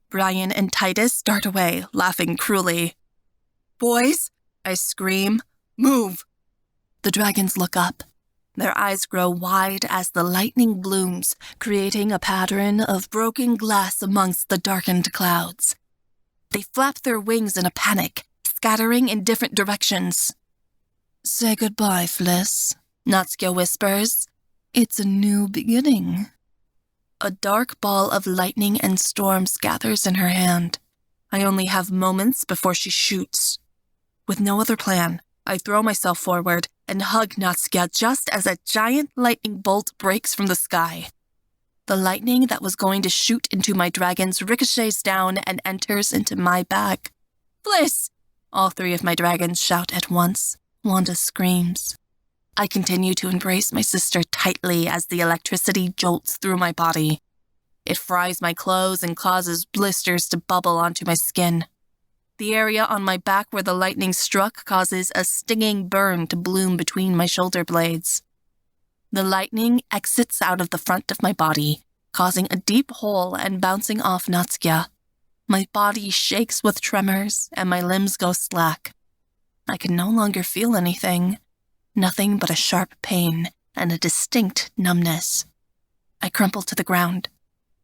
Brian and Titus dart away, laughing cruelly. Boys, I scream, move! The dragons look up. Their eyes grow wide as the lightning blooms, creating a pattern of broken glass amongst the darkened clouds. They flap their wings in a panic, scattering in different directions. "Say goodbye, Fliss," Natsuko whispers. "It's a new beginning." A dark ball of lightning and storms gathers in her hand. I only have moments before she shoots. With no other plan, I throw myself forward and hug Natsuko just as a giant lightning bolt breaks from the sky. The lightning that was going to shoot into my dragons ricochets down and enters into my bag. "Fliss!" All three of my dragons shout at once. Wanda screams. I continue to embrace my sister tightly as the electricity jolts through my body. It fries my clothes and causes blisters to bubble onto my skin. The area on my back where the lightning struck causes a stinging burn to bloom between my shoulder blades. The lightning exits out of the front of my body, causing a deep hole and bouncing off Natsuko. My body shakes with tremors and my limbs go slack. I can no longer feel anything. Nothing but a sharp pain and a distinct numbness. I crumple to the ground.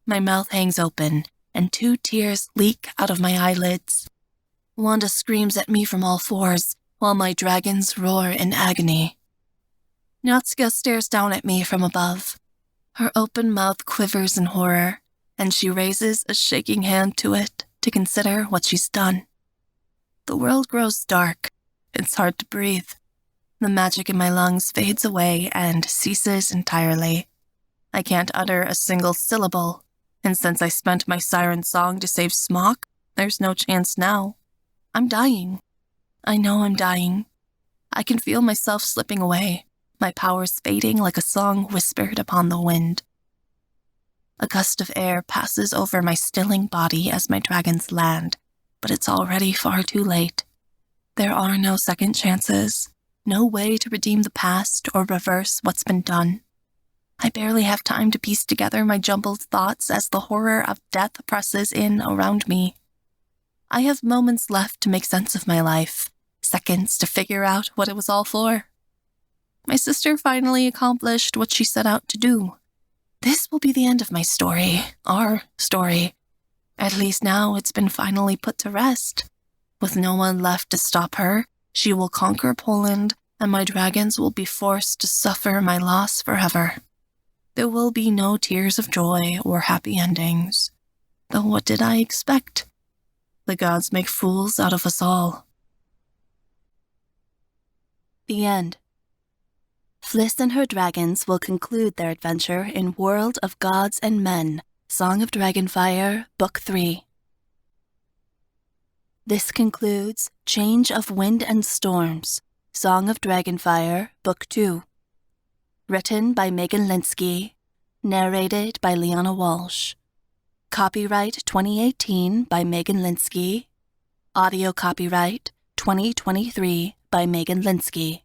My mouth hangs open, and 2 tears leak out of my eyelids. Wanda screams at me from all fours, while my dragons roar in agony. Natsuko stares down at me from above. Her open mouth quivers in horror, and she raises a shaking hand to it to consider what she's done. The world grows dark. It's hard to breathe. The magic in my lungs fades away and ceases entirely. I can't utter a single syllable, and since I spent my siren song to save Smok, there's no chance now. I'm dying. I know I'm dying. I can feel myself slipping away, my powers fading like a song whispered upon the wind. A gust of air passes over my stilling body as my dragons land, but it's already far too late. There are no second chances, no way to redeem the past or reverse what's been done. I barely have time to piece together my jumbled thoughts as the horror of death presses in around me. I have moments left to make sense of my life, seconds to figure out what it was all for. My sister finally accomplished what she set out to do. This will be the end of my story, our story. At least now it's been finally put to rest. With no one left to stop her, she will conquer Poland, and my dragons will be forced to suffer my loss forever. There will be no tears of joy or happy endings. Though what did I expect? The gods make fools out of us all. The end. Fliss and her dragons will conclude their adventure in World of Gods and Men, Song of Dragonfire, Book 3. This concludes Change of Wind and Storms, Song of Dragonfire, Book 2. Written by Megan Linski, narrated by Liana Walsh. Copyright 2018 by Megan Linski. Audio copyright 2023 by Megan Linski.